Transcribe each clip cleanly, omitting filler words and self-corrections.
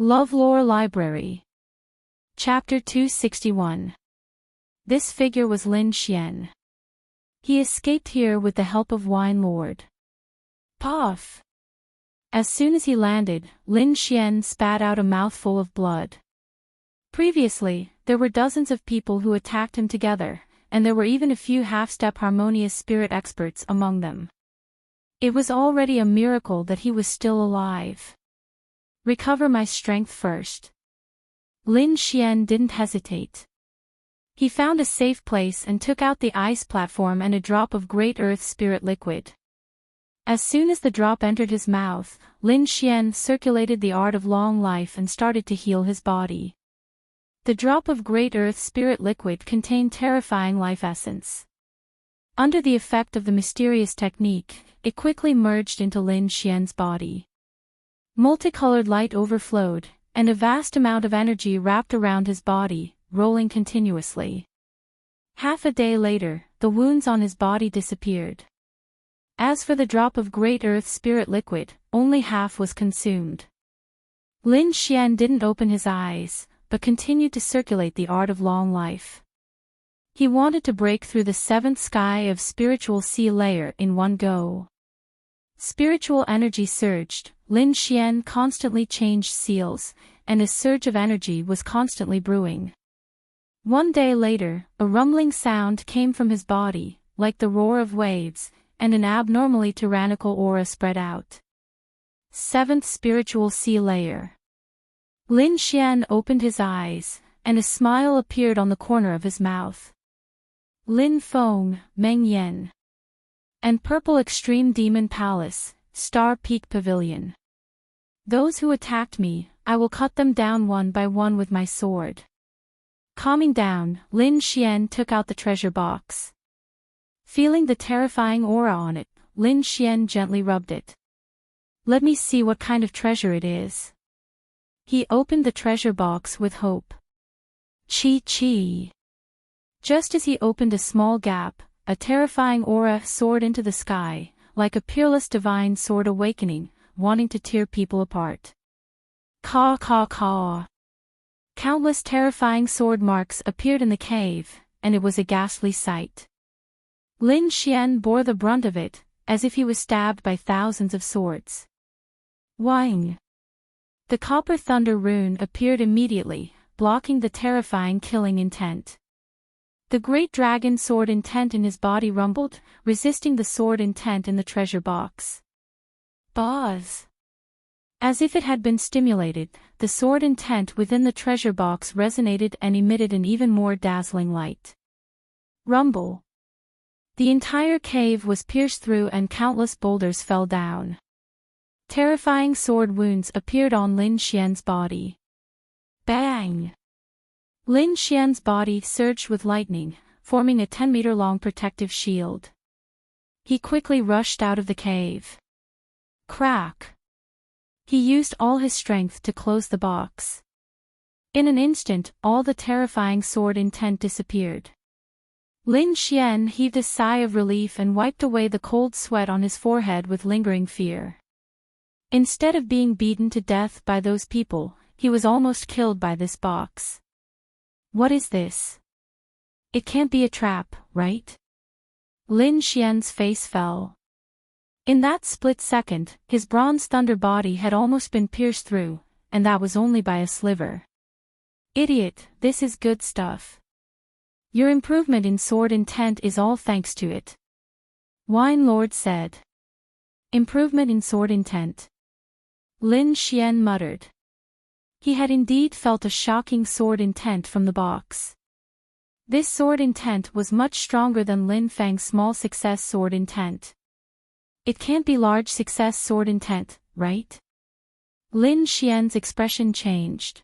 LoveLore Library. Chapter 261. This figure was Lin Xian. He escaped here with the help of Wine Lord. Puff! As soon as he landed, Lin Xian spat out a mouthful of blood. Previously, there were dozens of people who attacked him together, and there were even a few half-step harmonious spirit experts among them. It was already a miracle that he was still alive. Recover my strength first. Lin Xian didn't hesitate. He found a safe place and took out the ice platform and a drop of Great Earth Spirit liquid. As soon as the drop entered his mouth, Lin Xian circulated the art of long life and started to heal his body. The drop of Great Earth Spirit liquid contained terrifying life essence. Under the effect of the mysterious technique, it quickly merged into Lin Xian's body. Multicolored light overflowed, and a vast amount of energy wrapped around his body, rolling continuously. Half a day later, the wounds on his body disappeared. As for the drop of Great Earth Spirit liquid, only half was consumed. Lin Xian didn't open his eyes, but continued to circulate the art of long life. He wanted to break through the seventh sky of spiritual sea layer in one go. Spiritual energy surged, Lin Xian constantly changed seals, and a surge of energy was constantly brewing. One day later, a rumbling sound came from his body, like the roar of waves, and an abnormally tyrannical aura spread out. Seventh spiritual sea layer. Lin Xian opened his eyes, and a smile appeared on the corner of his mouth. Lin Feng, Meng Yen. And Purple Extreme Demon Palace, Star Peak Pavilion. Those who attacked me, I will cut them down one by one with my sword. Calming down, Lin Xian took out the treasure box. Feeling the terrifying aura on it, Lin Xian gently rubbed it. Let me see what kind of treasure it is. He opened the treasure box with hope. Chi. Just as he opened a small gap, a terrifying aura soared into the sky, like a peerless divine sword awakening, wanting to tear people apart. Caw. Countless terrifying sword marks appeared in the cave, and it was a ghastly sight. Lin Xian bore the brunt of it, as if he was stabbed by thousands of swords. Wang! The copper thunder rune appeared immediately, blocking the terrifying killing intent. The great dragon sword intent in his body rumbled, resisting the sword intent in the treasure box. Buzz! As if it had been stimulated, the sword intent within the treasure box resonated and emitted an even more dazzling light. Rumble! The entire cave was pierced through and countless boulders fell down. Terrifying sword wounds appeared on Lin Xian's body. Bang! Lin Xian's body surged with lightning, forming a 10-meter-long protective shield. He quickly rushed out of the cave. Crack! He used all his strength to close the box. In an instant, all the terrifying sword intent disappeared. Lin Xian heaved a sigh of relief and wiped away the cold sweat on his forehead with lingering fear. Instead of being beaten to death by those people, he was almost killed by this box. What is this? It can't be a trap, right? Lin Xian's face fell. In that split second, his bronze thunder body had almost been pierced through, and that was only by a sliver. Idiot, this is good stuff. Your improvement in sword intent is all thanks to it. Wine Lord said. Improvement in sword intent. Lin Xian muttered. He had indeed felt a shocking sword intent from the box. This sword intent was much stronger than Lin Feng's small success sword intent. It can't be large success sword intent, right? Lin Xian's expression changed.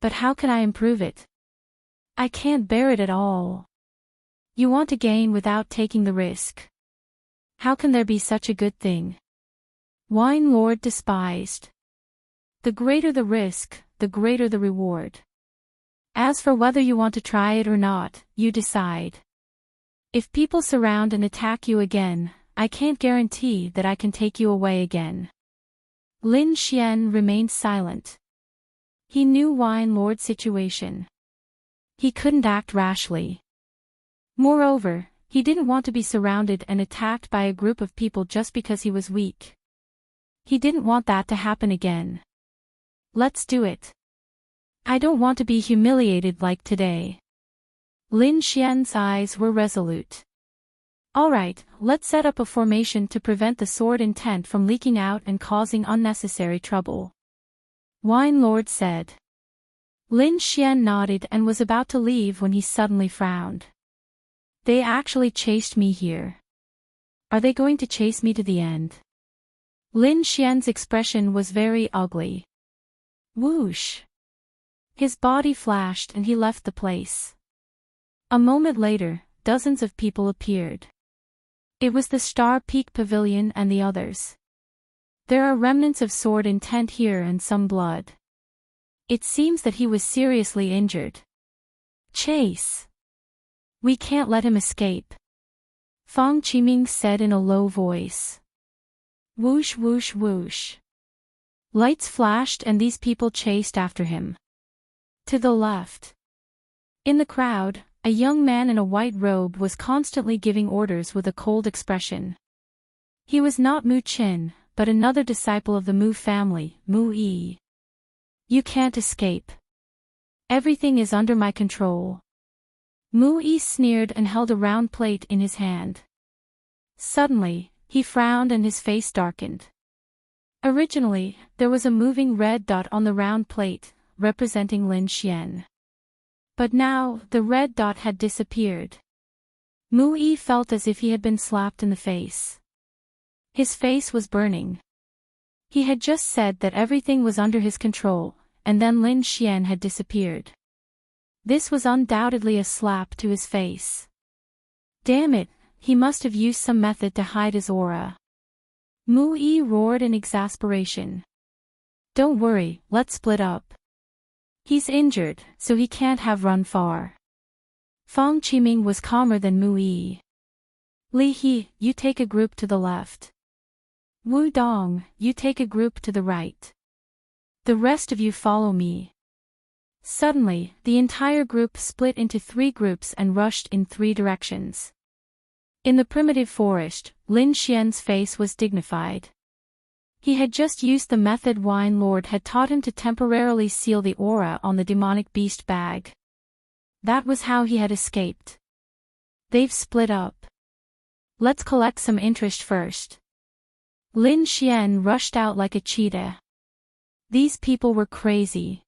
But how can I improve it? I can't bear it at all. You want to gain without taking the risk. How can there be such a good thing? Wine Lord despised. The greater the risk, the greater the reward. As for whether you want to try it or not, you decide. If people surround and attack you again, I can't guarantee that I can take you away again. Lin Xian remained silent. He knew Wine Lord's situation. He couldn't act rashly. Moreover, he didn't want to be surrounded and attacked by a group of people just because he was weak. He didn't want that to happen again. Let's do it. I don't want to be humiliated like today. Lin Xian's eyes were resolute. Alright, let's set up a formation to prevent the sword intent from leaking out and causing unnecessary trouble. Wine Lord said. Lin Xian nodded and was about to leave when he suddenly frowned. They actually chased me here. Are they going to chase me to the end? Lin Xian's expression was very ugly. Whoosh! His body flashed and he left the place. A moment later, dozens of people appeared. It was the Star Peak Pavilion and the others. There are remnants of sword intent here and some blood. It seems that he was seriously injured. Chase! We can't let him escape. Fang Qiming said in a low voice. Whoosh whoosh whoosh. Lights flashed and these people chased after him. To the left. In the crowd, a young man in a white robe was constantly giving orders with a cold expression. He was not Mu Qin, but another disciple of the Mu family, Mu Yi. You can't escape. Everything is under my control. Mu Yi sneered and held a round plate in his hand. Suddenly, he frowned and his face darkened. Originally, there was a moving red dot on the round plate, representing Lin Xian. But now, the red dot had disappeared. Mu Yi felt as if he had been slapped in the face. His face was burning. He had just said that everything was under his control, and then Lin Xian had disappeared. This was undoubtedly a slap to his face. Damn it, he must have used some method to hide his aura. Mu Yi roared in exasperation. Don't worry, let's split up. He's injured, so he can't have run far. Fang Qiming was calmer than Mu Yi. Li He, you take a group to the left. Wu Dong, you take a group to the right. The rest of you follow me. Suddenly, the entire group split into 3 groups and rushed in 3 directions. In the primitive forest, Lin Xian's face was dignified. He had just used the method Wine Lord had taught him to temporarily seal the aura on the demonic beast bag. That was how he had escaped. They've split up. Let's collect some interest first. Lin Xian rushed out like a cheetah. These people were crazy.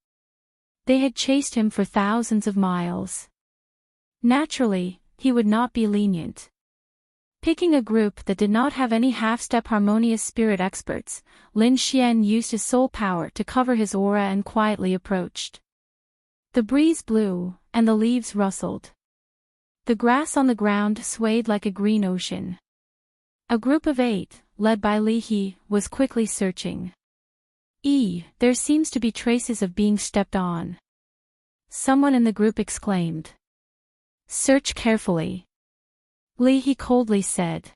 They had chased him for thousands of miles. Naturally, he would not be lenient. Picking a group that did not have any half-step harmonious spirit experts, Lin Xian used his soul power to cover his aura and quietly approached. The breeze blew, and the leaves rustled. The grass on the ground swayed like a green ocean. A group of 8, led by Li He, was quickly searching. There seems to be traces of being stepped on. Someone in the group exclaimed. Search carefully. Li He coldly said.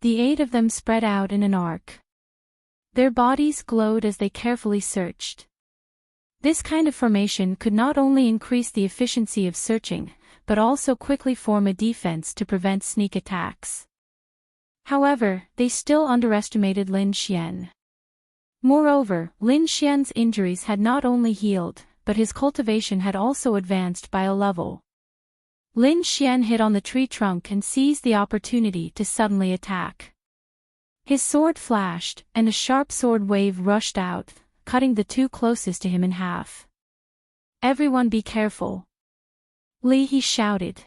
The 8 of them spread out in an arc. Their bodies glowed as they carefully searched. This kind of formation could not only increase the efficiency of searching, but also quickly form a defense to prevent sneak attacks. However, they still underestimated Lin Xian. Moreover, Lin Xian's injuries had not only healed, but his cultivation had also advanced by a level. Lin Xian hit on the tree trunk and seized the opportunity to suddenly attack. His sword flashed, and a sharp sword wave rushed out, cutting the 2 closest to him in half. Everyone be careful. Li He shouted.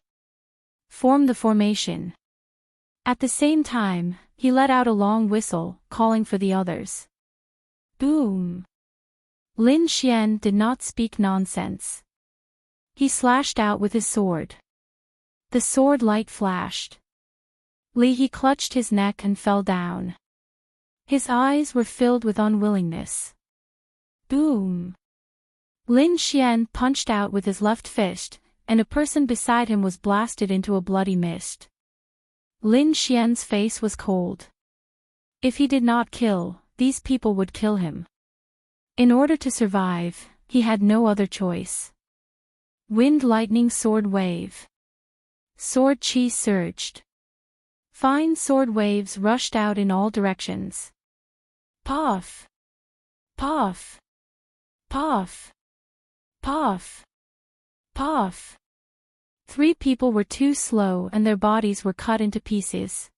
Form the formation. At the same time, he let out a long whistle, calling for the others. Boom! Lin Xian did not speak nonsense. He slashed out with his sword. The sword light flashed. Li He clutched his neck and fell down. His eyes were filled with unwillingness. Boom! Lin Xian punched out with his left fist, and a person beside him was blasted into a bloody mist. Lin Xian's face was cold. If he did not kill, these people would kill him. In order to survive, he had no other choice. Wind, lightning, sword wave. Sword chi surged. Fine sword waves rushed out in all directions. Puff! Puff! Puff! Puff! Puff! 3 people were too slow and their bodies were cut into pieces.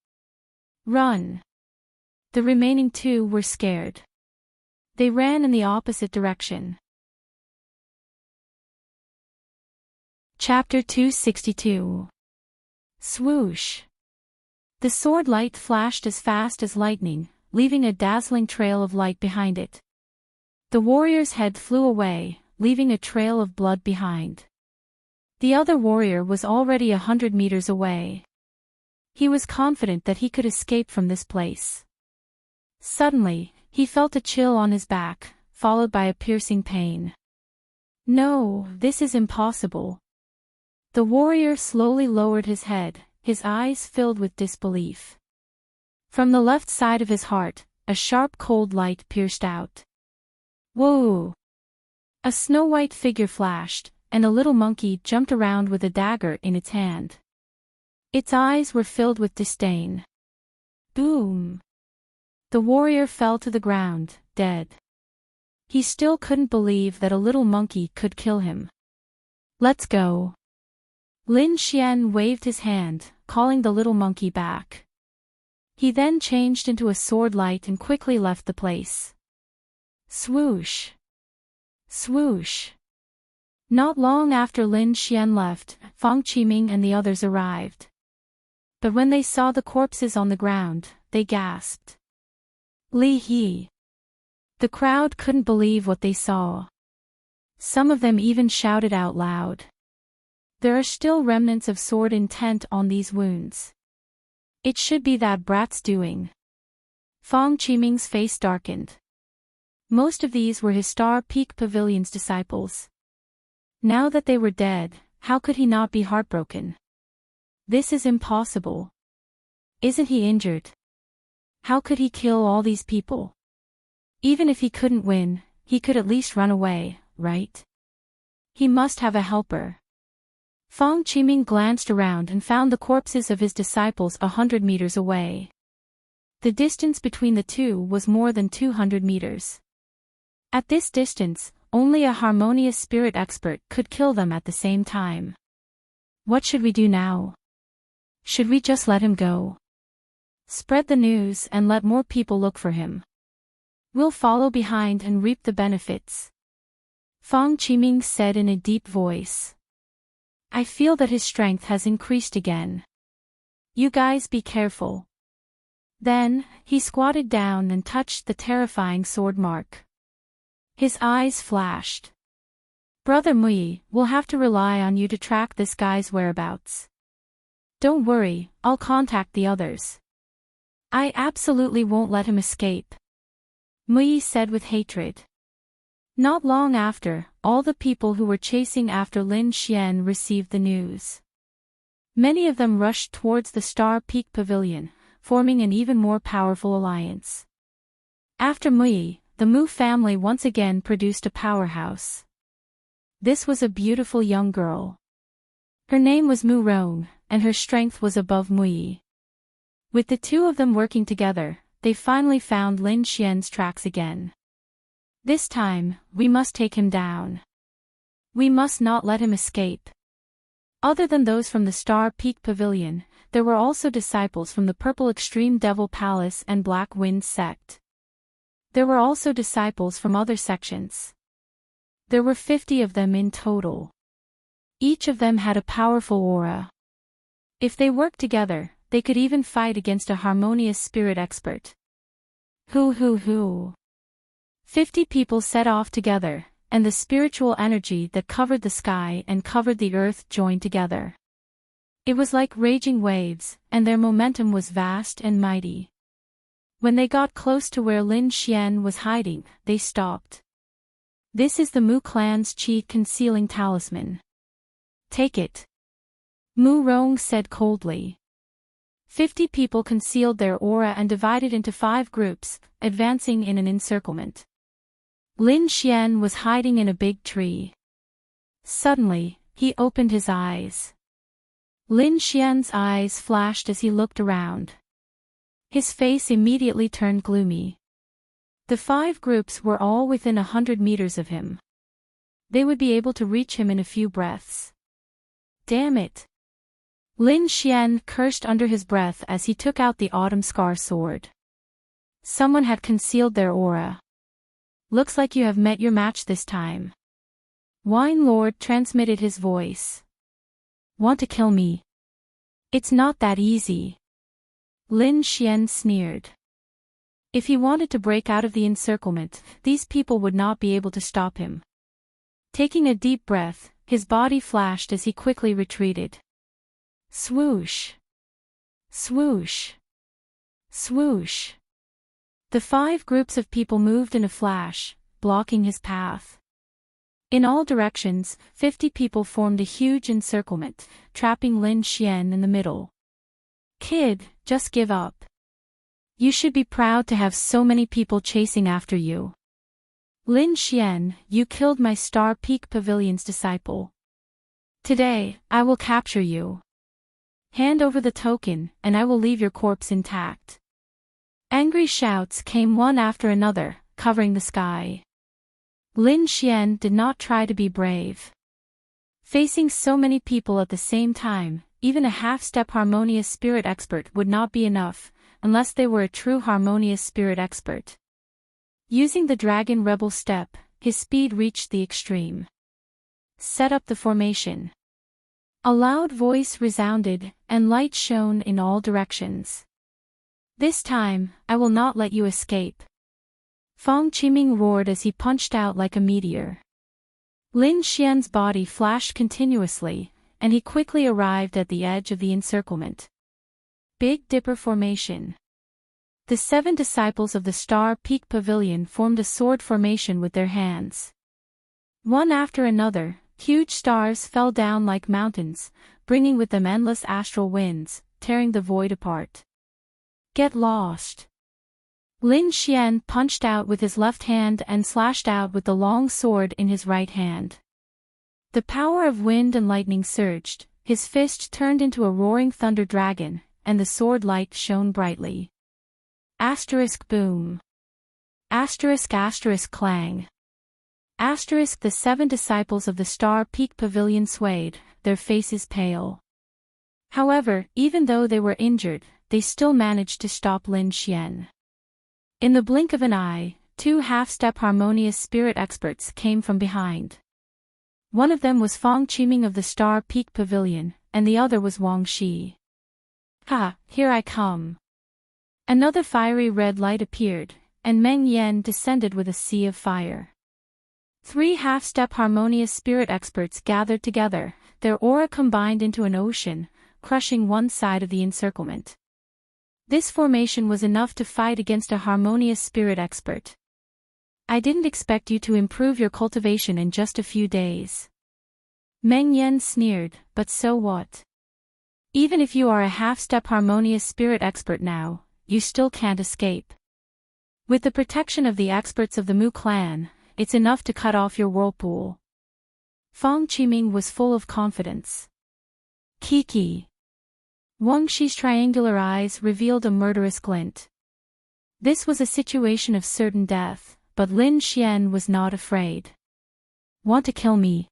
Run! The remaining 2 were scared. They ran in the opposite direction. Chapter 262. Swoosh! The sword light flashed as fast as lightning, leaving a dazzling trail of light behind it. The warrior's head flew away, leaving a trail of blood behind. The other warrior was already 100 meters away. He was confident that he could escape from this place. Suddenly, he felt a chill on his back, followed by a piercing pain. No, this is impossible. The warrior slowly lowered his head, his eyes filled with disbelief. From the left side of his heart, a sharp cold light pierced out. Whoa! A snow-white figure flashed, and a little monkey jumped around with a dagger in its hand. Its eyes were filled with disdain. Boom! The warrior fell to the ground, dead. He still couldn't believe that a little monkey could kill him. Let's go. Lin Xian waved his hand, calling the little monkey back. He then changed into a sword light and quickly left the place. Swoosh! Swoosh! Not long after Lin Xian left, Fang Qiming and the others arrived. But when they saw the corpses on the ground, they gasped. Li He! The crowd couldn't believe what they saw. Some of them even shouted out loud. There are still remnants of sword intent on these wounds. It should be that brat's doing. Fang Qiming's face darkened. Most of these were his Star Peak Pavilion's disciples. Now that they were dead, how could he not be heartbroken? This is impossible. Isn't he injured? How could he kill all these people? Even if he couldn't win, he could at least run away, right? He must have a helper. Fang Qiming glanced around and found the corpses of his disciples 100 meters away. The distance between the two was more than 200 meters. At this distance, only a harmonious spirit expert could kill them at the same time. What should we do now? Should we just let him go? Spread the news and let more people look for him. We'll follow behind and reap the benefits. Fang Qiming said in a deep voice. I feel that his strength has increased again. You guys be careful. Then, he squatted down and touched the terrifying sword mark. His eyes flashed. Brother Mui, we'll have to rely on you to track this guy's whereabouts. Don't worry, I'll contact the others. I absolutely won't let him escape. Mui said with hatred. Not long after, all the people who were chasing after Lin Xian received the news. Many of them rushed towards the Star Peak Pavilion, forming an even more powerful alliance. After Mui, the Mu family once again produced a powerhouse. This was a beautiful young girl. Her name was Mu Rong, and her strength was above Mui. With the two of them working together, they finally found Lin Xian's tracks again. This time, we must take him down. We must not let him escape. Other than those from the Star Peak Pavilion, there were also disciples from the Purple Extreme Devil Palace and Black Wind sect. There were also disciples from other sections. There were 50 of them in total. Each of them had a powerful aura. If they worked together, they could even fight against a harmonious spirit expert. Hoo. 50 people set off together, and the spiritual energy that covered the sky and covered the earth joined together. It was like raging waves, and their momentum was vast and mighty. When they got close to where Lin Xian was hiding, they stopped. This is the Mu clan's chi concealing talisman. Take it. Mu Rong said coldly. 50 people concealed their aura and divided into 5 groups, advancing in an encirclement. Lin Xian was hiding in a big tree. Suddenly, he opened his eyes. Lin Xian's eyes flashed as he looked around. His face immediately turned gloomy. The 5 groups were all within 100 meters of him. They would be able to reach him in a few breaths. Damn it! Lin Xian cursed under his breath as he took out the Autumn Scar sword. Someone had concealed their aura. Looks like you have met your match this time. Wine Lord transmitted his voice. Want to kill me? It's not that easy. Lin Xian sneered. If he wanted to break out of the encirclement, these people would not be able to stop him. Taking a deep breath, his body flashed as he quickly retreated. Swoosh! Swoosh! Swoosh! The 5 groups of people moved in a flash, blocking his path. In all directions, 50 people formed a huge encirclement, trapping Lin Xian in the middle. Kid, just give up. You should be proud to have so many people chasing after you. Lin Xian, you killed my Star Peak Pavilion's disciple. Today, I will capture you. Hand over the token, and I will leave your corpse intact. Angry shouts came one after another, covering the sky. Lin Xian did not try to be brave. Facing so many people at the same time, even a half-step harmonious spirit expert would not be enough, unless they were a true harmonious spirit expert. Using the Dragon Rebel step, his speed reached the extreme. Set up the formation. A loud voice resounded, and light shone in all directions. This time, I will not let you escape. Fang Qiming roared as he punched out like a meteor. Lin Xian's body flashed continuously, and he quickly arrived at the edge of the encirclement. Big Dipper formation. The 7 disciples of the Star Peak Pavilion formed a sword formation with their hands. One after another, huge stars fell down like mountains, bringing with them endless astral winds, tearing the void apart. Get lost. Lin Xian punched out with his left hand and slashed out with the long sword in his right hand. The power of wind and lightning surged, his fist turned into a roaring thunder dragon, and the sword light shone brightly. Asterisk boom. Asterisk asterisk clang. Asterisk the 7 disciples of the Star Peak Pavilion swayed, their faces pale. However, even though they were injured, they still managed to stop Lin Xian. In the blink of an eye, 2 half-step harmonious spirit experts came from behind. One of them was Fang Qiming of the Star Peak Pavilion, and the other was Wang Shi. Ha, here I come. Another fiery red light appeared, and Meng Yan descended with a sea of fire. 3 half-step harmonious spirit experts gathered together, their aura combined into an ocean, crushing one side of the encirclement. This formation was enough to fight against a harmonious spirit expert. I didn't expect you to improve your cultivation in just a few days. Meng Yan sneered, but so what? Even if you are a half-step harmonious spirit expert now, you still can't escape. With the protection of the experts of the Mu clan, it's enough to cut off your whirlpool. Fang Qiming was full of confidence. Kiki. Wang Shi's triangular eyes revealed a murderous glint. This was a situation of certain death, but Lin Xian was not afraid. Want to kill me?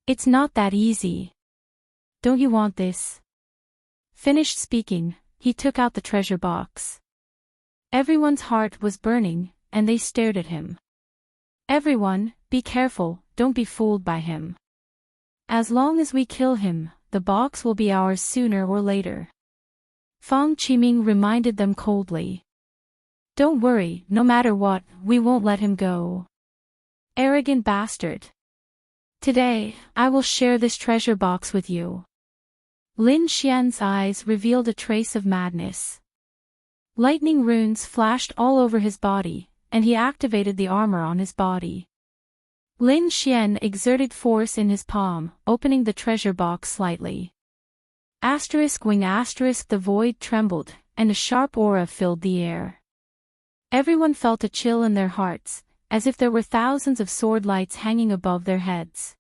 It's not that easy. Don't you want this? Finished speaking, he took out the treasure box. Everyone's heart was burning, and they stared at him. Everyone, be careful, don't be fooled by him. As long as we kill him, the box will be ours sooner or later. Fang Qiming reminded them coldly. Don't worry, no matter what, we won't let him go. Arrogant bastard. Today, I will share this treasure box with you. Lin Xian's eyes revealed a trace of madness. Lightning runes flashed all over his body, and he activated the armor on his body. Lin Xian exerted force in his palm, opening the treasure box slightly. Asterisk wing asterisk the void trembled, and a sharp aura filled the air. Everyone felt a chill in their hearts, as if there were thousands of sword lights hanging above their heads.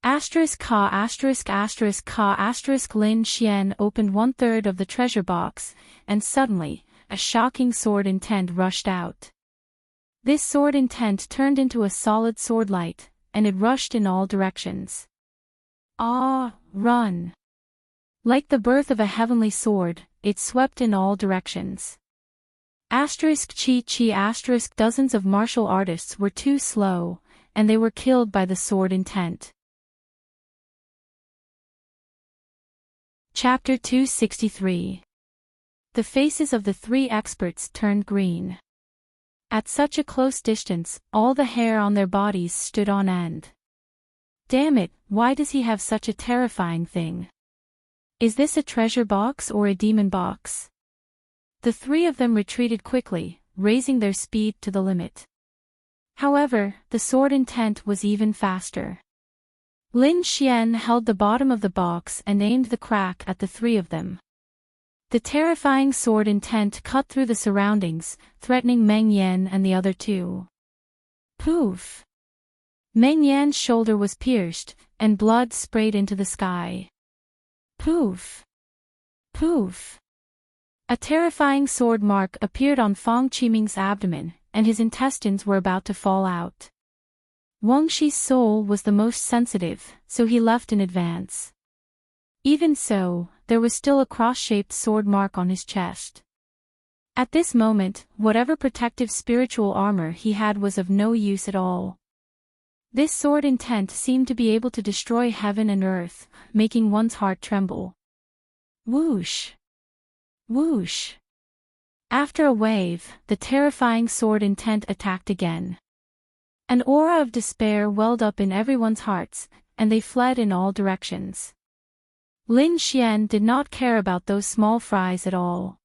Asterisk ka asterisk asterisk ka asterisk Lin Xian opened 1/3 of the treasure box, and suddenly, a shocking sword intent rushed out. This sword intent turned into a solid sword light, and it rushed in all directions. Ah, run! Like the birth of a heavenly sword, it swept in all directions. Asterisk chi chi asterisk dozens of martial artists were too slow, and they were killed by the sword intent. Chapter 263. The faces of the three experts turned green. At such a close distance, all the hair on their bodies stood on end. Damn it, why does he have such a terrifying thing? Is this a treasure box or a demon box? The three of them retreated quickly, raising their speed to the limit. However, the sword intent was even faster. Lin Xian held the bottom of the box and aimed the crack at the three of them. The terrifying sword intent cut through the surroundings, threatening Meng Yan and the other two. Poof! Meng Yan's shoulder was pierced, and blood sprayed into the sky. Poof! Poof! A terrifying sword mark appeared on Fang Qiming's abdomen, and his intestines were about to fall out. Wang Shi's soul was the most sensitive, so he left in advance. Even so, there was still a cross-shaped sword mark on his chest. At this moment, whatever protective spiritual armor he had was of no use at all. This sword intent seemed to be able to destroy heaven and earth, making one's heart tremble. Whoosh! Whoosh! After a wave, the terrifying sword intent attacked again. An aura of despair welled up in everyone's hearts, and they fled in all directions. Lin Xian did not care about those small fries at all.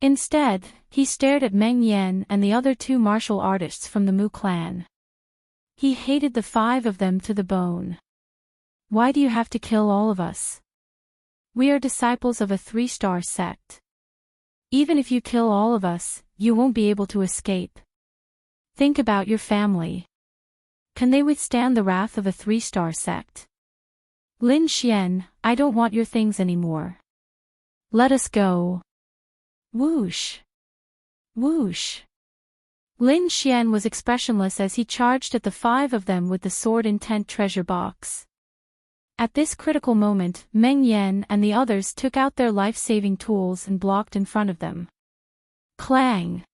Instead, he stared at Meng Yan and the other two martial artists from the Mu clan. He hated the five of them to the bone. Why do you have to kill all of us? We are disciples of a 3-star sect. Even if you kill all of us, you won't be able to escape. Think about your family. Can they withstand the wrath of a 3-star sect? Lin Xian, I don't want your things anymore. Let us go. Whoosh! Whoosh! Lin Xian was expressionless as he charged at the five of them with the sword intent treasure box. At this critical moment, Meng Yan and the others took out their life-saving tools and blocked in front of them. Clang!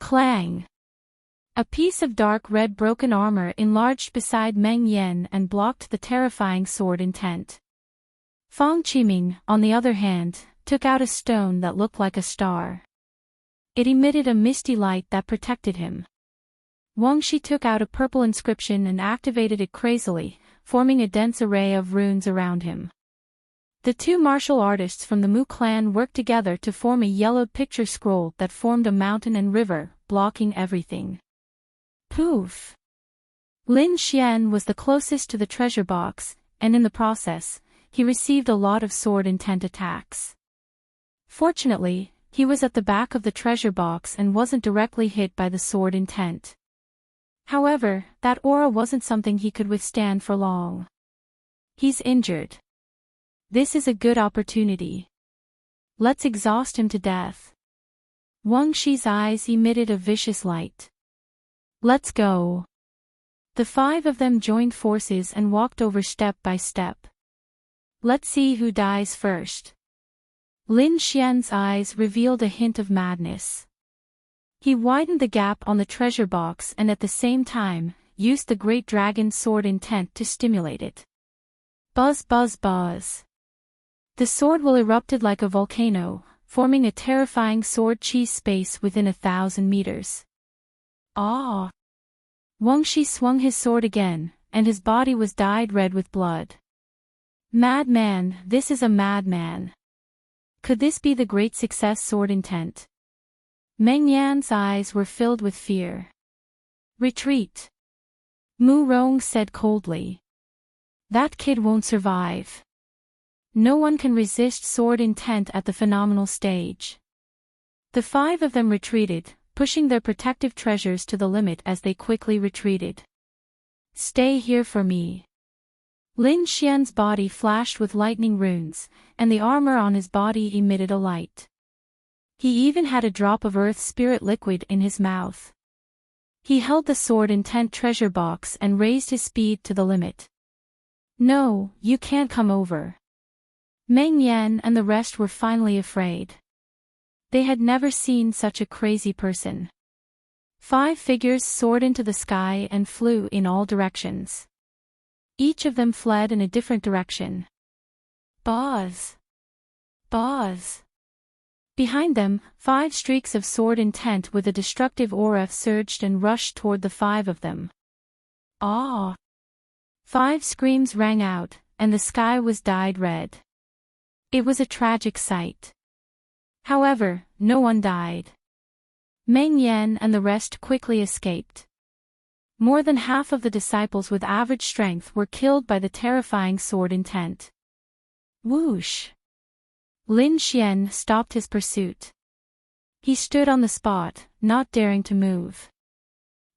Clang! A piece of dark red broken armor enlarged beside Meng Yan and blocked the terrifying sword intent. Fang Qiming, on the other hand, took out a stone that looked like a star. It emitted a misty light that protected him. Wang Shi took out a purple inscription and activated it crazily, forming a dense array of runes around him. The two martial artists from the Mu clan worked together to form a yellowed picture scroll that formed a mountain and river, blocking everything. Poof! Lin Xian was the closest to the treasure box, and in the process, he received a lot of sword intent attacks. Fortunately, he was at the back of the treasure box and wasn't directly hit by the sword intent. However, that aura wasn't something he could withstand for long. He's injured. This is a good opportunity. Let's exhaust him to death. Wang Shi's eyes emitted a vicious light. Let's go. The five of them joined forces and walked over step by step. Let's see who dies first. Lin Xian's eyes revealed a hint of madness. He widened the gap on the treasure box and at the same time, used the great dragon sword intent to stimulate it. Buzz buzz buzz. The sword will erupted like a volcano, forming a terrifying sword cheese space within 1,000 meters. Ah! Wang Shi swung his sword again, and his body was dyed red with blood. Madman, this is a madman. Could this be the great success sword intent? Meng Yan's eyes were filled with fear. Retreat. Mu Rong said coldly. That kid won't survive. No one can resist sword intent at the phenomenal stage. The five of them retreated, pushing their protective treasures to the limit as they quickly retreated. "Stay here for me." Lin Xian's body flashed with lightning runes, and the armor on his body emitted a light. He even had a drop of earth spirit liquid in his mouth. He held the sword intent treasure box and raised his speed to the limit. "No, you can't come over." Meng Yan and the rest were finally afraid. They had never seen such a crazy person. 5 figures soared into the sky and flew in all directions. Each of them fled in a different direction. Buzz! Buzz! Behind them, 5 streaks of sword intent with a destructive aura surged and rushed toward the 5 of them. Ah! 5 screams rang out, and the sky was dyed red. It was a tragic sight. However, no one died. Meng Yan and the rest quickly escaped. More than half of the disciples with average strength were killed by the terrifying sword intent. Whoosh! Lin Xian stopped his pursuit. He stood on the spot, not daring to move.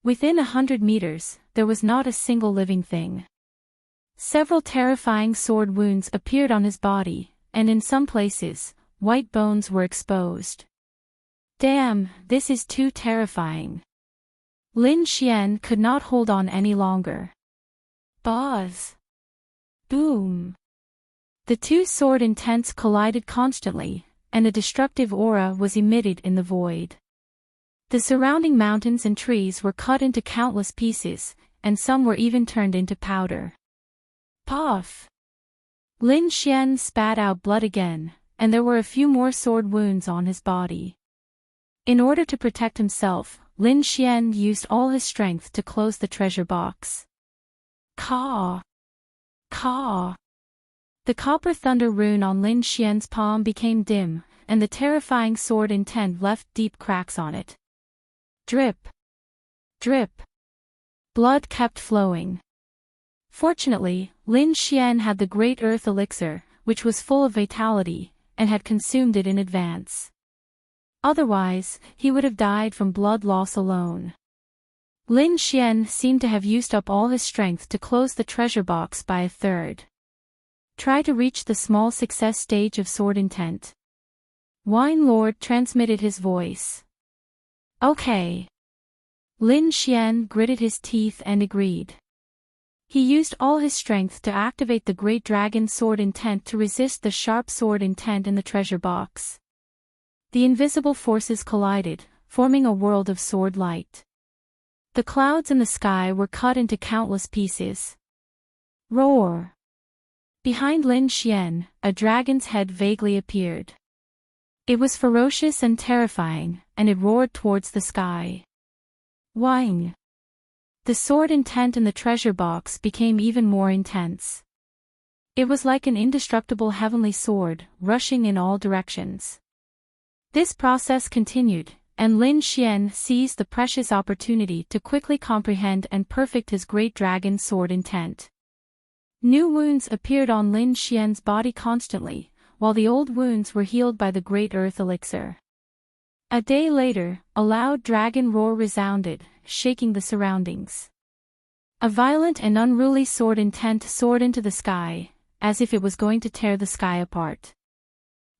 Within 100 meters, there was not a single living thing. Several terrifying sword wounds appeared on his body, and in some places, white bones were exposed. Damn, this is too terrifying. Lin Xian could not hold on any longer. Buzz! Boom! The 2 sword intents collided constantly, and a destructive aura was emitted in the void. The surrounding mountains and trees were cut into countless pieces, and some were even turned into powder. Puff! Lin Xian spat out blood again, and there were a few more sword wounds on his body. In order to protect himself, Lin Xian used all his strength to close the treasure box. Caw! Caw! The copper thunder rune on Lin Xian's palm became dim, and the terrifying sword intent left deep cracks on it. Drip! Drip! Blood kept flowing. Fortunately, Lin Xian had the Great Earth Elixir, which was full of vitality, and had consumed it in advance. Otherwise, he would have died from blood loss alone. Lin Xian seemed to have used up all his strength to close the treasure box by a third. Try to reach the small success stage of sword intent. Wine Lord transmitted his voice. Okay. Lin Xian gritted his teeth and agreed. He used all his strength to activate the Great Dragon Sword Intent to resist the sharp sword intent in the treasure box. The invisible forces collided, forming a world of sword light. The clouds in the sky were cut into countless pieces. Roar! Behind Lin Xian, a dragon's head vaguely appeared. It was ferocious and terrifying, and it roared towards the sky. Whing! The sword intent in the treasure box became even more intense. It was like an indestructible heavenly sword, rushing in all directions. This process continued, and Lin Xian seized the precious opportunity to quickly comprehend and perfect his great dragon sword intent. New wounds appeared on Lin Xian's body constantly, while the old wounds were healed by the Great Earth Elixir. A day later, a loud dragon roar resounded, shaking the surroundings. A violent and unruly sword intent soared into the sky, as if it was going to tear the sky apart.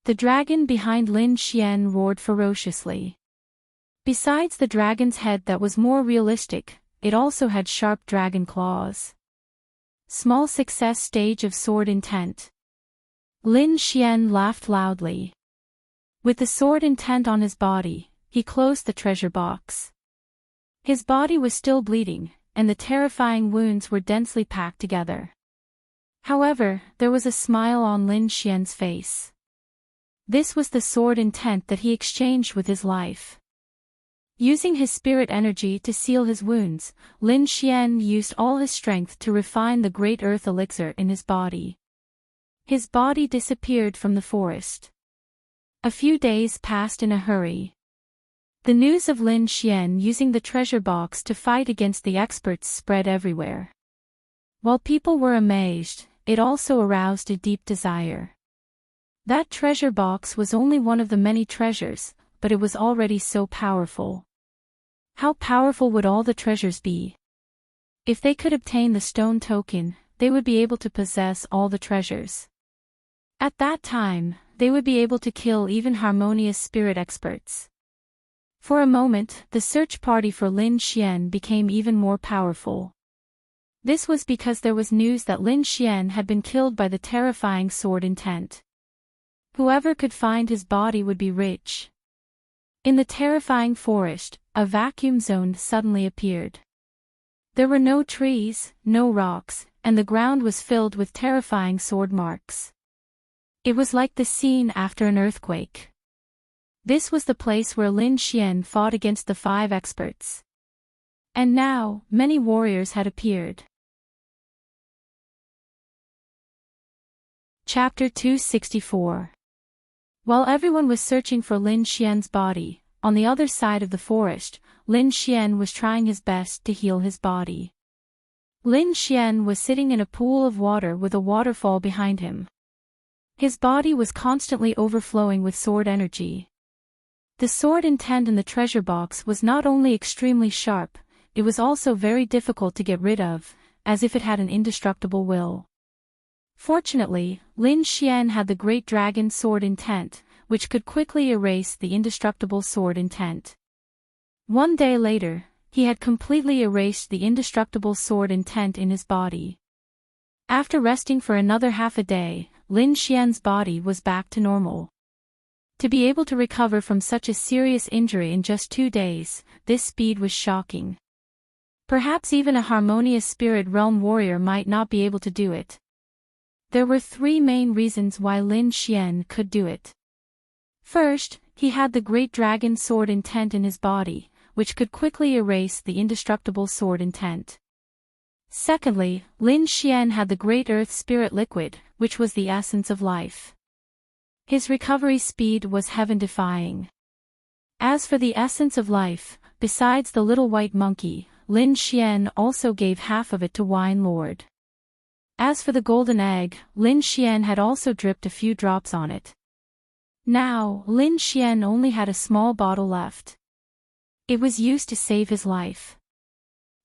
The dragon behind Lin Xian roared ferociously. Besides the dragon's head that was more realistic, it also had sharp dragon claws. Small success stage of sword intent. Lin Xian laughed loudly. With the sword intent on his body, he closed the treasure box. His body was still bleeding, and the terrifying wounds were densely packed together. However, there was a smile on Lin Xian's face. This was the sword intent that he exchanged with his life. Using his spirit energy to seal his wounds, Lin Xian used all his strength to refine the Great Earth Elixir in his body. His body disappeared from the forest. A few days passed in a hurry. The news of Lin Xian using the treasure box to fight against the experts spread everywhere. While people were amazed, it also aroused a deep desire. That treasure box was only one of the many treasures, but it was already so powerful. How powerful would all the treasures be? If they could obtain the stone token, they would be able to possess all the treasures. At that time, they would be able to kill even harmonious spirit experts. For a moment, the search party for Lin Xian became even more powerful. This was because there was news that Lin Xian had been killed by the terrifying sword intent. Whoever could find his body would be rich. In the terrifying forest, a vacuum zone suddenly appeared. There were no trees, no rocks, and the ground was filled with terrifying sword marks. It was like the scene after an earthquake. This was the place where Lin Xian fought against the 5 experts. And now, many warriors had appeared. Chapter 264. While everyone was searching for Lin Xian's body, on the other side of the forest, Lin Xian was trying his best to heal his body. Lin Xian was sitting in a pool of water with a waterfall behind him. His body was constantly overflowing with sword energy. The sword intent in the treasure box was not only extremely sharp, it was also very difficult to get rid of, as if it had an indestructible will. Fortunately, Lin Xian had the great dragon sword intent, which could quickly erase the indestructible sword intent. One day later, he had completely erased the indestructible sword intent in his body. After resting for another half a day, Lin Xian's body was back to normal. To be able to recover from such a serious injury in just 2 days, this speed was shocking. Perhaps even a harmonious spirit realm warrior might not be able to do it. There were 3 main reasons why Lin Xian could do it. First, he had the great dragon sword intent in his body, which could quickly erase the indestructible sword intent. Secondly, Lin Xian had the great earth spirit liquid, which was the essence of life. His recovery speed was heaven-defying. As for the essence of life, besides the little white monkey, Lin Xian also gave half of it to Wine Lord. As for the golden egg, Lin Xian had also dripped a few drops on it. Now, Lin Xian only had a small bottle left. It was used to save his life.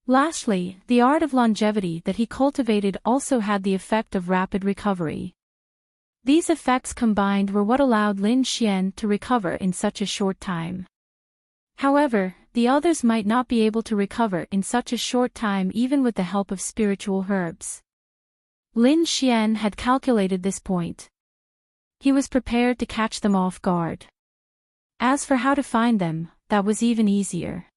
Lastly, the art of longevity that he cultivated also had the effect of rapid recovery. These effects combined were what allowed Lin Xian to recover in such a short time. However, the others might not be able to recover in such a short time even with the help of spiritual herbs. Lin Xian had calculated this point. He was prepared to catch them off guard. As for how to find them, that was even easier.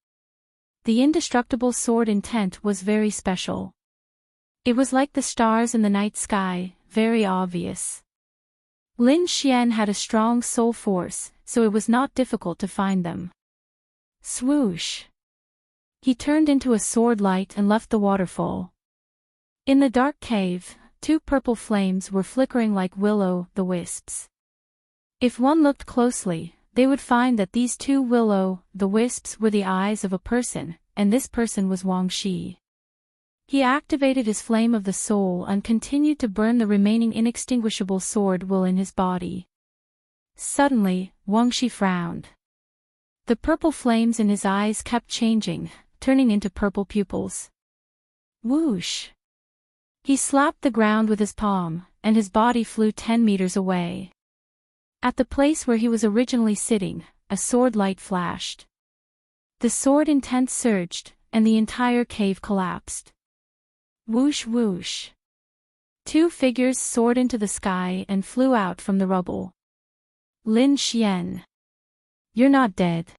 The indestructible sword intent was very special. It was like the stars in the night sky, very obvious. Lin Xian had a strong soul force, so it was not difficult to find them. Swoosh! He turned into a sword light and left the waterfall. In the dark cave, 2 purple flames were flickering like will-o'-the-wisps. If one looked closely, they would find that these 2 will-o'-the-wisps were the eyes of a person, and this person was Wang Shi. He activated his flame of the soul and continued to burn the remaining inextinguishable sword will in his body. Suddenly, Wang Shi frowned. The purple flames in his eyes kept changing, turning into purple pupils. Whoosh! He slapped the ground with his palm, and his body flew 10 meters away. At the place where he was originally sitting, a sword light flashed. The sword intent surged, and the entire cave collapsed. Whoosh whoosh. 2 figures soared into the sky and flew out from the rubble. Lin Xian. You're not dead.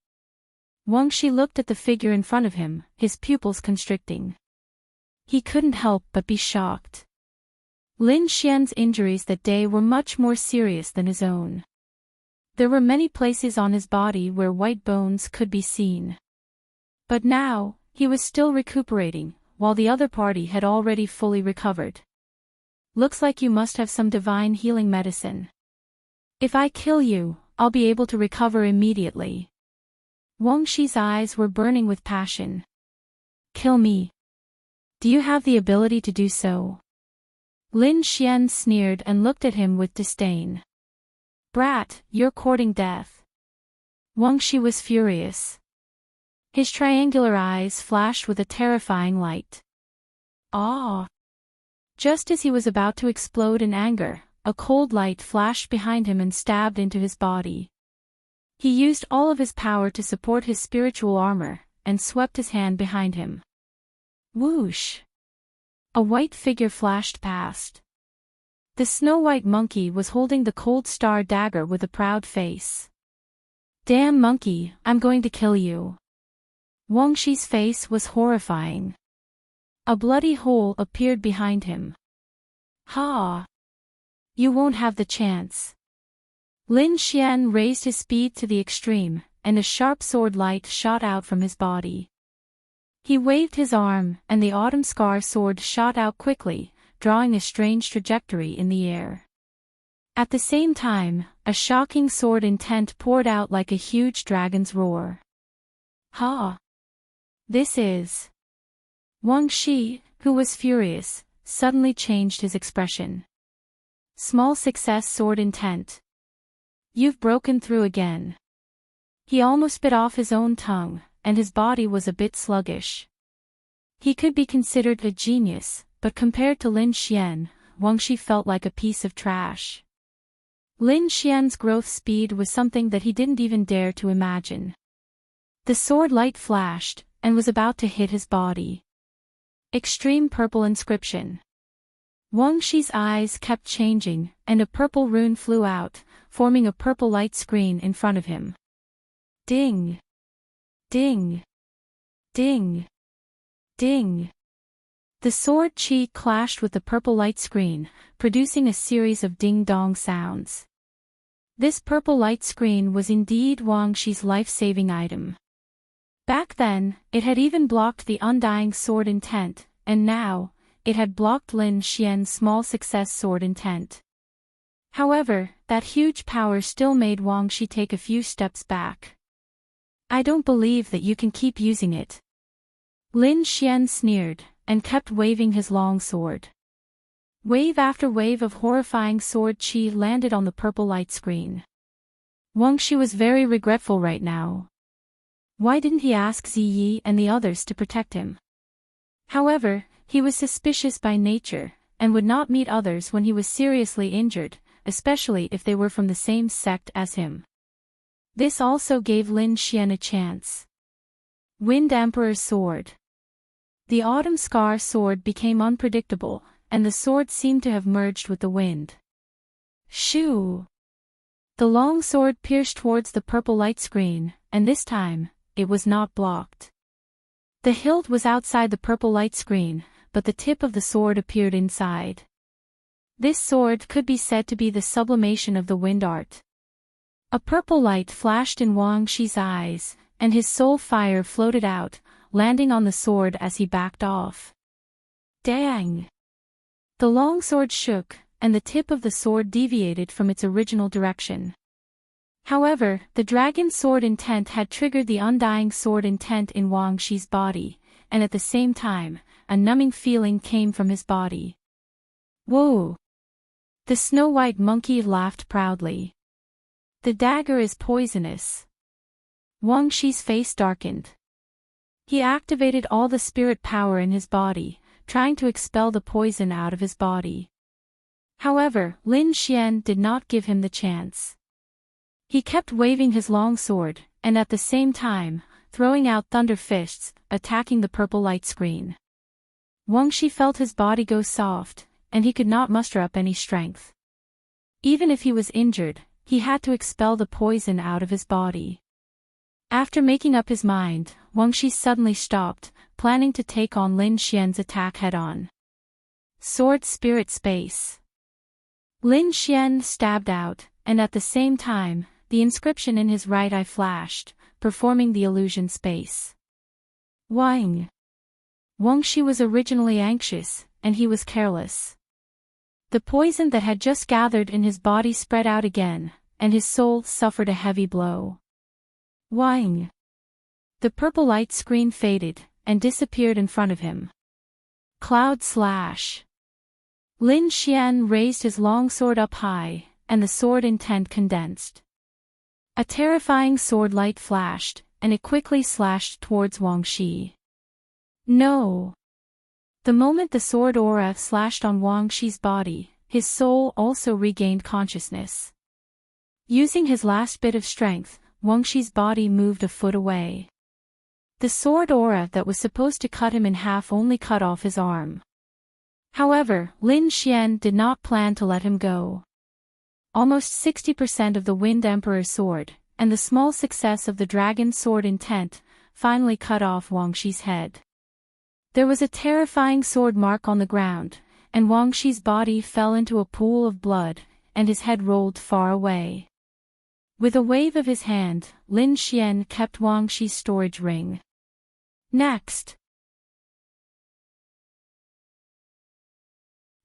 Wang Shi looked at the figure in front of him, his pupils constricting. He couldn't help but be shocked. Lin Xian's injuries that day were much more serious than his own. There were many places on his body where white bones could be seen. But now, he was still recuperating, while the other party had already fully recovered. Looks like you must have some divine healing medicine. If I kill you, I'll be able to recover immediately. Wang Shi's eyes were burning with passion. Kill me. Do you have the ability to do so? Lin Xian sneered and looked at him with disdain. Brat, you're courting death. Wang Shi was furious. His triangular eyes flashed with a terrifying light. Ah! Just as he was about to explode in anger, a cold light flashed behind him and stabbed into his body. He used all of his power to support his spiritual armor, and swept his hand behind him. Whoosh! A white figure flashed past. The snow-white monkey was holding the cold star dagger with a proud face. Damn monkey, I'm going to kill you. Wang Shi's face was horrifying. A bloody hole appeared behind him. Ha! You won't have the chance. Lin Xian raised his speed to the extreme, and a sharp sword light shot out from his body. He waved his arm, and the autumn scar sword shot out quickly, drawing a strange trajectory in the air. At the same time, a shocking sword intent poured out like a huge dragon's roar. Ha! This is... Wang Shi, who was furious, suddenly changed his expression. Small success sword intent. You've broken through again. He almost bit off his own tongue, and his body was a bit sluggish. He could be considered a genius, but compared to Lin Xian, Wang Shi felt like a piece of trash. Lin Xian's growth speed was something that he didn't even dare to imagine. The sword light flashed, and was about to hit his body. Extreme purple inscription. Wang Shi's eyes kept changing, and a purple rune flew out, forming a purple light screen in front of him. Ding! Ding! Ding! Ding! The sword chi clashed with the purple light screen, producing a series of ding-dong sounds. This purple light screen was indeed Wang Shi's life-saving item. Back then, it had even blocked the undying sword intent, and now, it had blocked Lin Xian's small success sword intent. However, that huge power still made Wang Shi take a few steps back. I don't believe that you can keep using it. Lin Xian sneered, and kept waving his long sword. Wave after wave of horrifying sword chi landed on the purple light screen. Wang Shi was very regretful right now. Why didn't he ask Ziyi and the others to protect him? However, he was suspicious by nature, and would not meet others when he was seriously injured, especially if they were from the same sect as him. This also gave Lin Xian a chance. Wind Emperor's Sword. The autumn scar sword became unpredictable, and the sword seemed to have merged with the wind. Shoo! The long sword pierced towards the purple light screen, and this time, it was not blocked. The hilt was outside the purple light screen, but the tip of the sword appeared inside. This sword could be said to be the sublimation of the wind art. A purple light flashed in Wang Shi's eyes, and his soul fire floated out, landing on the sword as he backed off. Dang! The long sword shook, and the tip of the sword deviated from its original direction. However, the dragon sword intent had triggered the undying sword intent in Wang Shi's body, and at the same time, a numbing feeling came from his body. Whoa! The snow-white monkey laughed proudly. The dagger is poisonous. Wang Shi's face darkened. He activated all the spirit power in his body, trying to expel the poison out of his body. However, Lin Xian did not give him the chance. He kept waving his long sword, and at the same time, throwing out thunder fists, attacking the purple light screen. Wang Shi felt his body go soft, and he could not muster up any strength. Even if he was injured, he had to expel the poison out of his body. After making up his mind, Wang Shi suddenly stopped, planning to take on Lin Xian's attack head-on. Sword Spirit Space. Lin Xian stabbed out, and at the same time, the inscription in his right eye flashed, performing the illusion space. Wang! Wang Shi was originally anxious, and he was careless. The poison that had just gathered in his body spread out again, and his soul suffered a heavy blow. Wang! The purple light screen faded, and disappeared in front of him. Cloud Slash! Lin Xian raised his long sword up high, and the sword intent condensed. A terrifying sword light flashed, and it quickly slashed towards Wang Shi. No! The moment the sword aura slashed on Wang Shi's body, his soul also regained consciousness. Using his last bit of strength, Wang Shi's body moved a foot away. The sword aura that was supposed to cut him in half only cut off his arm. However, Lin Xian did not plan to let him go. Almost 60% of the Wind Emperor's sword, and the small success of the Dragon's sword intent, finally cut off Wang Shi's head. There was a terrifying sword mark on the ground, and Wang Shi's body fell into a pool of blood, and his head rolled far away. With a wave of his hand, Lin Xian kept Wang Shi's storage ring. Next.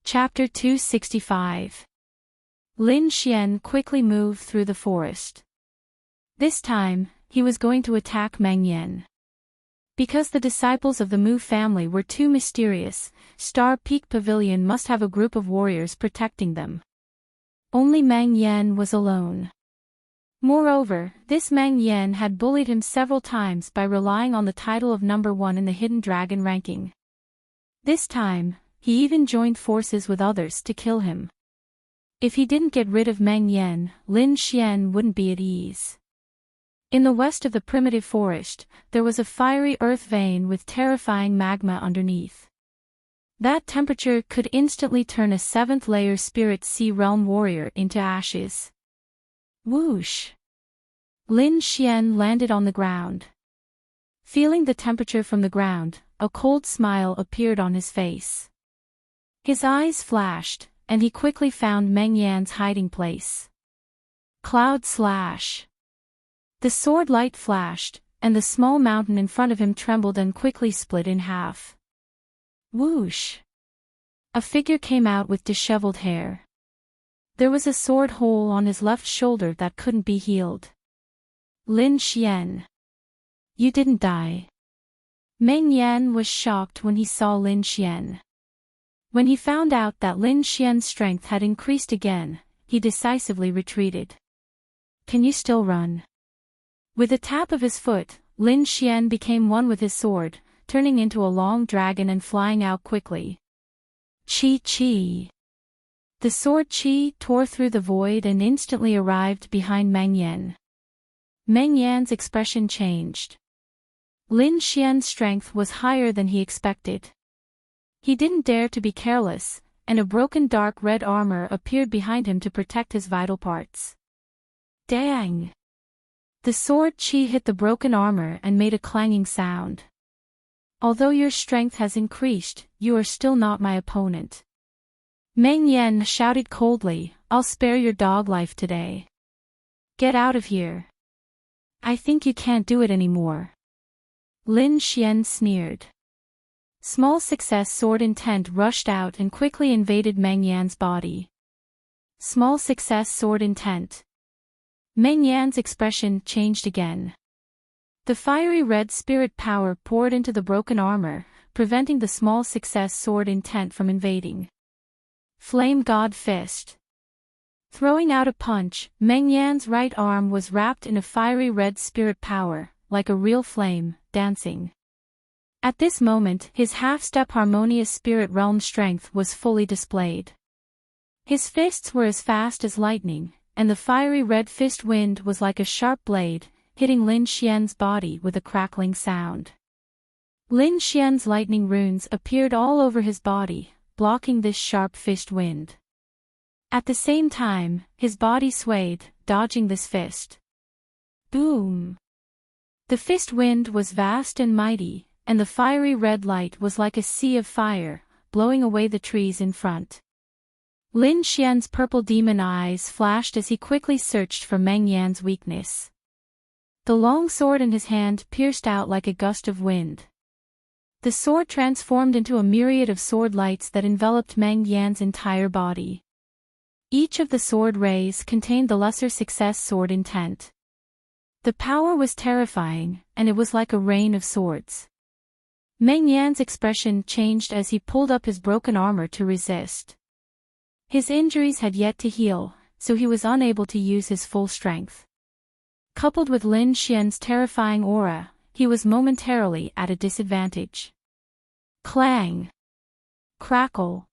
Chapter 265. Lin Xian quickly moved through the forest. This time, he was going to attack Meng Yan. Because the disciples of the Mu family were too mysterious, Star Peak Pavilion must have a group of warriors protecting them. Only Meng Yan was alone. Moreover, this Meng Yan had bullied him several times by relying on the title of number 1 in the Hidden Dragon ranking. This time, he even joined forces with others to kill him. If he didn't get rid of Meng Yan, Lin Xian wouldn't be at ease. In the west of the primitive forest, there was a fiery earth vein with terrifying magma underneath. That temperature could instantly turn a 7th-layer Spirit Sea Realm warrior into ashes. Whoosh! Lin Xian landed on the ground. Feeling the temperature from the ground, a cold smile appeared on his face. His eyes flashed, and he quickly found Meng Yan's hiding place. Cloud Slash! The sword light flashed, and the small mountain in front of him trembled and quickly split in half. Whoosh! A figure came out with disheveled hair. There was a sword hole on his left shoulder that couldn't be healed. Lin Xian. You didn't die. Meng Yan was shocked when he saw Lin Xian. When he found out that Lin Xian's strength had increased again, he decisively retreated. Can you still run? With a tap of his foot, Lin Xian became one with his sword, turning into a long dragon and flying out quickly. Chi. The sword Chi tore through the void and instantly arrived behind Meng Yan. Meng Yan's expression changed. Lin Xian's strength was higher than he expected. He didn't dare to be careless, and a broken dark red armor appeared behind him to protect his vital parts. Dang! The sword Chi hit the broken armor and made a clanging sound. Although your strength has increased, you are still not my opponent. Meng Yan shouted coldly, I'll spare your dog life today. Get out of here. I think you can't do it anymore. Lin Xian sneered. Small Success Sword Intent rushed out and quickly invaded Meng Yan's body. Small Success Sword Intent. Meng Yan's expression changed again. The fiery red spirit power poured into the broken armor, preventing the Small Success Sword Intent from invading. Flame God Fist. Throwing out a punch, Meng Yan's right arm was wrapped in a fiery red spirit power, like a real flame, dancing. At this moment, his half-step harmonious spirit realm strength was fully displayed. His fists were as fast as lightning, and the fiery red fist wind was like a sharp blade, hitting Lin Xian's body with a crackling sound. Lin Xian's lightning runes appeared all over his body, blocking this sharp fist wind. At the same time, his body swayed, dodging this fist. Boom! The fist wind was vast and mighty, and the fiery red light was like a sea of fire, blowing away the trees in front. Lin Xian's purple demon eyes flashed as he quickly searched for Meng Yan's weakness. The long sword in his hand pierced out like a gust of wind. The sword transformed into a myriad of sword lights that enveloped Meng Yan's entire body. Each of the sword rays contained the Lesser Success Sword Intent. The power was terrifying, and it was like a rain of swords. Meng Yan's expression changed as he pulled up his broken armor to resist. His injuries had yet to heal, so he was unable to use his full strength. Coupled with Lin Xian's terrifying aura, he was momentarily at a disadvantage. Clang! Crackle!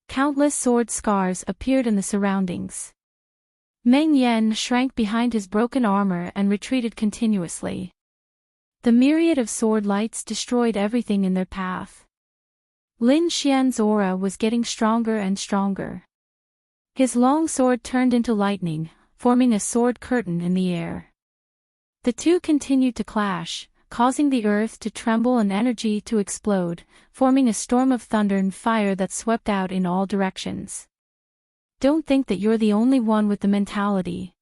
Countless sword scars appeared in the surroundings. Meng Yan shrank behind his broken armor and retreated continuously. The myriad of sword lights destroyed everything in their path. Lin Xian's aura was getting stronger and stronger. His long sword turned into lightning, forming a sword curtain in the air. The two continued to clash, causing the earth to tremble and energy to explode, forming a storm of thunder and fire that swept out in all directions. Don't think that you're the only one with the mentality.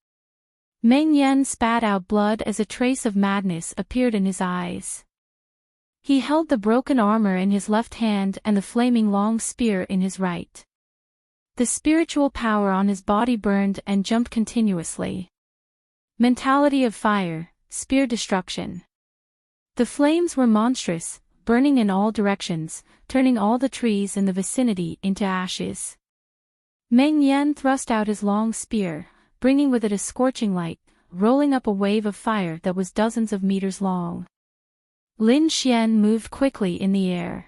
Meng Yan spat out blood as a trace of madness appeared in his eyes. He held the broken armor in his left hand and the flaming long spear in his right. The spiritual power on his body burned and jumped continuously. Mentality of fire, spear destruction. The flames were monstrous, burning in all directions, turning all the trees in the vicinity into ashes. Meng Yan thrust out his long spear, bringing with it a scorching light, rolling up a wave of fire that was dozens of meters long. Lin Xian moved quickly in the air.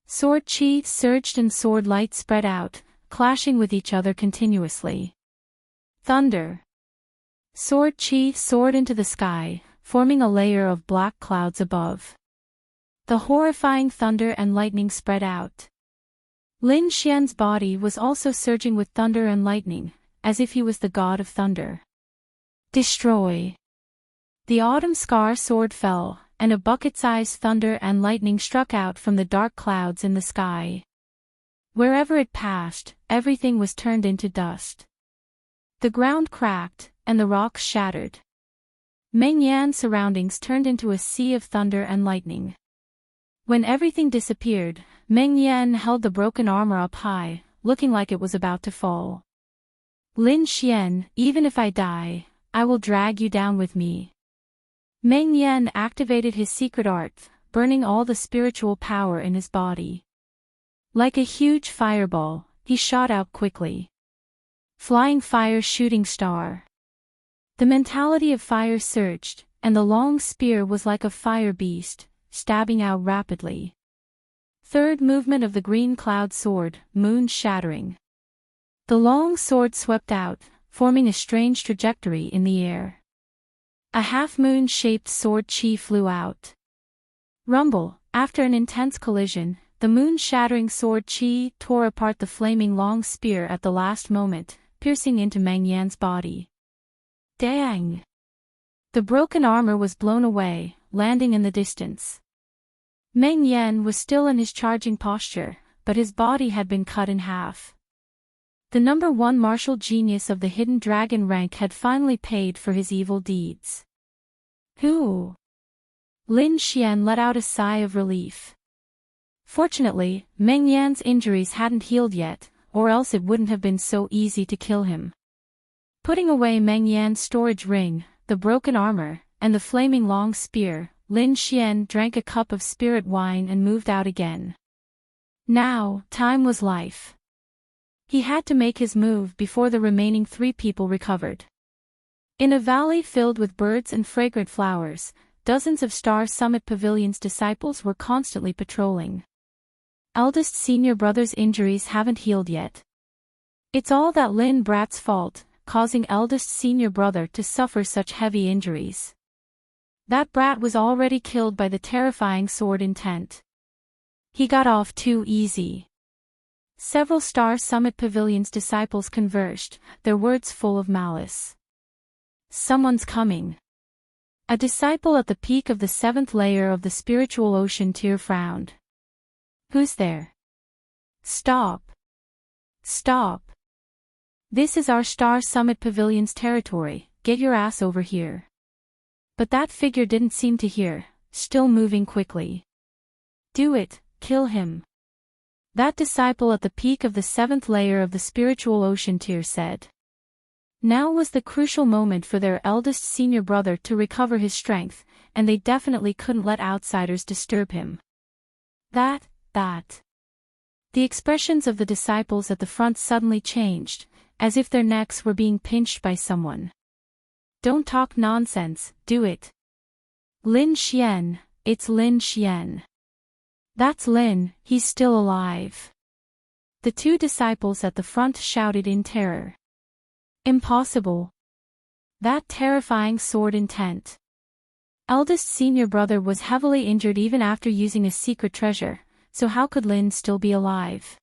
Sword chi surged and sword light spread out, clashing with each other continuously. Thunder. Sword chi soared into the sky, forming a layer of black clouds above. The horrifying thunder and lightning spread out. Lin Xian's body was also surging with thunder and lightning, as if he was the god of thunder. Destroy. The autumn scar sword fell, and a bucket-sized thunder and lightning struck out from the dark clouds in the sky. Wherever it passed, everything was turned into dust. The ground cracked, and the rocks shattered. Meng Yan's surroundings turned into a sea of thunder and lightning. When everything disappeared, Meng Yan held the broken armor up high, looking like it was about to fall. Lin Xian, even if I die, I will drag you down with me. Meng Yan activated his secret art, burning all the spiritual power in his body. Like a huge fireball, he shot out quickly. Flying fire shooting star. The mentality of fire surged, and the long spear was like a fire beast, stabbing out rapidly. Third movement of the green cloud sword, moon shattering. The long sword swept out, forming a strange trajectory in the air. A half-moon-shaped sword chi flew out. Rumble, after an intense collision, the moon-shattering sword chi tore apart the flaming long spear at the last moment, piercing into Meng Yan's body. Dang! The broken armor was blown away, landing in the distance. Meng Yan was still in his charging posture, but his body had been cut in half. The number one martial genius of the hidden dragon rank had finally paid for his evil deeds. Who? Lin Xian let out a sigh of relief. Fortunately, Meng Yan's injuries hadn't healed yet, or else it wouldn't have been so easy to kill him. Putting away Meng Yan's storage ring, the broken armor, and the flaming long spear, Lin Xian drank a cup of spirit wine and moved out again. Now, time was life. He had to make his move before the remaining 3 people recovered. In a valley filled with birds and fragrant flowers, dozens of Star Summit Pavilion's disciples were constantly patrolling. Eldest senior brother's injuries haven't healed yet. It's all that Lin Brat's fault, causing eldest senior brother to suffer such heavy injuries. That brat was already killed by the terrifying sword intent. He got off too easy. Several Star Summit Pavilion's disciples conversed, their words full of malice. Someone's coming. A disciple at the peak of the 7th layer of the spiritual ocean tier frowned. Who's there? Stop. Stop. This is our Star Summit Pavilion's territory, get your ass over here. But that figure didn't seem to hear, still moving quickly. Do it, kill him. That disciple at the peak of the 7th layer of the spiritual ocean tier said. Now was the crucial moment for their eldest senior brother to recover his strength, and they definitely couldn't let outsiders disturb him. That. The expressions of the disciples at the front suddenly changed, as if their necks were being pinched by someone. don't talk nonsense, do it. Lin Xian, it's Lin Xian. That's Lin, he's still alive. The two disciples at the front shouted in terror. Impossible. That terrifying sword intent. Eldest senior brother was heavily injured even after using a secret treasure, so how could Lin still be alive?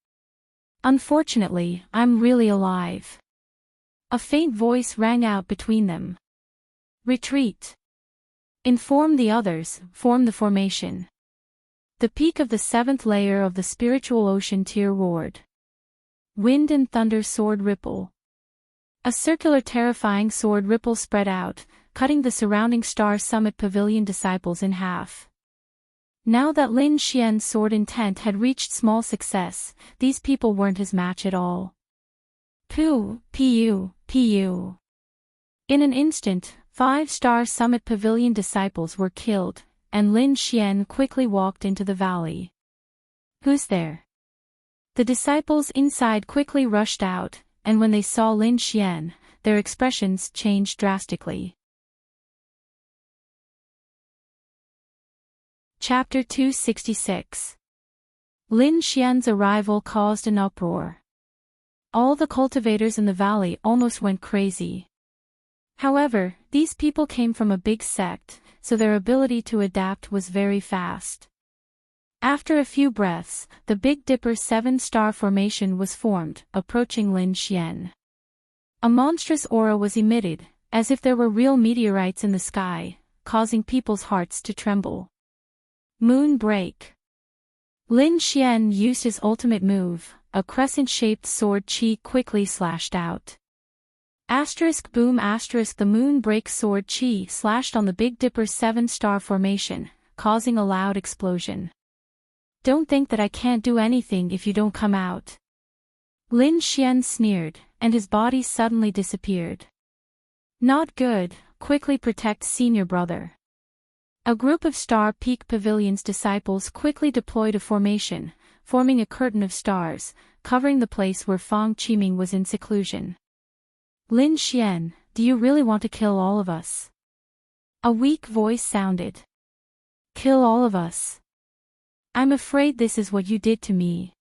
Unfortunately, I'm really alive. A faint voice rang out between them. Retreat. Inform the others, form the formation. The peak of the 7th layer of the spiritual ocean tier roared. Wind and thunder sword ripple. A circular terrifying sword ripple spread out, cutting the surrounding Star Summit Pavilion disciples in half. Now that Lin Xian's sword intent had reached small success, these people weren't his match at all. Pu. In an instant, 5 Star Summit Pavilion disciples were killed, and Lin Xian quickly walked into the valley. Who's there? The disciples inside quickly rushed out, and when they saw Lin Xian, their expressions changed drastically. Chapter 266. Lin Xian's arrival caused an uproar. All the cultivators in the valley almost went crazy. However, these people came from a big sect, so their ability to adapt was very fast. After a few breaths, the Big Dipper 7-star formation was formed, approaching Lin Xian. A monstrous aura was emitted, as if there were real meteorites in the sky, causing people's hearts to tremble. Moon Break. Lin Xian used his ultimate move, a crescent-shaped sword chi quickly slashed out. Boom! The Moon Break sword chi slashed on the Big Dipper 7-star formation, causing a loud explosion. Don't think that I can't do anything if you don't come out. Lin Xian sneered, and his body suddenly disappeared. Not good, quickly protect senior brother. A group of Star Peak Pavilion's disciples quickly deployed a formation, forming a curtain of stars, covering the place where Fang Qiming was in seclusion. Lin Xian, do you really want to kill all of us? A weak voice sounded. Kill all of us? I'm afraid this is what you did to me.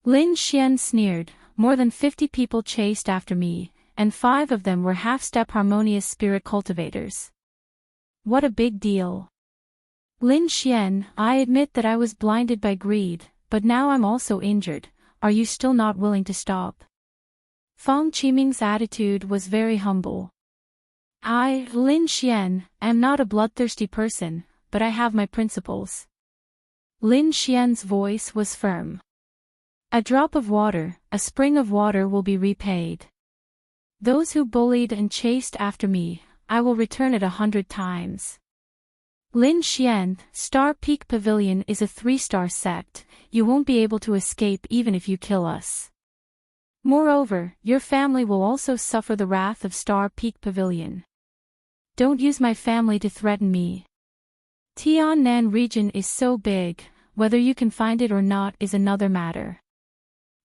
Lin Xian sneered, more than 50 people chased after me, and 5 of them were half-step harmonious spirit cultivators. What a big deal. Lin Xian, I admit that I was blinded by greed, but now I'm also injured. Are you still not willing to stop? Fang Qiming's attitude was very humble. I, Lin Xian, am not a bloodthirsty person, but I have my principles. Lin Xian's voice was firm. A drop of water, a spring of water will be repaid. Those who bullied and chased after me, I will return it 100 times. Lin Xian, Star Peak Pavilion is a 3-star sect, you won't be able to escape even if you kill us. Moreover, your family will also suffer the wrath of Star Peak Pavilion. Don't use my family to threaten me. Tiannan region is so big, whether you can find it or not is another matter.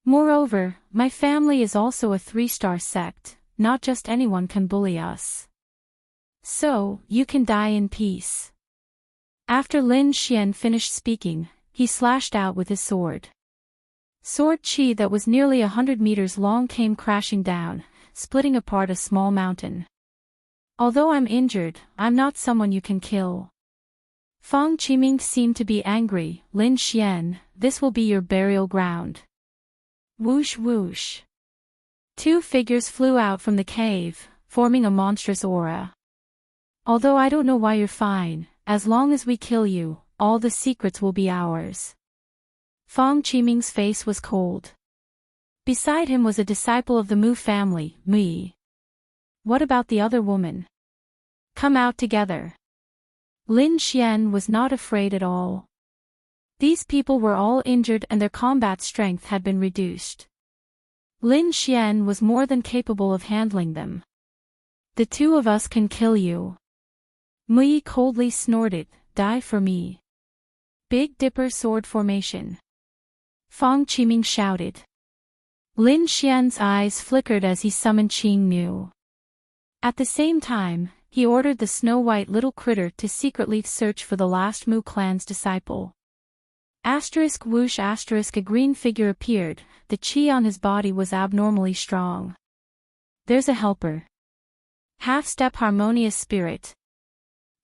Moreover, my family is also a 3-star sect, not just anyone can bully us. So, you can die in peace. After Lin Xian finished speaking, he slashed out with his sword. Sword chi that was nearly 100 meters long came crashing down, splitting apart a small mountain. Although I'm injured, I'm not someone you can kill. Fang Qiming seemed to be angry. Lin Xian, this will be your burial ground. Whoosh whoosh. 2 figures flew out from the cave, forming a monstrous aura. Although I don't know why you're fine, as long as we kill you, all the secrets will be ours. Fang Qiming's face was cold. Beside him was a disciple of the Mu family, Mu. What about the other woman? Come out together. Lin Xian was not afraid at all. These people were all injured and their combat strength had been reduced. Lin Xian was more than capable of handling them. The 2 of us can kill you. Mu coldly snorted, die for me. Big Dipper sword formation. Fang Qiming shouted. Lin Xian's eyes flickered as he summoned Qing Nu. At the same time, he ordered the snow-white little critter to secretly search for the last Mu clan's disciple. Asterisk whoosh asterisk a green figure appeared, the chi on his body was abnormally strong. There's a helper. Half-step harmonious spirit.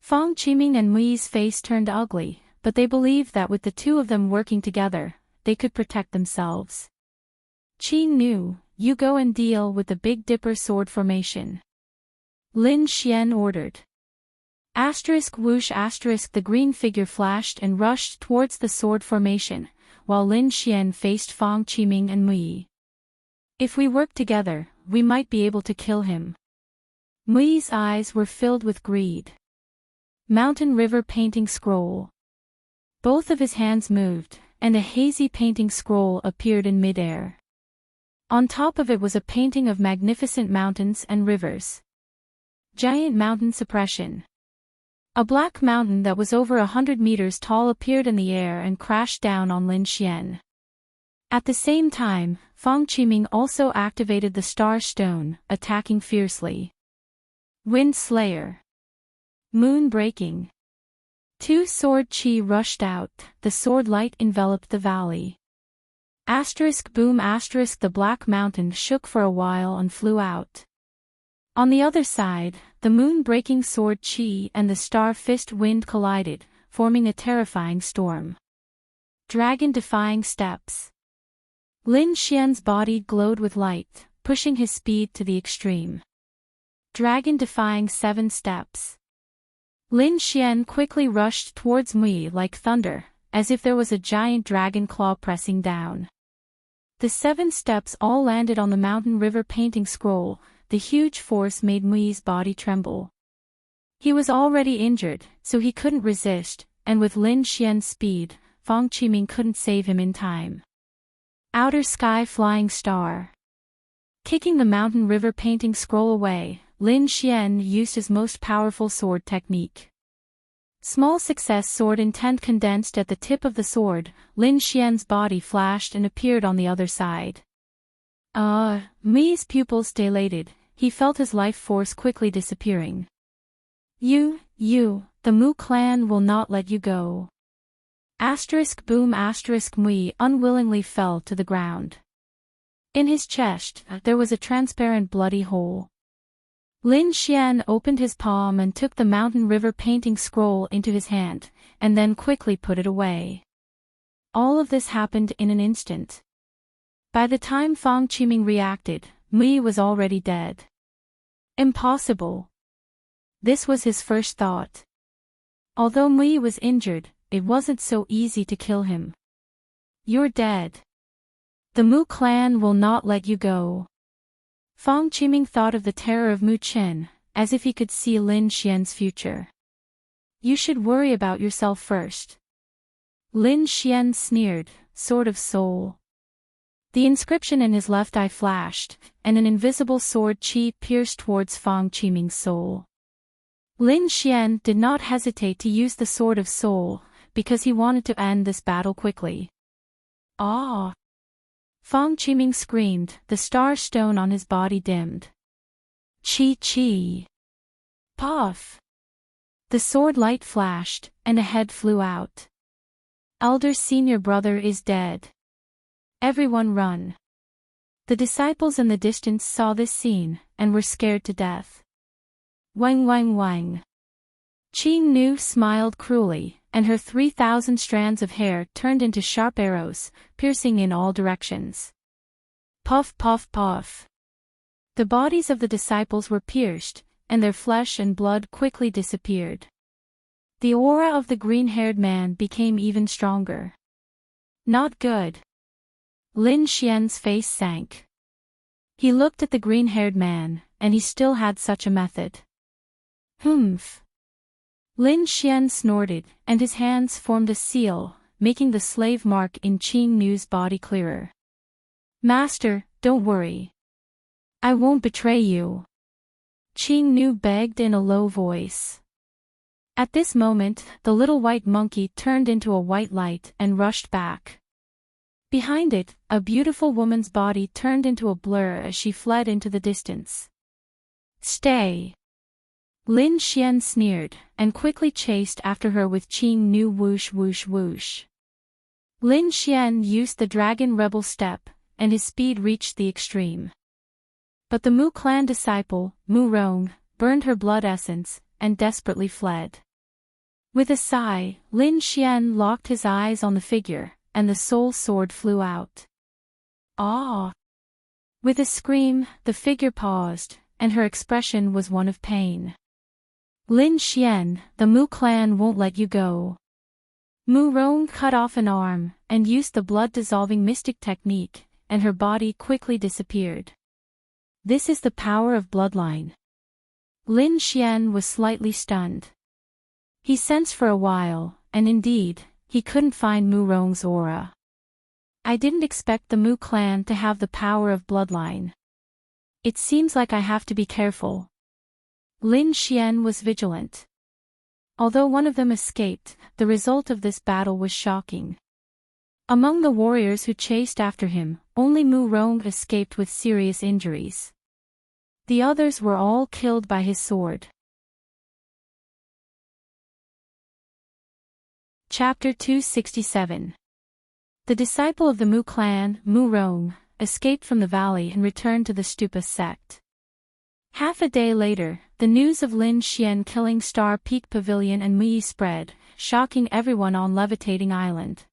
Fang Qiming and Mui's face turned ugly, but they believed that with the two of them working together, they could protect themselves. Qi Nu, you go and deal with the Big Dipper sword formation. Lin Xian ordered. Asterisk whoosh asterisk the green figure flashed and rushed towards the sword formation, while Lin Xian faced Fang Qiming and Mui. If we work together, we might be able to kill him. Mui's eyes were filled with greed. Mountain River painting scroll. Both of his hands moved, and a hazy painting scroll appeared in midair. On top of it was a painting of magnificent mountains and rivers. Giant mountain suppression. A black mountain that was over 100 meters tall appeared in the air and crashed down on Lin Xian. At the same time, Fang Qiming also activated the Star Stone, attacking fiercely. Wind Slayer. Moon Breaking. Two sword chi rushed out, the sword light enveloped the valley. Asterisk boom asterisk the black mountain shook for a while and flew out. On the other side, the moon-breaking sword chi and the star fist wind collided, forming a terrifying storm. Dragon-defying steps. Lin Xian's body glowed with light, pushing his speed to the extreme. Dragon-defying 7 steps. Lin Xian quickly rushed towards Mui like thunder, as if there was a giant dragon claw pressing down. The 7 steps all landed on the Mountain River painting scroll. The huge force made Mui's body tremble. He was already injured, so he couldn't resist, and with Lin Xian's speed, Fang Qiming couldn't save him in time. Outer Sky Flying Star. Kicking the Mountain River painting scroll away, Lin Xian used his most powerful sword technique. Small success sword intent condensed at the tip of the sword, Lin Xian's body flashed and appeared on the other side. Mui's pupils dilated, he felt his life force quickly disappearing. You, the Mu clan will not let you go. Asterisk boom asterisk Mui unwillingly fell to the ground. In his chest, there was a transparent bloody hole. Lin Xian opened his palm and took the Mountain River painting scroll into his hand, and then quickly put it away. All of this happened in an instant. By the time Fang Qiming reacted, Mui was already dead. Impossible. This was his first thought. Although Mui was injured, it wasn't so easy to kill him. You're dead. The Mu clan will not let you go. Fang Qiming thought of the terror of Mu Chen, as if he could see Lin Xian's future. You should worry about yourself first. Lin Xian sneered, Sword of Soul. The inscription in his left eye flashed, and an invisible sword chi pierced towards Fang Qiming's soul. Lin Xian did not hesitate to use the Sword of Soul, because he wanted to end this battle quickly. Ah! Fang Qiming screamed, the star stone on his body dimmed. Chi. Puff! The sword light flashed, and a head flew out. Elder senior brother is dead. Everyone run. The disciples in the distance saw this scene, and were scared to death. Wang. Qi Nu smiled cruelly, and her 3,000 strands of hair turned into sharp arrows, piercing in all directions. Puff. The bodies of the disciples were pierced, and their flesh and blood quickly disappeared. The aura of the green-haired man became even stronger. Not good. Lin Xian's face sank. He looked at the green-haired man, and he still had such a method. Humph. Lin Xian snorted, and his hands formed a seal, making the slave mark in Qing Nu's body clearer. Master, don't worry. I won't betray you. Qing Nu begged in a low voice. At this moment, the little white monkey turned into a white light and rushed back. Behind it, a beautiful woman's body turned into a blur as she fled into the distance. Stay! Lin Xian sneered, and quickly chased after her with Qing Nu whoosh whoosh whoosh. Lin Xian used the dragon rebel step, and his speed reached the extreme. But the Mu clan disciple, Mu Rong, burned her blood essence, and desperately fled. With a sigh, Lin Xian locked his eyes on the figure, and the soul sword flew out. Ah! With a scream, the figure paused, and her expression was one of pain. Lin Xian, the Mu clan won't let you go. Mu Rong cut off an arm, and used the blood-dissolving mystic technique, and her body quickly disappeared. This is the power of bloodline. Lin Xian was slightly stunned. He sensed for a while, and indeed, he couldn't find Mu Rong's aura. I didn't expect the Mu clan to have the power of bloodline. It seems like I have to be careful. Lin Xian was vigilant. Although one of them escaped, the result of this battle was shocking. Among the warriors who chased after him, only Mu Rong escaped with serious injuries. The others were all killed by his sword. Chapter 267. The disciple of the Mu clan, Mu Rong, escaped from the valley and returned to the Stupa sect. Half a day later, the news of Lin Xian killing Star Peak Pavilion and Mui spread, shocking everyone on Levitating Island.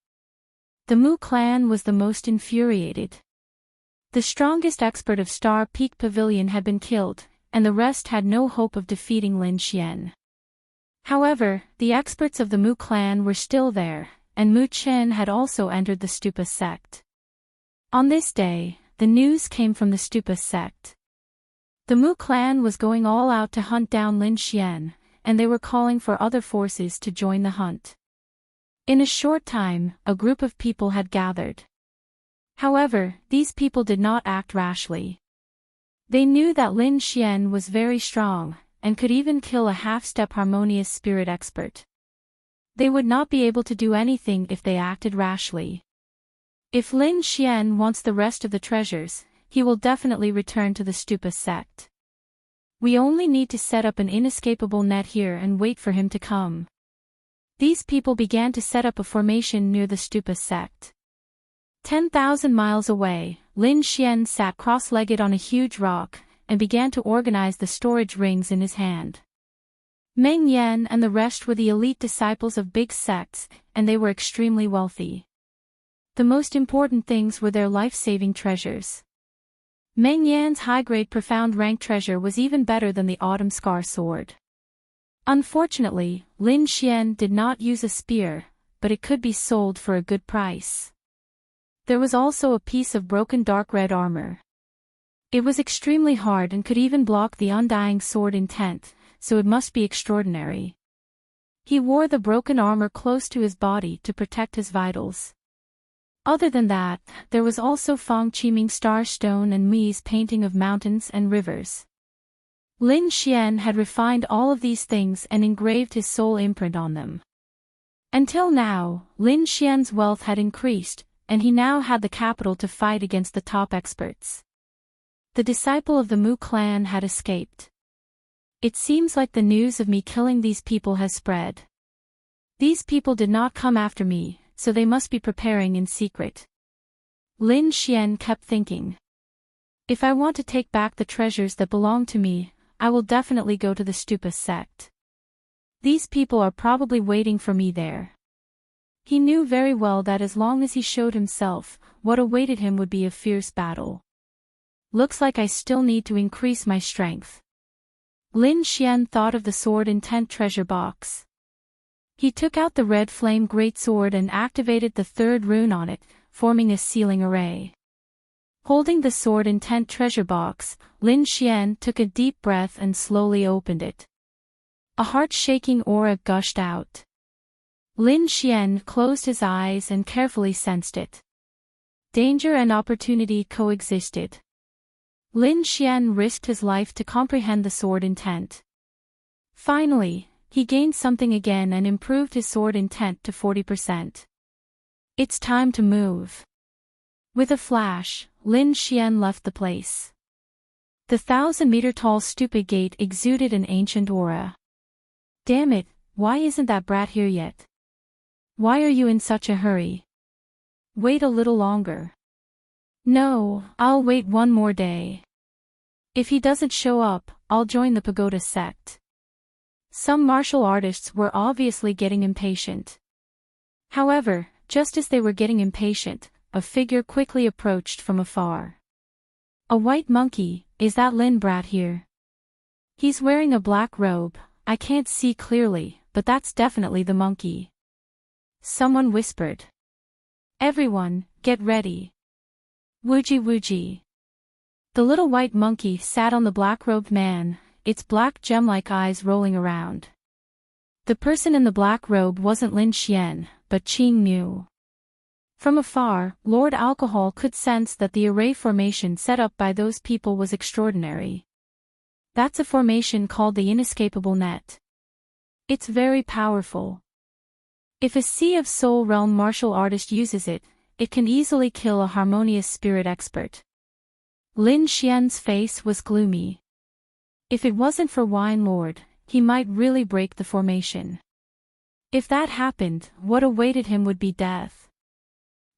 The Mu clan was the most infuriated. The strongest expert of Star Peak Pavilion had been killed, and the rest had no hope of defeating Lin Xian. However, the experts of the Mu clan were still there, and Mu Chen had also entered the Stupa sect. On this day, the news came from the Stupa sect. The Mu clan was going all out to hunt down Lin Xian, and they were calling for other forces to join the hunt. In a short time, a group of people had gathered. However, these people did not act rashly. They knew that Lin Xian was very strong, and could even kill a half-step harmonious spirit expert. They would not be able to do anything if they acted rashly. If Lin Xian wants the rest of the treasures, he will definitely return to the Stupa sect. We only need to set up an inescapable net here and wait for him to come. These people began to set up a formation near the Stupa sect. 10,000 miles away, Lin Xian sat cross-legged on a huge rock, and began to organize the storage rings in his hand. Meng Yan and the rest were the elite disciples of big sects, and they were extremely wealthy. The most important things were their life-saving treasures. Meng Yan's high-grade profound rank treasure was even better than the Autumn Scar sword. Unfortunately, Lin Xian did not use a spear, but it could be sold for a good price. There was also a piece of broken dark red armor. It was extremely hard and could even block the undying sword intent, so it must be extraordinary. He wore the broken armor close to his body to protect his vitals. Other than that, there was also Fang Qiming star stone and Mi's painting of mountains and rivers. Lin Xian had refined all of these things and engraved his soul imprint on them. Until now, Lin Xian's wealth had increased, and he now had the capital to fight against the top experts. The disciple of the Mu clan had escaped. It seems like the news of me killing these people has spread. These people did not come after me, so they must be preparing in secret. Lin Xian kept thinking. If I want to take back the treasures that belong to me, I will definitely go to the Stupa sect. These people are probably waiting for me there. He knew very well that as long as he showed himself, what awaited him would be a fierce battle. Looks like I still need to increase my strength. Lin Xian thought of the sword intent treasure box. He took out the red flame greatsword and activated the third rune on it, forming a sealing array. Holding the sword intent treasure box, Lin Xian took a deep breath and slowly opened it. A heart-shaking aura gushed out. Lin Xian closed his eyes and carefully sensed it. Danger and opportunity coexisted. Lin Xian risked his life to comprehend the sword intent. Finally, he gained something again and improved his sword intent to 40%. It's time to move. With a flash, Lin Xian left the place. The 1,000-meter-tall stupid gate exuded an ancient aura. Damn it, why isn't that brat here yet? Why are you in such a hurry? Wait a little longer. No, I'll wait one more day. If he doesn't show up, I'll join the pagoda sect. Some martial artists were obviously getting impatient. However, just as they were getting impatient, a figure quickly approached from afar. A white monkey, is that Lin brat here? He's wearing a black robe, I can't see clearly, but that's definitely the monkey. Someone whispered. Everyone, get ready. Woogie woogie. The little white monkey sat on the black-robed man, its black gem-like eyes rolling around. The person in the black robe wasn't Lin Xian, but Qing Mu. From afar, Lord Alcohol could sense that the array formation set up by those people was extraordinary. That's a formation called the inescapable net. It's very powerful. If a Sea of Soul Realm martial artist uses it, it can easily kill a harmonious spirit expert. Lin Xian's face was gloomy. If it wasn't for Wine Lord, he might really break the formation. If that happened, what awaited him would be death.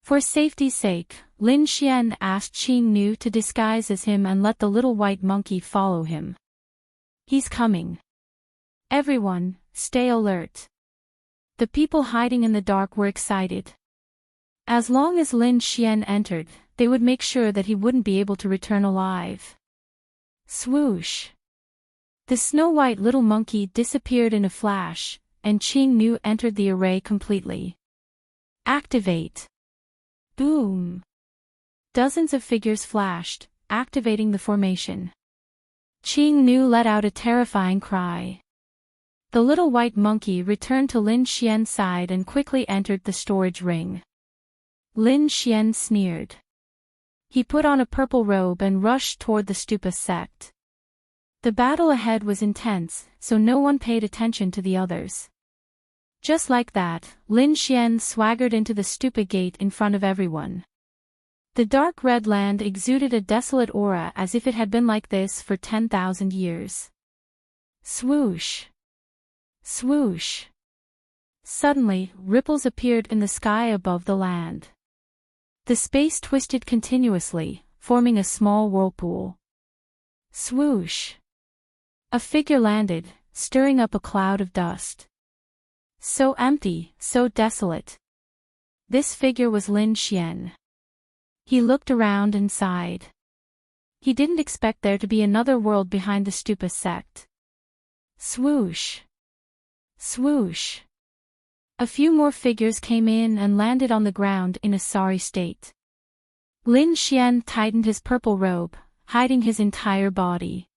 For safety's sake, Lin Xian asked Qing Nu to disguise as him and let the little white monkey follow him. He's coming. Everyone, stay alert. The people hiding in the dark were excited. As long as Lin Xian entered, they would make sure that he wouldn't be able to return alive. Swoosh. The snow-white little monkey disappeared in a flash, and Qing Nu entered the array completely. Activate. Boom. Dozens of figures flashed, activating the formation. Qing Nu let out a terrifying cry. The little white monkey returned to Lin Xian's side and quickly entered the storage ring. Lin Xian sneered. He put on a purple robe and rushed toward the stupa sect. The battle ahead was intense, so no one paid attention to the others. Just like that, Lin Xian swaggered into the stupa gate in front of everyone. The dark red land exuded a desolate aura as if it had been like this for 10,000 years. Swoosh. Swoosh. Suddenly, ripples appeared in the sky above the land. The space twisted continuously, forming a small whirlpool. Swoosh. A figure landed, stirring up a cloud of dust. So empty, so desolate. This figure was Lin Xian. He looked around and sighed. He didn't expect there to be another world behind the stupa sect. Swoosh. Swoosh. A few more figures came in and landed on the ground in a sorry state. Lin Xian tightened his purple robe, hiding his entire body.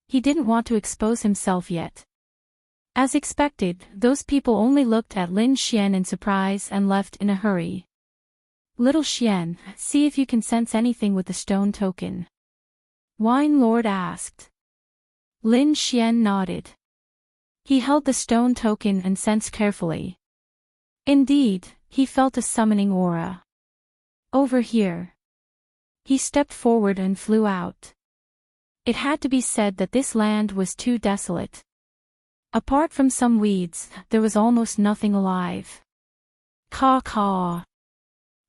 He didn't want to expose himself yet. As expected, those people only looked at Lin Xian in surprise and left in a hurry. Little Xian, see if you can sense anything with the stone token. Wine Lord asked. Lin Xian nodded. He held the stone token and sensed carefully. Indeed, he felt a summoning aura. Over here. He stepped forward and flew out. It had to be said that this land was too desolate. Apart from some weeds, there was almost nothing alive. Caw-caw.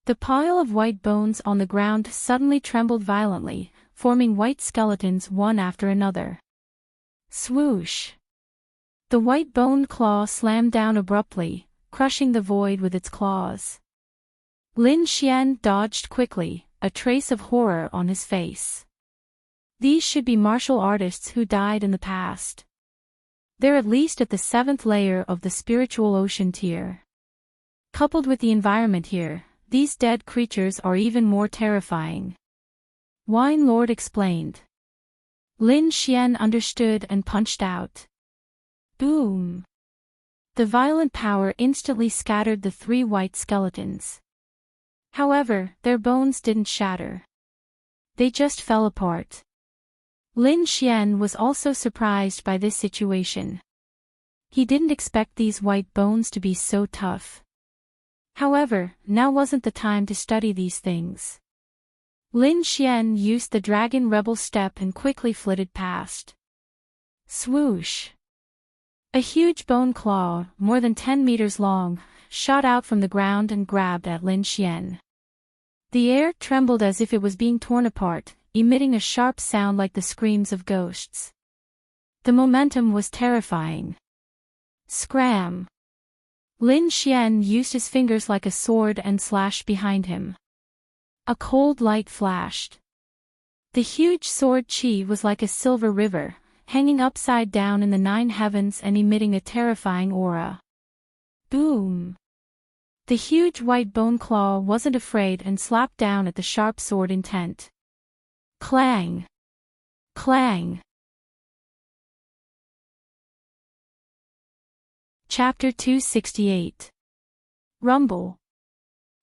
The pile of white bones on the ground suddenly trembled violently, forming white skeletons one after another. Swoosh. The white bone claw slammed down abruptly, crushing the void with its claws. Lin Xian dodged quickly, a trace of horror on his face. These should be martial artists who died in the past. They're at least at the 7th layer of the spiritual ocean tier. Coupled with the environment here, these dead creatures are even more terrifying. Wine Lord explained. Lin Xian understood and punched out. Boom. The violent power instantly scattered the 3 white skeletons. However, their bones didn't shatter. They just fell apart. Lin Xian was also surprised by this situation. He didn't expect these white bones to be so tough. However, now wasn't the time to study these things. Lin Xian used the dragon rebel step and quickly flitted past. Swoosh! A huge bone claw, more than 10 meters long, shot out from the ground and grabbed at Lin Xian. The air trembled as if it was being torn apart, emitting a sharp sound like the screams of ghosts. The momentum was terrifying. Scram! Lin Xian used his fingers like a sword and slashed behind him. A cold light flashed. The huge sword chi was like a silver river, hanging upside down in the 9 heavens and emitting a terrifying aura. Boom! The huge white bone claw wasn't afraid and slapped down at the sharp sword intent. Clang! Clang! Chapter 268. Rumble.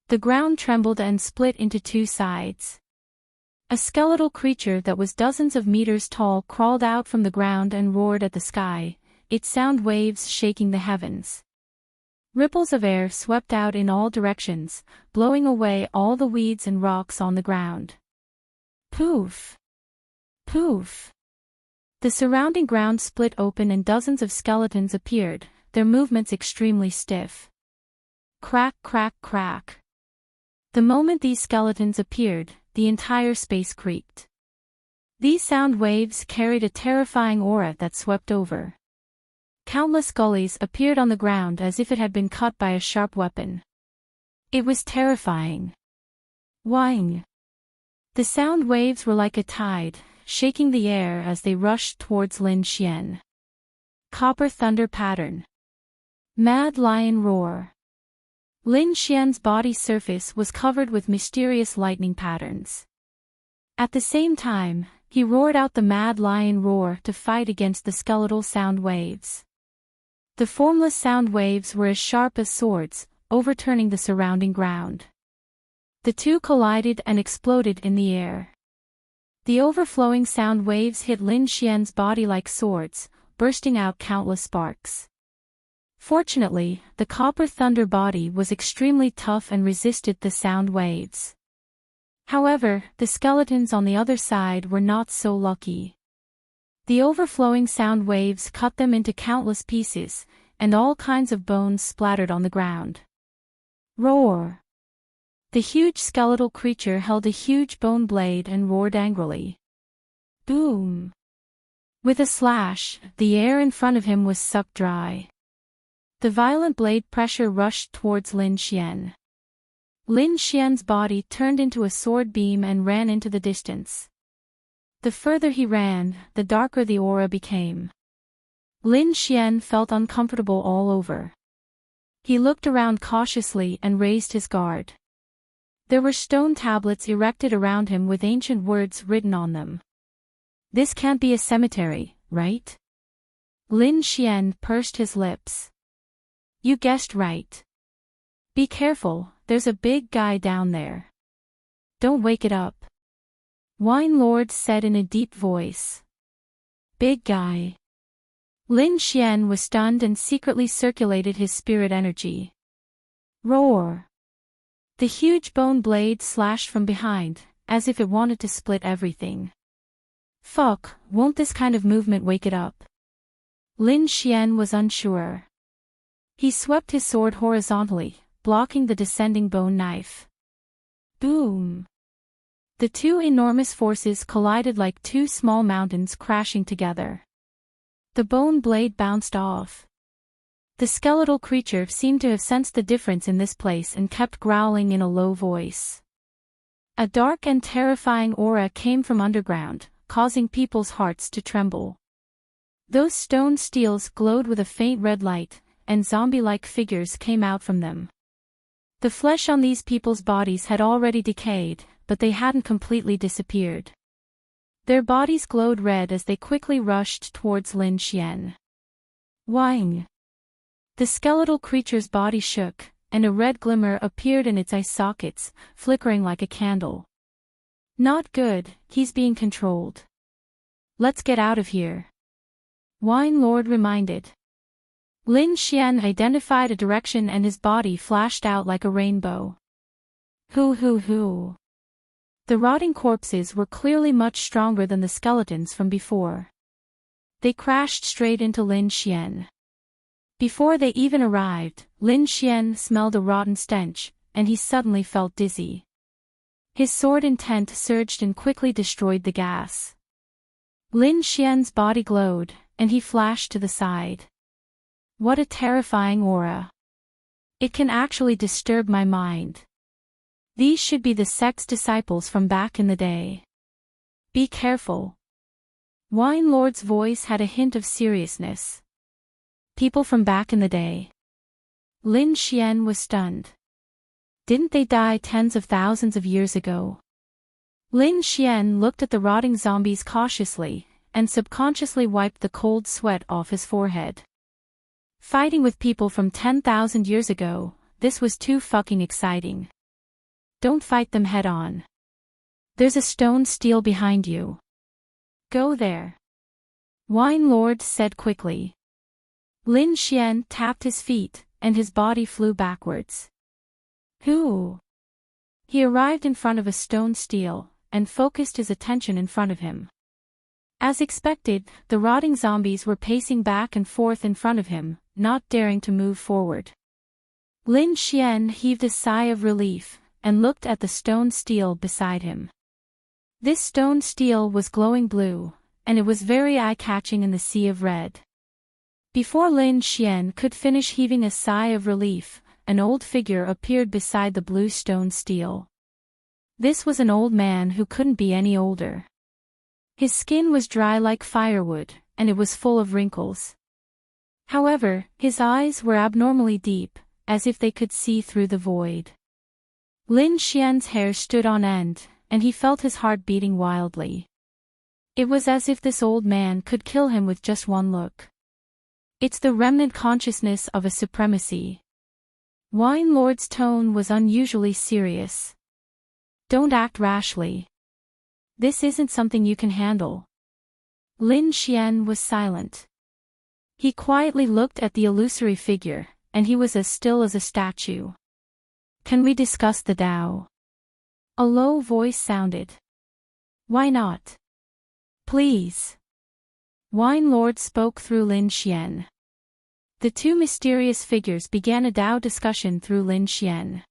The ground trembled and split into 2 sides. A skeletal creature that was dozens of meters tall crawled out from the ground and roared at the sky, its sound waves shaking the heavens. Ripples of air swept out in all directions, blowing away all the weeds and rocks on the ground. Poof! Poof! The surrounding ground split open and dozens of skeletons appeared, their movements extremely stiff. Crack, crack, crack. The moment these skeletons appeared, the entire space creaked. These sound waves carried a terrifying aura that swept over. Countless gullies appeared on the ground as if it had been cut by a sharp weapon. It was terrifying. Whing! The sound waves were like a tide, shaking the air as they rushed towards Lin Xian. Copper thunder pattern. Mad lion roar. Lin Xian's body surface was covered with mysterious lightning patterns. At the same time, he roared out the mad lion roar to fight against the skeletal sound waves. The formless sound waves were as sharp as swords, overturning the surrounding ground. The two collided and exploded in the air. The overflowing sound waves hit Lin Xian's body like swords, bursting out countless sparks. Fortunately, the copper thunder body was extremely tough and resisted the sound waves. However, the skeletons on the other side were not so lucky. The overflowing sound waves cut them into countless pieces, and all kinds of bones splattered on the ground. Roar! The huge skeletal creature held a huge bone blade and roared angrily. Boom! With a slash, the air in front of him was sucked dry. The violent blade pressure rushed towards Lin Xian. Lin Xian's body turned into a sword beam and ran into the distance. The further he ran, the darker the aura became. Lin Xian felt uncomfortable all over. He looked around cautiously and raised his guard. There were stone tablets erected around him with ancient words written on them. This can't be a cemetery, right? Lin Xian pursed his lips. You guessed right. Be careful, there's a big guy down there. Don't wake it up. Wine Lord said in a deep voice. Big guy. Lin Xian was stunned and secretly circulated his spirit energy. Roar! The huge bone blade slashed from behind, as if it wanted to split everything. Fuck, won't this kind of movement wake it up? Lin Xian was unsure. He swept his sword horizontally, blocking the descending bone knife. Boom! The two enormous forces collided like two small mountains crashing together. The bone blade bounced off. The skeletal creature seemed to have sensed the difference in this place and kept growling in a low voice. A dark and terrifying aura came from underground, causing people's hearts to tremble. Those stone steels glowed with a faint red light, and zombie-like figures came out from them. The flesh on these people's bodies had already decayed, but they hadn't completely disappeared. Their bodies glowed red as they quickly rushed towards Lin Xian. Whing! The skeletal creature's body shook, and a red glimmer appeared in its eye sockets, flickering like a candle. Not good, he's being controlled. Let's get out of here. Wine Lord reminded. Lin Xian identified a direction and his body flashed out like a rainbow. Hoo hoo hoo. The rotting corpses were clearly much stronger than the skeletons from before. They crashed straight into Lin Xian. Before they even arrived, Lin Xian smelled a rotten stench, and he suddenly felt dizzy. His sword intent surged and quickly destroyed the gas. Lin Xian's body glowed, and he flashed to the side. What a terrifying aura. It can actually disturb my mind. These should be the sect's disciples from back in the day. Be careful. Wine Lord's voice had a hint of seriousness. People from back in the day. Lin Xian was stunned. Didn't they die tens of thousands of years ago? Lin Xian looked at the rotting zombies cautiously, and subconsciously wiped the cold sweat off his forehead. Fighting with people from 10,000 years ago, this was too fucking exciting. Don't fight them head on. There's a stone steel behind you. Go there. Wine Lord said quickly. Lin Xian tapped his feet, and his body flew backwards. Who? He arrived in front of a stone steel, and focused his attention in front of him. As expected, the rotting zombies were pacing back and forth in front of him, not daring to move forward. Lin Xian heaved a sigh of relief, and looked at the stone steel beside him. This stone steel was glowing blue, and it was very eye-catching in the sea of red. Before Lin Xian could finish heaving a sigh of relief, an old figure appeared beside the blue stone steel. This was an old man who couldn't be any older. His skin was dry like firewood, and it was full of wrinkles. However, his eyes were abnormally deep, as if they could see through the void. Lin Xian's hair stood on end, and he felt his heart beating wildly. It was as if this old man could kill him with just one look. It's the remnant consciousness of a supremacy. Wine Lord's tone was unusually serious. Don't act rashly. This isn't something you can handle. Lin Xian was silent. He quietly looked at the illusory figure, and he was as still as a statue. Can we discuss the Tao? A low voice sounded. Why not? Please. Wine Lord spoke through Lin Xian. The two mysterious figures began a Tao discussion through Lin Xian.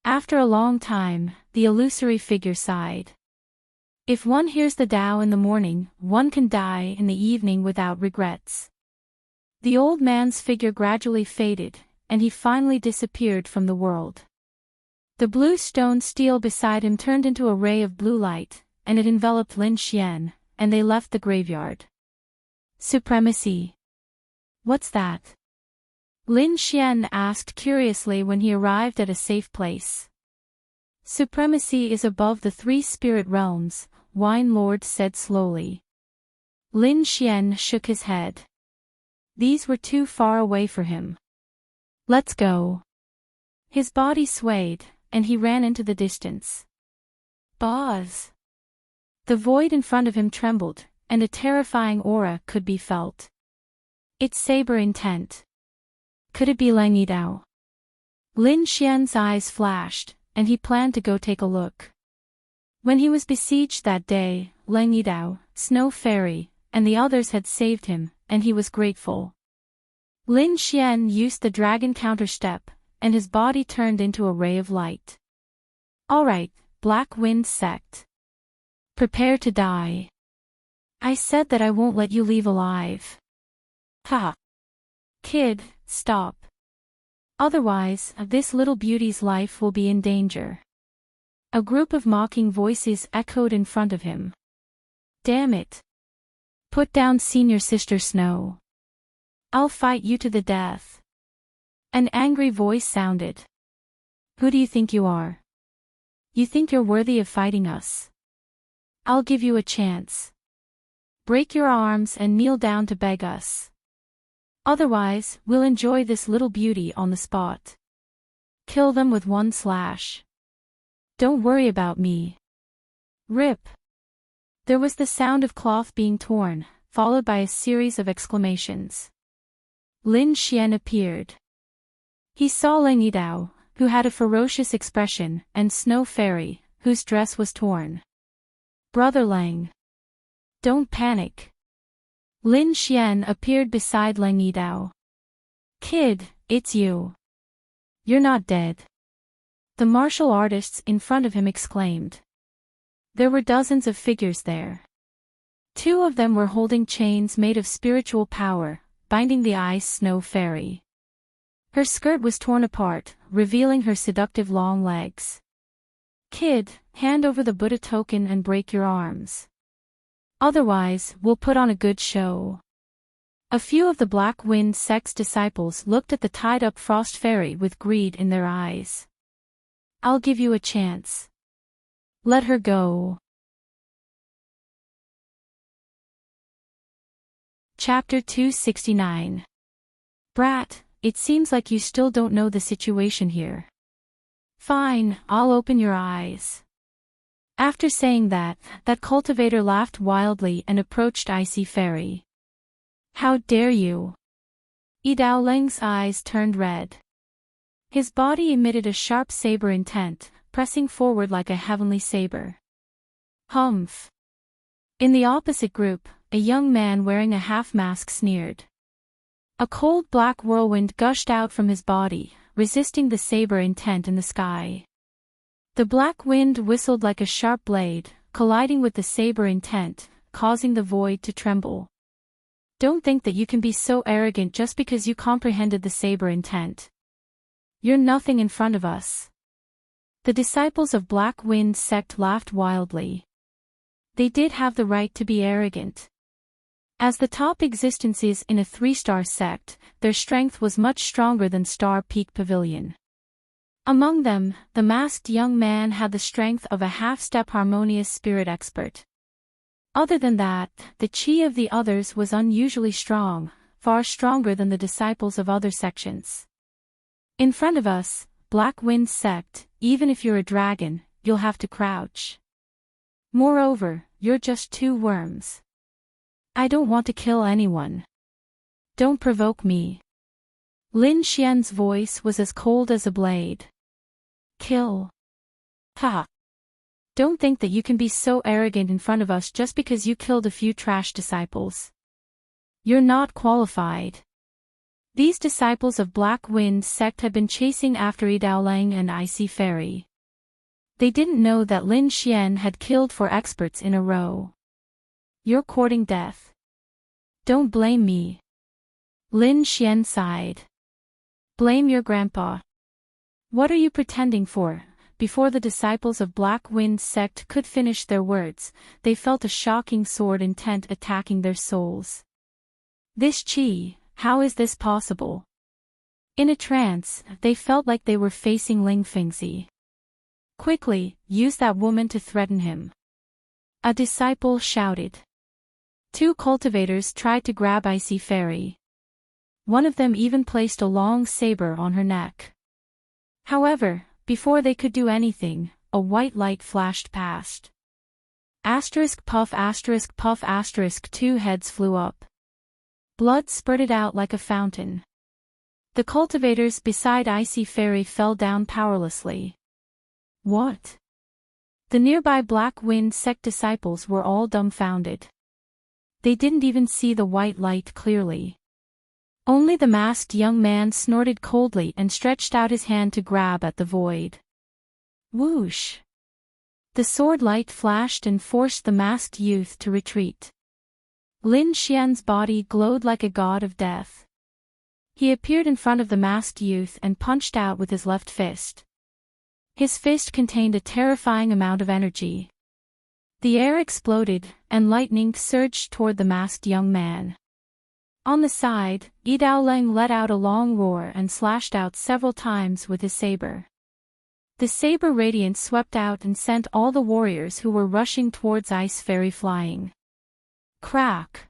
After a long time, the illusory figure sighed. If one hears the Tao in the morning, one can die in the evening without regrets. The old man's figure gradually faded, and he finally disappeared from the world. The blue stone steel beside him turned into a ray of blue light, and it enveloped Lin Xian, and they left the graveyard. Supremacy. What's that? Lin Xian asked curiously when he arrived at a safe place. Supremacy is above the three spirit realms, Wine Lord said slowly. Lin Xian shook his head. These were too far away for him. Let's go. His body swayed, and he ran into the distance. Buzz. The void in front of him trembled, and a terrifying aura could be felt. Its saber intent. Could it be Lang Yidao? Lin Xian's eyes flashed, and he planned to go take a look. When he was besieged that day, Lang Yidao, Snow Fairy, and the others had saved him, and he was grateful. Lin Xian used the dragon counterstep, and his body turned into a ray of light. Alright, Black Wind Sect. Prepare to die. I said that I won't let you leave alive. Ha! Kid, stop. Otherwise, this little beauty's life will be in danger. A group of mocking voices echoed in front of him. Damn it. Put down Senior Sister Snow. I'll fight you to the death. An angry voice sounded. Who do you think you are? You think you're worthy of fighting us? I'll give you a chance. Break your arms and kneel down to beg us. Otherwise, we'll enjoy this little beauty on the spot. Kill them with one slash. Don't worry about me. Rip. There was the sound of cloth being torn, followed by a series of exclamations. Lin Xian appeared. He saw Lang Yidao, who had a ferocious expression, and Snow Fairy, whose dress was torn. Brother Lang. Don't panic. Lin Xian appeared beside Lang Yidao. Kid, it's you. You're not dead. The martial artists in front of him exclaimed. There were dozens of figures there. 2 of them were holding chains made of spiritual power, binding the ice snow fairy. Her skirt was torn apart, revealing her seductive long legs. Kid, hand over the Buddha token and break your arms. Otherwise, we'll put on a good show. A few of the Black Wind sect's disciples looked at the tied-up frost fairy with greed in their eyes. I'll give you a chance. Let her go. Chapter 269. Brat, it seems like you still don't know the situation here. Fine, I'll open your eyes. After saying that cultivator laughed wildly and approached Icy Fairy. How dare you? Yidao Leng's eyes turned red. His body emitted a sharp saber intent, pressing forward like a heavenly saber. Humph. In the opposite group, a young man wearing a half-mask sneered. A cold black whirlwind gushed out from his body, resisting the saber intent in the sky. The black wind whistled like a sharp blade, colliding with the saber intent, causing the void to tremble. Don't think that you can be so arrogant just because you comprehended the saber intent. You're nothing in front of us. The disciples of Black Wind sect laughed wildly. They did have the right to be arrogant. As the top existences in a 3-star sect, their strength was much stronger than Star Peak Pavilion. Among them, the masked young man had the strength of a half-step harmonious spirit expert. Other than that, the chi of the others was unusually strong, far stronger than the disciples of other sections. In front of us, Black Wind sect, even if you're a dragon, you'll have to crouch. Moreover, you're just 2 worms. I don't want to kill anyone. Don't provoke me. Lin Xian's voice was as cold as a blade. Kill. Ha. Don't think that you can be so arrogant in front of us just because you killed a few trash disciples. You're not qualified. These disciples of Black Wind sect had been chasing after Yidao Lang and Icy Fairy. They didn't know that Lin Xian had killed 4 experts in a row. You're courting death. Don't blame me. Lin Xian sighed. Blame your grandpa. What are you pretending for? Before the disciples of Black Wind sect could finish their words, they felt a shocking sword intent attacking their souls. This chi, how is this possible? In a trance, they felt like they were facing Ling Fingzi. Quickly, use that woman to threaten him. A disciple shouted. 2 cultivators tried to grab Icy Fairy. One of them even placed a long saber on her neck. However, before they could do anything, a white light flashed past. Puff, 2 heads flew up. Blood spurted out like a fountain. The cultivators beside Icy Fairy fell down powerlessly. What? The nearby Black Wind sect disciples were all dumbfounded. They didn't even see the white light clearly. Only the masked young man snorted coldly and stretched out his hand to grab at the void. Whoosh! The sword light flashed and forced the masked youth to retreat. Lin Xian's body glowed like a god of death. He appeared in front of the masked youth and punched out with his left fist. His fist contained a terrifying amount of energy. The air exploded, and lightning surged toward the masked young man. On the side, Yidao Lang let out a long roar and slashed out several times with his saber. The saber radiance swept out and sent all the warriors who were rushing towards Ice Fairy flying. Crack!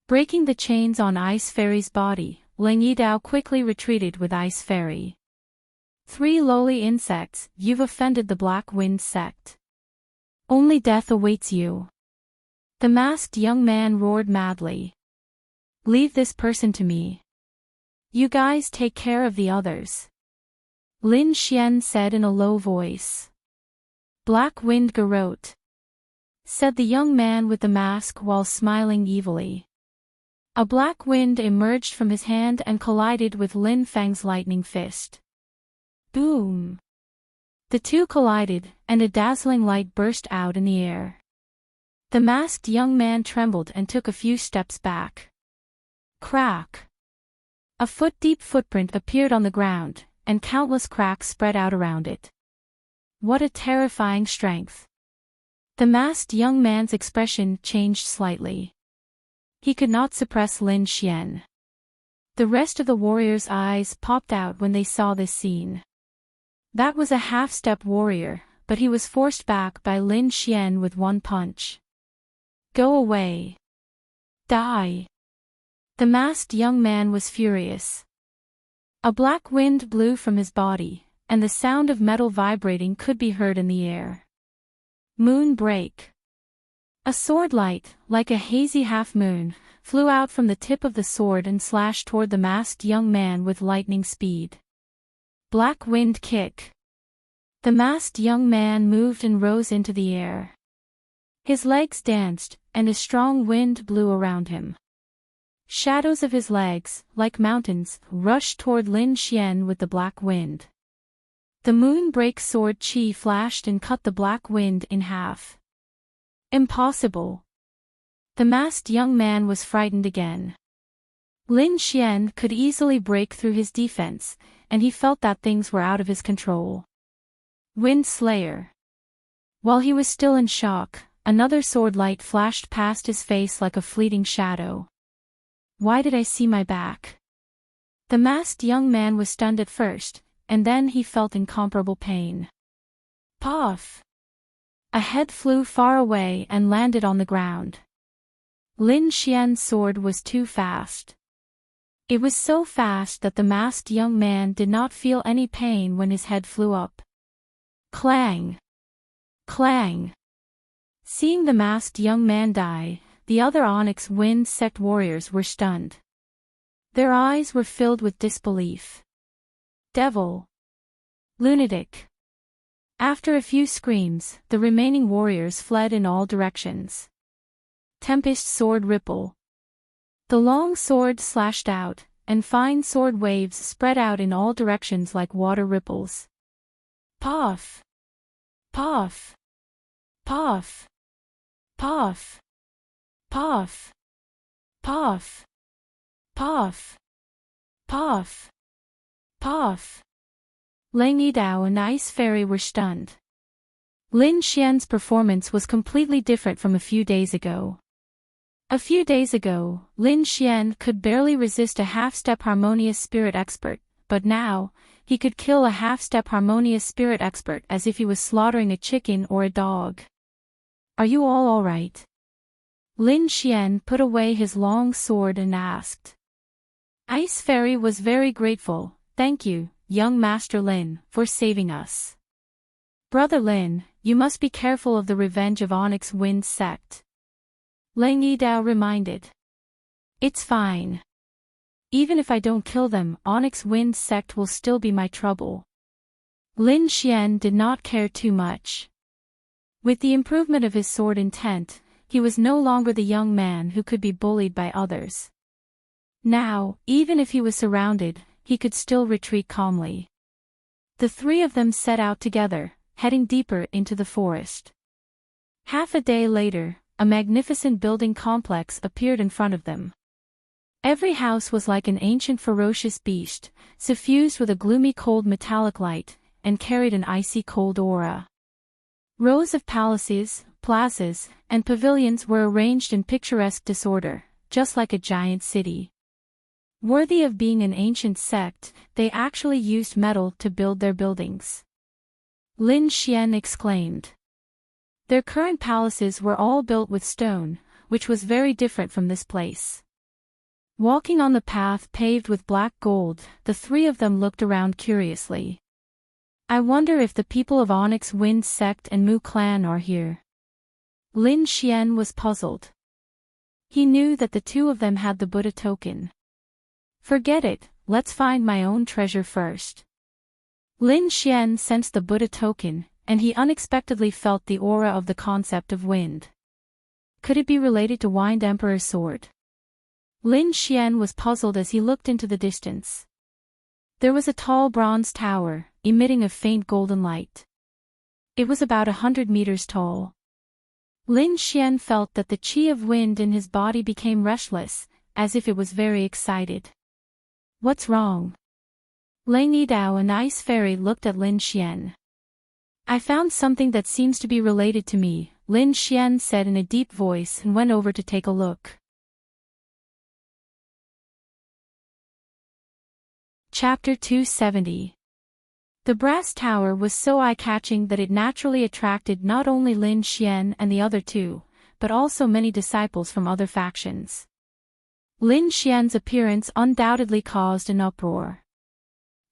Breaking the chains on Ice Fairy's body, Lang Yidao quickly retreated with Ice Fairy. 3 lowly insects, you've offended the Black Wind sect. Only death awaits you. The masked young man roared madly. Leave this person to me. You guys take care of the others. Lin Xian said in a low voice. Black Wind garrote, said the young man with the mask while smiling evilly. A black wind emerged from his hand and collided with Lin Fang's lightning fist. Boom! The two collided, and a dazzling light burst out in the air. The masked young man trembled and took a few steps back. Crack! A foot-deep footprint appeared on the ground, and countless cracks spread out around it. What a terrifying strength! The masked young man's expression changed slightly. He could not suppress Lin Xian. The rest of the warriors' eyes popped out when they saw this scene. That was a half-step warrior, but he was forced back by Lin Xian with one punch. Go away. Die. The masked young man was furious. A black wind blew from his body, and the sound of metal vibrating could be heard in the air. Moon break. A sword light, like a hazy half-moon, flew out from the tip of the sword and slashed toward the masked young man with lightning speed. Black wind kick. The masked young man moved and rose into the air. His legs danced, and a strong wind blew around him. Shadows of his legs, like mountains, rushed toward Lin Xian with the black wind. The moonbreak sword chi flashed and cut the black wind in half. Impossible. The masked young man was frightened again. Lin Xian could easily break through his defense, and he felt that things were out of his control. Wind Slayer. While he was still in shock, another sword light flashed past his face like a fleeting shadow. Why did I see my back? The masked young man was stunned at first, and then he felt incomparable pain. Puff! A head flew far away and landed on the ground. Lin Xian's sword was too fast. It was so fast that the masked young man did not feel any pain when his head flew up. Clang! Clang! Seeing the masked young man die, the other Onyx Wind sect warriors were stunned. Their eyes were filled with disbelief. Devil! Lunatic! After a few screams, the remaining warriors fled in all directions. Tempest Sword Ripple. The long sword slashed out, and fine sword waves spread out in all directions like water ripples. Puff! Puff! Puff! Puff! Puff! Puff! Puff! Puff! Puff! Lang Yidao and Ice Fairy were stunned. Lin Xian's performance was completely different from a few days ago. A few days ago, Lin Xian could barely resist a half-step harmonious spirit expert, but now, he could kill a half-step harmonious spirit expert as if he was slaughtering a chicken or a dog. Are you all alright? Lin Xian put away his long sword and asked. Ice Fairy was very grateful. Thank you, young Master Lin, for saving us. Brother Lin, you must be careful of the revenge of Onyx Wind sect. Lang Yidao reminded. It's fine. Even if I don't kill them, Onyx Wind sect will still be my trouble. Lin Xian did not care too much. With the improvement of his sword intent, he was no longer the young man who could be bullied by others. Now, even if he was surrounded, he could still retreat calmly. The three of them set out together, heading deeper into the forest. Half a day later, a magnificent building complex appeared in front of them. Every house was like an ancient ferocious beast, suffused with a gloomy cold metallic light, and carried an icy cold aura. Rows of palaces, plazas, and pavilions were arranged in picturesque disorder, just like a giant city. Worthy of being an ancient sect, they actually used metal to build their buildings. Lin Xian exclaimed. Their current palaces were all built with stone, which was very different from this place. Walking on the path paved with black gold, the three of them looked around curiously. I wonder if the people of Onyx Wind sect and Mu clan are here. Lin Xian was puzzled. He knew that the two of them had the Buddha token. Forget it, let's find my own treasure first. Lin Xian sensed the Buddha token, and he unexpectedly felt the aura of the concept of wind. Could it be related to Wind Emperor's sword? Lin Xian was puzzled as he looked into the distance. There was a tall bronze tower, emitting a faint golden light. It was about 100 meters tall. Lin Xian felt that the qi of wind in his body became restless, as if it was very excited. What's wrong? Lang Yidao, an ice fairy, looked at Lin Xian. I found something that seems to be related to me, Lin Xian said in a deep voice and went over to take a look. Chapter 270. The brass tower was so eye-catching that it naturally attracted not only Lin Xian and the other two, but also many disciples from other factions. Lin Xian's appearance undoubtedly caused an uproar.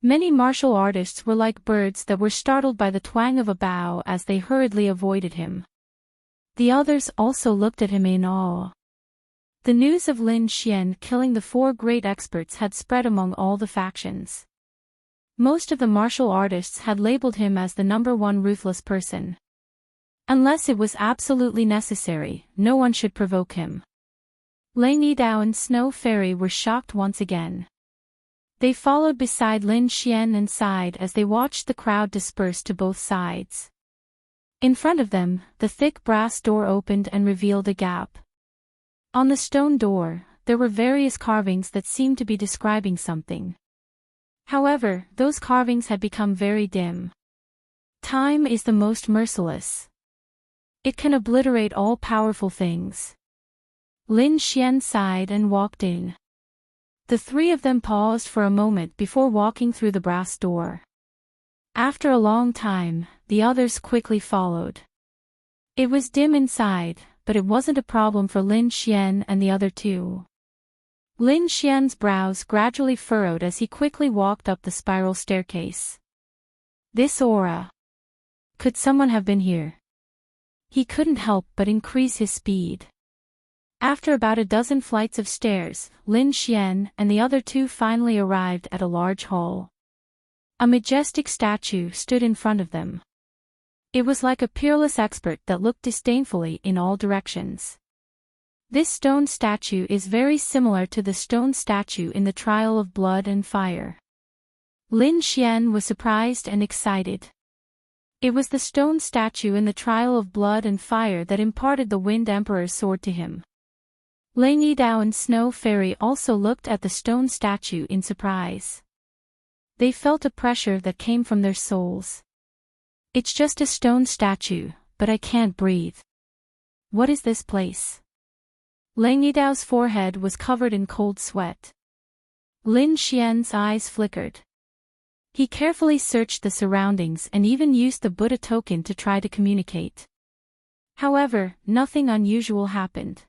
Many martial artists were like birds that were startled by the twang of a bow as they hurriedly avoided him. The others also looked at him in awe. The news of Lin Xian killing the 4 great experts had spread among all the factions. Most of the martial artists had labeled him as the #1 ruthless person. Unless it was absolutely necessary, no one should provoke him. Lang Yidao and Snow Fairy were shocked once again. They followed beside Lin Xian and sighed as they watched the crowd disperse to both sides. In front of them, the thick brass door opened and revealed a gap. On the stone door, there were various carvings that seemed to be describing something. However, those carvings had become very dim. Time is the most merciless. It can obliterate all powerful things. Lin Xian sighed and walked in. The 3 of them paused for a moment before walking through the brass door. After a long time, the others quickly followed. It was dim inside, but it wasn't a problem for Lin Xian and the other 2. Lin Xian's brows gradually furrowed as he quickly walked up the spiral staircase. This aura. Could someone have been here? He couldn't help but increase his speed. After about a dozen flights of stairs, Lin Xian and the other 2 finally arrived at a large hall. A majestic statue stood in front of them. It was like a peerless expert that looked disdainfully in all directions. This stone statue is very similar to the stone statue in the Trial of Blood and Fire. Lin Xian was surprised and excited. It was the stone statue in the Trial of Blood and Fire that imparted the Wind Emperor's sword to him. Lang Yidao and Snow Fairy also looked at the stone statue in surprise. They felt a pressure that came from their souls. It's just a stone statue, but I can't breathe. What is this place? Lang Yidao's forehead was covered in cold sweat. Lin Xian's eyes flickered. He carefully searched the surroundings and even used the Buddha token to try to communicate. However, nothing unusual happened.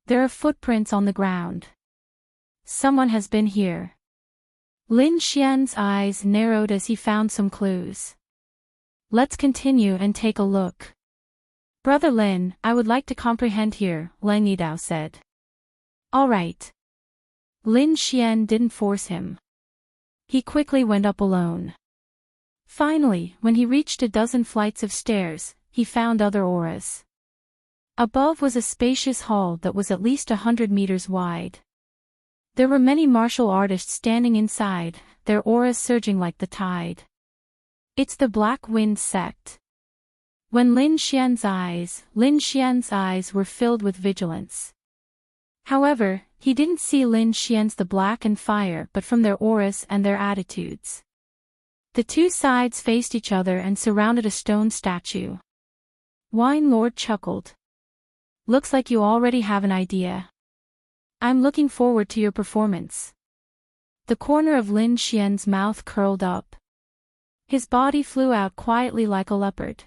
There are footprints on the ground. Someone has been here. Lin Xian's eyes narrowed as he found some clues. Let's continue and take a look. Brother Lin, I would like to comprehend here, Lang Yidao said. All right. Lin Xian didn't force him. He quickly went up alone. Finally, when he reached a dozen flights of stairs, he found other auras. Above was a spacious hall that was at least 100 meters wide. There were many martial artists standing inside, their auras surging like the tide. It's the Black Wind sect. When Lin Xian's eyes were filled with vigilance. However, he didn't see Lin Xian's the black and fire but from their auras and their attitudes. The 2 sides faced each other and surrounded a stone statue. Wine Lord chuckled. Looks like you already have an idea. I'm looking forward to your performance. The corner of Lin Xian's mouth curled up. His body flew out quietly like a leopard.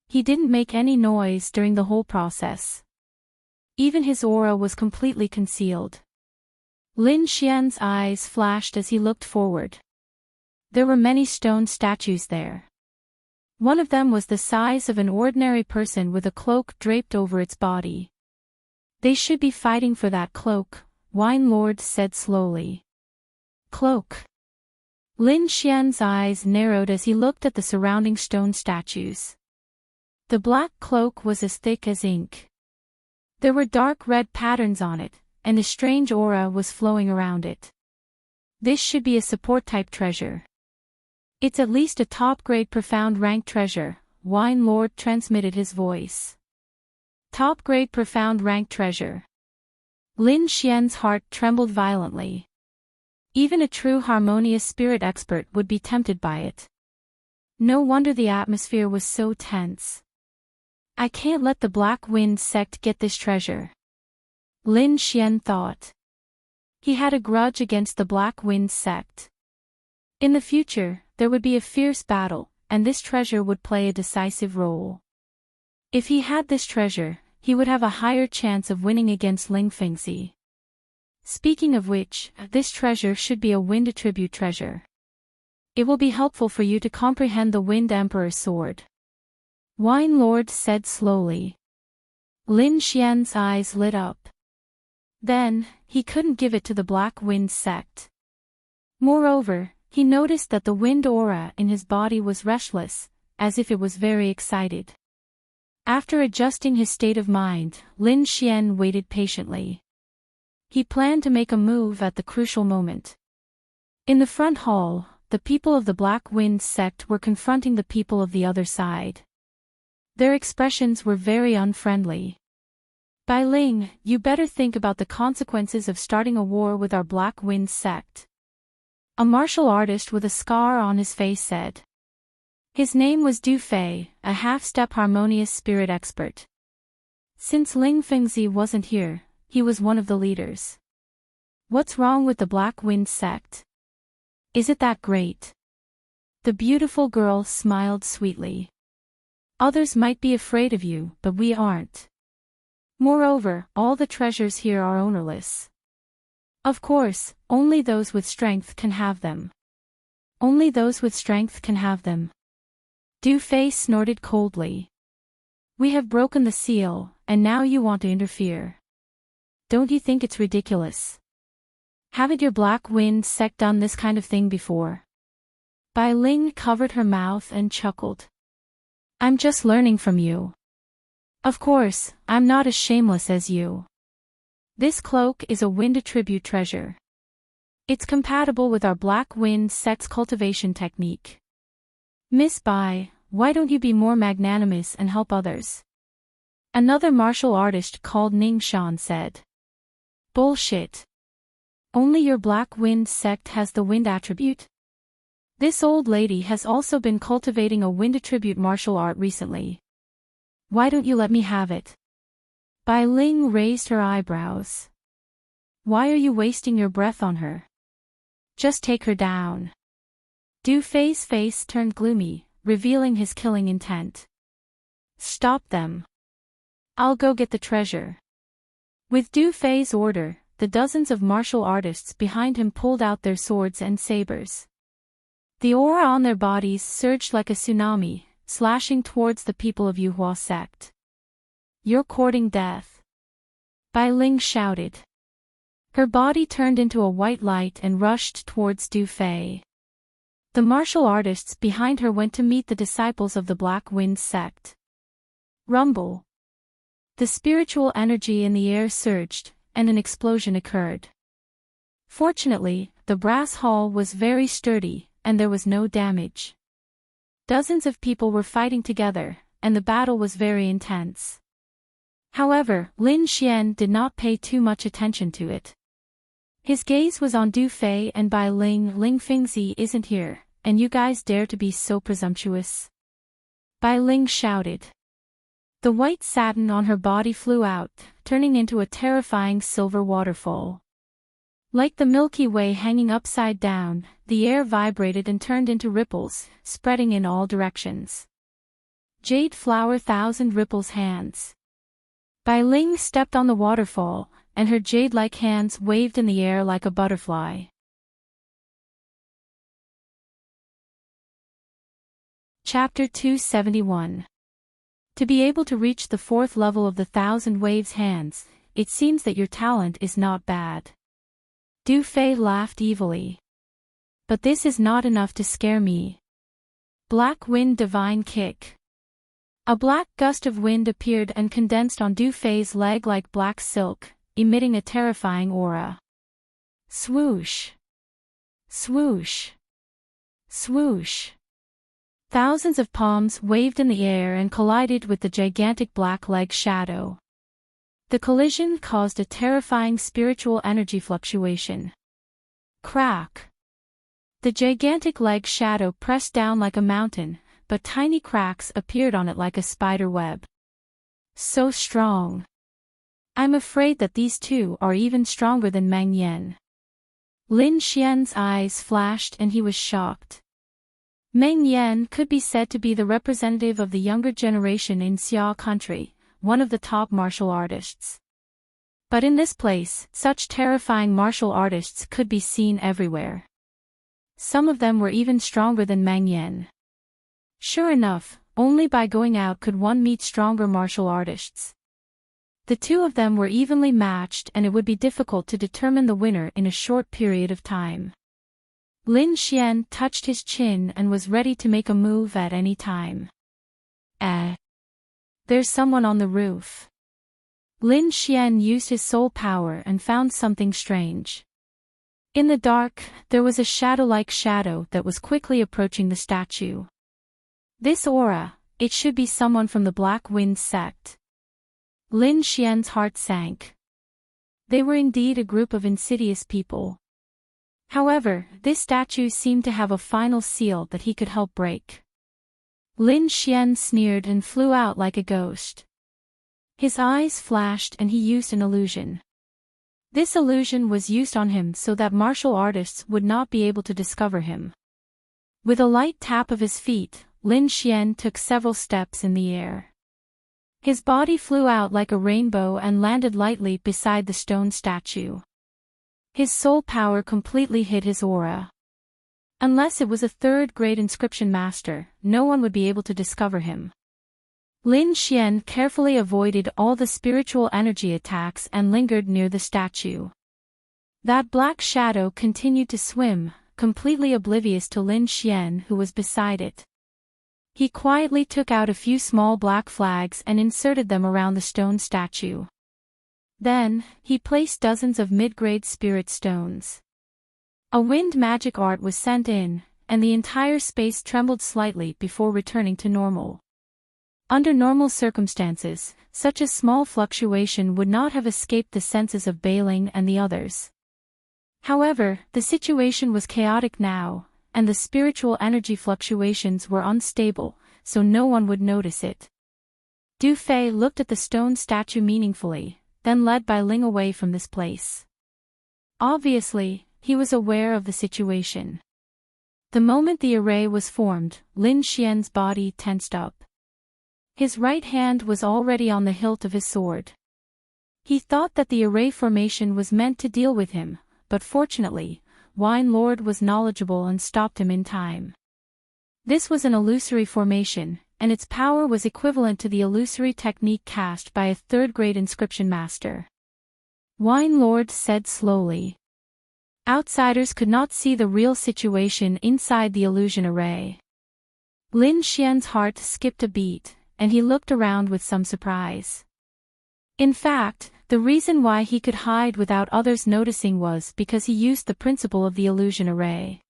He didn't make any noise during the whole process. Even his aura was completely concealed. Lin Xian's eyes flashed as he looked forward. There were many stone statues there. One of them was the size of an ordinary person with a cloak draped over its body. They should be fighting for that cloak, Wine Lord said slowly. Cloak. Lin Xian's eyes narrowed as he looked at the surrounding stone statues. The black cloak was as thick as ink. There were dark red patterns on it, and a strange aura was flowing around it. This should be a support-type treasure. It's at least a top-grade profound rank treasure, Wine Lord transmitted his voice. Top-grade profound rank treasure. Lin Xian's heart trembled violently. Even a true harmonious spirit expert would be tempted by it. No wonder the atmosphere was so tense. I can't let the Black Wind sect get this treasure. Lin Xian thought. He had a grudge against the Black Wind sect. In the future, there would be a fierce battle, and this treasure would play a decisive role. If he had this treasure, he would have a higher chance of winning against Ling Fengzi. Speaking of which, this treasure should be a Wind Attribute treasure. It will be helpful for you to comprehend the Wind Emperor's sword. Wine Lord said slowly. Lin Xian's eyes lit up. Then, he couldn't give it to the Black Wind sect. Moreover, he noticed that the wind aura in his body was restless, as if it was very excited. After adjusting his state of mind, Lin Xian waited patiently. He planned to make a move at the crucial moment. In the front hall, the people of the Black Wind sect were confronting the people of the other side. Their expressions were very unfriendly. Bai Ling, you better think about the consequences of starting a war with our Black Wind sect. A martial artist with a scar on his face said. His name was Du Fei, a half-step harmonious spirit expert. Since Ling Fengzi wasn't here, he was one of the leaders. What's wrong with the Black Wind sect? Is it that great? The beautiful girl smiled sweetly. Others might be afraid of you, but we aren't. Moreover, all the treasures here are ownerless. Of course, only those with strength can have them. Only those with strength can have them. Du Fei snorted coldly. We have broken the seal, and now you want to interfere. Don't you think it's ridiculous? Haven't your Black Wind sect done this kind of thing before? Bai Ling covered her mouth and chuckled. I'm just learning from you. Of course, I'm not as shameless as you. This cloak is a Wind Attribute treasure. It's compatible with our Black Wind sect's cultivation technique. Miss Bai, why don't you be more magnanimous and help others? Another martial artist called Ning Shan said. Bullshit. Only your Black Wind sect has the Wind Attribute? This old lady has also been cultivating a Wind Attribute martial art recently. Why don't you let me have it? Bai Ling raised her eyebrows. Why are you wasting your breath on her? Just take her down. Du Fei's face turned gloomy, revealing his killing intent. Stop them. I'll go get the treasure. With Du Fei's order, the dozens of martial artists behind him pulled out their swords and sabers. The aura on their bodies surged like a tsunami, slashing towards the people of Yuhua sect. You're courting death. Bai Ling shouted. Her body turned into a white light and rushed towards Du Fei. The martial artists behind her went to meet the disciples of the Black Wind sect. Rumble. The spiritual energy in the air surged, and an explosion occurred. Fortunately, the brass hall was very sturdy, and there was no damage. Dozens of people were fighting together, and the battle was very intense. However, Lin Xian did not pay too much attention to it. His gaze was on Du Fei and Bai Ling. Ling Fengzi isn't here, and you guys dare to be so presumptuous? Bai Ling shouted. The white satin on her body flew out, turning into a terrifying silver waterfall. Like the Milky Way hanging upside down, the air vibrated and turned into ripples, spreading in all directions. Jade Flower Thousand Ripples hands. Bai Ling stepped on the waterfall, and her jade-like hands waved in the air like a butterfly. Chapter 271. To be able to reach the fourth level of the Thousand Waves hands, it seems that your talent is not bad. Du Fei laughed evilly. But this is not enough to scare me. Black wind divine kick. A black gust of wind appeared and condensed on Du Fei's leg like black silk, emitting a terrifying aura. Swoosh. Swoosh. Swoosh. Thousands of palms waved in the air and collided with the gigantic black leg shadow. The collision caused a terrifying spiritual energy fluctuation. Crack. The gigantic leg shadow pressed down like a mountain, but tiny cracks appeared on it like a spider web. So strong. I'm afraid that these two are even stronger than Meng Yan. Lin Xian's eyes flashed and he was shocked. Meng Yan could be said to be the representative of the younger generation in Xia country, one of the top martial artists. But in this place, such terrifying martial artists could be seen everywhere. Some of them were even stronger than Meng Yan. Sure enough, only by going out could one meet stronger martial artists. The two of them were evenly matched and it would be difficult to determine the winner in a short period of time. Lin Xian touched his chin and was ready to make a move at any time. There's someone on the roof. Lin Xian used his soul power and found something strange. In the dark, there was a shadow-like shadow that was quickly approaching the statue. This aura, it should be someone from the Black Wind sect. Lin Xian's heart sank. They were indeed a group of insidious people. However, this statue seemed to have a final seal that he could help break. Lin Xian sneered and flew out like a ghost. His eyes flashed and he used an illusion. This illusion was used on him so that martial artists would not be able to discover him. With a light tap of his feet, Lin Xian took several steps in the air. His body flew out like a rainbow and landed lightly beside the stone statue. His soul power completely hid his aura. Unless it was a third-grade inscription master, no one would be able to discover him. Lin Xian carefully avoided all the spiritual energy attacks and lingered near the statue. That black shadow continued to swim, completely oblivious to Lin Xian who was beside it. He quietly took out a few small black flags and inserted them around the stone statue. Then, he placed dozens of mid-grade spirit stones. A wind magic art was sent in, and the entire space trembled slightly before returning to normal. Under normal circumstances, such a small fluctuation would not have escaped the senses of Bailing and the others. However, the situation was chaotic now, and the spiritual energy fluctuations were unstable, so no one would notice it. Du Fei looked at the stone statue meaningfully, then led Bai Ling away from this place. Obviously, he was aware of the situation. The moment the array was formed, Lin Xian's body tensed up. His right hand was already on the hilt of his sword. He thought that the array formation was meant to deal with him, but fortunately, Wine Lord was knowledgeable and stopped him in time. This was an illusory formation, and its power was equivalent to the illusory technique cast by a third-grade inscription master. Wine Lord said slowly. Outsiders could not see the real situation inside the illusion array. Lin Xian's heart skipped a beat, and he looked around with some surprise. In fact, the reason why he could hide without others noticing was because he used the principle of the illusion array.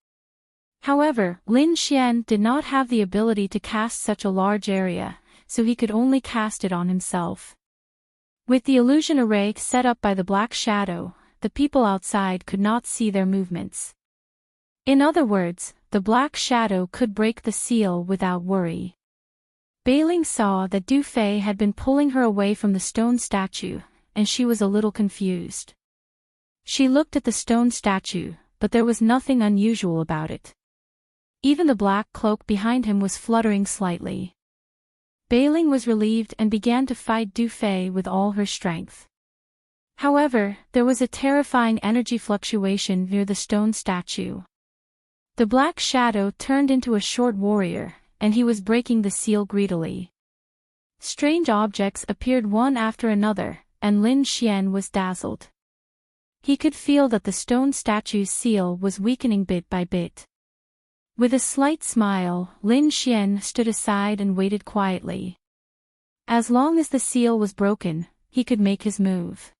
However, Lin Xian did not have the ability to cast such a large area, so he could only cast it on himself. With the illusion array set up by the black shadow, the people outside could not see their movements. In other words, the black shadow could break the seal without worry. Bailing saw that Du Fei had been pulling her away from the stone statue, and she was a little confused. She looked at the stone statue, but there was nothing unusual about it. Even the black cloak behind him was fluttering slightly. Bailing was relieved and began to fight Du Fei with all her strength. However, there was a terrifying energy fluctuation near the stone statue. The black shadow turned into a short warrior, and he was breaking the seal greedily. Strange objects appeared one after another, and Lin Xian was dazzled. He could feel that the stone statue's seal was weakening bit by bit. With a slight smile, Lin Xian stood aside and waited quietly. As long as the seal was broken, he could make his move.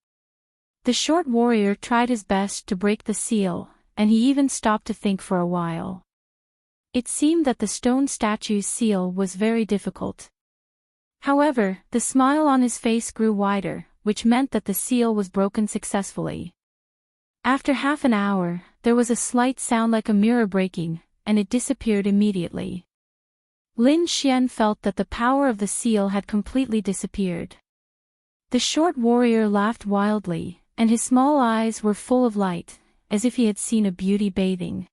The short warrior tried his best to break the seal, and he even stopped to think for a while. It seemed that the stone statue's seal was very difficult. However, the smile on his face grew wider, which meant that the seal was broken successfully. After half an hour, there was a slight sound like a mirror breaking, and it disappeared immediately. Lin Xian felt that the power of the seal had completely disappeared. The short warrior laughed wildly, and his small eyes were full of light, as if he had seen a beauty bathing.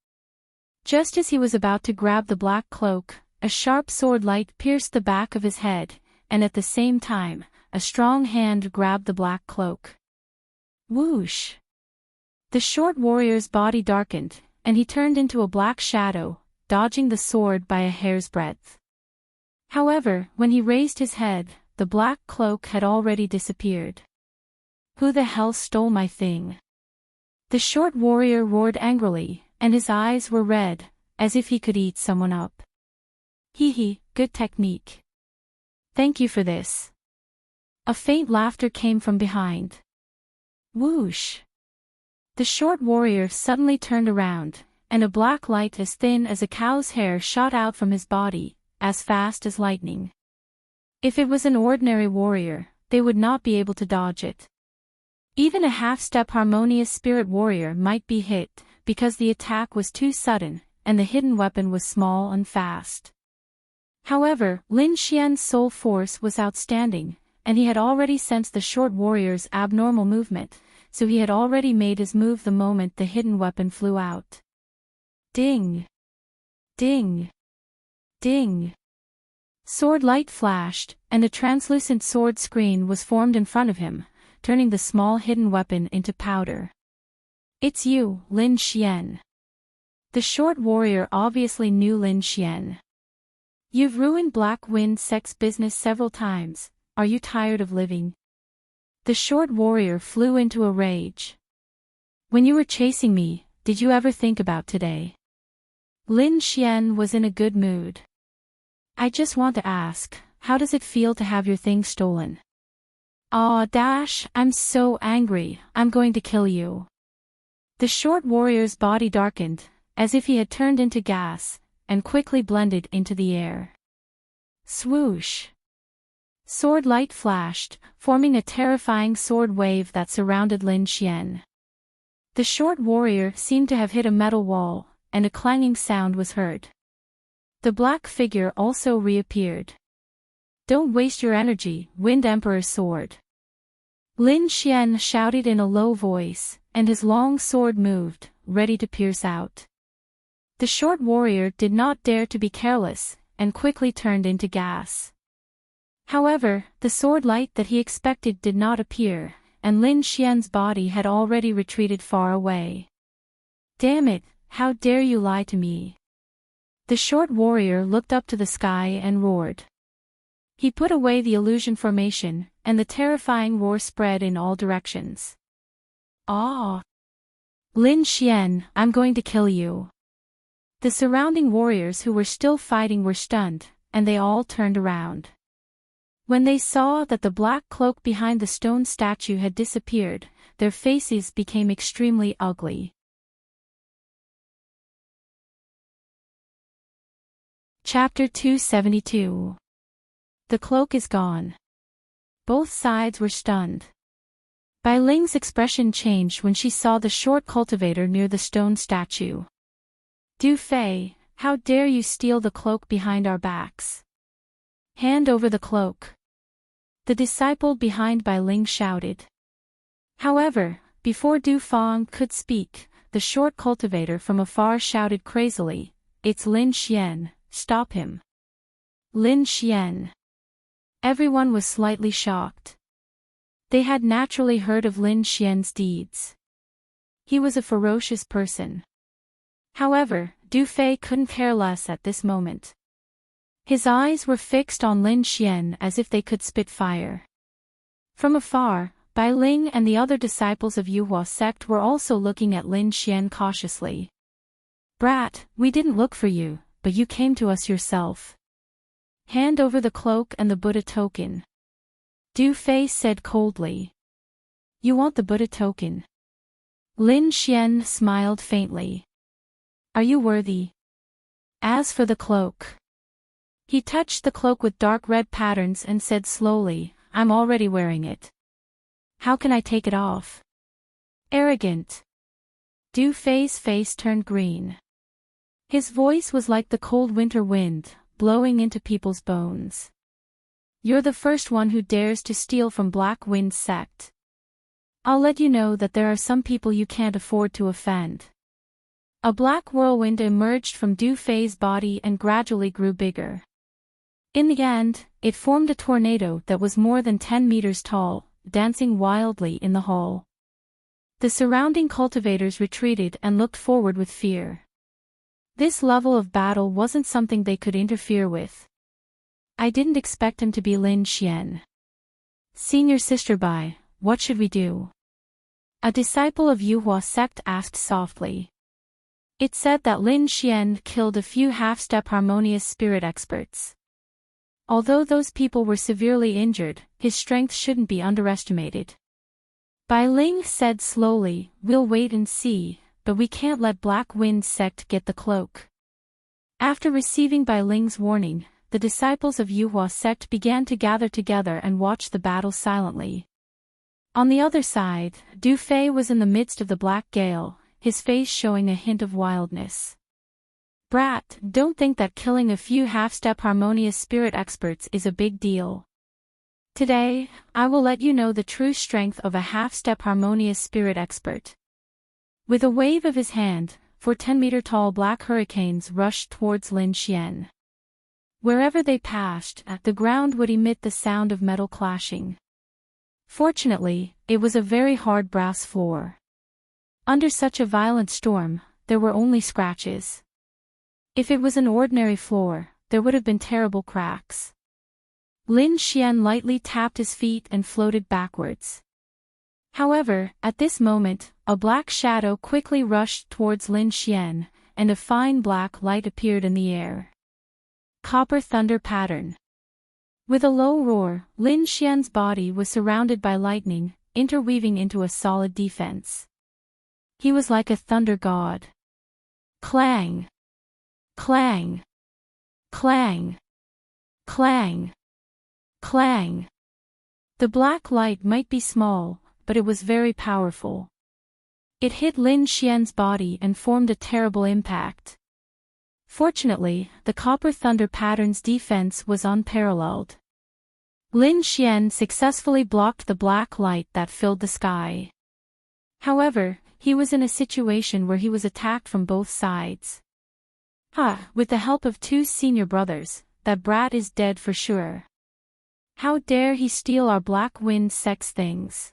Just as he was about to grab the black cloak, a sharp sword light pierced the back of his head, and at the same time, a strong hand grabbed the black cloak. Whoosh! The short warrior's body darkened, and he turned into a black shadow, dodging the sword by a hair's breadth. However, when he raised his head, the black cloak had already disappeared. Who the hell stole my thing? The short warrior roared angrily, and his eyes were red, as if he could eat someone up. Hee, good technique. Thank you for this. A faint laughter came from behind. Whoosh! The short warrior suddenly turned around, and a black light as thin as a cow's hair shot out from his body, as fast as lightning. If it was an ordinary warrior, they would not be able to dodge it. Even a half-step harmonious spirit warrior might be hit, because the attack was too sudden, and the hidden weapon was small and fast. However, Lin Xian's soul force was outstanding, and he had already sensed the short warrior's abnormal movement, so he had already made his move the moment the hidden weapon flew out. Ding! Ding! Ding! Sword light flashed, and a translucent sword screen was formed in front of him, turning the small hidden weapon into powder. It's you, Lin Xian. The short warrior obviously knew Lin Xian. You've ruined Black Wind's sex business several times, are you tired of living? The short warrior flew into a rage. When you were chasing me, did you ever think about today? Lin Xian was in a good mood. I just want to ask, how does it feel to have your thing stolen? Aw, I'm so angry, I'm going to kill you. The short warrior's body darkened, as if he had turned into gas, and quickly blended into the air. Swoosh! Sword light flashed, forming a terrifying sword wave that surrounded Lin Xian. The short warrior seemed to have hit a metal wall, and a clanging sound was heard. The black figure also reappeared. Don't waste your energy, Wind Emperor's sword. Lin Xian shouted in a low voice, and his long sword moved, ready to pierce out. The short warrior did not dare to be careless, and quickly turned into gas. However, the sword light that he expected did not appear, and Lin Xian's body had already retreated far away. Damn it, how dare you lie to me? The short warrior looked up to the sky and roared. He put away the illusion formation, and the terrifying roar spread in all directions. Ah! Lin Xian, I'm going to kill you. The surrounding warriors who were still fighting were stunned, and they all turned around. When they saw that the black cloak behind the stone statue had disappeared, their faces became extremely ugly. Chapter 272. The cloak is gone. Both sides were stunned. Bai Ling's expression changed when she saw the short cultivator near the stone statue. Du Fei, how dare you steal the cloak behind our backs? Hand over the cloak. The disciple behind Bai Ling shouted. However, before Du Feng could speak, the short cultivator from afar shouted crazily, It's Lin Xian, stop him. Lin Xian. Everyone was slightly shocked. They had naturally heard of Lin Xian's deeds. He was a ferocious person. However, Du Fei couldn't care less at this moment. His eyes were fixed on Lin Xian as if they could spit fire. From afar, Bai Ling and the other disciples of Yuhua sect were also looking at Lin Xian cautiously. "Brat, we didn't look for you, but you came to us yourself. Hand over the cloak and the Buddha token." Du Fei said coldly. "You want the Buddha token?" Lin Xian smiled faintly. "Are you worthy?" As for the cloak. He touched the cloak with dark red patterns and said slowly, "I'm already wearing it. How can I take it off?" Arrogant. Du Fei's face turned green. His voice was like the cold winter wind, blowing into people's bones. "You're the first one who dares to steal from Black Wind sect. I'll let you know that there are some people you can't afford to offend." A black whirlwind emerged from Du Fei's body and gradually grew bigger. In the end, it formed a tornado that was more than 10 meters tall, dancing wildly in the hall. The surrounding cultivators retreated and looked forward with fear. This level of battle wasn't something they could interfere with. "I didn't expect him to be Lin Xian. Senior Sister Bai, what should we do?" A disciple of Yuhua sect asked softly. It said that Lin Xian killed a few half-step harmonious spirit experts. Although those people were severely injured, his strength shouldn't be underestimated. Bai Ling said slowly, "We'll wait and see, but we can't let Black Wind sect get the cloak." After receiving Bai Ling's warning, the disciples of Yuhua sect began to gather together and watch the battle silently. On the other side, Du Fei was in the midst of the black gale, his face showing a hint of wildness. "Brat, don't think that killing a few half-step harmonious spirit experts is a big deal. Today, I will let you know the true strength of a half-step harmonious spirit expert." With a wave of his hand, 4 10-meter-tall black hurricanes rushed towards Lin Xian. Wherever they passed, the ground would emit the sound of metal clashing. Fortunately, it was a very hard brass floor. Under such a violent storm, there were only scratches. If it was an ordinary floor, there would have been terrible cracks. Lin Xian lightly tapped his feet and floated backwards. However, at this moment, a black shadow quickly rushed towards Lin Xian, and a fine black light appeared in the air. Copper thunder pattern. With a low roar, Lin Xian's body was surrounded by lightning, interweaving into a solid defense. He was like a thunder god. Clang! Clang! Clang! Clang! Clang! The black light might be small, but it was very powerful. It hit Lin Xian's body and formed a terrible impact. Fortunately, the copper thunder pattern's defense was unparalleled. Lin Xian successfully blocked the black light that filled the sky. However, he was in a situation where he was attacked from both sides. With the help of 2 senior brothers, that brat is dead for sure. How dare he steal our Black Wind sect's things?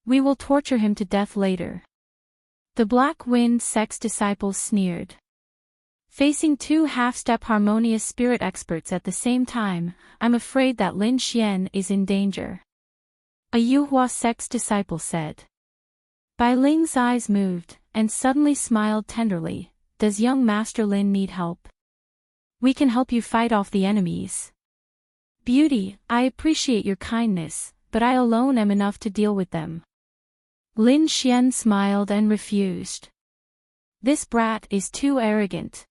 We will torture him to death later. The Black Wind sect's disciples sneered. Facing 2 half-step harmonious spirit experts at the same time, I'm afraid that Lin Xian is in danger. A Yuhua sect's disciple said. Bai Ling's eyes moved, and suddenly smiled tenderly. Does young Master Lin need help? We can help you fight off the enemies. Beauty, I appreciate your kindness, but I alone am enough to deal with them. Lin Xian smiled and refused. This brat is too arrogant.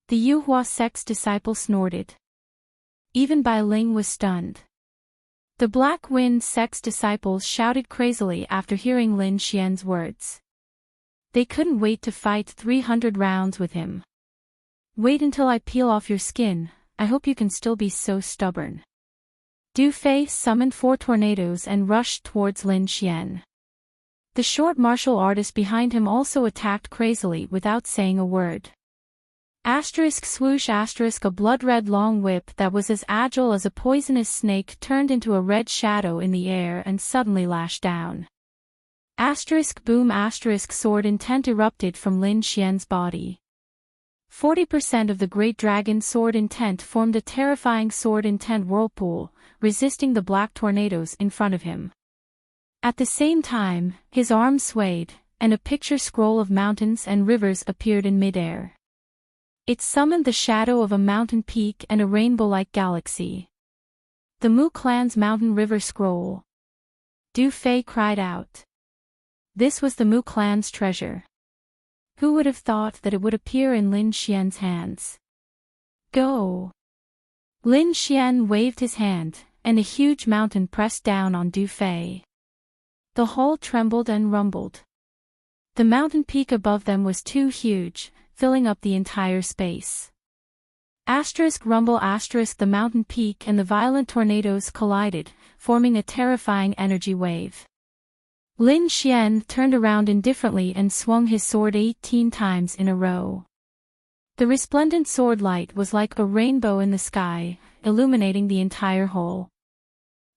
The Yuhua sect's disciple snorted. Even Bai Ling was stunned. The Black Wind sect's disciples shouted crazily after hearing Lin Xian's words. They couldn't wait to fight 300 rounds with him. Wait until I peel off your skin, I hope you can still be so stubborn. Du Fei summoned 4 tornadoes and rushed towards Lin Xian. The short martial artist behind him also attacked crazily without saying a word. Swoosh a blood-red long whip that was as agile as a poisonous snake turned into a red shadow in the air and suddenly lashed down. Boom sword intent erupted from Lin Xian's body. 40% of the great dragon sword intent formed a terrifying sword intent whirlpool, resisting the black tornadoes in front of him. At the same time, his arms swayed, and a picture scroll of mountains and rivers appeared in midair. It summoned the shadow of a mountain peak and a rainbow-like galaxy. The Mu clan's mountain river scroll. Du Fei cried out. This was the Mu clan's treasure. Who would have thought that it would appear in Lin Xian's hands? Go! Lin Xian waved his hand, and a huge mountain pressed down on Du Fei. The hall trembled and rumbled. The mountain peak above them was too huge, filling up the entire space. Rumble the mountain peak and the violent tornadoes collided, forming a terrifying energy wave. Lin Xian turned around indifferently and swung his sword 18 times in a row. The resplendent sword light was like a rainbow in the sky, illuminating the entire hall.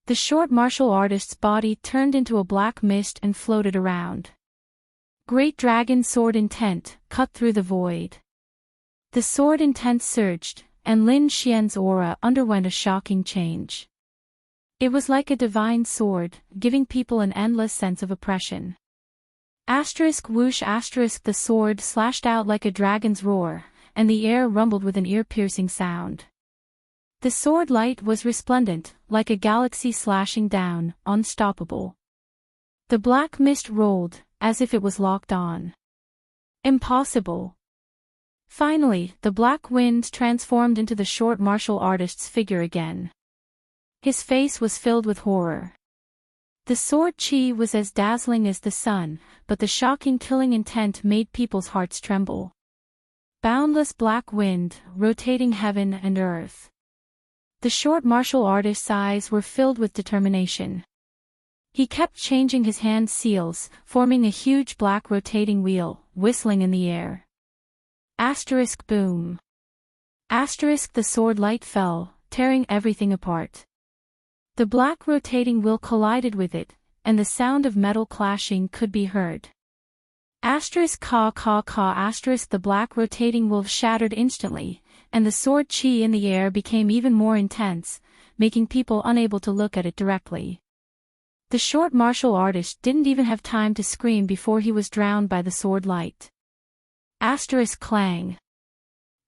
The short martial artist's body turned into a black mist and floated around. Great Dragon Sword Intent cut through the void. The sword intent surged, and Lin Xian's aura underwent a shocking change. It was like a divine sword, giving people an endless sense of oppression. Whoosh the sword slashed out like a dragon's roar, and the air rumbled with an ear-piercing sound. The sword light was resplendent, like a galaxy slashing down, unstoppable. The black mist rolled, as if it was locked on. Impossible. Finally, the black wind transformed into the short martial artist's figure again. His face was filled with horror. The sword chi was as dazzling as the sun, but the shocking killing intent made people's hearts tremble. Boundless black wind, rotating heaven and earth. The short martial artist's eyes were filled with determination. He kept changing his hand seals, forming a huge black rotating wheel, whistling in the air. Boom. The sword light fell, tearing everything apart. The black rotating wheel collided with it, and the sound of metal clashing could be heard. Caw. The black rotating wheel shattered instantly, and the sword chi in the air became even more intense, making people unable to look at it directly. The short martial artist didn't even have time to scream before he was drowned by the sword light. Clang.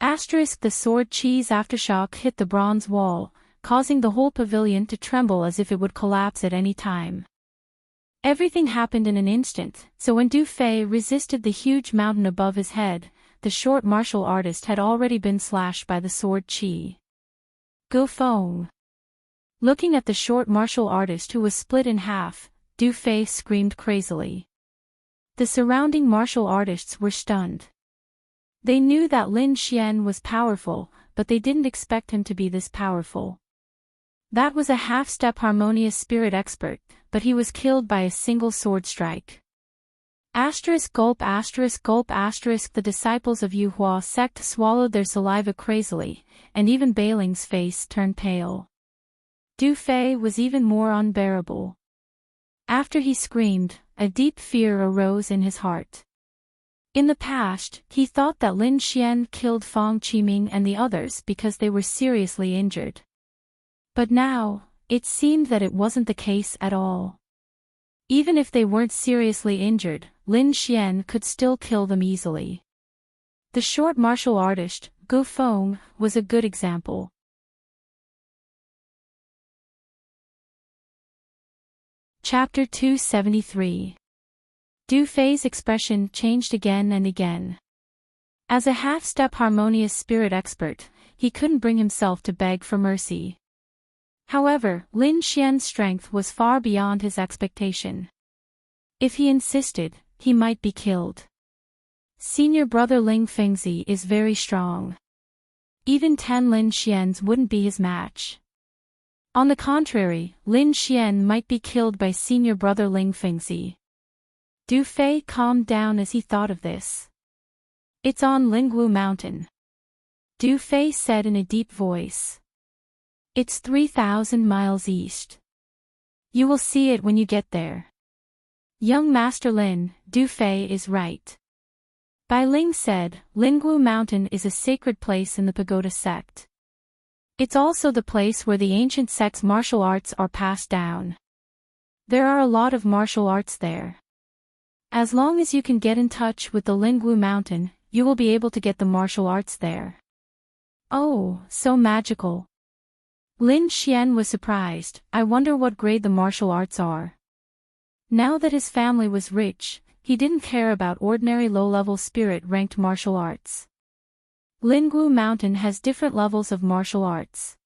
The sword chi's aftershock hit the bronze wall, causing the whole pavilion to tremble as if it would collapse at any time. Everything happened in an instant, so when Du Fei resisted the huge mountain above his head, the short martial artist had already been slashed by the sword chi. Go Feng. Looking at the short martial artist who was split in half, Du Fei screamed crazily. The surrounding martial artists were stunned. They knew that Lin Xian was powerful, but they didn't expect him to be this powerful. That was a half-step harmonious spirit expert, but he was killed by a single sword strike. Gulp. The disciples of Yuhua sect swallowed their saliva crazily, and even Beiling's face turned pale. Du Fei was even more unbearable. After he screamed, a deep fear arose in his heart. In the past, he thought that Lin Xian killed Fang Qiming and the others because they were seriously injured. But now, it seemed that it wasn't the case at all. Even if they weren't seriously injured, Lin Xian could still kill them easily. The short martial artist, Gu Feng, was a good example. Chapter 273. Du Fei's expression changed again and again. As a half-step harmonious spirit expert, he couldn't bring himself to beg for mercy. However, Lin Xian's strength was far beyond his expectation. If he insisted, he might be killed. Senior brother Ling Fengzi is very strong. Even 10 Lin Xians wouldn't be his match. On the contrary, Lin Xian might be killed by senior brother Ling Fengzi. Du Fei calmed down as he thought of this. It's on Lingwu Mountain. Du Fei said in a deep voice. It's 3,000 miles east. You will see it when you get there. Young Master Lin, Du Fei is right. Bai Ling said, Lingwu Mountain is a sacred place in the pagoda sect. It's also the place where the ancient sect's martial arts are passed down. There are a lot of martial arts there. As long as you can get in touch with the Lingwu Mountain, you will be able to get the martial arts there. Oh, so magical. Lin Xian was surprised. I wonder what grade the martial arts are. Now that his family was rich, he didn't care about ordinary low-level spirit-ranked martial arts. Lingwu Mountain has different levels of martial arts.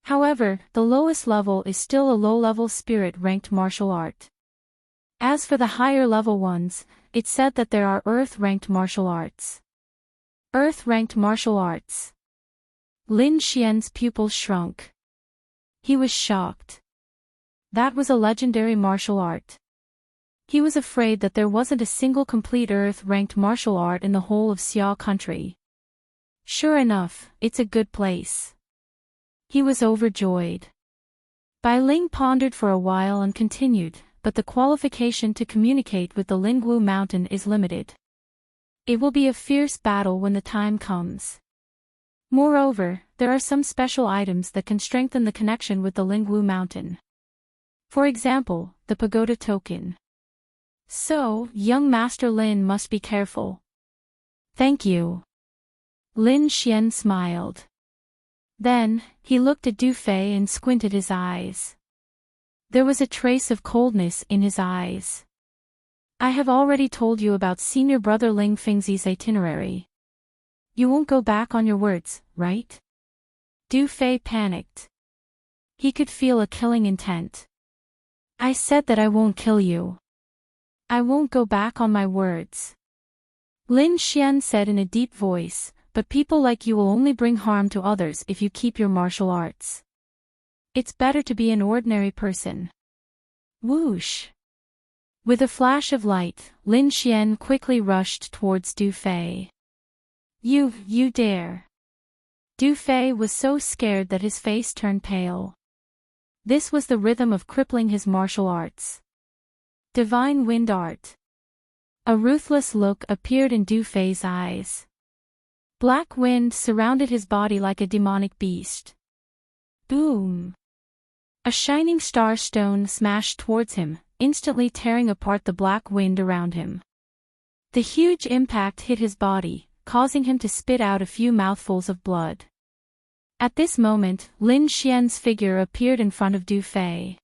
However, the lowest level is still a low-level spirit-ranked martial art. As for the higher-level ones, it's said that there are earth-ranked martial arts. Earth-ranked martial arts. Lin Xian's pupils shrunk. He was shocked. That was a legendary martial art. He was afraid that there wasn't a single complete earth-ranked martial art in the whole of Xia country. Sure enough, it's a good place. He was overjoyed. Bai Ling pondered for a while and continued, but the qualification to communicate with the Lingwu Mountain is limited. It will be a fierce battle when the time comes. Moreover, there are some special items that can strengthen the connection with the Lingwu Mountain. For example, the pagoda token. So, young Master Lin must be careful. Thank you. Lin Xian smiled. Then, he looked at Du Fei and squinted his eyes. There was a trace of coldness in his eyes. I have already told you about senior brother Ling Fengzi's itinerary. You won't go back on your words, right? Du Fei panicked. He could feel a killing intent. I said that I won't kill you. I won't go back on my words. Lin Xian said in a deep voice, but people like you will only bring harm to others if you keep your martial arts. It's better to be an ordinary person. Whoosh! With a flash of light, Lin Xian quickly rushed towards Du Fei. You dare! Du Fei was so scared that his face turned pale. This was the rhythm of crippling his martial arts. Divine Wind Art. A ruthless look appeared in Du Fei's eyes. Black wind surrounded his body like a demonic beast. Boom! A shining star stone smashed towards him, instantly tearing apart the black wind around him. The huge impact hit his body, causing him to spit out a few mouthfuls of blood. At this moment, Lin Xian's figure appeared in front of Du Fei.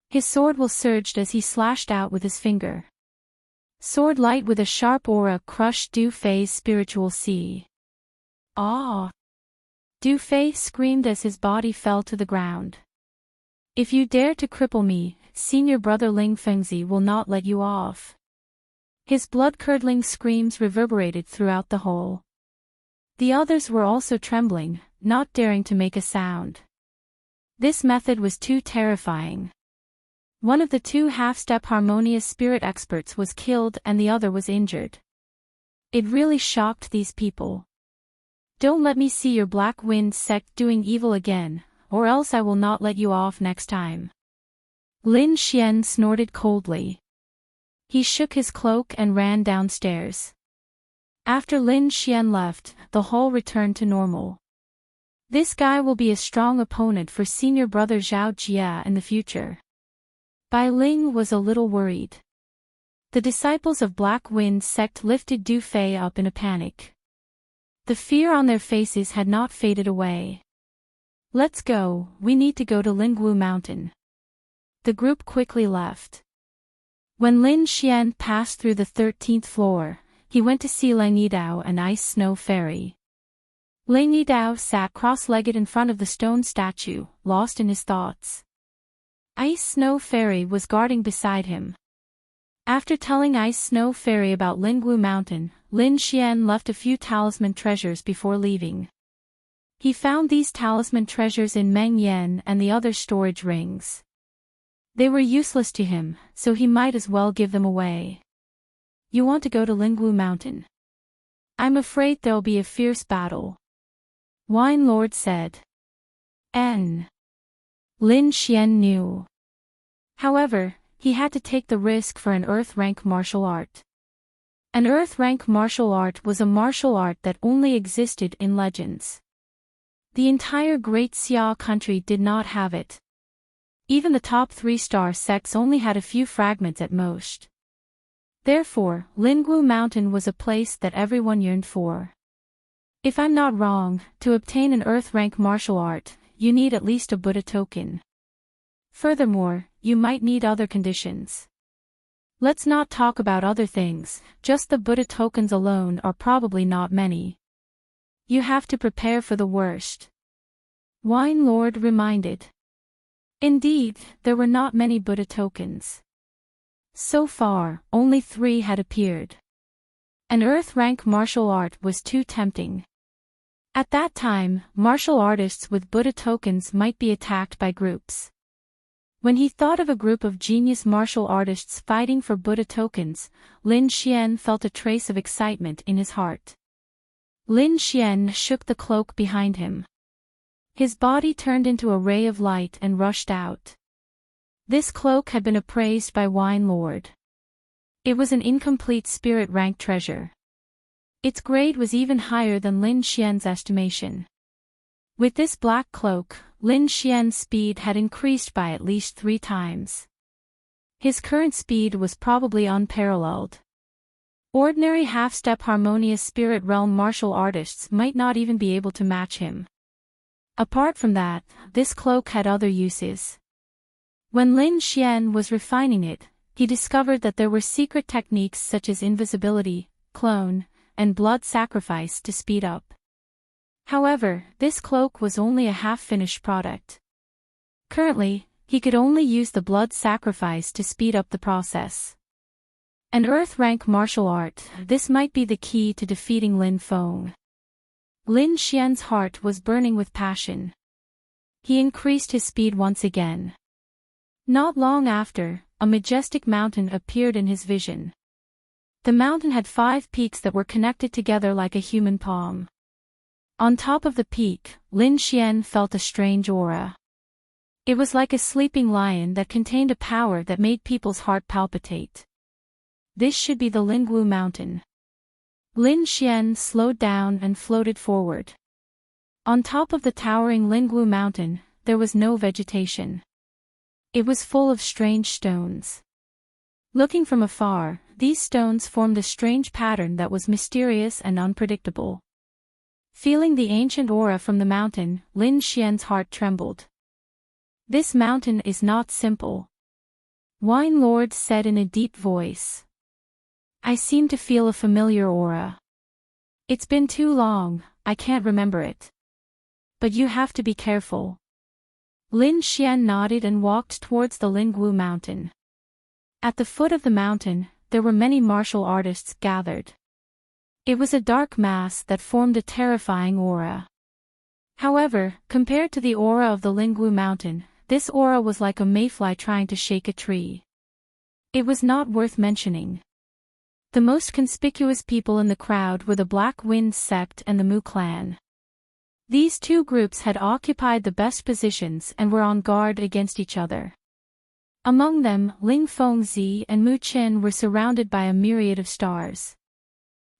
His sword will surged as he slashed out with his finger. Sword light with a sharp aura crushed Du Fei's spiritual sea. Ah! Du Fei screamed as his body fell to the ground. If you dare to cripple me, senior brother Ling Fengzi will not let you off. His blood-curdling screams reverberated throughout the hole. The others were also trembling, not daring to make a sound. This method was too terrifying. One of the two half-step harmonious spirit experts was killed and the other was injured. It really shocked these people. Don't let me see your Black Wind sect doing evil again, or else I will not let you off next time. Lin Xian snorted coldly. He shook his cloak and ran downstairs. After Lin Xian left, the hall returned to normal. This guy will be a strong opponent for senior brother Zhao Jia in the future. Bai Ling was a little worried. The disciples of Black Wind sect lifted Du Fei up in a panic. The fear on their faces had not faded away. Let's go, we need to go to Lingwu Mountain. The group quickly left. When Lin Xian passed through the 13th floor, he went to see Lang Yidao and Ice Snow Fairy. Lang Yidao sat cross-legged in front of the stone statue, lost in his thoughts. Ice Snow Fairy was guarding beside him. After telling Ice Snow Fairy about Lingwu Mountain, Lin Xian left a few talisman treasures before leaving. He found these talisman treasures in Meng Yan and the other storage rings. They were useless to him, so he might as well give them away. You want to go to Lingwu Mountain? I'm afraid there'll be a fierce battle. Wine Lord said. Lin Xian knew. However, he had to take the risk for an Earth-rank martial art. An Earth-rank martial art was a martial art that only existed in legends. The entire Great Xia country did not have it. Even the top 3-star sects only had a few fragments at most. Therefore, Lingwu Mountain was a place that everyone yearned for. If I'm not wrong, to obtain an Earth rank martial art, you need at least a Buddha token. Furthermore, you might need other conditions. Let's not talk about other things, just the Buddha tokens alone are probably not many. You have to prepare for the worst. Wine Lord reminded. Indeed, there were not many Buddha tokens. So far, only 3 had appeared. An Earth rank martial art was too tempting. At that time, martial artists with Buddha tokens might be attacked by groups. When he thought of a group of genius martial artists fighting for Buddha tokens, Lin Xian felt a trace of excitement in his heart. Lin Xian shook the cloak behind him. His body turned into a ray of light and rushed out. This cloak had been appraised by Wine Lord. It was an incomplete spirit rank treasure. Its grade was even higher than Lin Xian's estimation. With this black cloak, Lin Xian's speed had increased by at least 3 times. His current speed was probably unparalleled. Ordinary half-step harmonious spirit realm martial artists might not even be able to match him. Apart from that, this cloak had other uses. When Lin Xian was refining it, he discovered that there were secret techniques such as invisibility, clone, and blood sacrifice to speed up. However, this cloak was only a half-finished product. Currently, he could only use the blood sacrifice to speed up the process. An Earth rank martial art, this might be the key to defeating Lin Feng. Lin Xian's heart was burning with passion. He increased his speed once again. Not long after, a majestic mountain appeared in his vision. The mountain had 5 peaks that were connected together like a human palm. On top of the peak, Lin Xian felt a strange aura. It was like a sleeping lion that contained a power that made people's heart palpitate. This should be the Lingwu Mountain. Lin Xian slowed down and floated forward. On top of the towering Lingwu Mountain, there was no vegetation. It was full of strange stones. Looking from afar, these stones formed a strange pattern that was mysterious and unpredictable. Feeling the ancient aura from the mountain, Lin Xian's heart trembled. This mountain is not simple. Wine Lord said in a deep voice. I seem to feel a familiar aura. It's been too long, I can't remember it. But you have to be careful. Lin Xian nodded and walked towards the Lingwu Mountain. At the foot of the mountain, there were many martial artists gathered. It was a dark mass that formed a terrifying aura. However, compared to the aura of the Lingwu Mountain, this aura was like a mayfly trying to shake a tree. It was not worth mentioning. The most conspicuous people in the crowd were the Black Wind Sect and the Mu clan. These 2 groups had occupied the best positions and were on guard against each other. Among them, Ling Fengzi and Mu Qin were surrounded by a myriad of stars.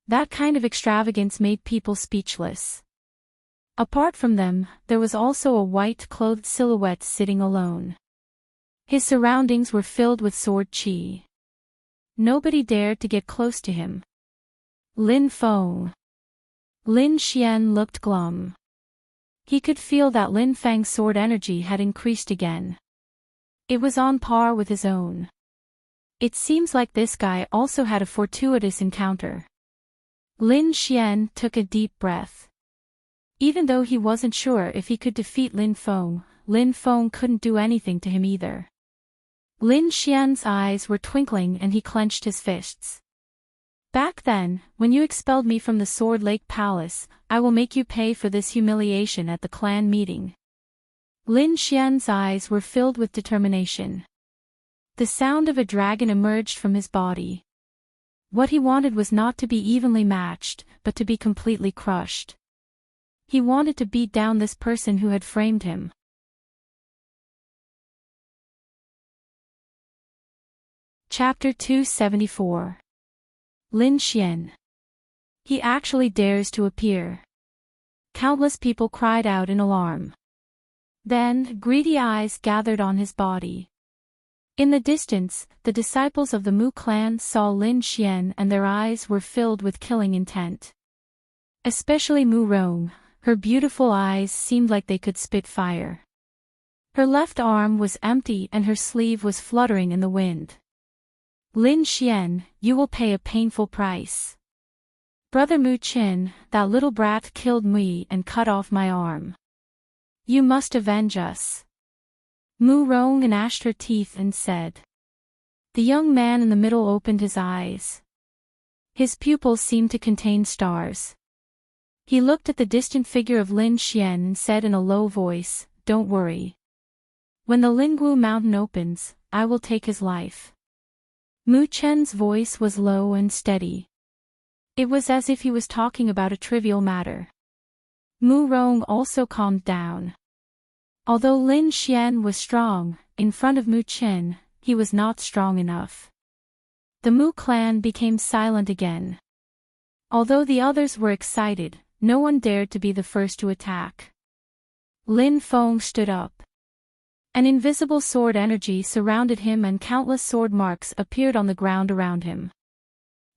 That kind of extravagance made people speechless. Apart from them, there was also a white-clothed silhouette sitting alone. His surroundings were filled with sword qi. Nobody dared to get close to him. Lin Feng. Lin Xian looked glum. He could feel that Lin Feng's sword energy had increased again. It was on par with his own. It seems like this guy also had a fortuitous encounter. Lin Xian took a deep breath. Even though he wasn't sure if he could defeat Lin Feng couldn't do anything to him either. Lin Xian's eyes were twinkling and he clenched his fists. Back then, when you expelled me from the Sword Lake Palace, I will make you pay for this humiliation at the clan meeting. Lin Xian's eyes were filled with determination. The sound of a dragon emerged from his body. What he wanted was not to be evenly matched, but to be completely crushed. He wanted to beat down this person who had framed him. Chapter 274. Lin Xian. He actually dares to appear. Countless people cried out in alarm. Then, greedy eyes gathered on his body. In the distance, the disciples of the Mu clan saw Lin Xian and their eyes were filled with killing intent. Especially Mu Rong, her beautiful eyes seemed like they could spit fire. Her left arm was empty and her sleeve was fluttering in the wind. Lin Xian, you will pay a painful price. Brother Mu Qin, that little brat killed me and cut off my arm. You must avenge us. Mu Rong gnashed her teeth and said. The young man in the middle opened his eyes. His pupils seemed to contain stars. He looked at the distant figure of Lin Xian and said in a low voice, Don't worry. When the Lingwu mountain opens, I will take his life. Mu Chen's voice was low and steady. It was as if he was talking about a trivial matter. Mu Rong also calmed down. Although Lin Xian was strong, in front of Mu Chen, he was not strong enough. The Mu clan became silent again. Although the others were excited, no one dared to be the first to attack. Lin Feng stood up. An invisible sword energy surrounded him and countless sword marks appeared on the ground around him.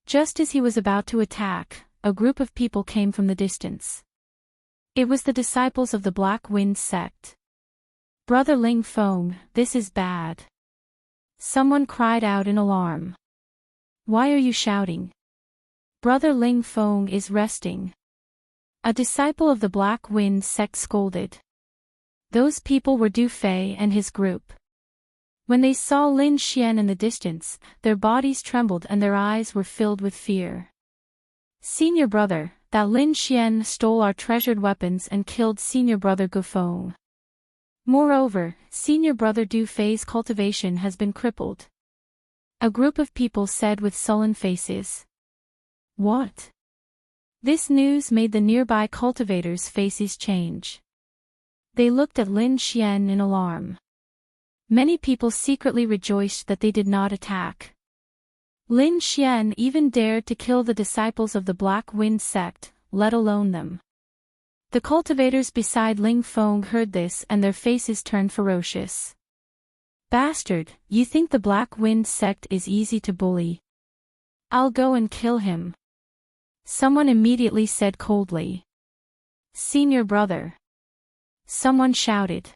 Just as he was about to attack, a group of people came from the distance. It was the disciples of the Black Wind sect. Brother Ling Feng, this is bad. Someone cried out in alarm. Why are you shouting? Brother Ling Feng is resting. A disciple of the Black Wind sect scolded. Those people were Du Fei and his group. When they saw Lin Xian in the distance, their bodies trembled and their eyes were filled with fear. Senior brother, that Lin Xian stole our treasured weapons and killed senior brother Gufeng. Moreover, senior brother Du Fei's cultivation has been crippled. A group of people said with sullen faces. What? This news made the nearby cultivators' faces change. They looked at Lin Xian in alarm. Many people secretly rejoiced that they did not attack. Lin Xian even dared to kill the disciples of the Black Wind sect, let alone them. The cultivators beside Ling Feng heard this and their faces turned ferocious. Bastard, you think the Black Wind sect is easy to bully? I'll go and kill him. Someone immediately said coldly. Senior brother. Someone shouted.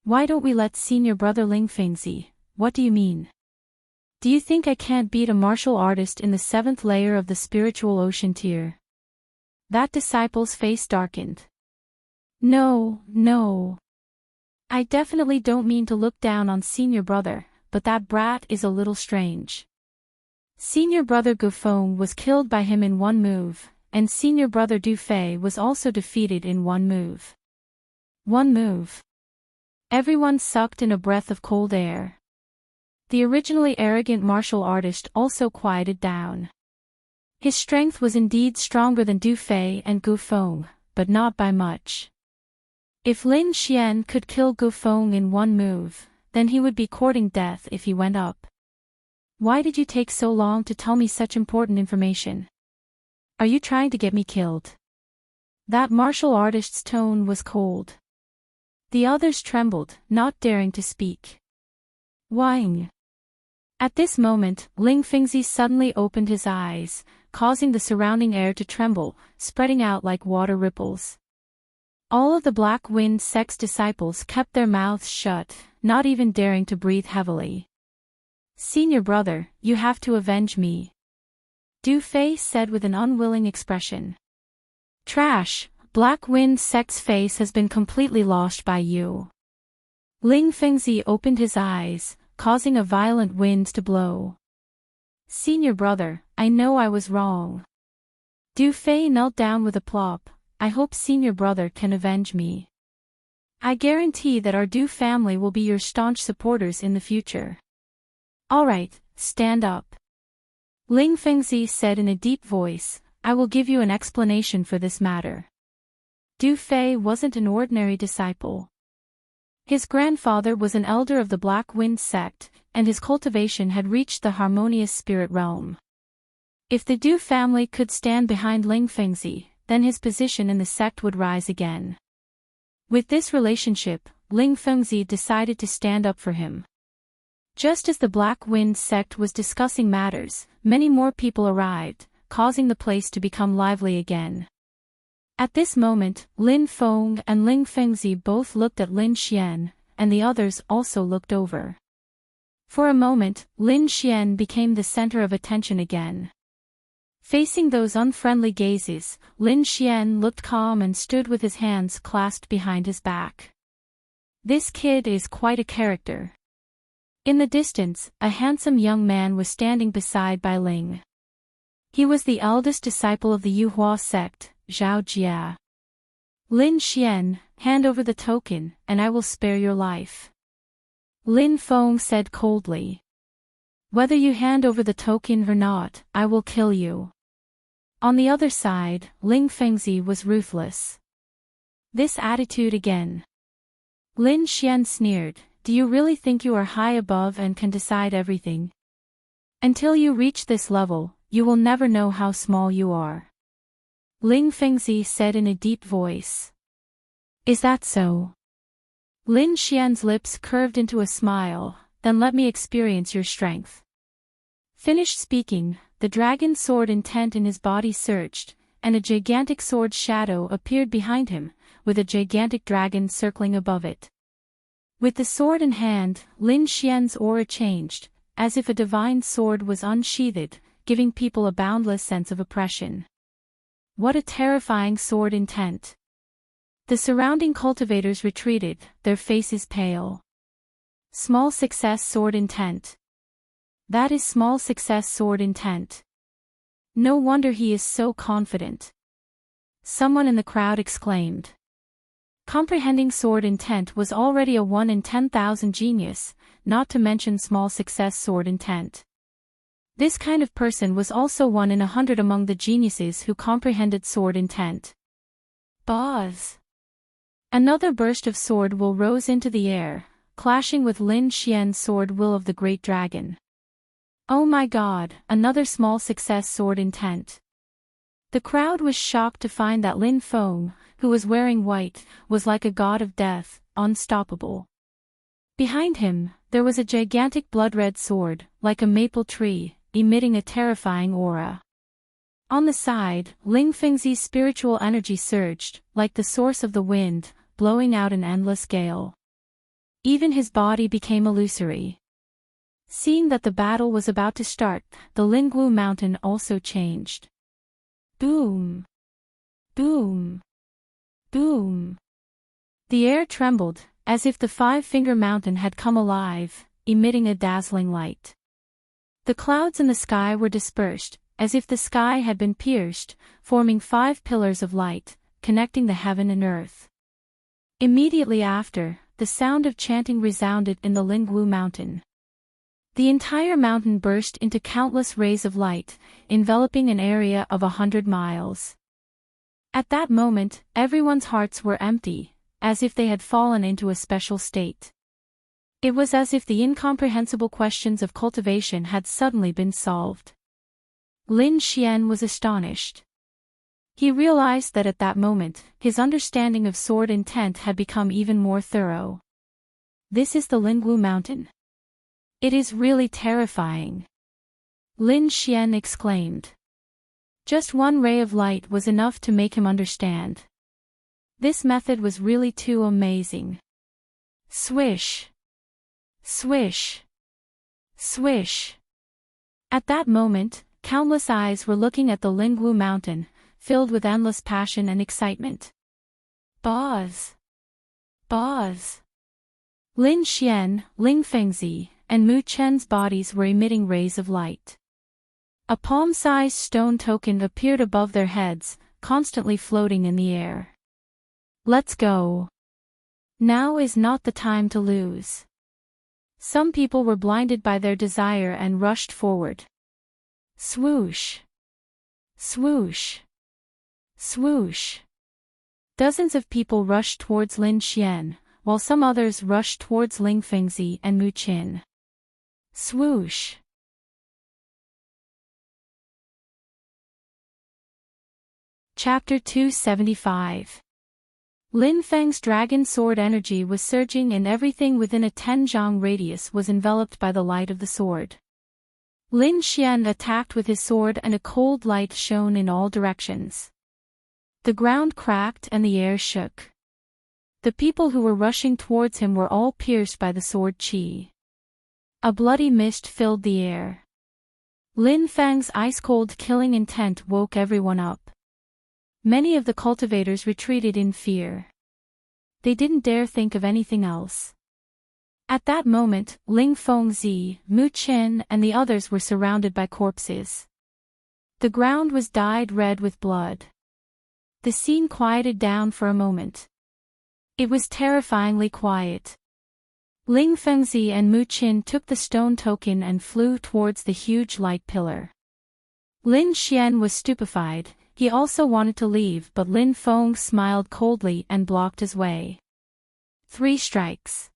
Why don't we let senior brother Ling Fengzi? What do you mean? Do you think I can't beat a martial artist in the 7th layer of the spiritual ocean tier? That disciple's face darkened. No, no. I definitely don't mean to look down on senior brother, but that brat is a little strange. Senior brother Gufeng was killed by him in one move, and senior brother Du Fei was also defeated in one move. One move. Everyone sucked in a breath of cold air. The originally arrogant martial artist also quieted down. His strength was indeed stronger than Du Fei and Gufeng, but not by much. If Lin Xian could kill Gufeng in one move, then he would be courting death if he went up. Why did you take so long to tell me such important information? Are you trying to get me killed? That martial artist's tone was cold. The others trembled, not daring to speak. Wang. At this moment, Ling Fengzi suddenly opened his eyes, causing the surrounding air to tremble, spreading out like water ripples. All of the Black Wind sect's disciples kept their mouths shut, not even daring to breathe heavily. Senior brother, you have to avenge me. Du Fei said with an unwilling expression. Trash, Black Wind sect's face has been completely lost by you. Ling Fengzi opened his eyes, causing a violent wind to blow. Senior brother, I know I was wrong. Du Fei knelt down with a plop. I hope senior brother can avenge me. I guarantee that our Du family will be your staunch supporters in the future. Alright, stand up. Ling Fengzi said in a deep voice, I will give you an explanation for this matter. Du Fei wasn't an ordinary disciple. His grandfather was an elder of the Black Wind sect, and his cultivation had reached the harmonious spirit realm. If the Du family could stand behind Ling Fengzi, then his position in the sect would rise again. With this relationship, Ling Fengzi decided to stand up for him. Just as the Black Wind sect was discussing matters, many more people arrived, causing the place to become lively again. At this moment, Lin Feng and Ling Fengzi both looked at Lin Xian, and the others also looked over. For a moment, Lin Xian became the center of attention again. Facing those unfriendly gazes, Lin Xian looked calm and stood with his hands clasped behind his back. This kid is quite a character. In the distance, a handsome young man was standing beside Bai Ling. He was the eldest disciple of the Yuhua sect, Zhao Jia. Lin Xian, hand over the token, and I will spare your life. Lin Feng said coldly. Whether you hand over the token or not, I will kill you. On the other side, Ling Fengzi was ruthless. This attitude again. Lin Xian sneered, do you really think you are high above and can decide everything? Until you reach this level, you will never know how small you are. Ling Fengzi said in a deep voice. Is that so? Lin Xian's lips curved into a smile, then let me experience your strength. Finished speaking, the dragon sword intent in his body surged, and a gigantic sword shadow appeared behind him, with a gigantic dragon circling above it. With the sword in hand, Lin Xian's aura changed, as if a divine sword was unsheathed, giving people a boundless sense of oppression. What a terrifying sword intent! The surrounding cultivators retreated, their faces pale. Small success sword intent. That is small success sword intent. No wonder he is so confident. Someone in the crowd exclaimed. Comprehending sword intent was already a 1 in 10,000 genius, not to mention small success sword intent. This kind of person was also 1 in 100 among the geniuses who comprehended sword intent. Buzz! Another burst of sword will rose into the air, clashing with Lin Xian's sword will of the great dragon. Oh my god, another small success sword intent. The crowd was shocked to find that Lin Feng, who was wearing white, was like a god of death, unstoppable. Behind him, there was a gigantic blood-red sword, like a maple tree, emitting a terrifying aura. On the side, Ling Fengzi's spiritual energy surged, like the source of the wind, blowing out an endless gale. Even his body became illusory. Seeing that the battle was about to start, the Lingwu mountain also changed. Boom! Boom! Boom! The air trembled, as if the Five-Finger Mountain had come alive, emitting a dazzling light. The clouds in the sky were dispersed, as if the sky had been pierced, forming 5 pillars of light, connecting the heaven and earth. Immediately after, the sound of chanting resounded in the Lingwu mountain. The entire mountain burst into countless rays of light, enveloping an area of 100 miles. At that moment, everyone's hearts were empty, as if they had fallen into a special state. It was as if the incomprehensible questions of cultivation had suddenly been solved. Lin Xian was astonished. He realized that at that moment, his understanding of sword intent had become even more thorough. This is the Lingwu mountain. It is really terrifying. Lin Xian exclaimed. Just one ray of light was enough to make him understand. This method was really too amazing. Swish! Swish! Swish! At that moment, countless eyes were looking at the Lingwu mountain, filled with endless passion and excitement. Buzz! Buzz! Lin Xian, Ling Fengzi, and Mu Chen's bodies were emitting rays of light. A palm-sized stone token appeared above their heads, constantly floating in the air. Let's go. Now is not the time to lose. Some people were blinded by their desire and rushed forward. Swoosh! Swoosh! Swoosh! Dozens of people rushed towards Lin Xian, while some others rushed towards Ling Fengzi and Mu Chen. Swoosh! Chapter 275. Lin Feng's dragon sword energy was surging and everything within a 10 zhang radius was enveloped by the light of the sword. Lin Xian attacked with his sword and a cold light shone in all directions. The ground cracked and the air shook. The people who were rushing towards him were all pierced by the sword qi. A bloody mist filled the air. Lin Feng's ice-cold killing intent woke everyone up. Many of the cultivators retreated in fear. They didn't dare think of anything else. At that moment, Ling Fengzi, Mu Chen and the others were surrounded by corpses. The ground was dyed red with blood. The scene quieted down for a moment. It was terrifyingly quiet. Ling Fengzi and Mu Chen took the stone token and flew towards the huge light pillar. Lin Xian was stupefied. He also wanted to leave, but Lin Feng smiled coldly and blocked his way. 3 strikes.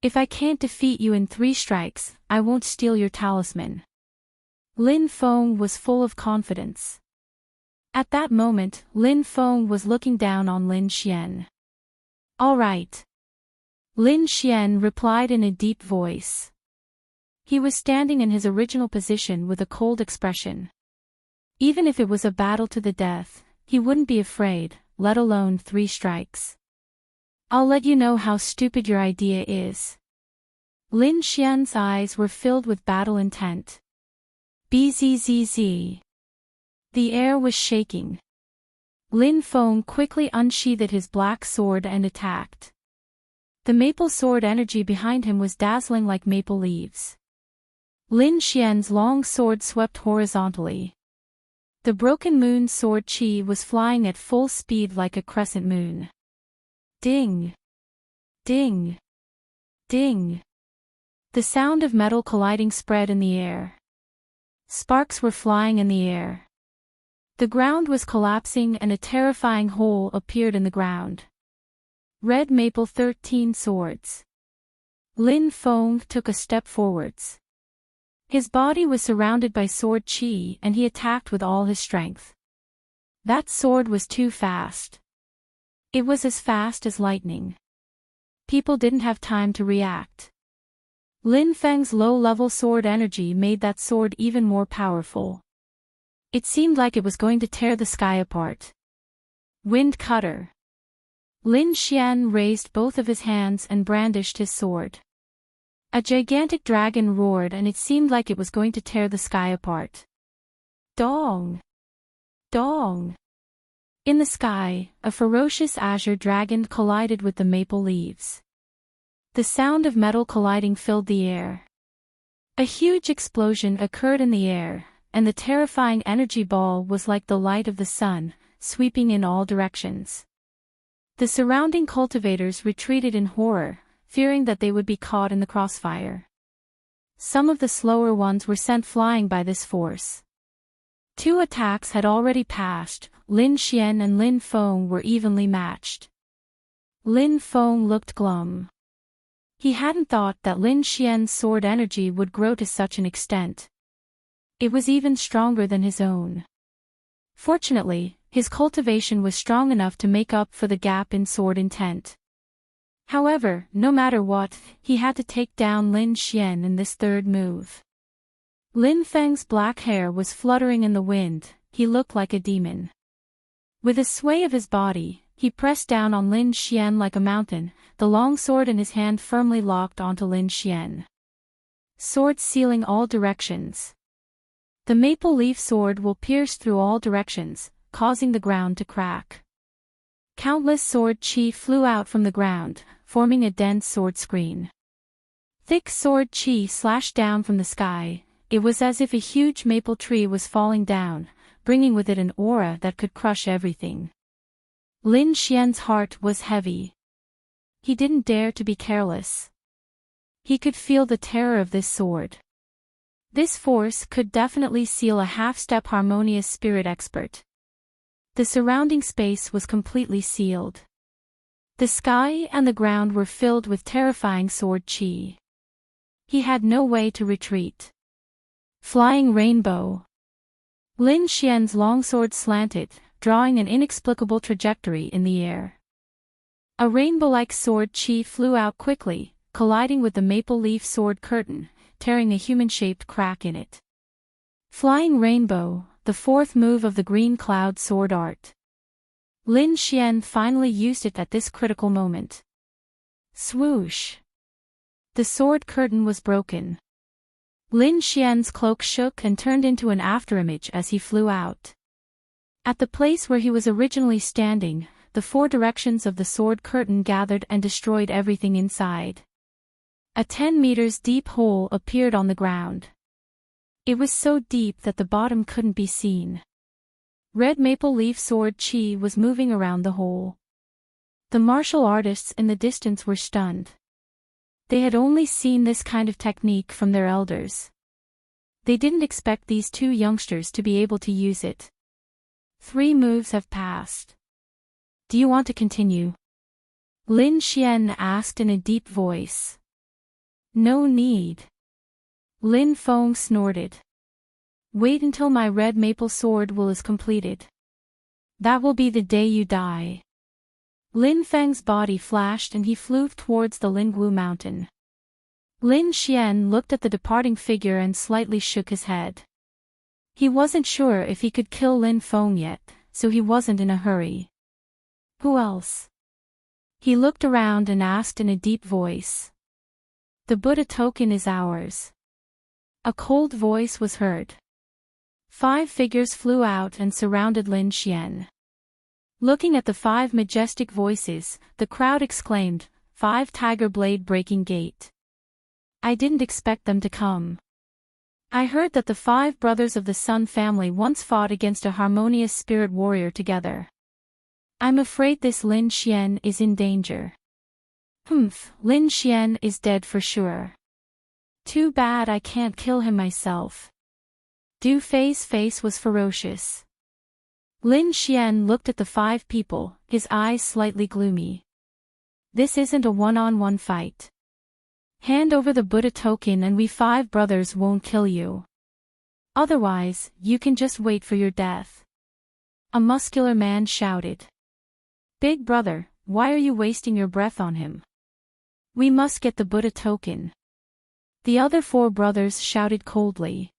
If I can't defeat you in 3 strikes, I won't steal your talisman. Lin Feng was full of confidence. At that moment, Lin Feng was looking down on Lin Xian. All right. Lin Xian replied in a deep voice. He was standing in his original position with a cold expression. Even if it was a battle to the death, he wouldn't be afraid, let alone 3 strikes. I'll let you know how stupid your idea is. Lin Xian's eyes were filled with battle intent. Bzzz. The air was shaking. Lin Feng quickly unsheathed his black sword and attacked. The maple sword energy behind him was dazzling like maple leaves. Lin Xian's long sword swept horizontally. The broken moon sword qi was flying at full speed like a crescent moon. Ding! Ding! Ding! The sound of metal colliding spread in the air. Sparks were flying in the air. The ground was collapsing and a terrifying hole appeared in the ground. Red maple 13 swords. Lin Feng took a step forwards. His body was surrounded by sword qi and he attacked with all his strength. That sword was too fast. It was as fast as lightning. People didn't have time to react. Lin Feng's low-level sword energy made that sword even more powerful. It seemed like it was going to tear the sky apart. Wind cutter. Lin Xian raised both of his hands and brandished his sword. A gigantic dragon roared and it seemed like it was going to tear the sky apart. Dong! Dong! In the sky, a ferocious azure dragon collided with the maple leaves. The sound of metal colliding filled the air. A huge explosion occurred in the air, and the terrifying energy ball was like the light of the sun, sweeping in all directions. The surrounding cultivators retreated in horror, fearing that they would be caught in the crossfire. Some of the slower ones were sent flying by this force. 2 attacks had already passed. Lin Xian and Lin Feng were evenly matched. Lin Feng looked glum. He hadn't thought that Lin Xian's sword energy would grow to such an extent. It was even stronger than his own. Fortunately, his cultivation was strong enough to make up for the gap in sword intent. However, no matter what, he had to take down Lin Xian in this third move. Lin Feng's black hair was fluttering in the wind, he looked like a demon. With a sway of his body, he pressed down on Lin Xian like a mountain, the long sword in his hand firmly locked onto Lin Xian. Sword sealing all directions. The maple leaf sword will pierce through all directions, causing the ground to crack. Countless sword qi flew out from the ground, forming a dense sword screen. Thick sword qi slashed down from the sky. It was as if a huge maple tree was falling down, bringing with it an aura that could crush everything. Lin Xian's heart was heavy. He didn't dare to be careless. He could feel the terror of this sword. This force could definitely seal a half-step harmonious spirit expert. The surrounding space was completely sealed. The sky and the ground were filled with terrifying sword qi. He had no way to retreat. Flying rainbow. Lin Xian's longsword slanted, drawing an inexplicable trajectory in the air. A rainbow-like sword chi flew out quickly, colliding with the maple leaf sword curtain, tearing a human-shaped crack in it. Flying Rainbow, the fourth move of the green cloud sword art. Lin Xian finally used it at this critical moment. Swoosh! The sword curtain was broken. Lin Xian's cloak shook and turned into an afterimage as he flew out. At the place where he was originally standing, the four directions of the sword curtain gathered and destroyed everything inside. A 10 meters deep hole appeared on the ground. It was so deep that the bottom couldn't be seen. Red maple leaf sword chi was moving around the hole. The martial artists in the distance were stunned. They had only seen this kind of technique from their elders. They didn't expect these two youngsters to be able to use it. 3 moves have passed. Do you want to continue? Lin Xian asked in a deep voice. No need. Lin Feng snorted. Wait until my red maple sword will is completed. That will be the day you die. Lin Feng's body flashed and he flew towards the Lingwu mountain. Lin Xian looked at the departing figure and slightly shook his head. He wasn't sure if he could kill Lin Feng yet, so he wasn't in a hurry. Who else? He looked around and asked in a deep voice. The Buddha token is ours. A cold voice was heard. 5 figures flew out and surrounded Lin Xian. Looking at the 5 majestic voices, the crowd exclaimed, 5 tiger blade breaking gate. I didn't expect them to come. I heard that the 5 brothers of the Sun family once fought against a harmonious spirit warrior together. I'm afraid this Lin Xian is in danger. Lin Xian is dead for sure. Too bad I can't kill him myself. Du Fei's face was ferocious. Lin Xian looked at the 5 people, his eyes slightly gloomy. This isn't a one-on-one fight. Hand over the Buddha token and we 5 brothers won't kill you. Otherwise, you can just wait for your death. A muscular man shouted. Big brother, why are you wasting your breath on him? We must get the Buddha token. The other 4 brothers shouted coldly.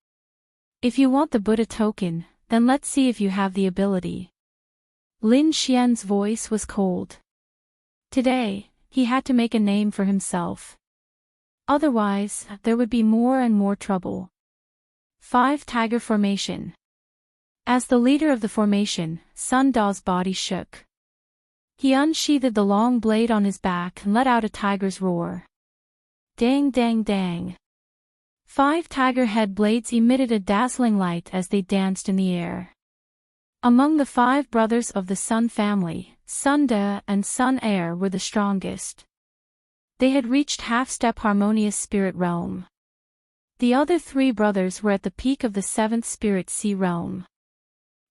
If you want the Buddha token, then let's see if you have the ability. Lin Xian's voice was cold. Today, he had to make a name for himself. Otherwise, there would be more and more trouble. 5 Tiger Formation. As the leader of the formation, Sun Da's body shook. He unsheathed the long blade on his back and let out a tiger's roar. Dang dang dang. 5 tiger head blades emitted a dazzling light as they danced in the air. Among the 5 brothers of the Sun family, Sun Da and Sun Air were the strongest. They had reached half-step harmonious spirit realm. The other 3 brothers were at the peak of the 7th spirit sea realm.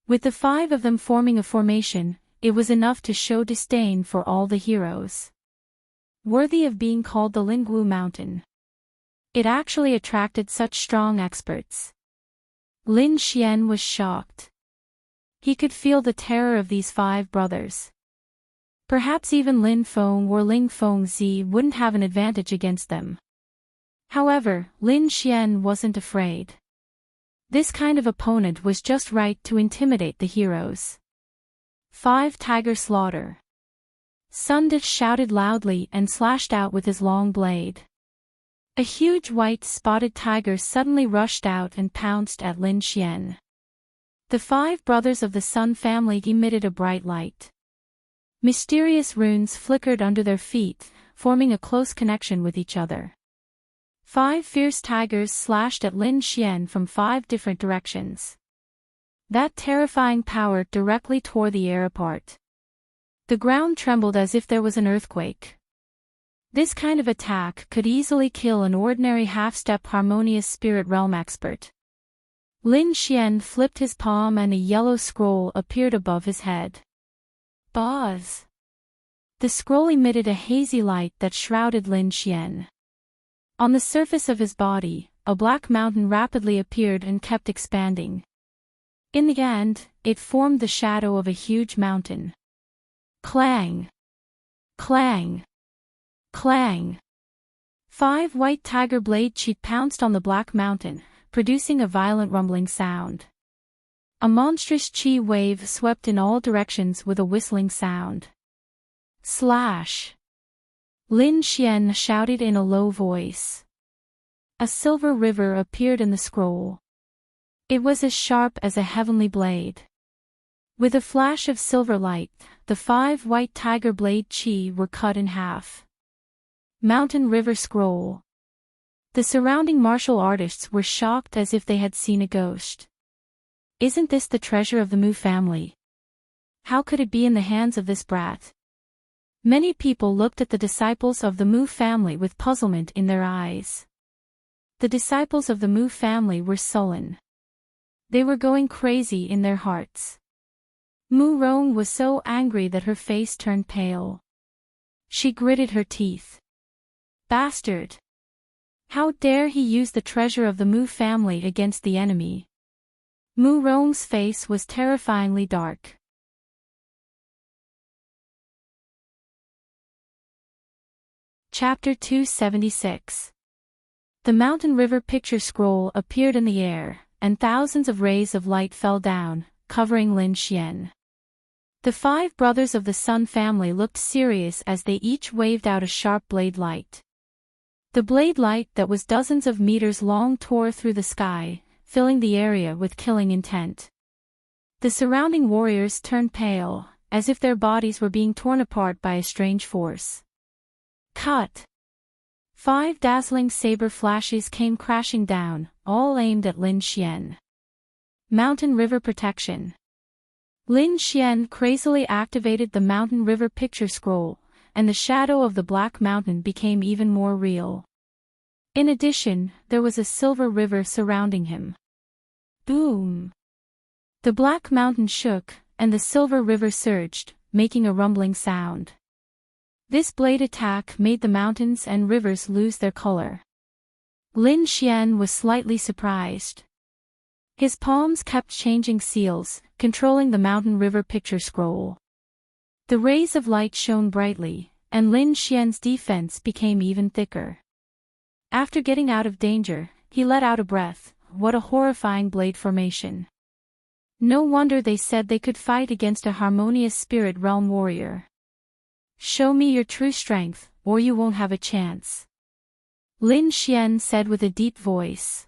With the 5 of them forming a formation, it was enough to show disdain for all the heroes. Worthy of being called the Lingwu Mountain. It actually attracted such strong experts. Lin Xian was shocked. He could feel the terror of these 5 brothers. Perhaps even Lin Feng or Ling Feng Zi wouldn't have an advantage against them. However, Lin Xian wasn't afraid. This kind of opponent was just right to intimidate the heroes. 5 Tiger Slaughter. Sun Da shouted loudly and slashed out with his long blade. A huge white spotted tiger suddenly rushed out and pounced at Lin Xian. The 5 brothers of the Sun family emitted a bright light. Mysterious runes flickered under their feet, forming a close connection with each other. 5 fierce tigers slashed at Lin Xian from 5 different directions. That terrifying power directly tore the air apart. The ground trembled as if there was an earthquake. This kind of attack could easily kill an ordinary half-step harmonious spirit realm expert. Lin Xian flipped his palm and a yellow scroll appeared above his head. Buzz! The scroll emitted a hazy light that shrouded Lin Xian. On the surface of his body, a black mountain rapidly appeared and kept expanding. In the end, it formed the shadow of a huge mountain. Clang! Clang! Clang! 5 white tiger blade chi pounced on the black mountain, producing a violent rumbling sound. A monstrous chi wave swept in all directions with a whistling sound. Slash! Lin Xian shouted in a low voice. A silver river appeared in the scroll. It was as sharp as a heavenly blade. With a flash of silver light, the 5 white tiger blade chi were cut in half. Mountain River Scroll. The surrounding martial artists were shocked as if they had seen a ghost. Isn't this the treasure of the Mu family? How could it be in the hands of this brat? Many people looked at the disciples of the Mu family with puzzlement in their eyes. The disciples of the Mu family were sullen. They were going crazy in their hearts. Mu Rong was so angry that her face turned pale. She gritted her teeth. Bastard! How dare he use the treasure of the Mu family against the enemy? Mu Rong's face was terrifyingly dark. Chapter 276. The Mountain River picture scroll appeared in the air, and thousands of rays of light fell down, covering Lin Xian. The 5 brothers of the Sun family looked serious as they each waved out a sharp blade light. The blade light that was dozens of meters long tore through the sky, filling the area with killing intent. The surrounding warriors turned pale, as if their bodies were being torn apart by a strange force. Cut! 5 dazzling saber flashes came crashing down, all aimed at Lin Xian. Mountain River Protection. Lin Xian crazily activated the Mountain River picture scroll, and the shadow of the Black Mountain became even more real. In addition, there was a silver river surrounding him. Boom! The Black Mountain shook, and the silver river surged, making a rumbling sound. This blade attack made the mountains and rivers lose their color. Lin Xian was slightly surprised. His palms kept changing seals, controlling the Mountain River picture scroll. The rays of light shone brightly, and Lin Xian's defense became even thicker. After getting out of danger, he let out a breath. What a horrifying blade formation. No wonder they said they could fight against a harmonious spirit realm warrior. Show me your true strength, or you won't have a chance. Lin Xian said with a deep voice.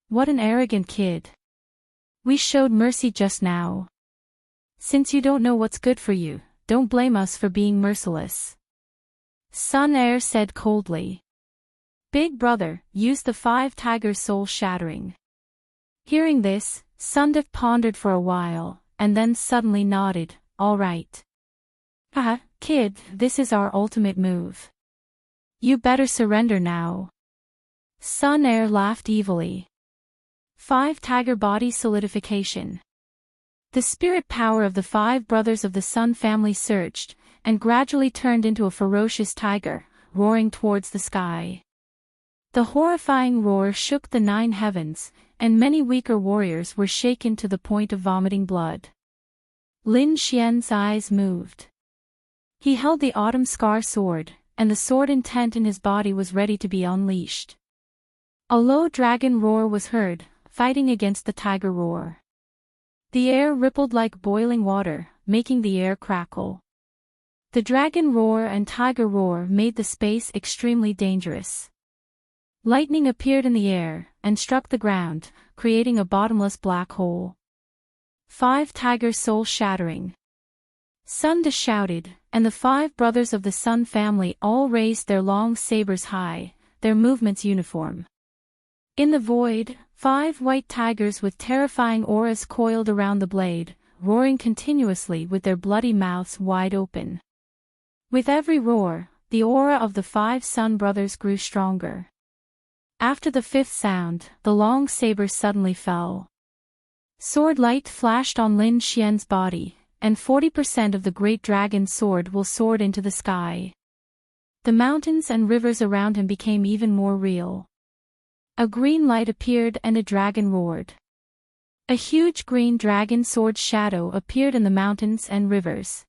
What an arrogant kid. We showed mercy just now. Since you don't know what's good for you, don't blame us for being merciless. Sun Air said coldly. Big brother, use the 5 tigers soul shattering. Hearing this, Sundip pondered for a while, and then suddenly nodded, all right. Haha, kid, this is our ultimate move. You better surrender now. Sun Air laughed evilly. 5 tiger body solidification. The spirit power of the 5 brothers of the Sun family surged, and gradually turned into a ferocious tiger, roaring towards the sky. The horrifying roar shook the 9 heavens, and many weaker warriors were shaken to the point of vomiting blood. Lin Xian's eyes moved. He held the Autumn Scar sword, and the sword intent in his body was ready to be unleashed. A low dragon roar was heard, fighting against the tiger roar. The air rippled like boiling water, making the air crackle. The dragon roar and tiger roar made the space extremely dangerous. Lightning appeared in the air, and struck the ground, creating a bottomless black hole. 5 tigers soul shattering. Sunda shouted, and the 5 brothers of the Sun family all raised their long sabers high, their movements uniform. In the void, 5 white tigers with terrifying auras coiled around the blade, roaring continuously with their bloody mouths wide open. With every roar, the aura of the 5 Sun brothers grew stronger. After the 5th sound, the long saber suddenly fell. Sword light flashed on Lin Xian's body, and 40% of the great dragon sword will soared into the sky. The mountains and rivers around him became even more real. A green light appeared and a dragon roared. A huge green dragon sword shadow appeared in the mountains and rivers.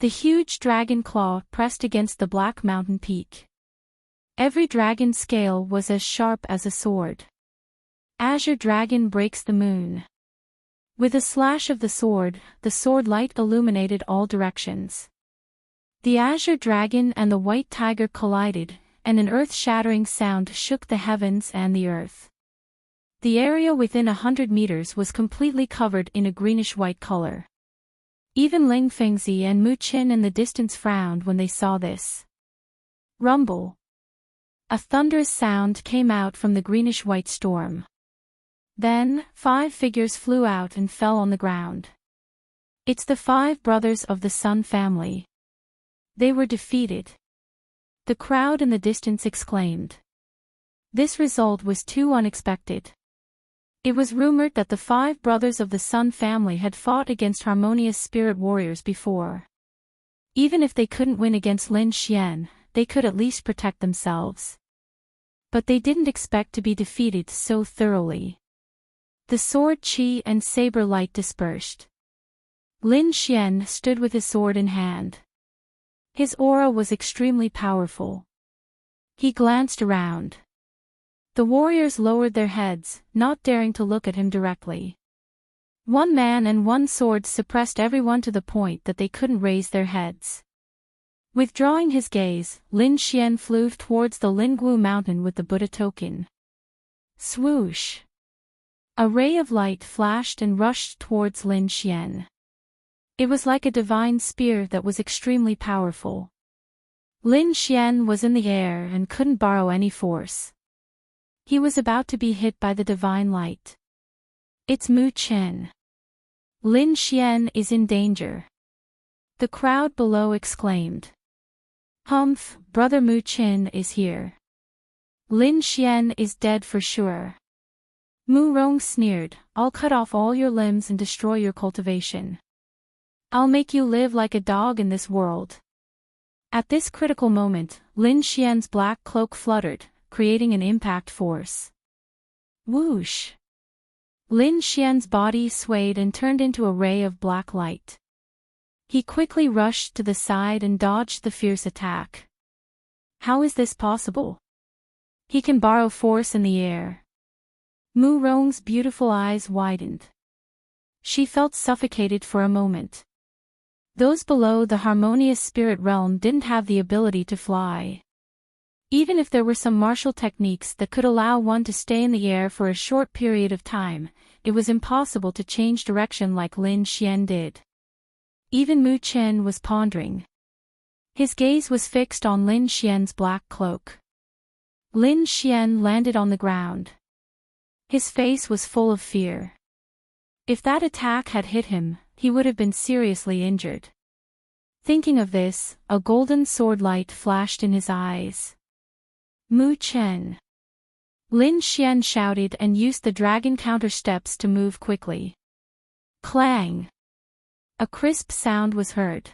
The huge dragon claw pressed against the black mountain peak. Every dragon scale was as sharp as a sword. Azure dragon breaks the moon. With a slash of the sword light illuminated all directions. The azure dragon and the white tiger collided, and an earth-shattering sound shook the heavens and the earth. The area within 100 meters was completely covered in a greenish-white color. Even Ling Fengzi and Mu Qin in the distance frowned when they saw this. Rumble. A thunderous sound came out from the greenish-white storm. Then, 5 figures flew out and fell on the ground. It's the 5 brothers of the Sun family. They were defeated. The crowd in the distance exclaimed. This result was too unexpected. It was rumored that the 5 brothers of the Sun family had fought against harmonious spirit warriors before. Even if they couldn't win against Lin Xian, they could at least protect themselves. But they didn't expect to be defeated so thoroughly. The sword qi and saber light dispersed. Lin Xian stood with his sword in hand. His aura was extremely powerful. He glanced around. The warriors lowered their heads, not daring to look at him directly. 1 man and 1 sword suppressed everyone to the point that they couldn't raise their heads. Withdrawing his gaze, Lin Xian flew towards the Lingwu mountain with the Buddha token. Swoosh! A ray of light flashed and rushed towards Lin Xian. It was like a divine spear that was extremely powerful. Lin Xian was in the air and couldn't borrow any force. He was about to be hit by the divine light. It's Mu Qin. Lin Xian is in danger. The crowd below exclaimed. Humph, brother Mu Qin is here. Lin Xian is dead for sure. Mu Rong sneered, I'll cut off all your limbs and destroy your cultivation. I'll make you live like a dog in this world. At this critical moment, Lin Xian's black cloak fluttered, creating an impact force. Whoosh! Lin Xian's body swayed and turned into a ray of black light. He quickly rushed to the side and dodged the fierce attack. How is this possible? He can borrow force in the air. Mu Rong's beautiful eyes widened. She felt suffocated for a moment. Those below the harmonious spirit realm didn't have the ability to fly. Even if there were some martial techniques that could allow one to stay in the air for a short period of time, it was impossible to change direction like Lin Xian did. Even Mu Qin was pondering. His gaze was fixed on Lin Xian's black cloak. Lin Xian landed on the ground. His face was full of fear. If that attack had hit him, he would have been seriously injured. Thinking of this, a golden sword light flashed in his eyes. Mu Qin. Lin Xian shouted and used the dragon counter steps to move quickly. Clang! A crisp sound was heard.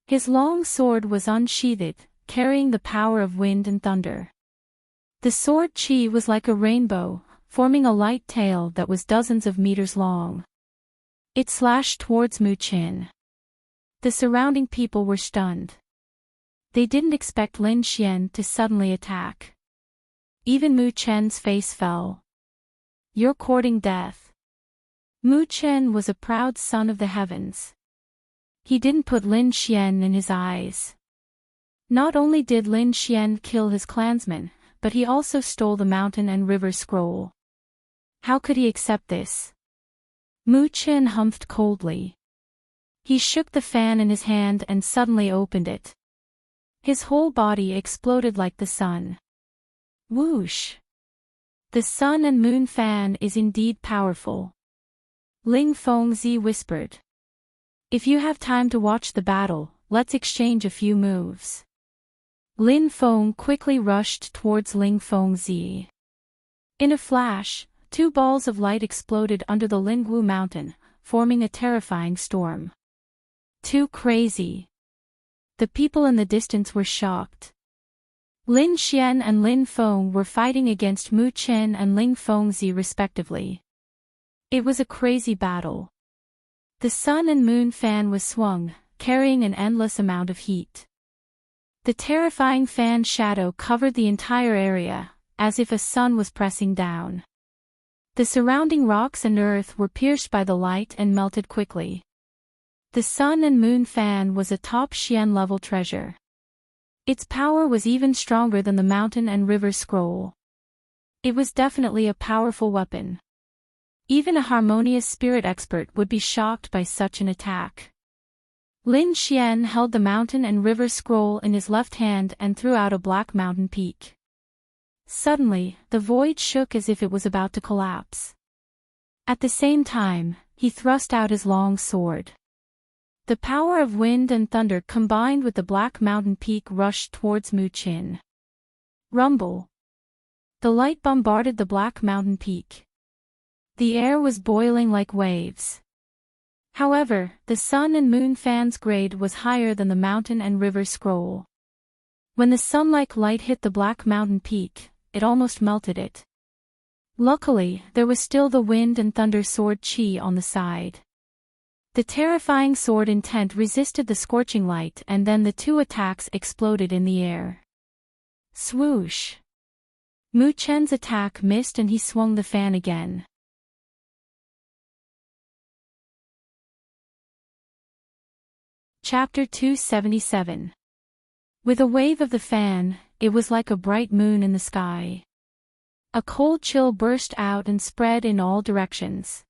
His long sword was unsheathed, carrying the power of wind and thunder. The sword qi was like a rainbow, forming a light tail that was dozens of meters long. It slashed towards Mu Qin. The surrounding people were stunned. They didn't expect Lin Xian to suddenly attack. Even Mu Qin's face fell. You're courting death. Mu Qin was a proud son of the heavens. He didn't put Lin Xian in his eyes. Not only did Lin Xian kill his clansmen, but he also stole the mountain and river scroll. How could he accept this? Mu Qin humphed coldly. He shook the fan in his hand and suddenly opened it. His whole body exploded like the sun. Whoosh! The sun and moon fan is indeed powerful. Ling Fengzi whispered. If you have time to watch the battle, let's exchange a few moves. Lin Feng quickly rushed towards Ling Fengzi. In a flash, 2 balls of light exploded under the Lingwu mountain, forming a terrifying storm. Too crazy. The people in the distance were shocked. Lin Xian and Lin Feng were fighting against Mu Qin and Ling Fengzi respectively. It was a crazy battle. The sun and moon fan was swung, carrying an endless amount of heat. The terrifying fan shadow covered the entire area, as if a sun was pressing down. The surrounding rocks and earth were pierced by the light and melted quickly. The sun and moon fan was a top Xian-level treasure. Its power was even stronger than the mountain and river scroll. It was definitely a powerful weapon. Even a harmonious spirit expert would be shocked by such an attack. Lin Xian held the mountain and river scroll in his left hand and threw out a black mountain peak. Suddenly, the void shook as if it was about to collapse. At the same time, he thrust out his long sword. The power of wind and thunder combined with the black mountain peak rushed towards Mu Qin. Rumble. The light bombarded the black mountain peak. The air was boiling like waves. However, the sun and moon fan's grade was higher than the mountain and river scroll. When the sun-like light hit the black mountain peak, it almost melted it. Luckily, there was still the wind and thunder sword qi on the side. The terrifying sword intent resisted the scorching light, and then the two attacks exploded in the air. Swoosh! Mu Chen's attack missed and he swung the fan again. Chapter 277. With a wave of the fan, it was like a bright moon in the sky. A cold chill burst out and spread in all directions.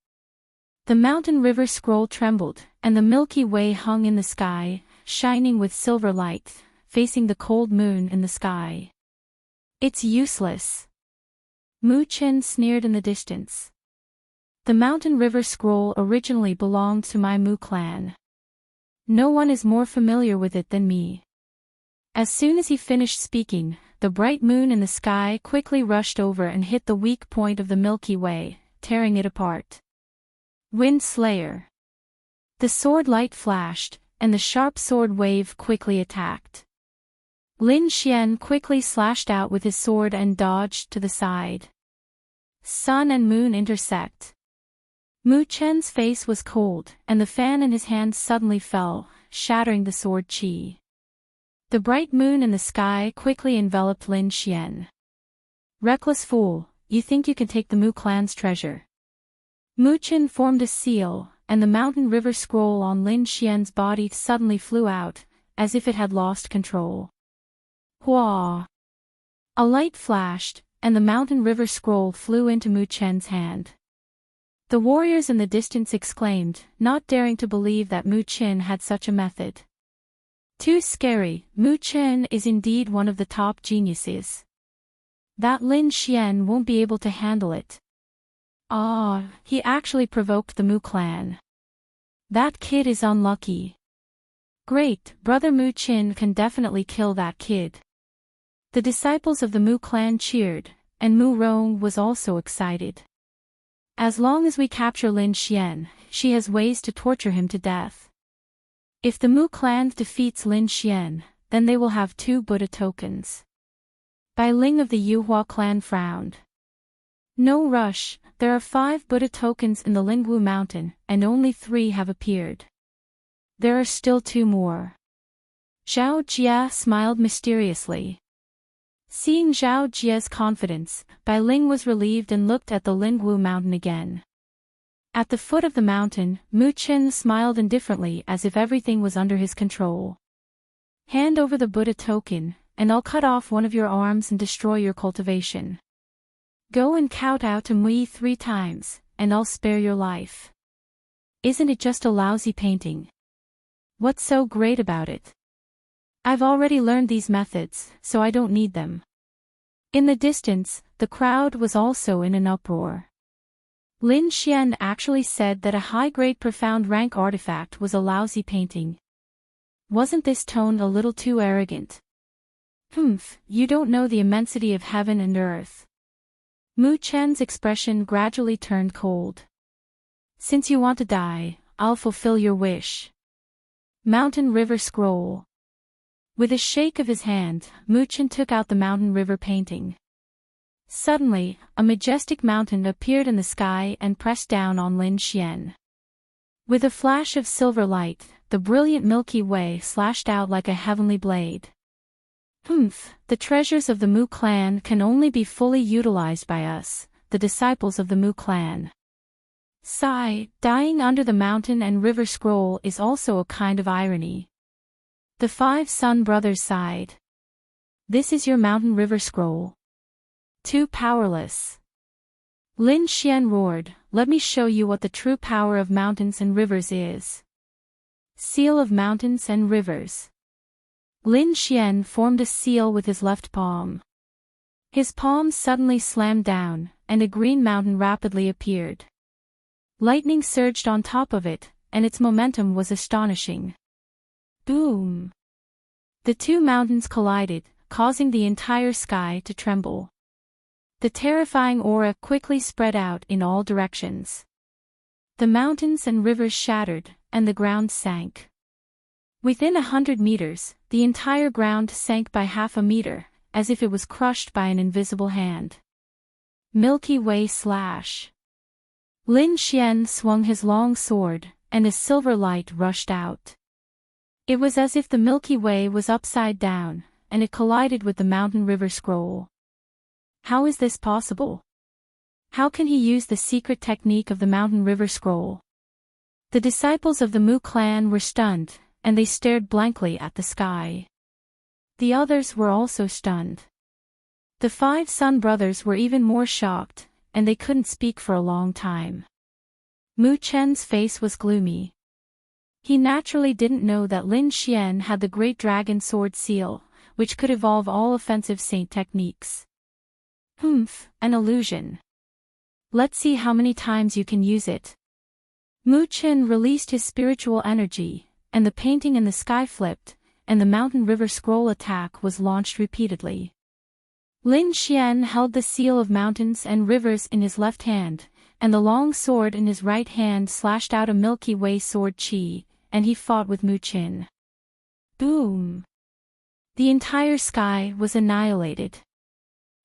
The mountain river scroll trembled, and the Milky Way hung in the sky, shining with silver light, facing the cold moon in the sky. It's useless. Mu Qin sneered in the distance. The mountain river scroll originally belonged to my Mu clan. No one is more familiar with it than me. As soon as he finished speaking, the bright moon in the sky quickly rushed over and hit the weak point of the Milky Way, tearing it apart. Wind Slayer. The sword light flashed, and the sharp sword wave quickly attacked. Lin Xian quickly slashed out with his sword and dodged to the side. Sun and moon intersect. Mu Chen's face was cold, and the fan in his hand suddenly fell, shattering the sword qi. The bright moon in the sky quickly enveloped Lin Xian. Reckless fool, you think you can take the Mu clan's treasure? Mu Qin formed a seal, and the mountain river scroll on Lin Xian's body suddenly flew out, as if it had lost control. Hua! A light flashed, and the mountain river scroll flew into Mu Chen's hand. The warriors in the distance exclaimed, not daring to believe that Mu Qin had such a method. Too scary, Mu Qin is indeed one of the top geniuses. That Lin Xian won't be able to handle it. Ah, he actually provoked the Mu clan. That kid is unlucky. Great, brother Mu Qin can definitely kill that kid. The disciples of the Mu clan cheered, and Mu Rong was also excited. As long as we capture Lin Xian, she has ways to torture him to death. If the Mu clan defeats Lin Xian, then they will have 2 Buddha tokens. Bai Ling of the Yuhua clan frowned. No rush, there are 5 Buddha tokens in the Lingwu mountain, and only 3 have appeared. There are still 2 more. Zhao Jia smiled mysteriously. Seeing Zhao Jia's confidence, Bai Ling was relieved and looked at the Lingwu mountain again. At the foot of the mountain, Mu Qin smiled indifferently as if everything was under his control. Hand over the Buddha token, and I'll cut off one of your arms and destroy your cultivation. Go and kowtow to Mui 3 times, and I'll spare your life. Isn't it just a lousy painting? What's so great about it? I've already learned these methods, so I don't need them. In the distance, the crowd was also in an uproar. Lin Xian actually said that a high-grade profound rank artifact was a lousy painting. Wasn't this tone a little too arrogant? You don't know the immensity of heaven and earth. Mu Chen's expression gradually turned cold. Since you want to die, I'll fulfill your wish. Mountain River Scroll. With a shake of his hand, Mu Chen took out the mountain river painting. Suddenly, a majestic mountain appeared in the sky and pressed down on Lin Xian. With a flash of silver light, the brilliant Milky Way slashed out like a heavenly blade. The treasures of the Mu clan can only be fully utilized by us, the disciples of the Mu clan. Sigh, dying under the mountain and river scroll is also a kind of irony. The 5 Sun brothers sighed. This is your mountain river scroll. Too powerless. Lin Xian roared, let me show you what the true power of mountains and rivers is. Seal of mountains and rivers. Lin Xian formed a seal with his left palm. His palm suddenly slammed down, and a green mountain rapidly appeared. Lightning surged on top of it, and its momentum was astonishing. Boom! The 2 mountains collided, causing the entire sky to tremble. The terrifying aura quickly spread out in all directions. The mountains and rivers shattered, and the ground sank. Within 100 meters, the entire ground sank by half a meter, as if it was crushed by an invisible hand. Milky Way slash. Lin Xian swung his long sword, and a silver light rushed out. It was as if the Milky Way was upside down, and it collided with the mountain river scroll. How is this possible? How can he use the secret technique of the mountain river scroll? The disciples of the Mu clan were stunned, and they stared blankly at the sky. The others were also stunned. The 5 Sun brothers were even more shocked, and they couldn't speak for a long time. Mu Chen's face was gloomy. He naturally didn't know that Lin Xian had the Great Dragon Sword Seal, which could evolve all offensive saint techniques. An illusion. Let's see how many times you can use it. Mu Chen released his spiritual energy, and the painting in the sky flipped, and the mountain river scroll attack was launched repeatedly. Lin Xian held the seal of mountains and rivers in his left hand, and the long sword in his right hand slashed out a Milky Way sword chi, and he fought with Mu Chen. Boom! The entire sky was annihilated.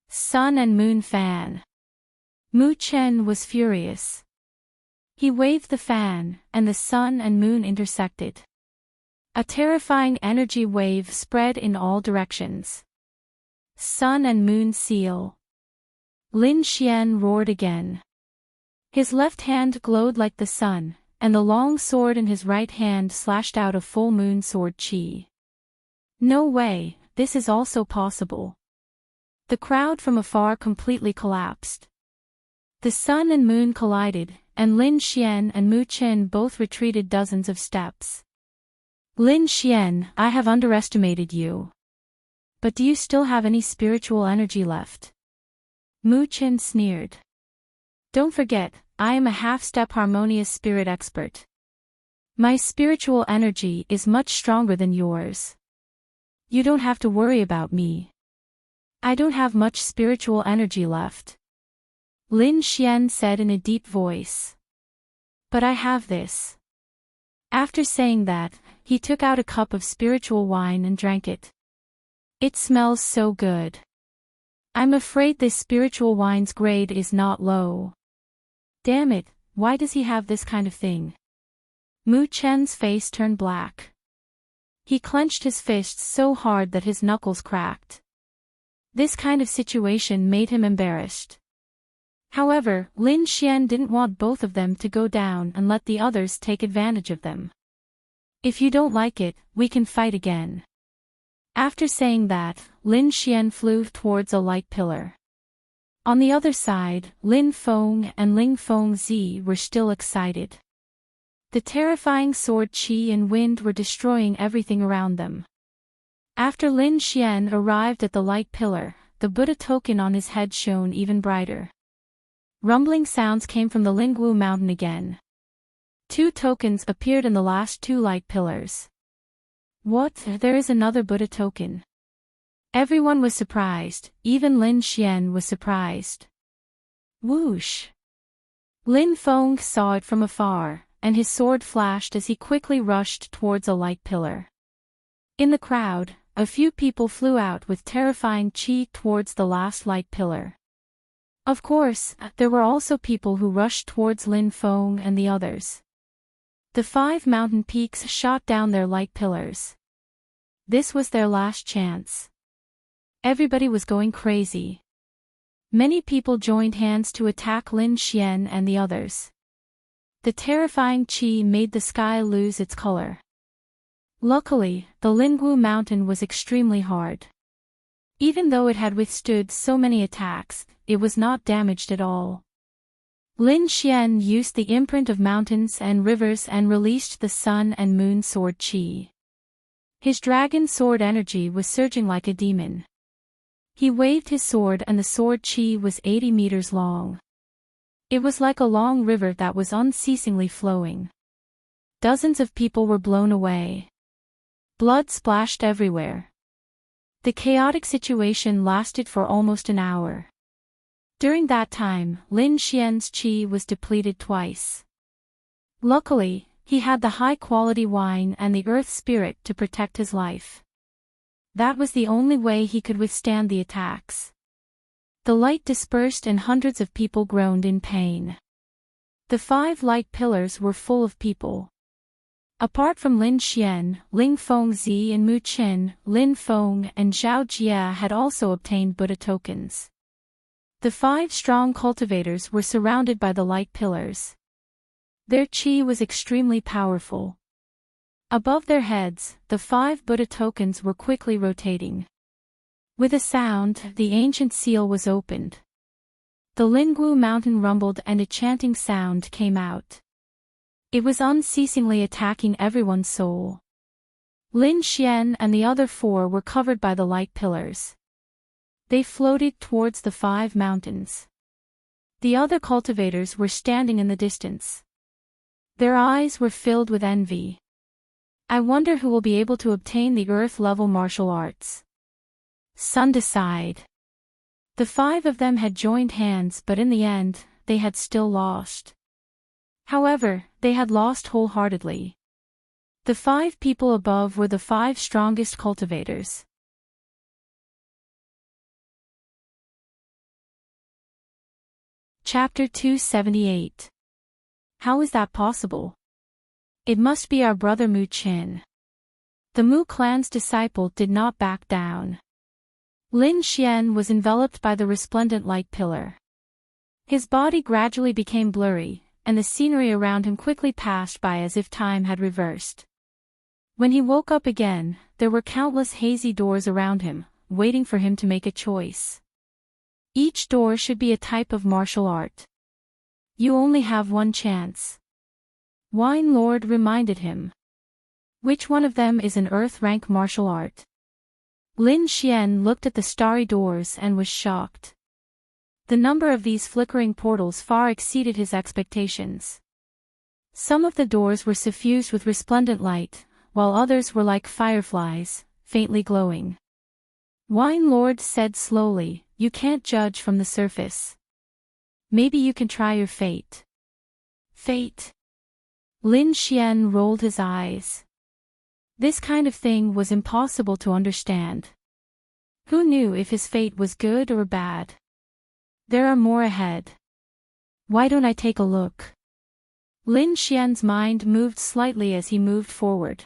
Sun and Moon fan. Mu Chen was furious. He waved the fan, and the sun and moon intersected. A terrifying energy wave spread in all directions. Sun and moon seal. Lin Xian roared again. His left hand glowed like the sun, and the long sword in his right hand slashed out a full moon sword chi. No way, this is also possible. The crowd from afar completely collapsed. The sun and moon collided, and Lin Xian and Mu Chen both retreated dozens of steps. Lin Xian, I have underestimated you. But do you still have any spiritual energy left? Mu Chen sneered. Don't forget, I am a half-step harmonious spirit expert. My spiritual energy is much stronger than yours. You don't have to worry about me. I don't have much spiritual energy left. Lin Xian said in a deep voice. But I have this. After saying that, he took out a cup of spiritual wine and drank it. It smells so good. I'm afraid this spiritual wine's grade is not low. Damn it, why does he have this kind of thing? Mu Chen's face turned black. He clenched his fists so hard that his knuckles cracked. This kind of situation made him embarrassed. However, Lin Xian didn't want both of them to go down and let the others take advantage of them. If you don't like it, we can fight again. After saying that, Lin Xian flew towards a light pillar. On the other side, Lin Feng and Ling Feng Zi were still excited. The terrifying sword chi and wind were destroying everything around them. After Lin Xian arrived at the light pillar, the Buddha token on his head shone even brighter. Rumbling sounds came from the Lingwu mountain again. 2 tokens appeared in the last 2 light pillars. What? There is another Buddha token. Everyone was surprised, even Lin Xian was surprised. Whoosh! Lin Feng saw it from afar, and his sword flashed as he quickly rushed towards a light pillar. In the crowd, a few people flew out with terrifying chi towards the last light pillar. Of course, there were also people who rushed towards Lin Feng and the others. The 5 mountain peaks shot down their light pillars. This was their last chance. Everybody was going crazy. Many people joined hands to attack Lin Xian and the others. The terrifying qi made the sky lose its color. Luckily, the Lingwu mountain was extremely hard. Even though it had withstood so many attacks, it was not damaged at all. Lin Xian used the imprint of mountains and rivers and released the sun and moon sword qi. His dragon sword energy was surging like a demon. He waved his sword and the sword qi was 80 meters long. It was like a long river that was unceasingly flowing. Dozens of people were blown away. Blood splashed everywhere. The chaotic situation lasted for almost an hour. During that time, Lin Xian's qi was depleted twice. Luckily, he had the high-quality wine and the earth spirit to protect his life. That was the only way he could withstand the attacks. The light dispersed and hundreds of people groaned in pain. The 5 light pillars were full of people. Apart from Lin Xian, Ling Fengzi and Mu Qin, Lin Feng and Zhao Jia had also obtained Buddha tokens. The 5 strong cultivators were surrounded by the light pillars. Their qi was extremely powerful. Above their heads, the 5 Buddha tokens were quickly rotating. With a sound, the ancient seal was opened. The Lingwu mountain rumbled and a chanting sound came out. It was unceasingly attacking everyone's soul. Lin Xian and the other 4 were covered by the light pillars. They floated towards the 5 mountains. The other cultivators were standing in the distance. Their eyes were filled with envy. I wonder who will be able to obtain the earth-level martial arts. Sun decide. The 5 of them had joined hands, but in the end, they had still lost. However, they had lost wholeheartedly. The 5 people above were the 5 strongest cultivators. Chapter 278. How is that possible? It must be our brother Mu Qin. The Mu clan's disciple did not back down. Lin Xian was enveloped by the resplendent light pillar. His body gradually became blurry, and the scenery around him quickly passed by as if time had reversed. When he woke up again, there were countless hazy doors around him, waiting for him to make a choice. Each door should be a type of martial art. You only have one chance. Wine Lord reminded him. Which one of them is an earth-rank martial art? Lin Xian looked at the starry doors and was shocked. The number of these flickering portals far exceeded his expectations. Some of the doors were suffused with resplendent light, while others were like fireflies, faintly glowing. Wine Lord said slowly, "You can't judge from the surface. Maybe you can try your fate." Fate? Lin Xian rolled his eyes. This kind of thing was impossible to understand. Who knew if his fate was good or bad? There are more ahead. Why don't I take a look? Lin Xian's mind moved slightly as he moved forward.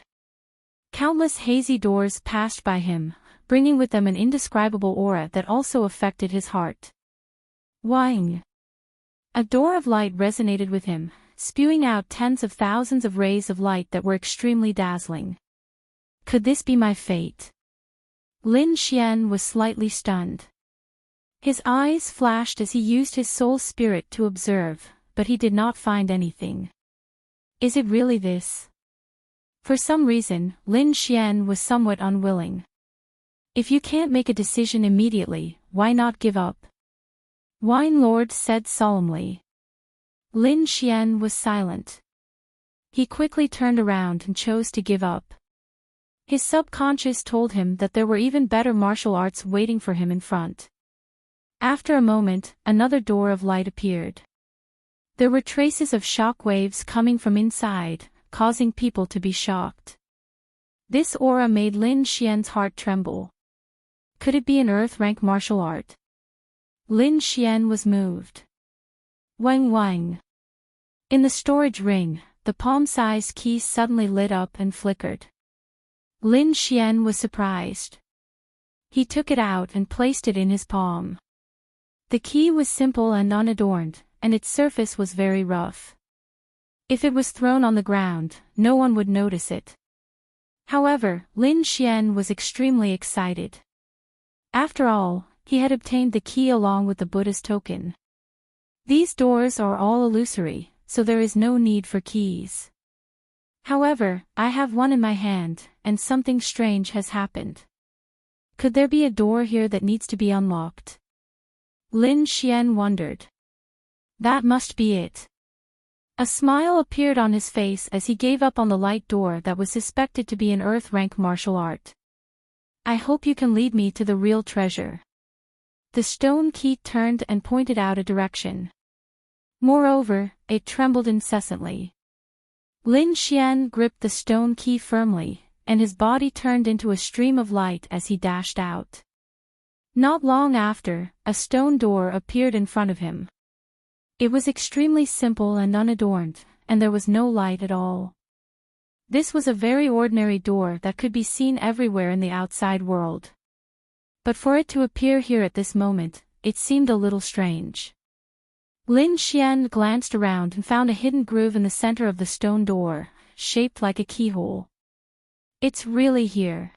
Countless hazy doors passed by him, bringing with them an indescribable aura that also affected his heart. Wang! A door of light resonated with him, spewing out tens of thousands of rays of light that were extremely dazzling. Could this be my fate? Lin Xian was slightly stunned. His eyes flashed as he used his soul spirit to observe, but he did not find anything. Is it really this? For some reason, Lin Xian was somewhat unwilling. If you can't make a decision immediately, why not give up? Wine Lord said solemnly. Lin Xian was silent. He quickly turned around and chose to give up. His subconscious told him that there were even better martial arts waiting for him in front. After a moment, another door of light appeared. There were traces of shock waves coming from inside, causing people to be shocked. This aura made Lin Xian's heart tremble. Could it be an earth-rank martial art? Lin Xian was moved. Wang Wang. In the storage ring, the palm-sized key suddenly lit up and flickered. Lin Xian was surprised. He took it out and placed it in his palm. The key was simple and unadorned, and its surface was very rough. If it was thrown on the ground, no one would notice it. However, Lin Xian was extremely excited. After all, he had obtained the key along with the Buddha's token. These doors are all illusory, so there is no need for keys. However, I have one in my hand, and something strange has happened. Could there be a door here that needs to be unlocked? Lin Xian wondered. That must be it. A smile appeared on his face as he gave up on the light door that was suspected to be an earth-rank martial art. I hope you can lead me to the real treasure. The stone key turned and pointed out a direction. Moreover, it trembled incessantly. Lin Xian gripped the stone key firmly, and his body turned into a stream of light as he dashed out. Not long after, a stone door appeared in front of him. It was extremely simple and unadorned, and there was no light at all. This was a very ordinary door that could be seen everywhere in the outside world. But for it to appear here at this moment, it seemed a little strange. Lin Xian glanced around and found a hidden groove in the center of the stone door, shaped like a keyhole. It's really here.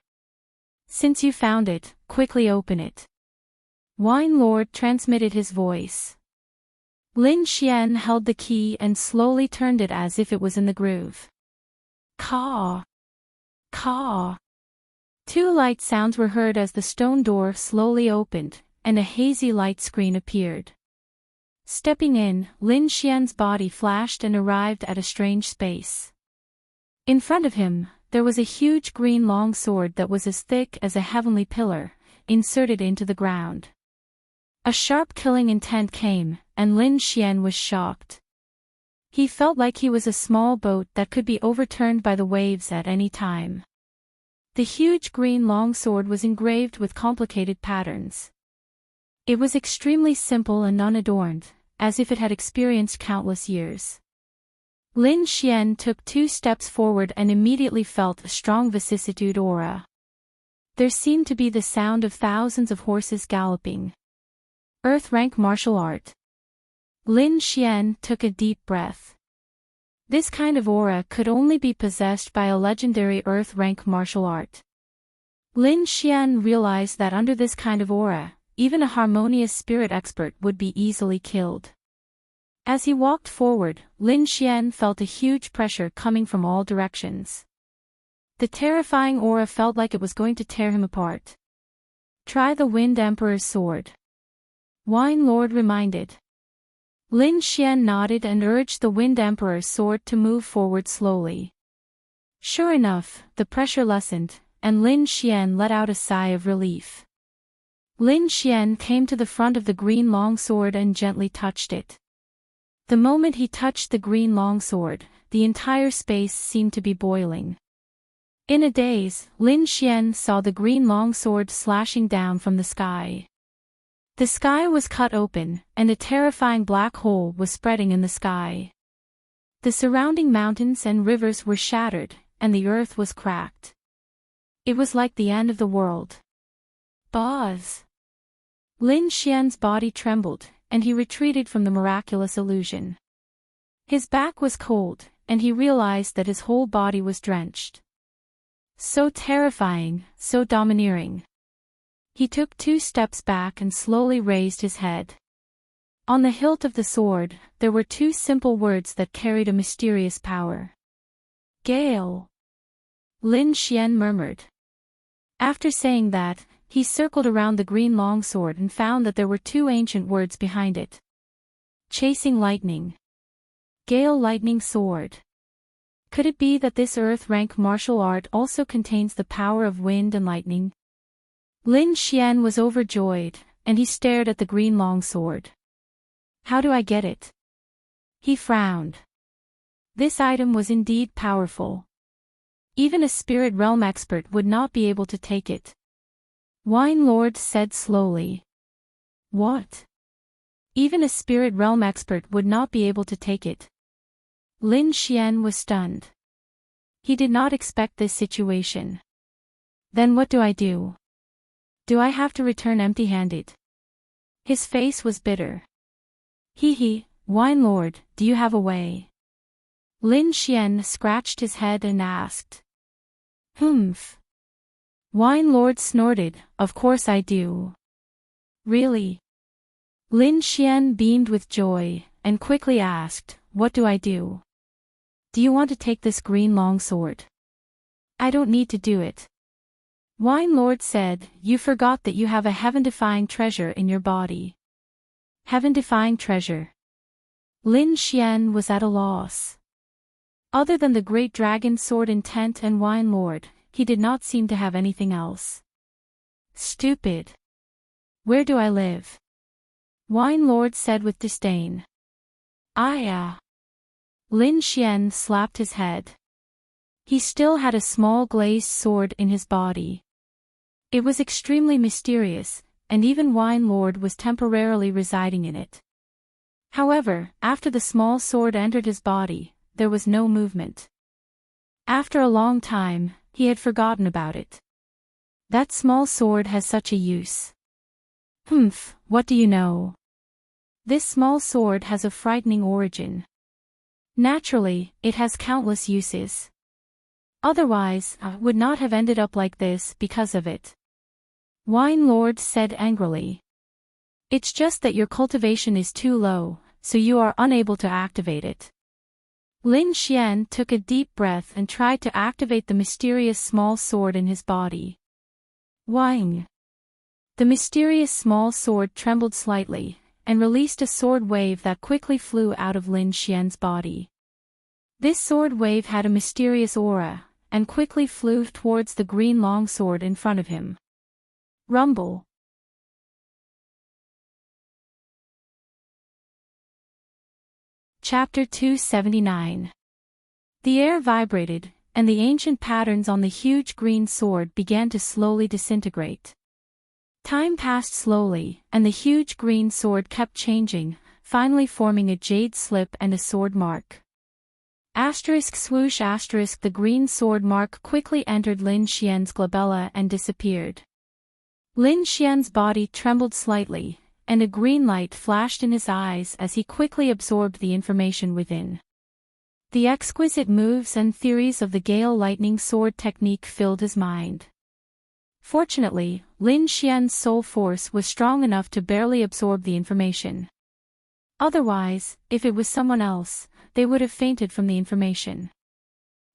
Since you found it, quickly open it. Wine Lord transmitted his voice. Lin Xian held the key and slowly turned it as if it was in the groove. Caw! Caw! Two light sounds were heard as the stone door slowly opened, and a hazy light screen appeared. Stepping in, Lin Xian's body flashed and arrived at a strange space. In front of him, there was a huge green long sword that was as thick as a heavenly pillar, inserted into the ground. A sharp killing intent came, and Lin Xian was shocked. He felt like he was a small boat that could be overturned by the waves at any time. The huge green longsword was engraved with complicated patterns. It was extremely simple and unadorned, as if it had experienced countless years. Lin Xian took 2 steps forward and immediately felt a strong vicissitude aura. There seemed to be the sound of thousands of horses galloping. Earth-rank martial art. Lin Xian took a deep breath. This kind of aura could only be possessed by a legendary Earth-rank martial art. Lin Xian realized that under this kind of aura, even a harmonious spirit expert would be easily killed. As he walked forward, Lin Xian felt a huge pressure coming from all directions. The terrifying aura felt like it was going to tear him apart. Try the Wind Emperor's sword. Wine Lord reminded. Lin Xian nodded and urged the Wind Emperor's sword to move forward slowly. Sure enough, the pressure lessened, and Lin Xian let out a sigh of relief. Lin Xian came to the front of the green longsword and gently touched it. The moment he touched the green longsword, the entire space seemed to be boiling. In a daze, Lin Xian saw the green longsword slashing down from the sky. The sky was cut open, and a terrifying black hole was spreading in the sky. The surrounding mountains and rivers were shattered, and the earth was cracked. It was like the end of the world. Buzz! Lin Xian's body trembled, and he retreated from the miraculous illusion. His back was cold, and he realized that his whole body was drenched. So terrifying, so domineering. He took 2 steps back and slowly raised his head. On the hilt of the sword, there were 2 simple words that carried a mysterious power. Gale! Lin Xian murmured. After saying that, he circled around the green longsword and found that there were 2 ancient words behind it. Chasing lightning. Gale lightning sword. Could it be that this earth-rank martial art also contains the power of wind and lightning? Lin Xian was overjoyed, and he stared at the green longsword. How do I get it? He frowned. This item was indeed powerful. Even a spirit realm expert would not be able to take it. Wine Lord said slowly. What? Even a spirit realm expert would not be able to take it. Lin Xian was stunned. He did not expect this situation. Then what do I do? Do I have to return empty-handed? His face was bitter. Hee, Wine Lord, do you have a way? Lin Xian scratched his head and asked. Humph. Wine Lord snorted, of course I do. Really? Lin Xian beamed with joy, and quickly asked, what do I do? Do you want to take this green longsword? I don't need to do it. Wine Lord said, you forgot that you have a heaven-defying treasure in your body. Heaven-defying treasure. Lin Xian was at a loss. Other than the great dragon sword in tent and Wine Lord, he did not seem to have anything else. Stupid. Where do I live? Wine Lord said with disdain. Lin Xian slapped his head. He still had a small glazed sword in his body. It was extremely mysterious, and even Wine Lord was temporarily residing in it. However, after the small sword entered his body, there was no movement. After a long time, he had forgotten about it. That small sword has such a use. Humph, what do you know? This small sword has a frightening origin. Naturally, it has countless uses. Otherwise, I would not have ended up like this because of it. Wine Lord said angrily. It's just that your cultivation is too low, so you are unable to activate it. Lin Xian took a deep breath and tried to activate the mysterious small sword in his body. Wang! The mysterious small sword trembled slightly, and released a sword wave that quickly flew out of Lin Xian's body. This sword wave had a mysterious aura, and quickly flew towards the green longsword in front of him. Rumble. Chapter 279. The air vibrated, and the ancient patterns on the huge green sword began to slowly disintegrate. Time passed slowly, and the huge green sword kept changing, finally forming a jade slip and a sword mark. Asterisk swoosh asterisk the green sword mark quickly entered Lin Xian's glabella and disappeared. Lin Xian's body trembled slightly, and a green light flashed in his eyes as he quickly absorbed the information within. The exquisite moves and theories of the Gale Lightning Sword technique filled his mind. Fortunately, Lin Xian's soul force was strong enough to barely absorb the information. Otherwise, if it was someone else, they would have fainted from the information.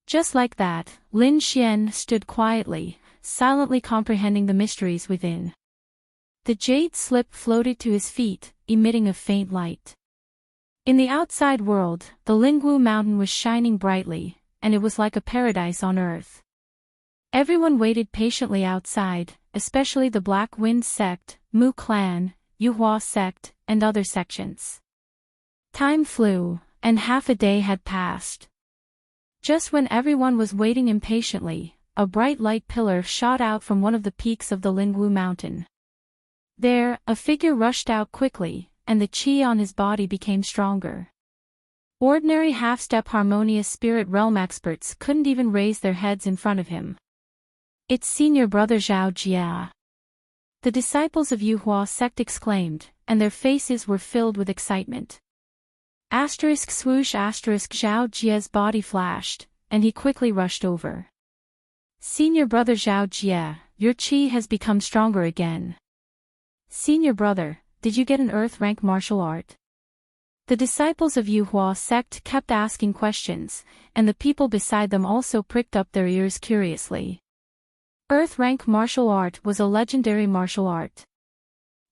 Just like that, Lin Xian stood quietly, silently comprehending the mysteries within. The jade slip floated to his feet, emitting a faint light. In the outside world, the Lingwu mountain was shining brightly, and it was like a paradise on earth. Everyone waited patiently outside, especially the Black Wind sect, Mu clan, Yuhua sect, and other sections. Time flew, and half a day had passed. Just when everyone was waiting impatiently, a bright light pillar shot out from one of the peaks of the Lingwu mountain. There, a figure rushed out quickly, and the qi on his body became stronger. Ordinary half-step harmonious spirit realm experts couldn't even raise their heads in front of him. It's senior brother Zhao Jia. The disciples of Yuhua sect exclaimed, and their faces were filled with excitement. Asterisk swoosh asterisk Zhao Jia's body flashed, and he quickly rushed over. Senior brother Zhao Jia, your qi has become stronger again. Senior brother, did you get an earth rank martial art? The disciples of Yuhua sect kept asking questions, and the people beside them also pricked up their ears curiously. Earth rank martial art was a legendary martial art.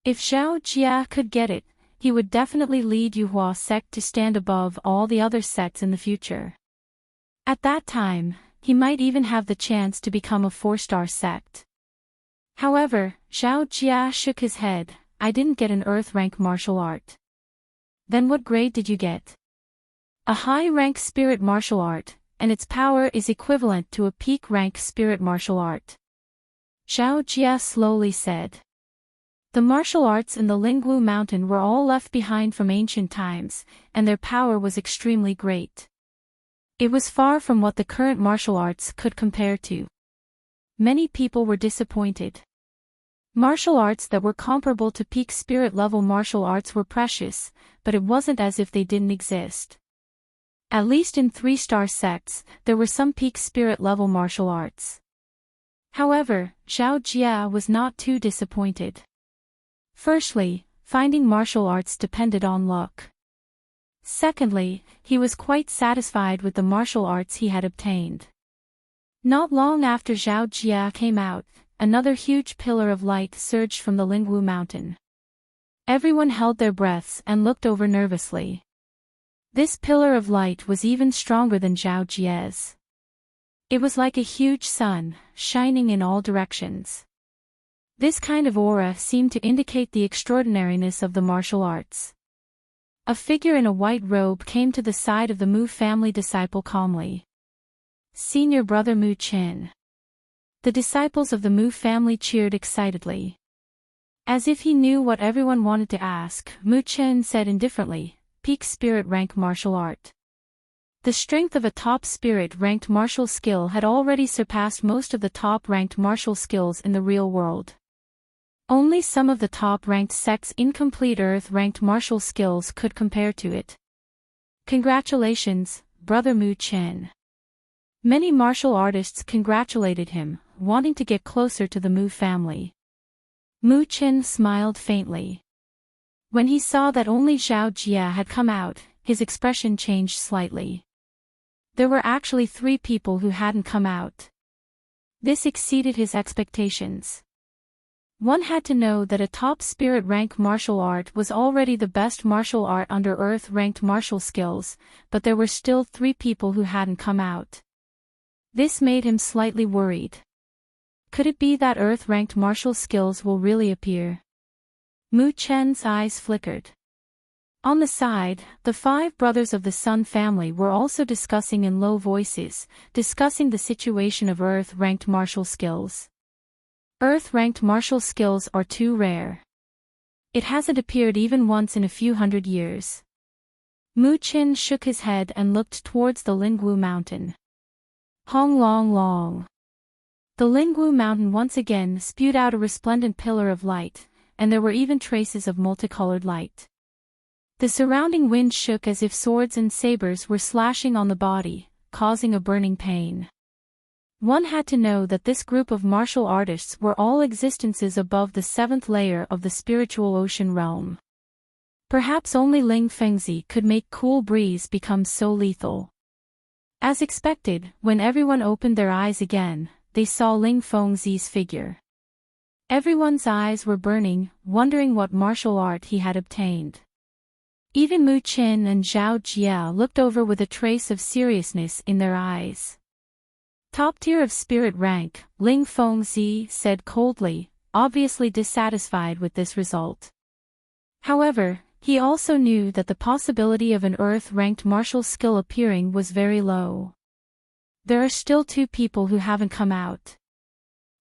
If Zhao Jia could get it, he would definitely lead Yuhua sect to stand above all the other sects in the future. At that time, he might even have the chance to become a 4-star sect. However, Zhao Jia shook his head. I didn't get an earth rank martial art. Then what grade did you get? A high rank spirit martial art, and its power is equivalent to a peak rank spirit martial art. Zhao Jia slowly said. The martial arts in the Lingwu mountain were all left behind from ancient times, and their power was extremely great. It was far from what the current martial arts could compare to. Many people were disappointed. Martial arts that were comparable to peak spirit level martial arts were precious, but it wasn't as if they didn't exist. At least in 3-star sects, there were some peak spirit level martial arts. However, Zhao Jia was not too disappointed. Firstly, finding martial arts depended on luck. Secondly, he was quite satisfied with the martial arts he had obtained. Not long after Zhao Jia came out, another huge pillar of light surged from the Lingwu mountain. Everyone held their breaths and looked over nervously. This pillar of light was even stronger than Zhao Jia's. It was like a huge sun, shining in all directions. This kind of aura seemed to indicate the extraordinariness of the martial arts. A figure in a white robe came to the side of the Mu family disciple calmly. Senior brother Mu Qin. The disciples of the Mu family cheered excitedly. As if he knew what everyone wanted to ask, Mu Qin said indifferently, peak spirit rank martial art. The strength of a top spirit-ranked martial skill had already surpassed most of the top-ranked martial skills in the real world. Only some of the top-ranked sects' incomplete Earth-ranked martial skills could compare to it. Congratulations, Brother Mu Qin. Many martial artists congratulated him, wanting to get closer to the Mu family. Mu Qin smiled faintly. When he saw that only Zhao Jia had come out, his expression changed slightly. There were actually 3 people who hadn't come out. This exceeded his expectations. One had to know that a top spirit rank martial art was already the best martial art under Earth ranked martial skills, but there were still 3 people who hadn't come out. This made him slightly worried. Could it be that Earth ranked martial skills will really appear? Mu Chen's eyes flickered. On the side, the 5 brothers of the Sun family were also discussing in low voices, discussing the situation of Earth-ranked martial skills. Earth-ranked martial skills are too rare. It hasn't appeared even once in a few hundred years. Mu Qin shook his head and looked towards the Lingwu mountain. Hong Long Long. The Lingwu mountain once again spewed out a resplendent pillar of light, and there were even traces of multicolored light. The surrounding wind shook as if swords and sabers were slashing on the body, causing a burning pain. One had to know that this group of martial artists were all existences above the 7th layer of the spiritual ocean realm. Perhaps only Ling Fengzi could make Cool Breeze become so lethal. As expected, when everyone opened their eyes again, they saw Ling Fengzi's figure. Everyone's eyes were burning, wondering what martial art he had obtained. Even Mu Qin and Zhao Jia looked over with a trace of seriousness in their eyes. Top tier of spirit rank, Ling Fengzi said coldly, obviously dissatisfied with this result. However, he also knew that the possibility of an Earth-ranked martial skill appearing was very low. There are still 2 people who haven't come out.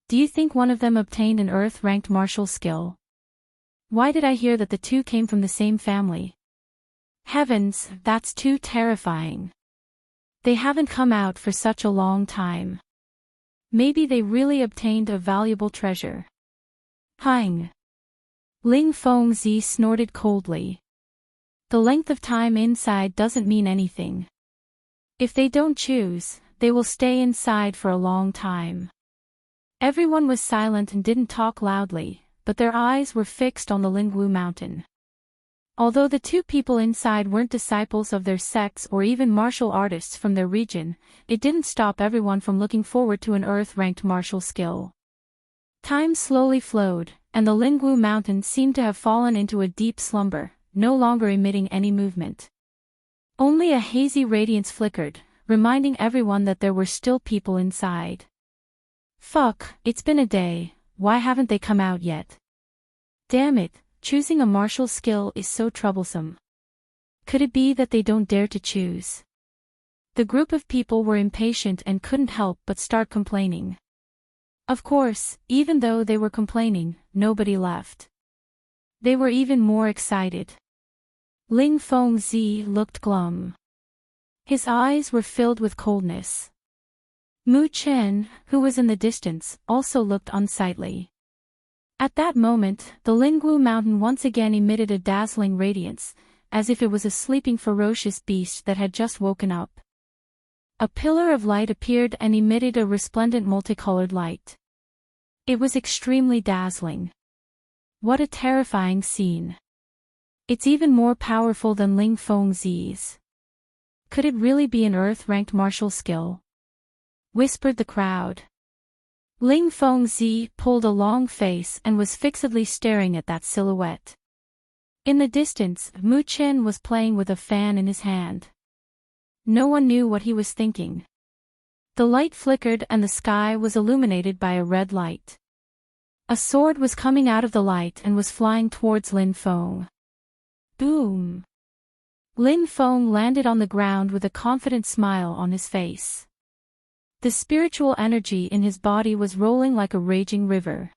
Do you think one of them obtained an Earth-ranked martial skill? Why did I hear that the 2 came from the same family? Heavens, that's too terrifying. They haven't come out for such a long time. Maybe they really obtained a valuable treasure. Hang. Ling Fengzi snorted coldly. The length of time inside doesn't mean anything. If they don't choose, they will stay inside for a long time. Everyone was silent and didn't talk loudly, but their eyes were fixed on the Lingwu mountain. Although the 2 people inside weren't disciples of their sects or even martial artists from their region, it didn't stop everyone from looking forward to an Earth-ranked martial skill. Time slowly flowed, and the Lingwu mountain seemed to have fallen into a deep slumber, no longer emitting any movement. Only a hazy radiance flickered, reminding everyone that there were still people inside. Fuck, it's been a day, why haven't they come out yet? Damn it. Choosing a martial skill is so troublesome. Could it be that they don't dare to choose? The group of people were impatient and couldn't help but start complaining. Of course, even though they were complaining, nobody left. They were even more excited. Ling Fengzi looked glum. His eyes were filled with coldness. Mu Chen, who was in the distance, also looked unsightly. At that moment, the Lingwu mountain once again emitted a dazzling radiance, as if it was a sleeping ferocious beast that had just woken up. A pillar of light appeared and emitted a resplendent multicolored light. It was extremely dazzling. What a terrifying scene. It's even more powerful than Ling Fengzi's. Could it really be an Earth-ranked martial skill? Whispered the crowd. Ling Fengzi pulled a long face and was fixedly staring at that silhouette. In the distance, Mu Chen was playing with a fan in his hand. No one knew what he was thinking. The light flickered and the sky was illuminated by a red light. A sword was coming out of the light and was flying towards Lin Feng. Boom! Lin Feng landed on the ground with a confident smile on his face. The spiritual energy in his body was rolling like a raging river.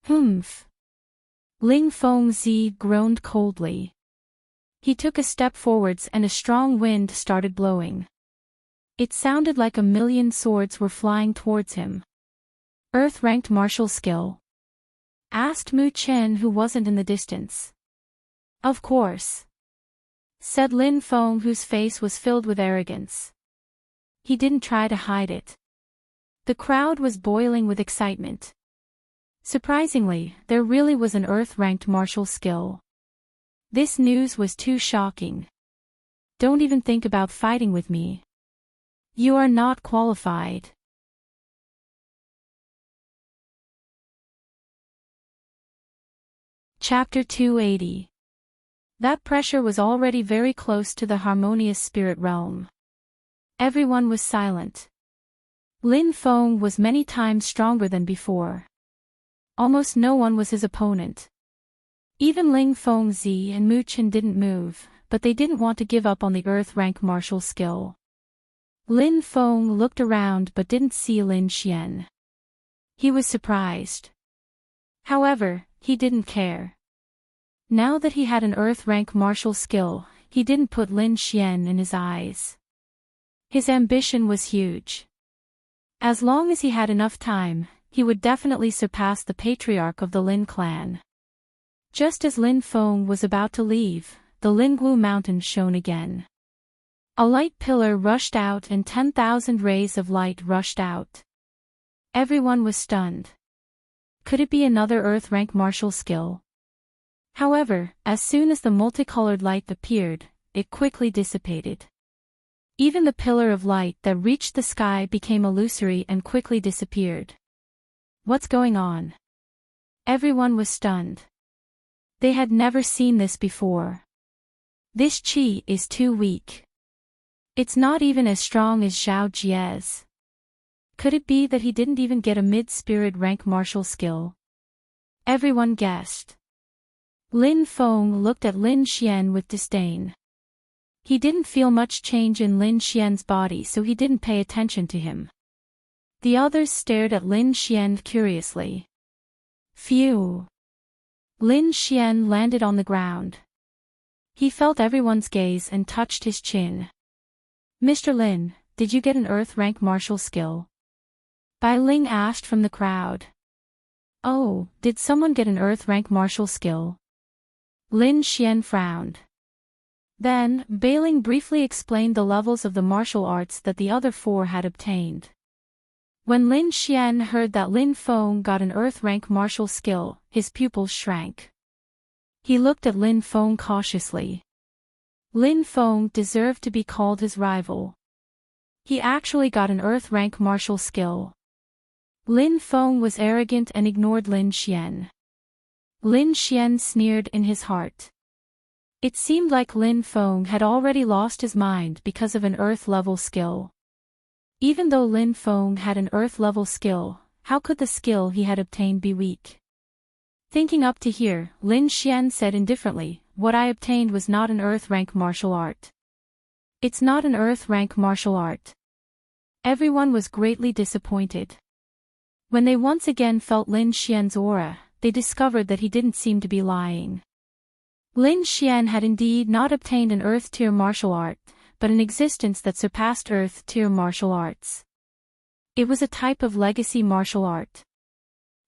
Humph! Ling Fengzi groaned coldly. He took a step forwards and a strong wind started blowing. It sounded like a million swords were flying towards him. Earth-ranked martial skill? Asked Mu Chen, who wasn't in the distance. Of course, said Lin Feng, whose face was filled with arrogance. He didn't try to hide it. The crowd was boiling with excitement. Surprisingly, there really was an Earth-ranked martial skill. This news was too shocking. Don't even think about fighting with me. You are not qualified. Chapter 280. That pressure was already very close to the harmonious spirit realm. Everyone was silent. Lin Feng was many times stronger than before. Almost no one was his opponent. Even Ling Fengzi and Mu Chen didn't move, but they didn't want to give up on the Earth-rank martial skill. Lin Feng looked around but didn't see Lin Xian. He was surprised. However, he didn't care. Now that he had an Earth-rank martial skill, he didn't put Lin Xian in his eyes. His ambition was huge. As long as he had enough time, he would definitely surpass the patriarch of the Lin clan. Just as Lin Feng was about to leave, the Lingwu mountain shone again. A light pillar rushed out and 10,000 rays of light rushed out. Everyone was stunned. Could it be another Earth-rank martial skill? However, as soon as the multicolored light appeared, it quickly dissipated. Even the pillar of light that reached the sky became illusory and quickly disappeared. What's going on? Everyone was stunned. They had never seen this before. This qi is too weak. It's not even as strong as Zhao Jie's. Could it be that he didn't even get a mid-spirit rank martial skill? Everyone guessed. Lin Feng looked at Lin Xian with disdain. He didn't feel much change in Lin Xian's body, so he didn't pay attention to him. The others stared at Lin Xian curiously. Phew! Lin Xian landed on the ground. He felt everyone's gaze and touched his chin. Mr. Lin, did you get an Earth-rank martial skill? Bai Ling asked from the crowd. Oh, did someone get an Earth-rank martial skill? Lin Xian frowned. Then, Bai Ling briefly explained the levels of the martial arts that the other four had obtained. When Lin Xian heard that Lin Feng got an Earth-rank martial skill, his pupils shrank. He looked at Lin Feng cautiously. Lin Feng deserved to be called his rival. He actually got an Earth-rank martial skill. Lin Feng was arrogant and ignored Lin Xian. Lin Xian sneered in his heart. It seemed like Lin Feng had already lost his mind because of an Earth-level skill. Even though Lin Feng had an Earth-level skill, how could the skill he had obtained be weak? Thinking up to here, Lin Xian said indifferently, "What I obtained was not an Earth-rank martial art. It's not an Earth-rank martial art." Everyone was greatly disappointed. When they once again felt Lin Xian's aura, they discovered that he didn't seem to be lying. Lin Xian had indeed not obtained an Earth-tier martial art, but an existence that surpassed Earth-tier martial arts. It was a type of legacy martial art.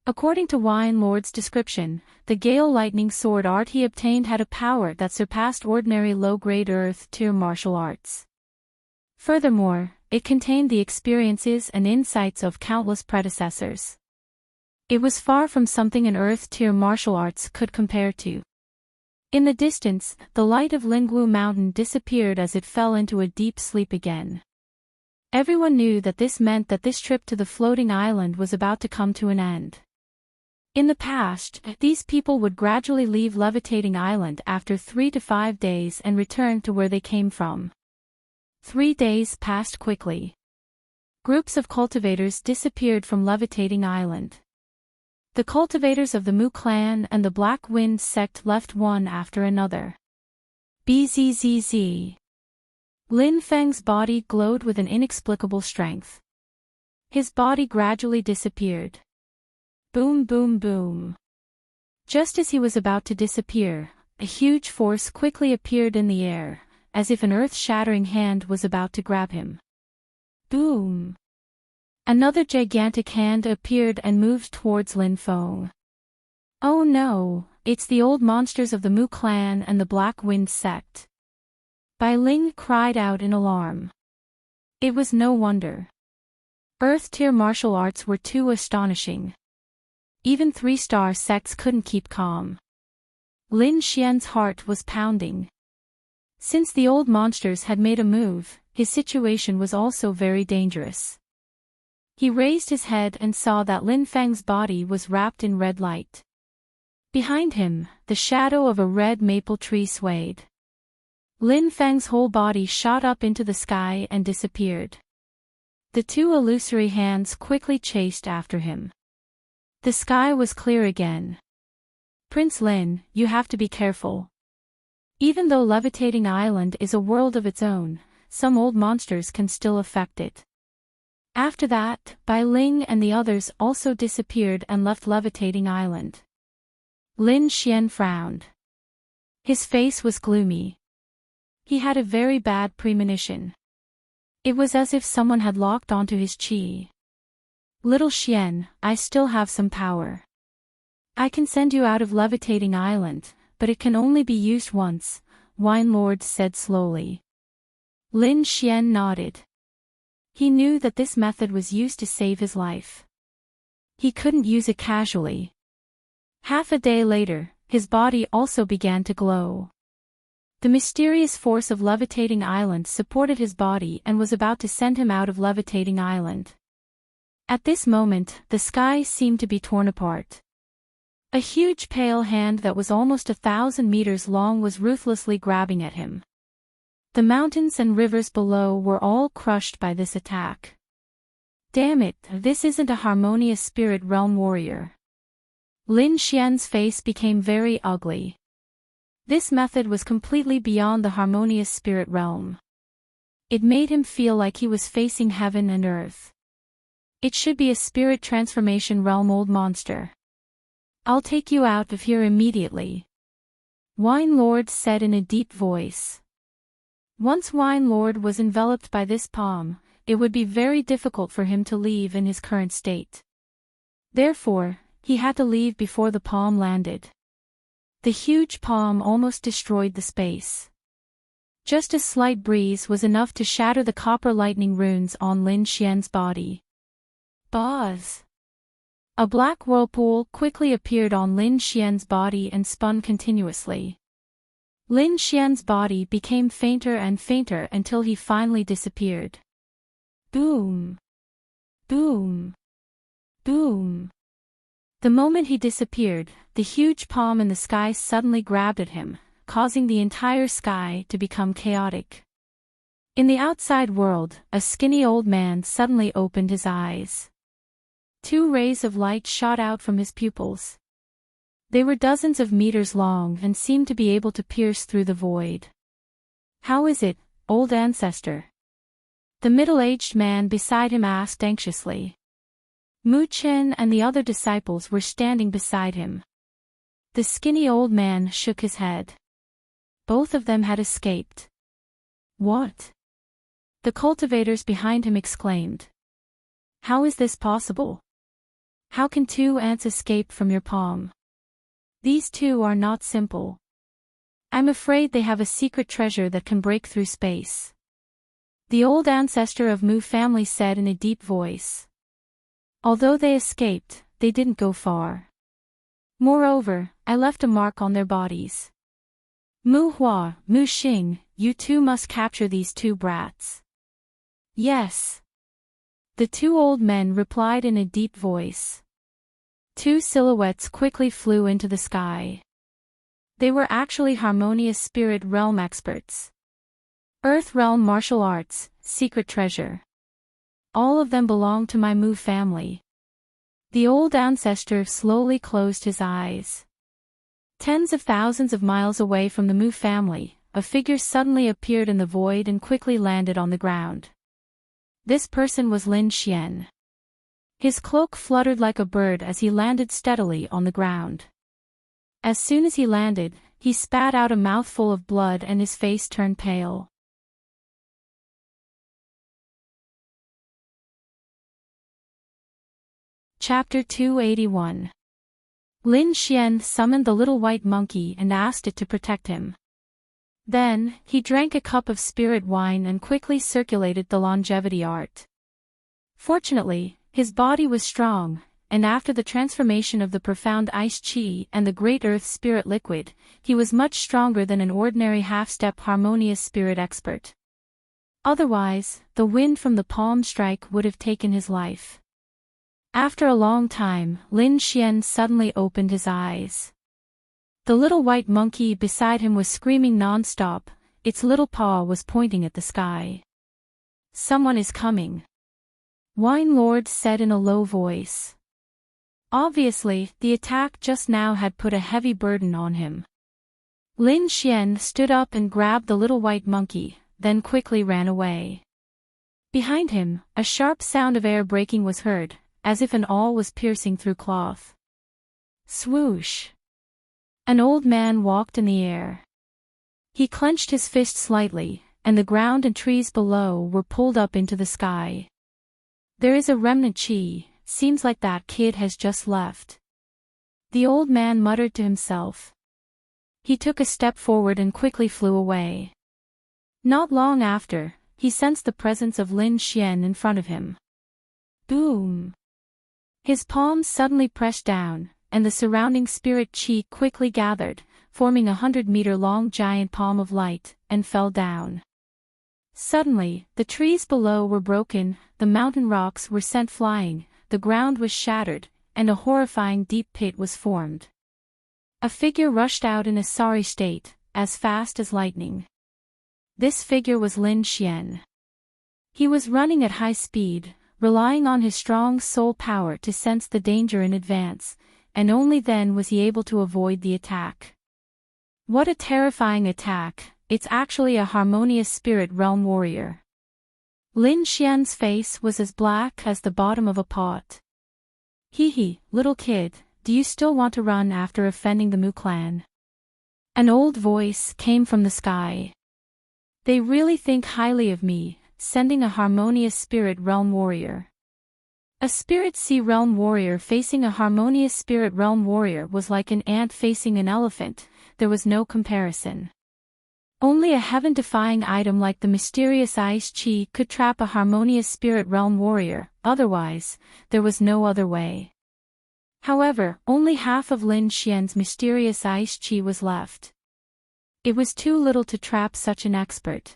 According to Wine Lord's description, the Gale Lightning Sword art he obtained had a power that surpassed ordinary low-grade Earth-tier martial arts. Furthermore, it contained the experiences and insights of countless predecessors. It was far from something an Earth-tier martial arts could compare to. In the distance, the light of Lingwu Mountain disappeared as it fell into a deep sleep again. Everyone knew that this meant that this trip to the floating island was about to come to an end. In the past, these people would gradually leave Levitating Island after 3 to 5 days and return to where they came from. 3 days passed quickly. Groups of cultivators disappeared from Levitating Island. The cultivators of the Mu clan and the Black Wind sect left one after another. Bzzz. Lin Feng's body glowed with an inexplicable strength. His body gradually disappeared. Boom boom boom. Just as he was about to disappear, a huge force quickly appeared in the air, as if an earth-shattering hand was about to grab him. Boom. Another gigantic hand appeared and moved towards Lin Feng. Oh no, it's the old monsters of the Mu clan and the Black Wind sect. Bai Ling cried out in alarm. It was no wonder. Earth-tier martial arts were too astonishing. Even 3-star sects couldn't keep calm. Lin Xian's heart was pounding. Since the old monsters had made a move, his situation was also very dangerous. He raised his head and saw that Lin Feng's body was wrapped in red light. Behind him, the shadow of a red maple tree swayed. Lin Feng's whole body shot up into the sky and disappeared. The 2 illusory hands quickly chased after him. The sky was clear again. Prince Lin, you have to be careful. Even though Levitating Island is a world of its own, some old monsters can still affect it. After that, Bai Ling and the others also disappeared and left Levitating Island. Lin Xian frowned. His face was gloomy. He had a very bad premonition. It was as if someone had locked onto his qi. Little Xian, I still have some power. I can send you out of Levitating Island, but it can only be used once, Wine Lord said slowly. Lin Xian nodded. He knew that this method was used to save his life. He couldn't use it casually. Half a day later, his body also began to glow. The mysterious force of Levitating Island supported his body and was about to send him out of Levitating Island. At this moment, the sky seemed to be torn apart. A huge pale hand that was almost 1,000 meters long was ruthlessly grabbing at him. The mountains and rivers below were all crushed by this attack. Damn it, this isn't a harmonious spirit realm warrior. Lin Xian's face became very ugly. This method was completely beyond the harmonious spirit realm. It made him feel like he was facing heaven and earth. It should be a spirit transformation realm old monster. I'll take you out of here immediately. Wine Lord said in a deep voice. Once Wine Lord was enveloped by this palm, it would be very difficult for him to leave in his current state. Therefore, he had to leave before the palm landed. The huge palm almost destroyed the space. Just a slight breeze was enough to shatter the copper lightning runes on Lin Xian's body. Buzz! A black whirlpool quickly appeared on Lin Xian's body and spun continuously. Lin Xian's body became fainter and fainter until he finally disappeared. Boom! Boom! Boom! The moment he disappeared, the huge palm in the sky suddenly grabbed at him, causing the entire sky to become chaotic. In the outside world, a skinny old man suddenly opened his eyes. 2 rays of light shot out from his pupils. They were dozens of meters long and seemed to be able to pierce through the void. How is it, old ancestor? The middle-aged man beside him asked anxiously. Mu Chen and the other disciples were standing beside him. The skinny old man shook his head. Both of them had escaped. What? The cultivators behind him exclaimed. How is this possible? How can 2 ants escape from your palm? These 2 are not simple. I'm afraid they have a secret treasure that can break through space. The old ancestor of Mu family said in a deep voice. Although they escaped, they didn't go far. Moreover, I left a mark on their bodies. Mu Hua, Mu Xing, you 2 must capture these 2 brats. Yes. The 2 old men replied in a deep voice. 2 silhouettes quickly flew into the sky. They were actually harmonious spirit realm experts. Earth realm martial arts, secret treasure. All of them belong to my Mu family. The old ancestor slowly closed his eyes. Tens of thousands of miles away from the Mu family, a figure suddenly appeared in the void and quickly landed on the ground. This person was Lin Xian. His cloak fluttered like a bird as he landed steadily on the ground. As soon as he landed, he spat out a mouthful of blood and his face turned pale. Chapter 281. Lin Xian summoned the little white monkey and asked it to protect him. Then, he drank a cup of spirit wine and quickly circulated the longevity art. Fortunately, his body was strong, and after the transformation of the profound ice chi and the great earth spirit liquid, he was much stronger than an ordinary half-step harmonious spirit expert. Otherwise, the wind from the palm strike would have taken his life. After a long time, Lin Xian suddenly opened his eyes. The little white monkey beside him was screaming non-stop, its little paw was pointing at the sky. Someone is coming. Wine Lord said in a low voice. Obviously, the attack just now had put a heavy burden on him. Lin Xian stood up and grabbed the little white monkey, then quickly ran away. Behind him, a sharp sound of air breaking was heard, as if an awl was piercing through cloth. Swoosh! An old man walked in the air. He clenched his fist slightly, and the ground and trees below were pulled up into the sky. There is a remnant chi, seems like that kid has just left. The old man muttered to himself. He took a step forward and quickly flew away. Not long after, he sensed the presence of Lin Xian in front of him. Boom! His palms suddenly pressed down, and the surrounding spirit chi quickly gathered, forming a 100-meter-long giant palm of light, and fell down. Suddenly, the trees below were broken, the mountain rocks were sent flying, the ground was shattered, and a horrifying deep pit was formed. A figure rushed out in a sorry state, as fast as lightning. This figure was Lin Xian. He was running at high speed, relying on his strong soul power to sense the danger in advance, and only then was he able to avoid the attack. What a terrifying attack, it's actually a harmonious spirit realm warrior. Lin Xian's face was as black as the bottom of a pot. Hee, little kid, do you still want to run after offending the Mu clan? An old voice came from the sky. They really think highly of me, sending a harmonious spirit realm warrior. A spirit sea realm warrior facing a harmonious spirit realm warrior was like an ant facing an elephant, there was no comparison. Only a heaven-defying item like the mysterious ice chi could trap a harmonious spirit realm warrior, otherwise, there was no other way. However, only half of Lin Xian's mysterious ice chi was left. It was too little to trap such an expert.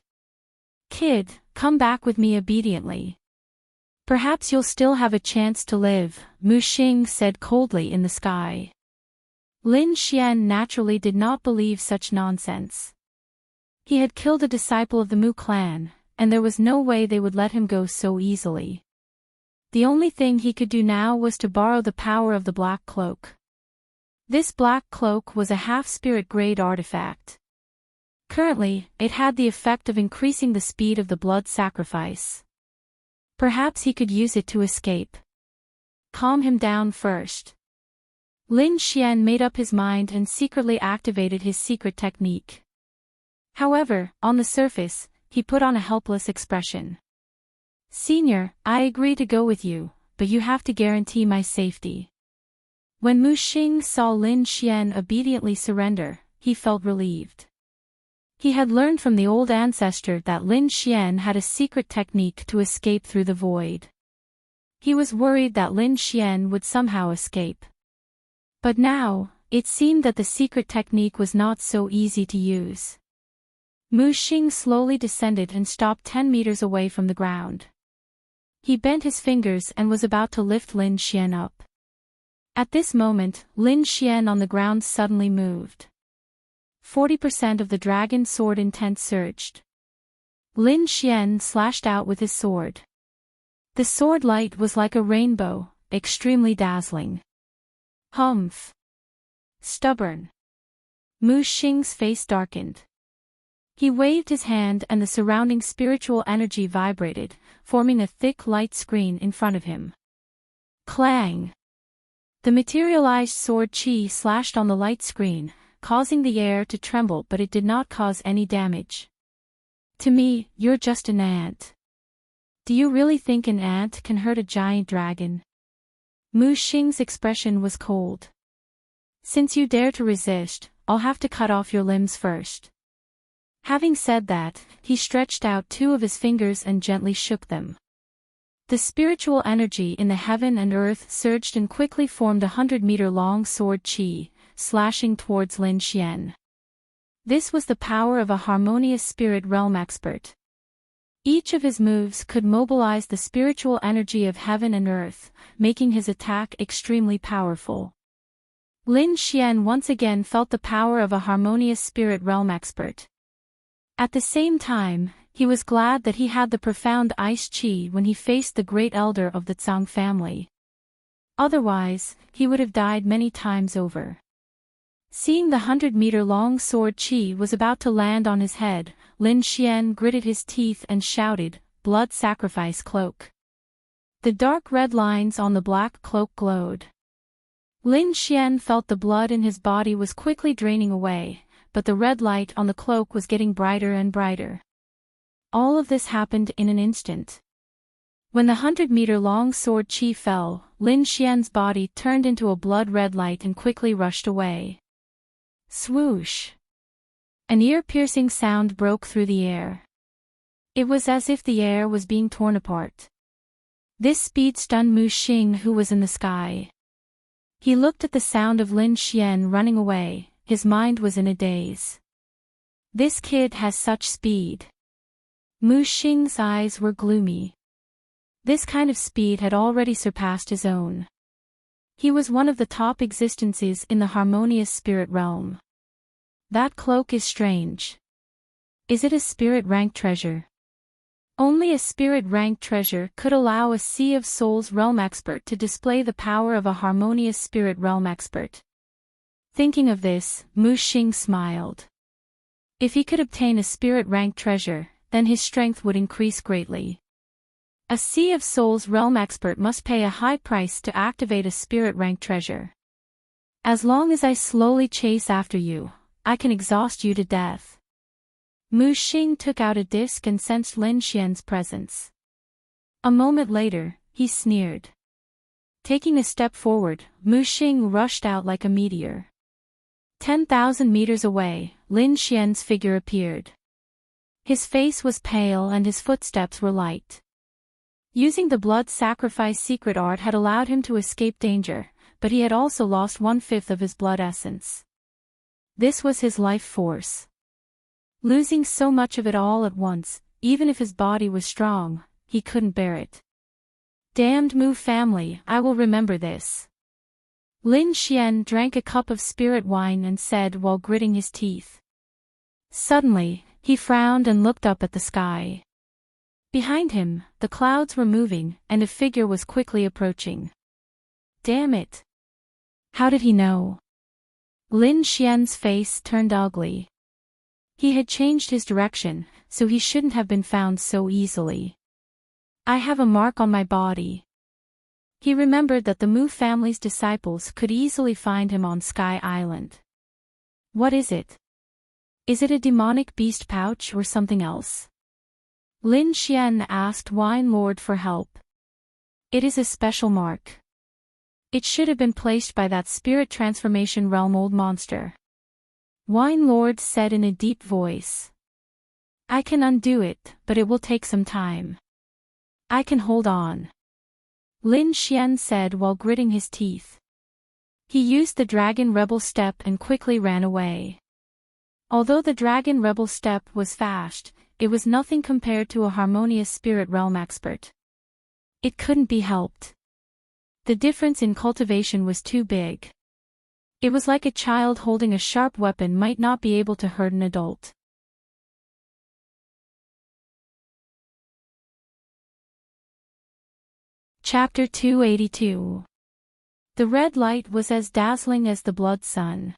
Kid, come back with me obediently. Perhaps you'll still have a chance to live, Mu Xing said coldly in the sky. Lin Xian naturally did not believe such nonsense. He had killed a disciple of the Mu clan, and there was no way they would let him go so easily. The only thing he could do now was to borrow the power of the black cloak. This black cloak was a half-spirit grade artifact. Currently, it had the effect of increasing the speed of the blood sacrifice. Perhaps he could use it to escape. Calm him down first. Lin Xian made up his mind and secretly activated his secret technique. However, on the surface, he put on a helpless expression. Senior, I agree to go with you, but you have to guarantee my safety. When Mu Xing saw Lin Xian obediently surrender, he felt relieved. He had learned from the old ancestor that Lin Xian had a secret technique to escape through the void. He was worried that Lin Xian would somehow escape. But now, it seemed that the secret technique was not so easy to use. Mu Xing slowly descended and stopped 10 meters away from the ground. He bent his fingers and was about to lift Lin Xian up. At this moment, Lin Xian on the ground suddenly moved. 40% of the dragon sword intent surged. Lin Xian slashed out with his sword. The sword light was like a rainbow, extremely dazzling. Humph. Stubborn. Mu Xing's face darkened. He waved his hand and the surrounding spiritual energy vibrated, forming a thick light screen in front of him. Clang! The materialized sword chi slashed on the light screen, causing the air to tremble, but it did not cause any damage. To me, you're just an ant. Do you really think an ant can hurt a giant dragon? Mu Xing's expression was cold. Since you dare to resist, I'll have to cut off your limbs first. Having said that, he stretched out 2 of his fingers and gently shook them. The spiritual energy in the heaven and earth surged and quickly formed a 100-meter-long sword chi, slashing towards Lin Xian. This was the power of a harmonious spirit realm expert. Each of his moves could mobilize the spiritual energy of heaven and earth, making his attack extremely powerful. Lin Xian once again felt the power of a harmonious spirit realm expert. At the same time, he was glad that he had the profound ice chi when he faced the great elder of the Zhang family. Otherwise, he would have died many times over. Seeing the 100-meter-long sword chi was about to land on his head, Lin Xian gritted his teeth and shouted, "Blood sacrifice cloak." The dark red lines on the black cloak glowed. Lin Xian felt the blood in his body was quickly draining away, but the red light on the cloak was getting brighter and brighter. All of this happened in an instant. When the 100-meter-long sword chi fell, Lin Xian's body turned into a blood-red light and quickly rushed away. Swoosh! An ear-piercing sound broke through the air. It was as if the air was being torn apart. This speed stunned Mu Xing, who was in the sky. He looked at the sound of Lin Xian running away, his mind was in a daze. This kid has such speed. Mu Xing's eyes were gloomy. This kind of speed had already surpassed his own. He was one of the top existences in the harmonious spirit realm. That cloak is strange. Is it a spirit rank treasure? Only a spirit rank treasure could allow a Sea of Souls realm expert to display the power of a harmonious spirit realm expert. Thinking of this, Mu Xing smiled. If he could obtain a spirit rank treasure, then his strength would increase greatly. A Sea of Souls realm expert must pay a high price to activate a spirit rank treasure. As long as I slowly chase after you, I can exhaust you to death. Mu Xing took out a disc and sensed Lin Xian's presence. A moment later, he sneered. Taking a step forward, Mu Xing rushed out like a meteor. 10,000 meters away, Lin Xian's figure appeared. His face was pale and his footsteps were light. Using the blood sacrifice secret art had allowed him to escape danger, but he had also lost 1/5 of his blood essence. This was his life force. Losing so much of it all at once, even if his body was strong, he couldn't bear it. Damned Mu family, I will remember this. Lin Xian drank a cup of spirit wine and said while gritting his teeth. Suddenly, he frowned and looked up at the sky. Behind him, the clouds were moving, and a figure was quickly approaching. Damn it! How did he know? Lin Xian's face turned ugly. He had changed his direction, so he shouldn't have been found so easily. I have a mark on my body. He remembered that the Mu family's disciples could easily find him on Sky Island. What is it? Is it a demonic beast pouch or something else? Lin Xian asked Wine Lord for help. It is a special mark. It should have been placed by that spirit transformation realm old monster. Wine Lord said in a deep voice. I can undo it, but it will take some time. I can hold on. Lin Xian said while gritting his teeth. He used the Dragon Rebel Step and quickly ran away. Although the Dragon Rebel Step was fast, it was nothing compared to a harmonious spirit realm expert. It couldn't be helped. The difference in cultivation was too big. It was like a child holding a sharp weapon might not be able to hurt an adult. Chapter 282. The red light was as dazzling as the blood sun.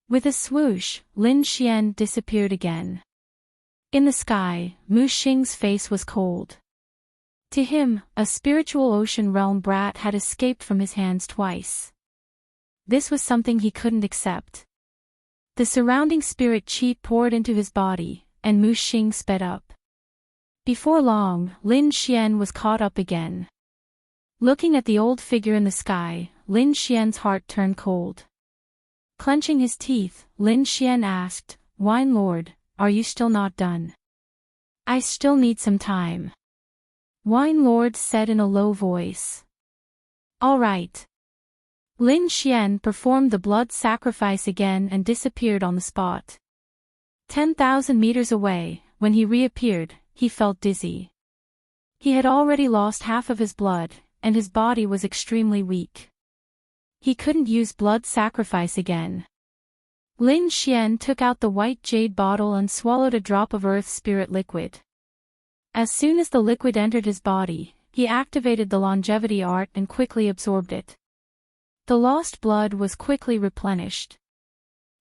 With a swoosh, Lin Xian disappeared again. In the sky, Mu Xing's face was cold. To him, a spiritual ocean realm brat had escaped from his hands twice. This was something he couldn't accept. The surrounding spirit chi poured into his body, and Mu Xing sped up. Before long, Lin Xian was caught up again. Looking at the old figure in the sky, Lin Xian's heart turned cold. Clenching his teeth, Lin Xian asked, Wine Lord, are you still not done? I still need some time. Wine Lord said in a low voice. All right. Lin Xian performed the blood sacrifice again and disappeared on the spot. 10,000 meters away, when he reappeared, he felt dizzy. He had already lost half of his blood, and his body was extremely weak. He couldn't use blood sacrifice again. Lin Xian took out the white jade bottle and swallowed a drop of earth spirit liquid. As soon as the liquid entered his body, he activated the longevity art and quickly absorbed it. The lost blood was quickly replenished.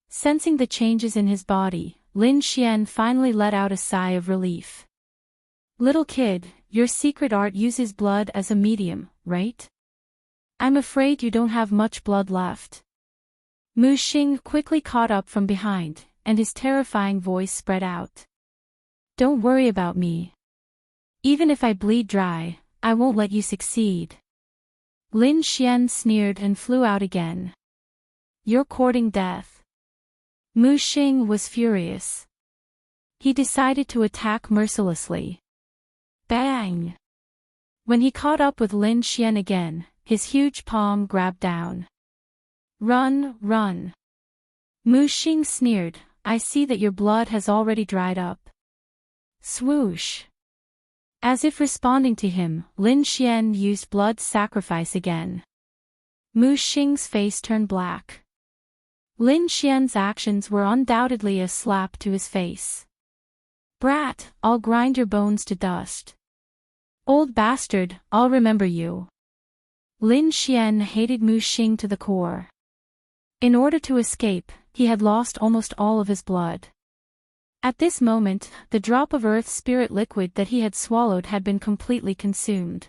Sensing the changes in his body, Lin Xian finally let out a sigh of relief. Little kid, your secret art uses blood as a medium, right? I'm afraid you don't have much blood left. Mu Xing quickly caught up from behind, and his terrifying voice spread out. Don't worry about me. Even if I bleed dry, I won't let you succeed. Lin Xian sneered and flew out again. You're courting death. Mu Xing was furious. He decided to attack mercilessly. Bang! When he caught up with Lin Xian again, his huge palm grabbed down. Run, run. Mu Xing sneered, I see that your blood has already dried up. Swoosh. As if responding to him, Lin Xian used blood sacrifice again. Mu Xing's face turned black. Lin Xian's actions were undoubtedly a slap to his face. Brat, I'll grind your bones to dust. Old bastard, I'll remember you. Lin Xian hated Mu Xing to the core. In order to escape, he had lost almost all of his blood. At this moment, the drop of earth spirit liquid that he had swallowed had been completely consumed.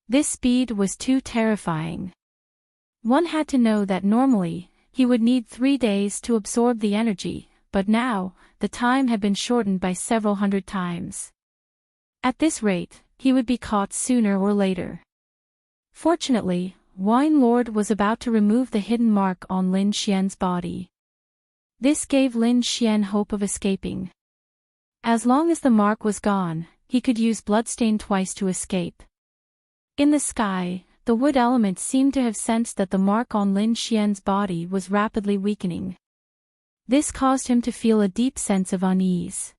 This speed was too terrifying. One had to know that normally, he would need 3 days to absorb the energy, but now, the time had been shortened by several hundred times. At this rate, he would be caught sooner or later. Fortunately, Wine Lord was about to remove the hidden mark on Lin Xian's body. This gave Lin Xian hope of escaping. As long as the mark was gone, he could use Bloodstain twice to escape. In the sky, the wood element seemed to have sensed that the mark on Lin Xian's body was rapidly weakening. This caused him to feel a deep sense of unease.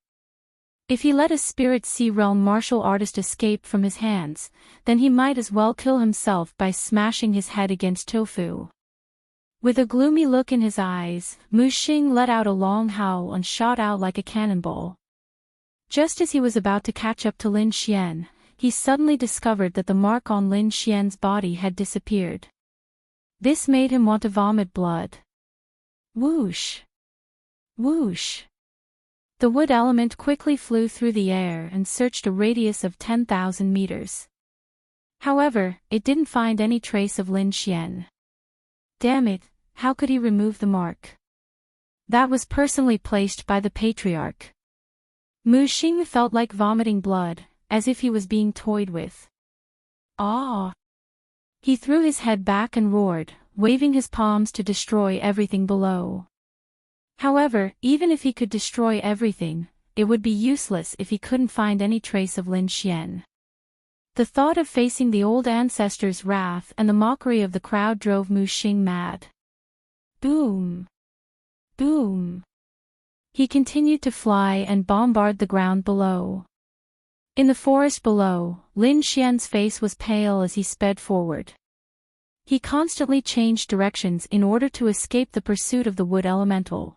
If he let a Spirit Sea Realm martial artist escape from his hands, then he might as well kill himself by smashing his head against tofu. With a gloomy look in his eyes, Mu Xing let out a long howl and shot out like a cannonball. Just as he was about to catch up to Lin Xian, he suddenly discovered that the mark on Lin Xian's body had disappeared. This made him want to vomit blood. Whoosh! Whoosh! The wood element quickly flew through the air and searched a radius of 10,000 meters. However, it didn't find any trace of Lin Xian. Damn it, how could he remove the mark? That was personally placed by the Patriarch. Mu Xing felt like vomiting blood, as if he was being toyed with. Ah! He threw his head back and roared, waving his palms to destroy everything below. However, even if he could destroy everything, it would be useless if he couldn't find any trace of Lin Xian. The thought of facing the old ancestors' wrath and the mockery of the crowd drove Mu Xing mad. Boom! Boom! He continued to fly and bombard the ground below. In the forest below, Lin Xian's face was pale as he sped forward. He constantly changed directions in order to escape the pursuit of the wood elemental.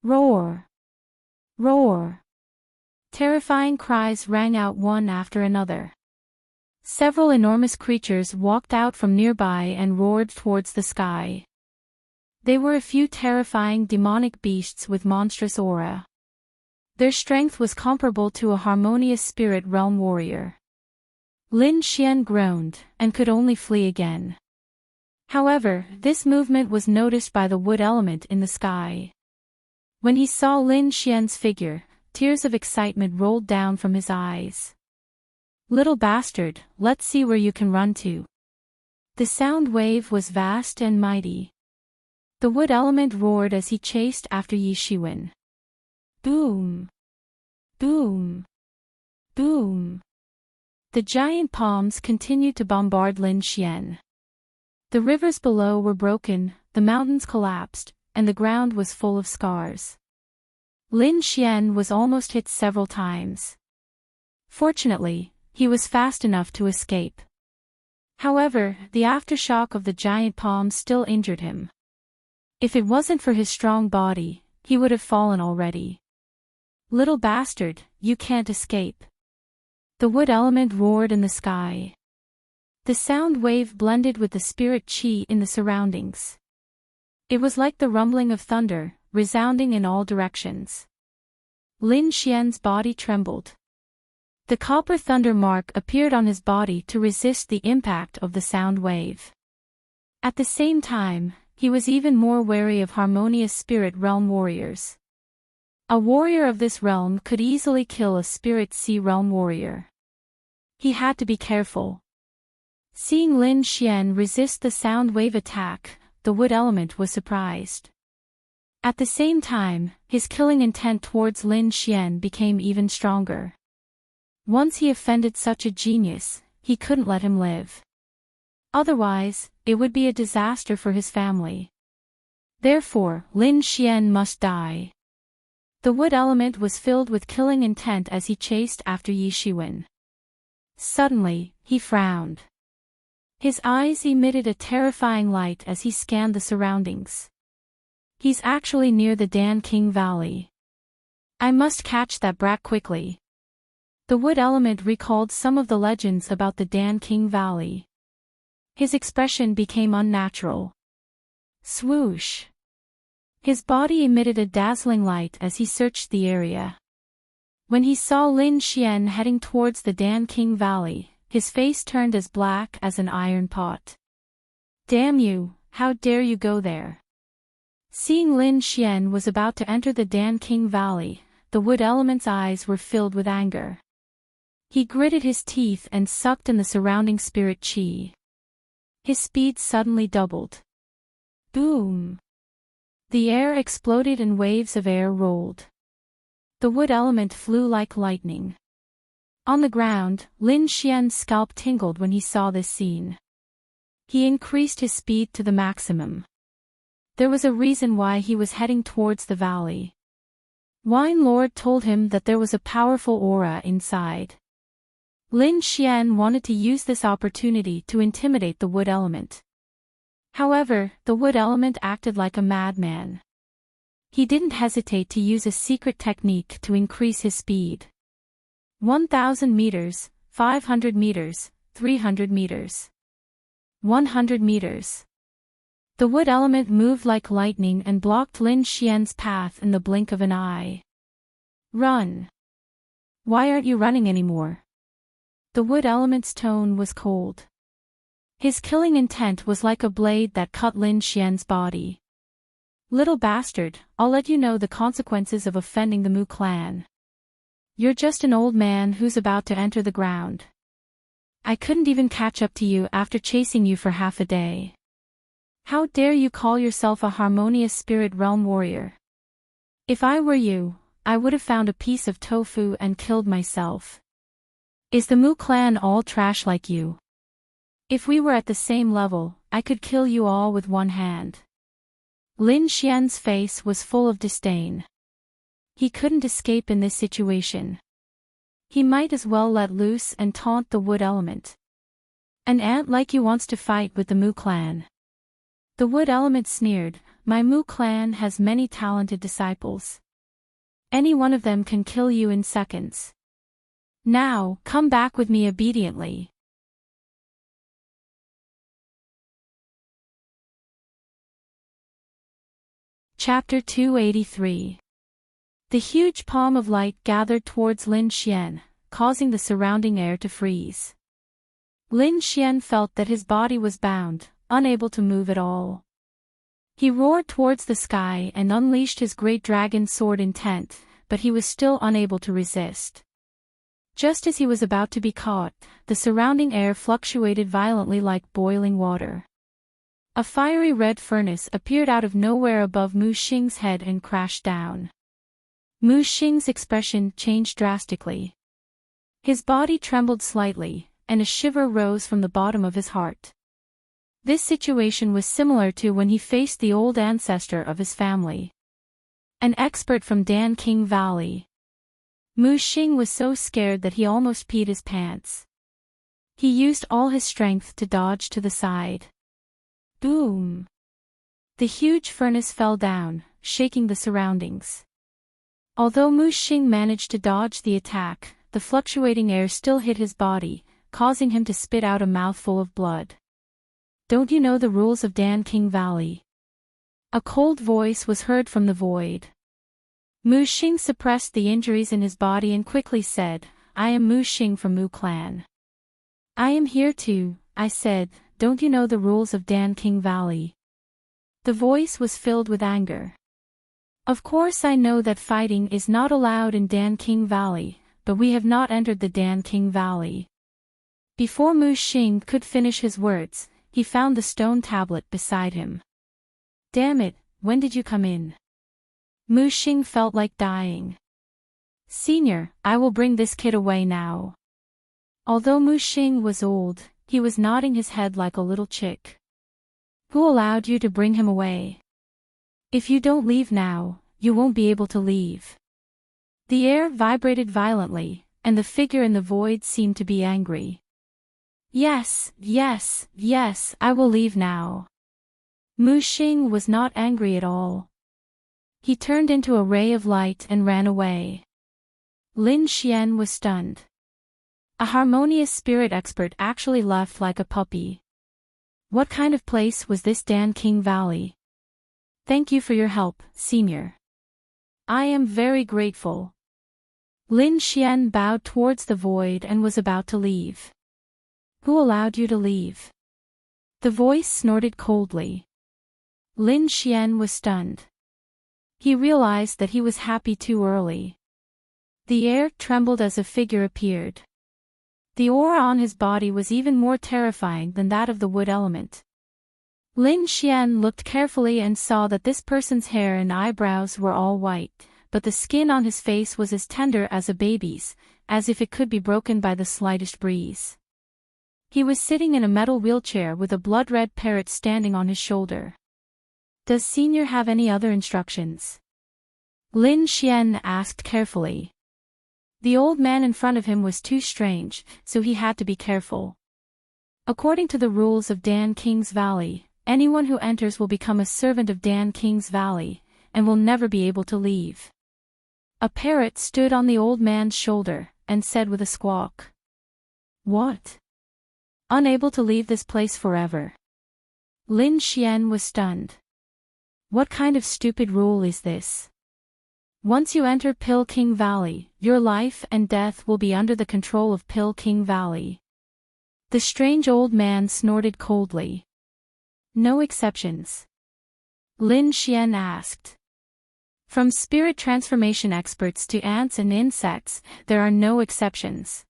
Roar! Roar! Terrifying cries rang out one after another. Several enormous creatures walked out from nearby and roared towards the sky. They were a few terrifying demonic beasts with monstrous aura. Their strength was comparable to a harmonious spirit realm warrior. Lin Xian groaned, and could only flee again. However, this movement was noticed by the wood element in the sky. When he saw Lin Xian's figure, tears of excitement rolled down from his eyes. Little bastard, let's see where you can run to. The sound wave was vast and mighty. The wood element roared as he chased after Yi Shiwen. Boom! Boom! Boom! The giant palms continued to bombard Lin Xian. The rivers below were broken, the mountains collapsed, and the ground was full of scars. Lin Xian was almost hit several times. Fortunately, he was fast enough to escape. However, the aftershock of the giant palms still injured him. If it wasn't for his strong body, he would have fallen already. Little bastard, you can't escape. The wood element roared in the sky. The sound wave blended with the spirit chi in the surroundings. It was like the rumbling of thunder, resounding in all directions. Lin Xian's body trembled. The copper thunder mark appeared on his body to resist the impact of the sound wave. At the same time, he was even more wary of harmonious spirit realm warriors. A warrior of this realm could easily kill a spirit sea realm warrior. He had to be careful. Seeing Lin Xian resist the sound wave attack, the wood element was surprised. At the same time, his killing intent towards Lin Xian became even stronger. Once he offended such a genius, he couldn't let him live. Otherwise, it would be a disaster for his family. Therefore, Lin Xian must die. The wood element was filled with killing intent as he chased after Yi Shiwen. Suddenly, he frowned. His eyes emitted a terrifying light as he scanned the surroundings. He's actually near the Dan King Valley. I must catch that brat quickly. The wood element recalled some of the legends about the Dan King Valley. His expression became unnatural. Swoosh! His body emitted a dazzling light as he searched the area. When he saw Lin Xian heading towards the Dan King Valley, his face turned as black as an iron pot. Damn you, how dare you go there? Seeing Lin Xian was about to enter the Dan King Valley, the wood element's eyes were filled with anger. He gritted his teeth and sucked in the surrounding spirit chi. His speed suddenly doubled. Boom! The air exploded and waves of air rolled. The wood element flew like lightning. On the ground, Lin Xian's scalp tingled when he saw this scene. He increased his speed to the maximum. There was a reason why he was heading towards the valley. Wine Lord told him that there was a powerful aura inside. Lin Xian wanted to use this opportunity to intimidate the wood element. However, the wood element acted like a madman. He didn't hesitate to use a secret technique to increase his speed. 1,000 meters, 500 meters, 300 meters. 100 meters. The wood element moved like lightning and blocked Lin Xian's path in the blink of an eye. Run! Why aren't you running anymore? The wood element's tone was cold. His killing intent was like a blade that cut Lin Xian's body. Little bastard, I'll let you know the consequences of offending the Mu clan. You're just an old man who's about to enter the ground. I couldn't even catch up to you after chasing you for half a day. How dare you call yourself a harmonious spirit realm warrior? If I were you, I would have found a piece of tofu and killed myself. Is the Mu clan all trash like you? If we were at the same level, I could kill you all with one hand. Lin Xian's face was full of disdain. He couldn't escape in this situation. He might as well let loose and taunt the wood element. An ant like you wants to fight with the Mu clan. The wood element sneered, my Mu clan has many talented disciples. Any one of them can kill you in seconds. Now, come back with me obediently. Chapter 283. The huge palm of light gathered towards Lin Xian, causing the surrounding air to freeze. Lin Xian felt that his body was bound, unable to move at all. He roared towards the sky and unleashed his great dragon sword intent, but he was still unable to resist. Just as he was about to be caught, the surrounding air fluctuated violently like boiling water. A fiery red furnace appeared out of nowhere above Mu Xing's head and crashed down. Mu Xing's expression changed drastically. His body trembled slightly, and a shiver rose from the bottom of his heart. This situation was similar to when he faced the old ancestor of his family. An expert from Dan King Valley. Mu Xing was so scared that he almost peed his pants. He used all his strength to dodge to the side. Boom! The huge furnace fell down, shaking the surroundings. Although Mu Xing managed to dodge the attack, the fluctuating air still hit his body, causing him to spit out a mouthful of blood. Don't you know the rules of Dan King Valley? A cold voice was heard from the void. Mu Xing suppressed the injuries in his body and quickly said, I am Mu Xing from Mu Clan. I am here too, I said, don't you know the rules of Dan King Valley? The voice was filled with anger. Of course I know that fighting is not allowed in Dan King Valley, but we have not entered the Dan King Valley. Before Mu Xing could finish his words, he found the stone tablet beside him. Damn it, when did you come in? Mu Xing felt like dying. Senior, I will bring this kid away now. Although Mu Xing was old, he was nodding his head like a little chick. Who allowed you to bring him away? If you don't leave now, you won't be able to leave. The air vibrated violently, and the figure in the void seemed to be angry. Yes, yes, yes, I will leave now. Mu Xing was not angry at all. He turned into a ray of light and ran away. Lin Xian was stunned. A harmonious spirit expert actually left like a puppy. What kind of place was this Dan King Valley? Thank you for your help, Senior. I am very grateful. Lin Xian bowed towards the void and was about to leave. Who allowed you to leave? The voice snorted coldly. Lin Xian was stunned. He realized that he was happy too early. The air trembled as a figure appeared. The aura on his body was even more terrifying than that of the wood element. Lin Xian looked carefully and saw that this person's hair and eyebrows were all white, but the skin on his face was as tender as a baby's, as if it could be broken by the slightest breeze. He was sitting in a metal wheelchair with a blood-red parrot standing on his shoulder. Does Senior have any other instructions? Lin Xian asked carefully. The old man in front of him was too strange, so he had to be careful. According to the rules of Dan King's Valley, anyone who enters will become a servant of Dan King's Valley, and will never be able to leave. A parrot stood on the old man's shoulder, and said with a squawk. What? Unable to leave this place forever? Lin Xian was stunned. What kind of stupid rule is this? Once you enter Pill King Valley, your life and death will be under the control of Pill King Valley. The strange old man snorted coldly. No exceptions? Lin Xian asked. From spirit transformation experts to ants and insects, there are no exceptions.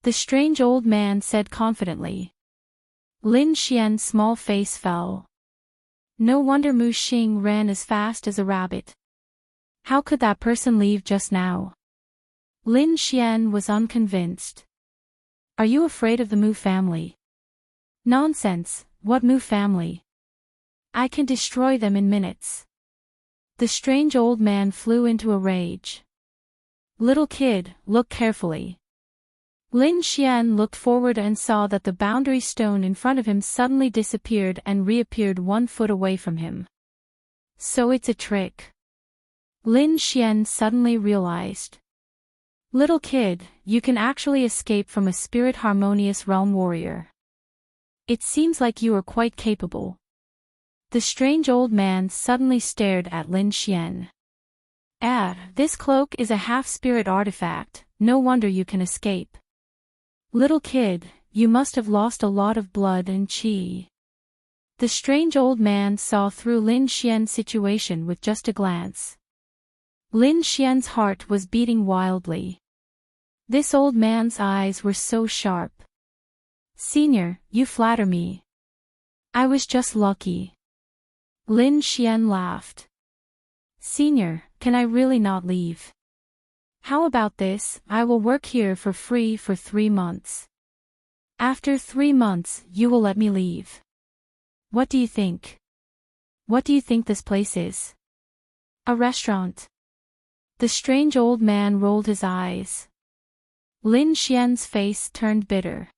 The strange old man said confidently. Lin Xian's small face fell. No wonder Mu Xing ran as fast as a rabbit. How could that person leave just now? Lin Xian was unconvinced. Are you afraid of the Mu family? Nonsense, what Mu family? I can destroy them in minutes. The strange old man flew into a rage. Little kid, look carefully. Lin Xian looked forward and saw that the boundary stone in front of him suddenly disappeared and reappeared 1 foot away from him. So it's a trick. Lin Xian suddenly realized. Little kid, you can actually escape from a spirit harmonious realm warrior. It seems like you are quite capable. The strange old man suddenly stared at Lin Xian. This cloak is a half-spirit artifact, no wonder you can escape. Little kid, you must have lost a lot of blood and qi. The strange old man saw through Lin Xian's situation with just a glance. Lin Xian's heart was beating wildly. This old man's eyes were so sharp. Senior, you flatter me. I was just lucky. Lin Xian laughed. Senior, can I really not leave? How about this, I will work here for free for 3 months. After 3 months, you will let me leave. What do you think? What do you think this place is? A restaurant. The strange old man rolled his eyes. Lin Xian's face turned bitter.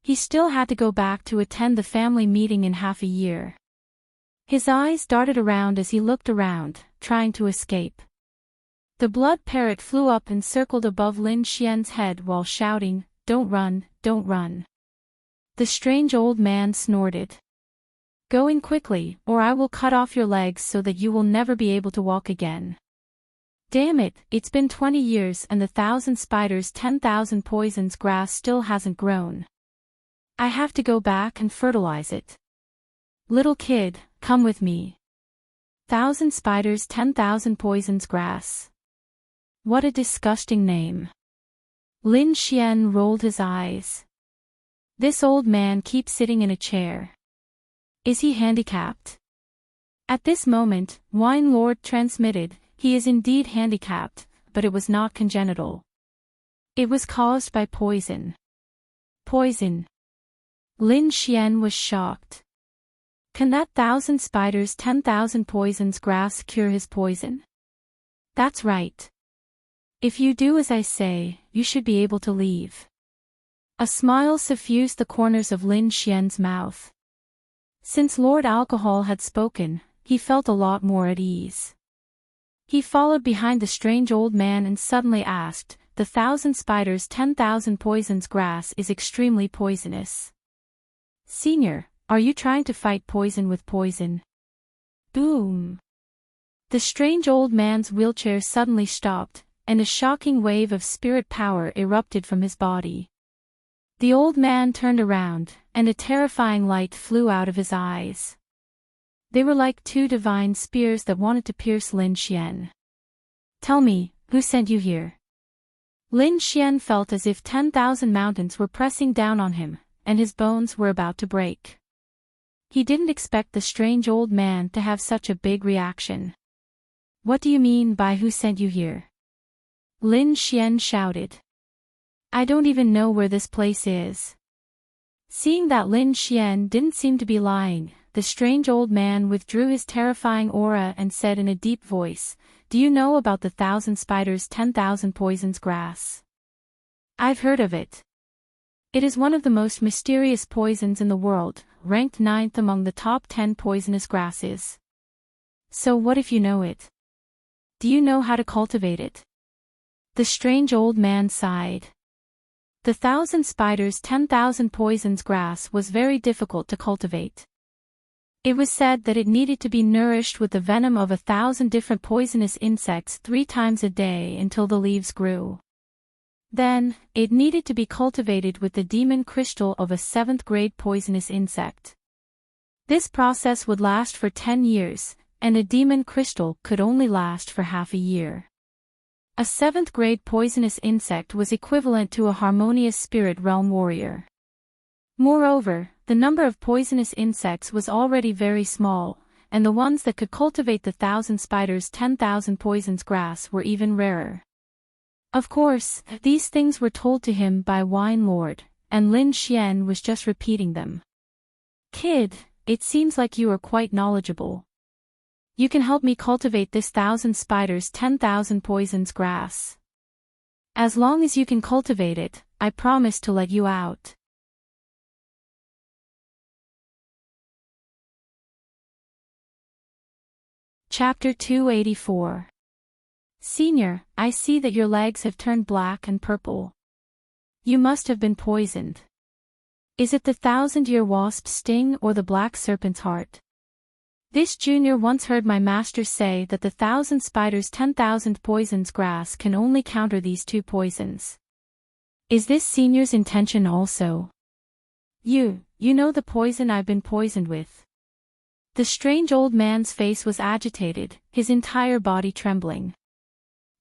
He still had to go back to attend the family meeting in half a year. His eyes darted around as he looked around, trying to escape. The blood parrot flew up and circled above Lin Xian's head while shouting, "Don't run, don't run." The strange old man snorted. Go in quickly, or I will cut off your legs so that you will never be able to walk again. Damn it, it's been 20 years and the 1,000 spiders 10,000 poisons grass still hasn't grown. I have to go back and fertilize it. Little kid, come with me. 1,000 spiders 10,000 poisons grass. What a disgusting name. Lin Xian rolled his eyes. This old man keeps sitting in a chair. Is he handicapped? At this moment, Wine Lord transmitted, he is indeed handicapped, but it was not congenital. It was caused by poison. Poison. Lin Xian was shocked. Can that 1,000 spiders 10,000 poisons grass cure his poison? That's right. If you do as I say, you should be able to leave. A smile suffused the corners of Lin Xian's mouth. Since Lord Alcohol had spoken, he felt a lot more at ease. He followed behind the strange old man and suddenly asked, the 1,000 spiders 10,000 poisons grass is extremely poisonous. Senior, are you trying to fight poison with poison? Boom! The strange old man's wheelchair suddenly stopped, and a shocking wave of spirit power erupted from his body. The old man turned around, and a terrifying light flew out of his eyes. They were like 2 divine spears that wanted to pierce Lin Xian. Tell me, who sent you here? Lin Xian felt as if 10,000 mountains were pressing down on him, and his bones were about to break. He didn't expect the strange old man to have such a big reaction. What do you mean by who sent you here? Lin Xian shouted. I don't even know where this place is. Seeing that Lin Xian didn't seem to be lying, the strange old man withdrew his terrifying aura and said in a deep voice, Do you know about the 1,000 spiders 10,000 poisons grass? I've heard of it. It is one of the most mysterious poisons in the world, ranked 9th among the top 10 poisonous grasses. So what if you know it? Do you know how to cultivate it? The strange old man sighed. The 1,000 spiders 10,000 poisons grass was very difficult to cultivate. It was said that it needed to be nourished with the venom of 1,000 different poisonous insects 3 times a day until the leaves grew. Then, it needed to be cultivated with the demon crystal of a 7th grade poisonous insect. This process would last for 10 years, and a demon crystal could only last for half a year. A 7th grade poisonous insect was equivalent to a harmonious spirit realm warrior. Moreover, the number of poisonous insects was already very small, and the ones that could cultivate the 1,000 spiders' 10,000 poisons grass were even rarer. Of course, these things were told to him by Wine Lord, and Lin Xian was just repeating them. Kid, it seems like you are quite knowledgeable. You can help me cultivate this 1,000 spiders' 10,000 poisons grass. As long as you can cultivate it, I promise to let you out. Chapter 284. Senior, I see that your legs have turned black and purple. You must have been poisoned. Is it the 1,000-year wasp's sting or the black serpent's heart? This junior once heard my master say that the 1,000 spiders' 10,000 poisons grass can only counter these 2 poisons. Is this senior's intention also? You know the poison I've been poisoned with. The strange old man's face was agitated, his entire body trembling.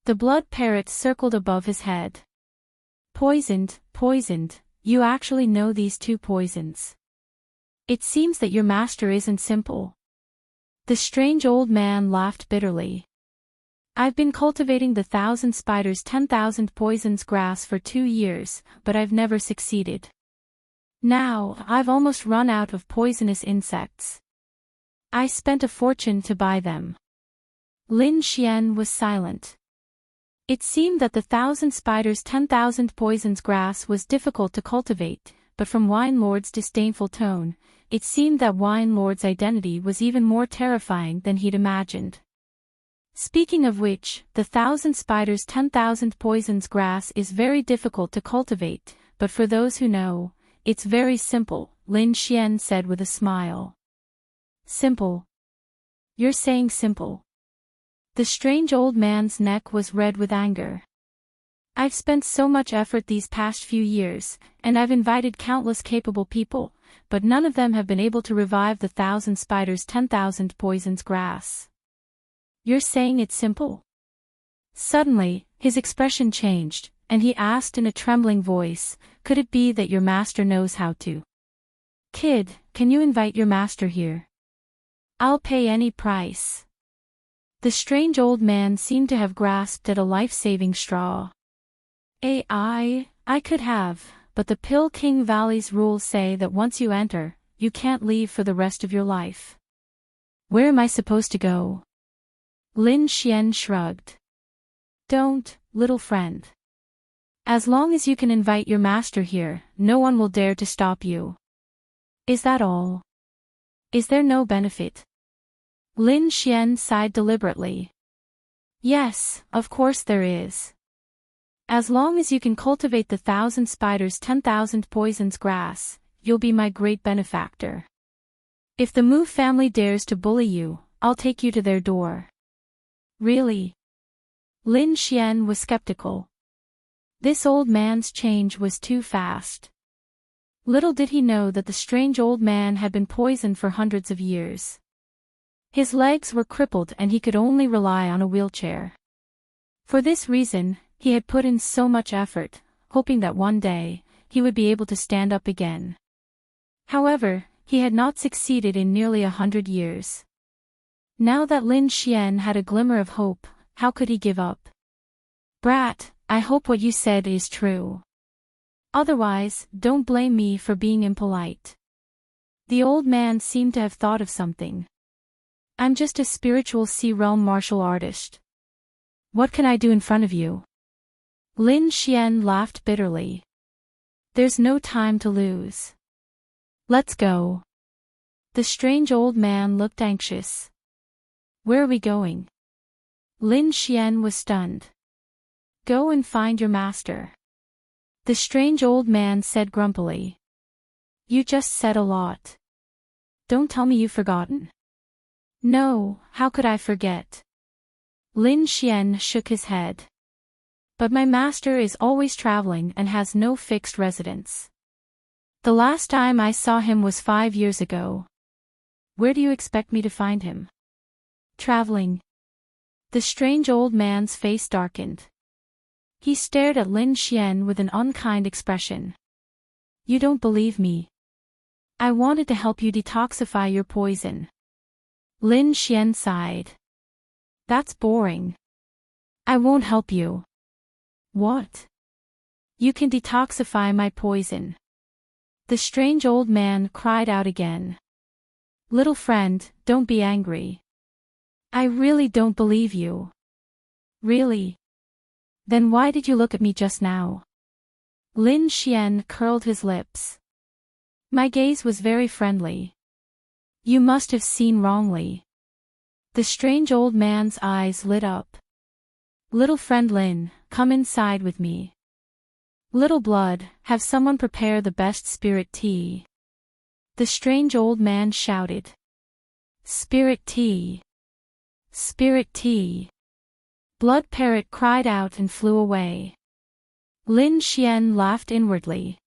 The blood parrot circled above his head. Poisoned, you actually know these 2 poisons. It seems that your master isn't simple. The strange old man laughed bitterly. I've been cultivating the 1,000 spiders' 10,000 poisons grass for 2 years, but I've never succeeded. Now, I've almost run out of poisonous insects. I spent a fortune to buy them. Lin Xian was silent. It seemed that the 1,000 spiders' 10,000 poisons grass was difficult to cultivate, but from Wine Lord's disdainful tone, it seemed that Wine Lord's identity was even more terrifying than he'd imagined. Speaking of which, the 1,000 spiders' 10,000 poisons grass is very difficult to cultivate, but for those who know, it's very simple, Lin Xian said with a smile. Simple? You're saying simple? The strange old man's neck was red with anger. I've spent so much effort these past few years, and I've invited countless capable people, but none of them have been able to revive the 1,000 spiders' 10,000 poisons grass. You're saying it's simple? Suddenly, his expression changed, and he asked in a trembling voice, could it be that your master knows how to? Kid, can you invite your master here? I'll pay any price. The strange old man seemed to have grasped at a life-saving straw. I could have, but the Pill King Valley's rules say that once you enter, you can't leave for the rest of your life. Where am I supposed to go? Lin Xian shrugged. Don't, little friend. As long as you can invite your master here, no one will dare to stop you. Is that all? Is there no benefit? Lin Xian sighed deliberately. Yes, of course there is. As long as you can cultivate the 1,000 spiders' 10,000 poisons grass, you'll be my great benefactor. If the Mu family dares to bully you, I'll take you to their door. Really? Lin Xian was skeptical. This old man's change was too fast. Little did he know that the strange old man had been poisoned for hundreds of years. His legs were crippled and he could only rely on a wheelchair. For this reason, he had put in so much effort, hoping that one day, he would be able to stand up again. However, he had not succeeded in nearly 100 years. Now that Lin Xian had a glimmer of hope, how could he give up? Brat, I hope what you said is true. Otherwise, don't blame me for being impolite. The old man seemed to have thought of something. I'm just a spiritual sea realm martial artist. What can I do in front of you? Lin Xian laughed bitterly. There's no time to lose. Let's go. The strange old man looked anxious. Where are we going? Lin Xian was stunned. Go and find your master. The strange old man said grumpily. You just said a lot. Don't tell me you've forgotten. No, how could I forget? Lin Xian shook his head. But my master is always traveling and has no fixed residence. The last time I saw him was 5 years ago. Where do you expect me to find him? Traveling. The strange old man's face darkened. He stared at Lin Xian with an unkind expression. You don't believe me. I wanted to help you detoxify your poison. Lin Xian sighed. That's boring. I won't help you. What? You can detoxify my poison. The strange old man cried out again. Little friend, don't be angry. I really don't believe you. Really? Then why did you look at me just now? Lin Xian curled his lips. My gaze was very friendly. You must have seen wrongly. The strange old man's eyes lit up. Little friend Lin, come inside with me. Little blood, have someone prepare the best spirit tea. The strange old man shouted. Spirit tea. Spirit tea. Blood Parrot cried out and flew away. Lin Xian laughed inwardly.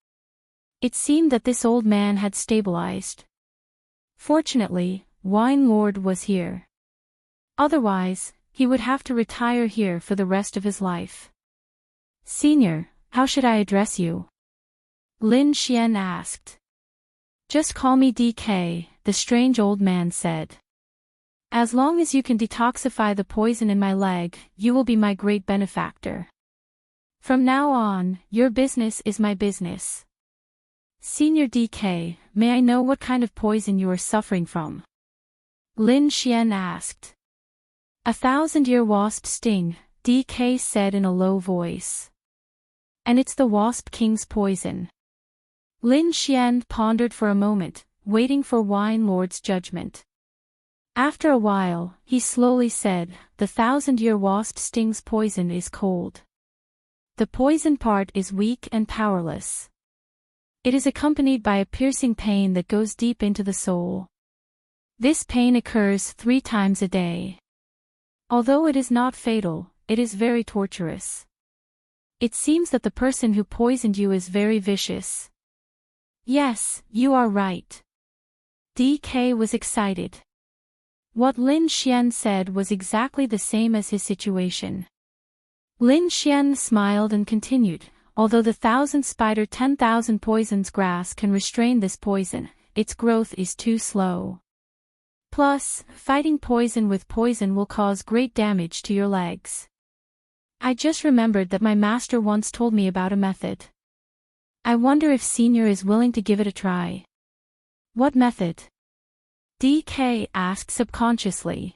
It seemed that this old man had stabilized. Fortunately, Wine Lord was here. Otherwise, he would have to retire here for the rest of his life. Senior, how should I address you? Lin Xian asked. Just call me DK, the strange old man said. As long as you can detoxify the poison in my leg, you will be my great benefactor. From now on, your business is my business. Senior DK, may I know what kind of poison you are suffering from? Lin Xian asked. 1,000-year wasp sting, DK said in a low voice. And it's the Wasp King's poison. Lin Xian pondered for a moment, waiting for Wine Lord's judgment. After a while, he slowly said, the 1,000-year wasp sting's poison is cold. The poison part is weak and powerless. It is accompanied by a piercing pain that goes deep into the soul. This pain occurs 3 times a day. Although it is not fatal, it is very torturous. It seems that the person who poisoned you is very vicious. Yes, you are right. DK was excited. What Lin Xian said was exactly the same as his situation. Lin Xian smiled and continued, although the 1,000 spider 10,000 poisons grass can restrain this poison, its growth is too slow. Plus, fighting poison with poison will cause great damage to your legs. I just remembered that my master once told me about a method. I wonder if Senior is willing to give it a try. What method? DK asked subconsciously.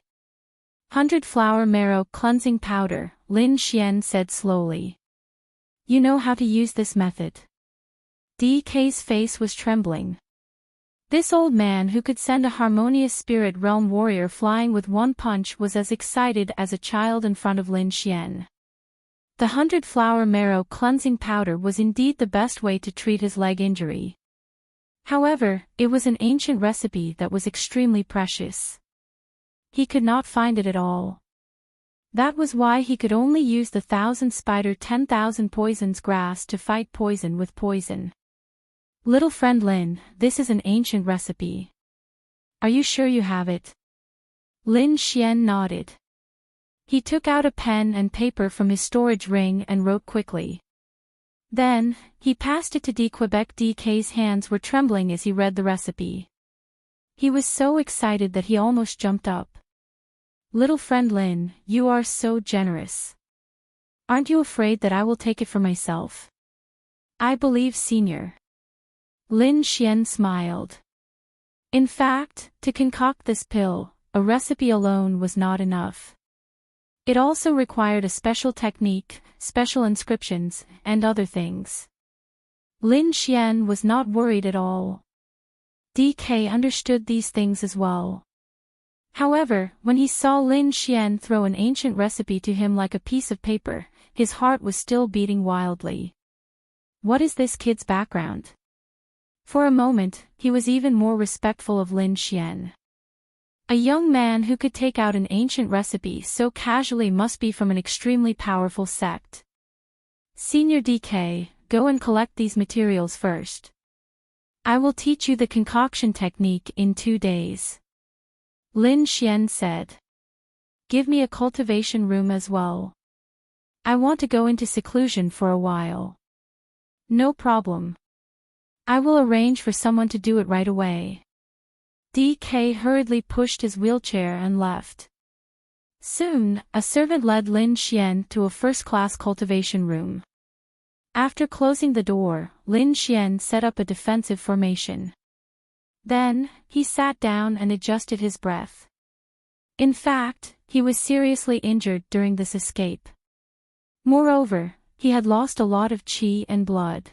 100 flower marrow cleansing powder, Lin Xian said slowly. You know how to use this method. DK's face was trembling. This old man who could send a harmonious spirit realm warrior flying with one punch was as excited as a child in front of Lin Xian. The 100 flower marrow cleansing powder was indeed the best way to treat his leg injury. However, it was an ancient recipe that was extremely precious. He could not find it at all. That was why he could only use the 1,000 spider 10,000 poisons grass to fight poison with poison. Little friend Lin, this is an ancient recipe. Are you sure you have it? Lin Xian nodded. He took out a pen and paper from his storage ring and wrote quickly. Then, he passed it to Quebec. DK's hands were trembling as he read the recipe. He was so excited that he almost jumped up. Little friend Lin, you are so generous. Aren't you afraid that I will take it for myself? I believe Senior. Lin Xian smiled. In fact, to concoct this pill, a recipe alone was not enough. It also required a special technique, special inscriptions, and other things. Lin Xian was not worried at all. DK understood these things as well. However, when he saw Lin Xian throw an ancient recipe to him like a piece of paper, his heart was still beating wildly. What is this kid's background? For a moment, he was even more respectful of Lin Xian. A young man who could take out an ancient recipe so casually must be from an extremely powerful sect. Senior DK, go and collect these materials first. I will teach you the concoction technique in 2 days. Lin Xian said. give me a cultivation room as well. I want to go into seclusion for a while. No problem. I will arrange for someone to do it right away. DK hurriedly pushed his wheelchair and left. Soon, a servant led Lin Xian to a first-class cultivation room. After closing the door, Lin Xian set up a defensive formation. Then, he sat down and adjusted his breath. In fact, he was seriously injured during this escape. Moreover, he had lost a lot of qi and blood.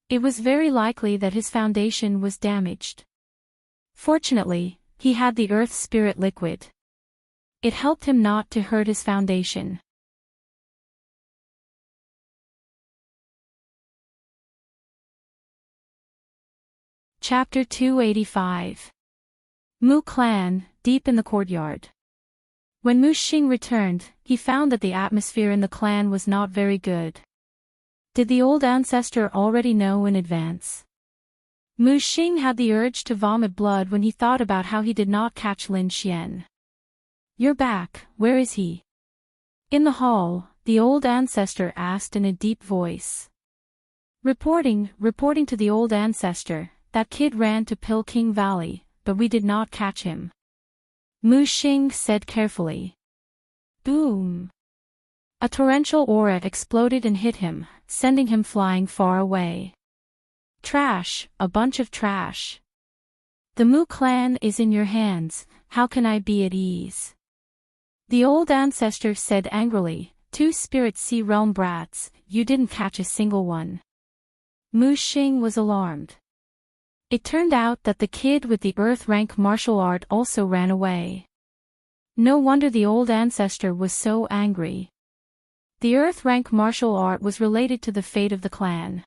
It was very likely that his foundation was damaged. Fortunately, he had the earth spirit liquid. It helped him not to hurt his foundation. Chapter 285. Mu Clan, deep in the courtyard. When Mu Xing returned, he found that the atmosphere in the clan was not very good. Did the old ancestor already know in advance? Mu Xing had the urge to vomit blood when he thought about how he did not catch Lin Xian. You're back, where is he? In the hall, the old ancestor asked in a deep voice. Reporting to the old ancestor, that kid ran to Pill King Valley, but we did not catch him. Mu Xing said carefully. Boom! A torrential aura exploded and hit him, sending him flying far away. Trash, a bunch of trash. The Mu clan is in your hands, how can I be at ease? The old ancestor said angrily, two spirit sea realm brats, you didn't catch a single one. Mu Xing was alarmed. It turned out that the kid with the earth rank martial art also ran away. No wonder the old ancestor was so angry. The earth rank martial art was related to the fate of the clan.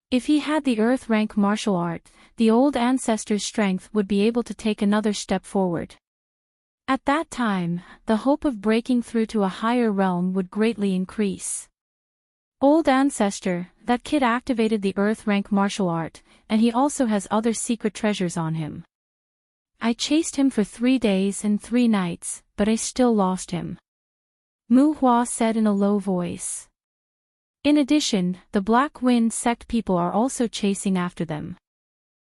If he had the earth rank martial art, the old ancestor's strength would be able to take another step forward. At that time, the hope of breaking through to a higher realm would greatly increase. Old ancestor, that kid activated the earth rank martial art, and he also has other secret treasures on him. I chased him for 3 days and 3 nights, but I still lost him. Mu Hua said in a low voice. In addition, the Black Wind sect people are also chasing after them.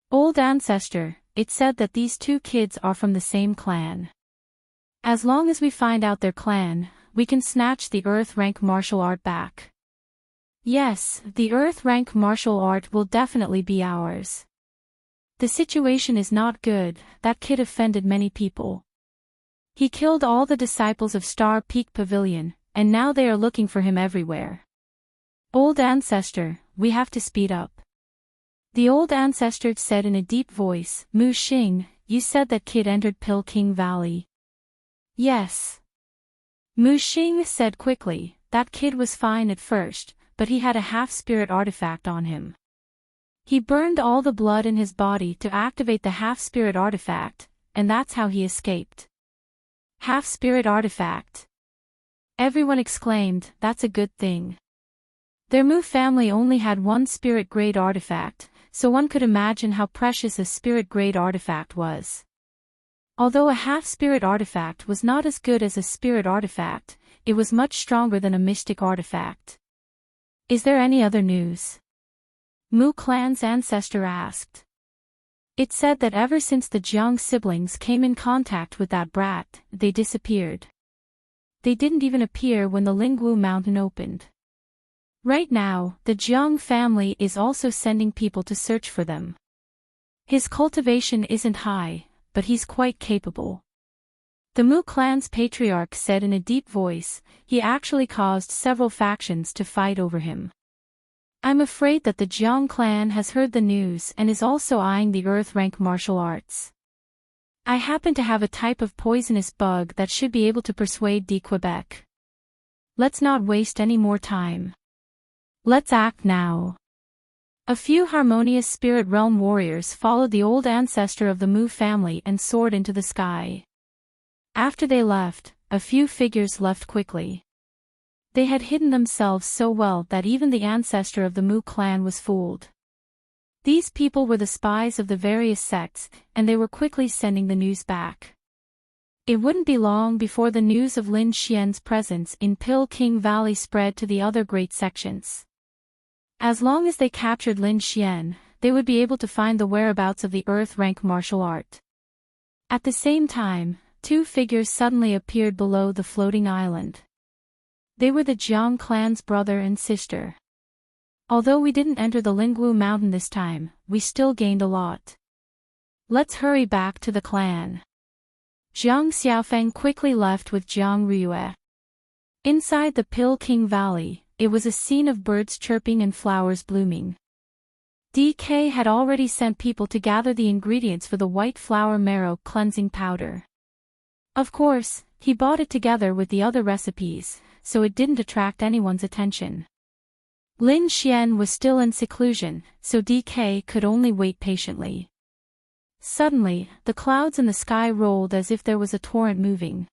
Old ancestor, it said that these 2 kids are from the same clan. As long as we find out their clan, we can snatch the earth rank martial art back. Yes, the earth rank martial art will definitely be ours. The situation is not good, that kid offended many people. He killed all the disciples of Star Peak Pavilion, and now they are looking for him everywhere. Old ancestor, we have to speed up. The old ancestor said in a deep voice, Mu Xing, you said that kid entered Pill King Valley. Yes. Mu Xing said quickly, that kid was fine at first, but he had a half-spirit artifact on him. He burned all the blood in his body to activate the half-spirit artifact, and that's how he escaped. Half-spirit artifact. Everyone exclaimed, that's a good thing. Their Mu family only had 1 spirit-grade artifact, so one could imagine how precious a spirit-grade artifact was. Although a half-spirit artifact was not as good as a spirit artifact, it was much stronger than a mystic artifact. Is there any other news? Mu clan's ancestor asked. It said that ever since the Jiang siblings came in contact with that brat, they disappeared. They didn't even appear when the Lingwu mountain opened. Right now, the Jiang family is also sending people to search for them. His cultivation isn't high, but he's quite capable. The Mu clan's patriarch said in a deep voice, he actually caused several factions to fight over him. I'm afraid that the Jiang clan has heard the news and is also eyeing the earth rank martial arts. I happen to have a type of poisonous bug that should be able to persuade de Quebec. Let's not waste any more time. Let's act now. A few harmonious spirit realm warriors followed the old ancestor of the Mu family and soared into the sky. After they left, a few figures left quickly. They had hidden themselves so well that even the ancestor of the Mu clan was fooled. These people were the spies of the various sects, and they were quickly sending the news back. It wouldn't be long before the news of Lin Xian's presence in Pill King Valley spread to the other great sections. As long as they captured Lin Xian, they would be able to find the whereabouts of the Earth rank martial art. At the same time, two figures suddenly appeared below the floating island. They were the Jiang clan's brother and sister. Although we didn't enter the Lingwu mountain this time, we still gained a lot. Let's hurry back to the clan. Jiang Xiaofeng quickly left with Jiang Riyue. Inside the Pill King Valley, it was a scene of birds chirping and flowers blooming. DK had already sent people to gather the ingredients for the white flower marrow cleansing powder. Of course, he bought it together with the other recipes, so it didn't attract anyone's attention. Lin Xian was still in seclusion, so DK could only wait patiently. Suddenly, the clouds in the sky rolled as if there was a torrent moving.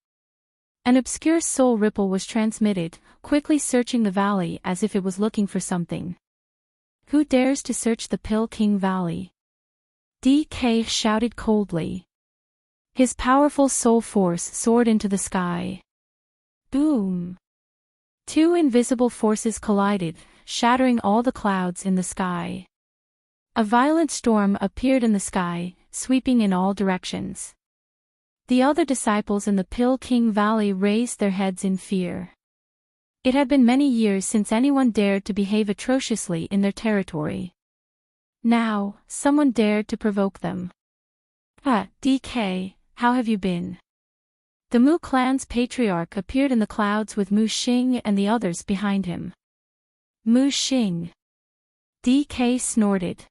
An obscure soul ripple was transmitted, quickly searching the valley as if it was looking for something. Who dares to search the Pill King Valley? DK shouted coldly. His powerful soul force soared into the sky. Boom! Two invisible forces collided, shattering all the clouds in the sky. A violent storm appeared in the sky, sweeping in all directions. The other disciples in the Pill King Valley raised their heads in fear. It had been many years since anyone dared to behave atrociously in their territory. Now, someone dared to provoke them. DK, how have you been? The Mu clan's patriarch appeared in the clouds with Mu Xing and the others behind him. Mu Xing. DK snorted.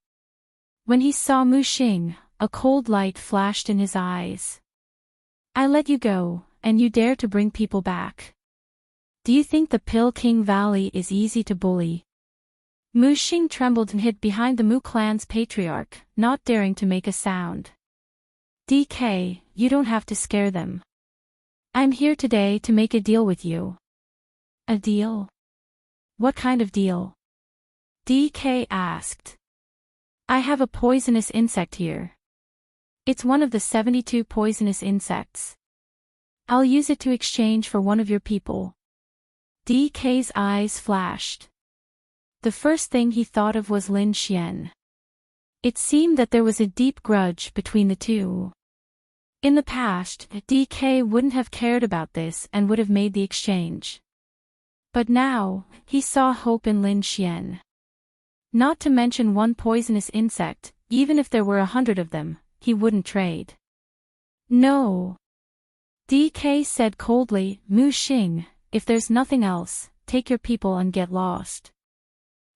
When he saw Mu Xing, a cold light flashed in his eyes. I let you go, and you dare to bring people back. Do you think the Pill King Valley is easy to bully? Mu Xing trembled and hid behind the Mu clan's patriarch, not daring to make a sound. DK, you don't have to scare them. I'm here today to make a deal with you. A deal? What kind of deal? DK asked. I have a poisonous insect here. It's one of the 72 poisonous insects. I'll use it to exchange for one of your people. DK's eyes flashed. The first thing he thought of was Lin Xian. It seemed that there was a deep grudge between the two. In the past, DK wouldn't have cared about this and would have made the exchange. But now, he saw hope in Lin Xian. Not to mention one poisonous insect, even if there were 100 of them, he wouldn't trade. No. DK said coldly, Mu Xing, if there's nothing else, take your people and get lost.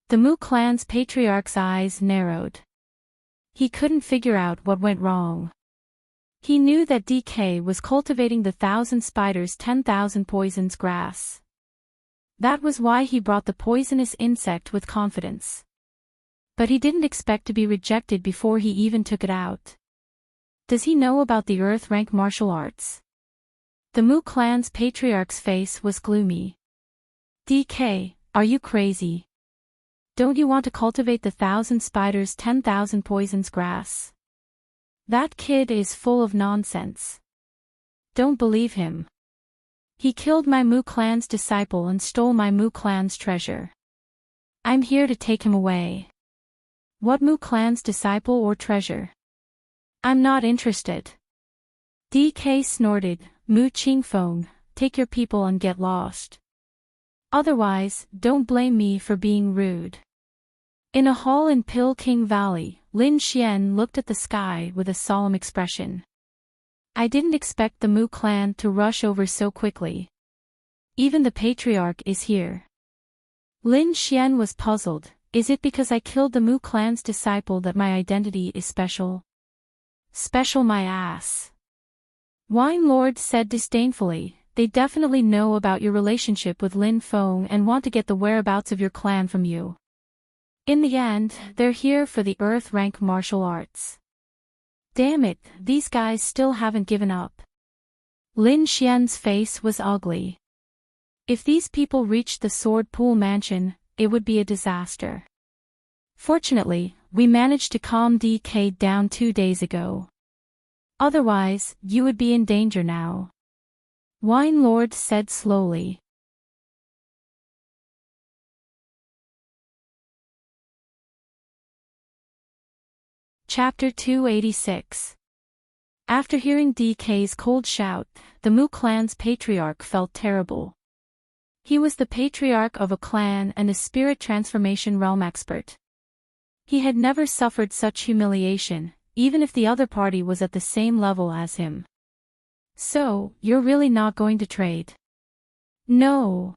The Mu clan's patriarch's eyes narrowed. He couldn't figure out what went wrong. He knew that DK was cultivating the 1,000 spiders 10,000 poisons grass. That was why he brought the poisonous insect with confidence. But he didn't expect to be rejected before he even took it out. Does he know about the Earth rank martial arts? The Mu clan's patriarch's face was gloomy. DK, are you crazy? Don't you want to cultivate the 1,000 spiders 10,000 poisons grass? That kid is full of nonsense. Don't believe him. He killed my Mu clan's disciple and stole my Mu clan's treasure. I'm here to take him away. What Mu clan's disciple or treasure? I'm not interested. DK snorted, Mu Qingfeng, take your people and get lost. Otherwise, don't blame me for being rude. In a hall in Pill King Valley, Lin Xian looked at the sky with a solemn expression. I didn't expect the Mu clan to rush over so quickly. Even the patriarch is here. Lin Xian was puzzled. Is it because I killed the Mu clan's disciple that my identity is special? Special my ass. Wine Lord said disdainfully, they definitely know about your relationship with Lin Feng and want to get the whereabouts of your clan from you. In the end, they're here for the Earth rank martial arts. Damn it, these guys still haven't given up. Lin Xian's face was ugly. If these people reached the Sword Pool Mansion, it would be a disaster. Fortunately, we managed to calm DK down 2 days ago. Otherwise, you would be in danger now. Wine Lord said slowly. Chapter 286. After hearing DK's cold shout, the Mu clan's patriarch felt terrible. He was the patriarch of a clan and a spirit transformation realm expert. He had never suffered such humiliation, even if the other party was at the same level as him. So, you're really not going to trade? No.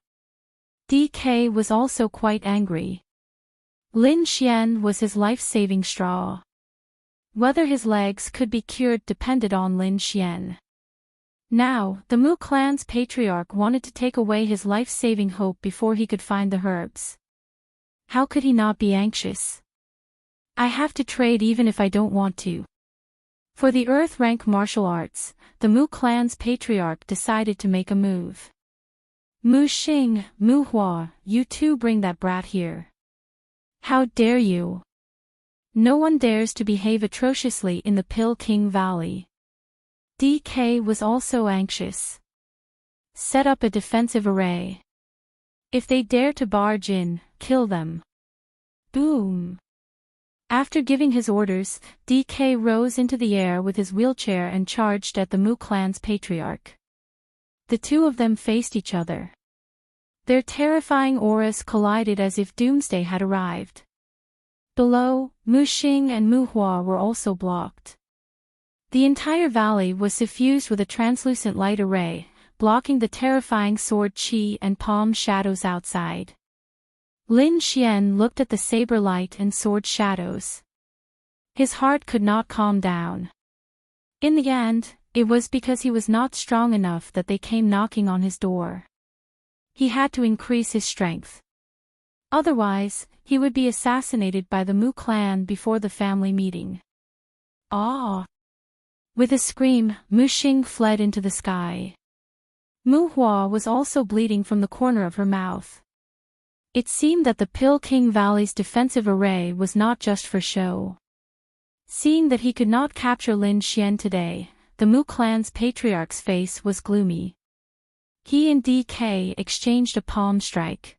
DK was also quite angry. Lin Xian was his life-saving straw. Whether his legs could be cured depended on Lin Xian. Now, the Mu clan's patriarch wanted to take away his life-saving hope before he could find the herbs. How could he not be anxious? I have to trade even if I don't want to. For the Earth rank martial arts, the Mu clan's patriarch decided to make a move. Mu Xing, Mu Hua, you two bring that brat here. How dare you? No one dares to behave atrociously in the Pill King Valley. DK was also anxious. Set up a defensive array. If they dare to barge in, kill them. Boom. After giving his orders, DK rose into the air with his wheelchair and charged at the Mu clan's patriarch. The two of them faced each other. Their terrifying auras collided as if doomsday had arrived. Below, Mu Xing and Mu Hua were also blocked. The entire valley was suffused with a translucent light array, blocking the terrifying sword chi and palm shadows outside. Lin Xian looked at the saber light and sword shadows. His heart could not calm down. In the end, it was because he was not strong enough that they came knocking on his door. He had to increase his strength. Otherwise, he would be assassinated by the Mu clan before the family meeting. Ah! With a scream, Mu Xing fled into the sky. Mu Hua was also bleeding from the corner of her mouth. It seemed that the Pill King Valley's defensive array was not just for show. Seeing that he could not capture Lin Xian today, the Mu clan's patriarch's face was gloomy. He and DK exchanged a palm strike.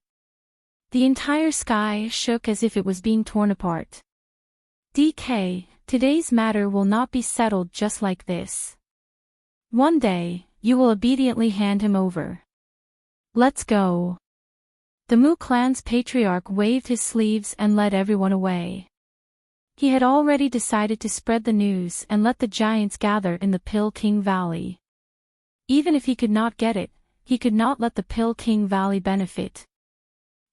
The entire sky shook as if it was being torn apart. DK, today's matter will not be settled just like this. One day, you will obediently hand him over. Let's go. The Mu clan's patriarch waved his sleeves and led everyone away. He had already decided to spread the news and let the giants gather in the Pill King Valley. Even if he could not get it, he could not let the Pill King Valley benefit.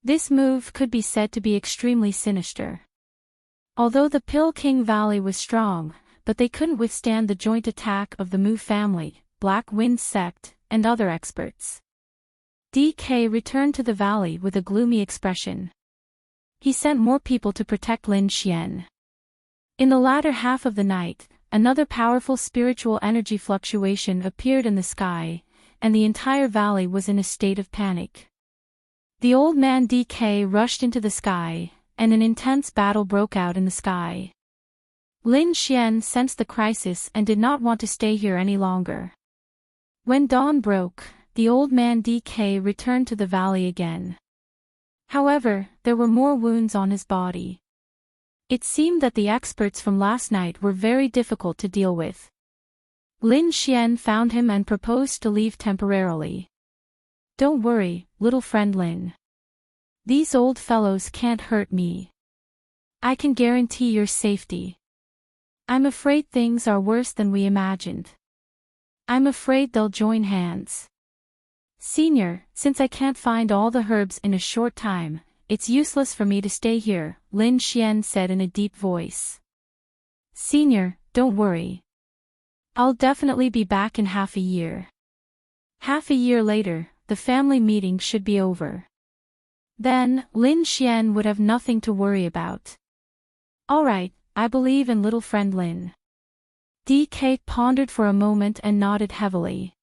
This move could be said to be extremely sinister. Although the Pill King Valley was strong, but they couldn't withstand the joint attack of the Mu family, Black Wind sect, and other experts. DK returned to the valley with a gloomy expression. He sent more people to protect Lin Xian. In the latter half of the night, another powerful spiritual energy fluctuation appeared in the sky, and the entire valley was in a state of panic. The old man DK rushed into the sky, and an intense battle broke out in the sky. Lin Xian sensed the crisis and did not want to stay here any longer. When dawn broke, the old man DK returned to the valley again. However, there were more wounds on his body. It seemed that the experts from last night were very difficult to deal with. Lin Xian found him and proposed to leave temporarily. Don't worry, little friend Lin. These old fellows can't hurt me. I can guarantee your safety. I'm afraid things are worse than we imagined. I'm afraid they'll join hands. Senior, since I can't find all the herbs in a short time, it's useless for me to stay here, Lin Xian said in a deep voice. Senior, don't worry. I'll definitely be back in half a year. Half a year later, the family meeting should be over. Then, Lin Xian would have nothing to worry about. Alright, I believe in little friend Lin. DK pondered for a moment and nodded heavily.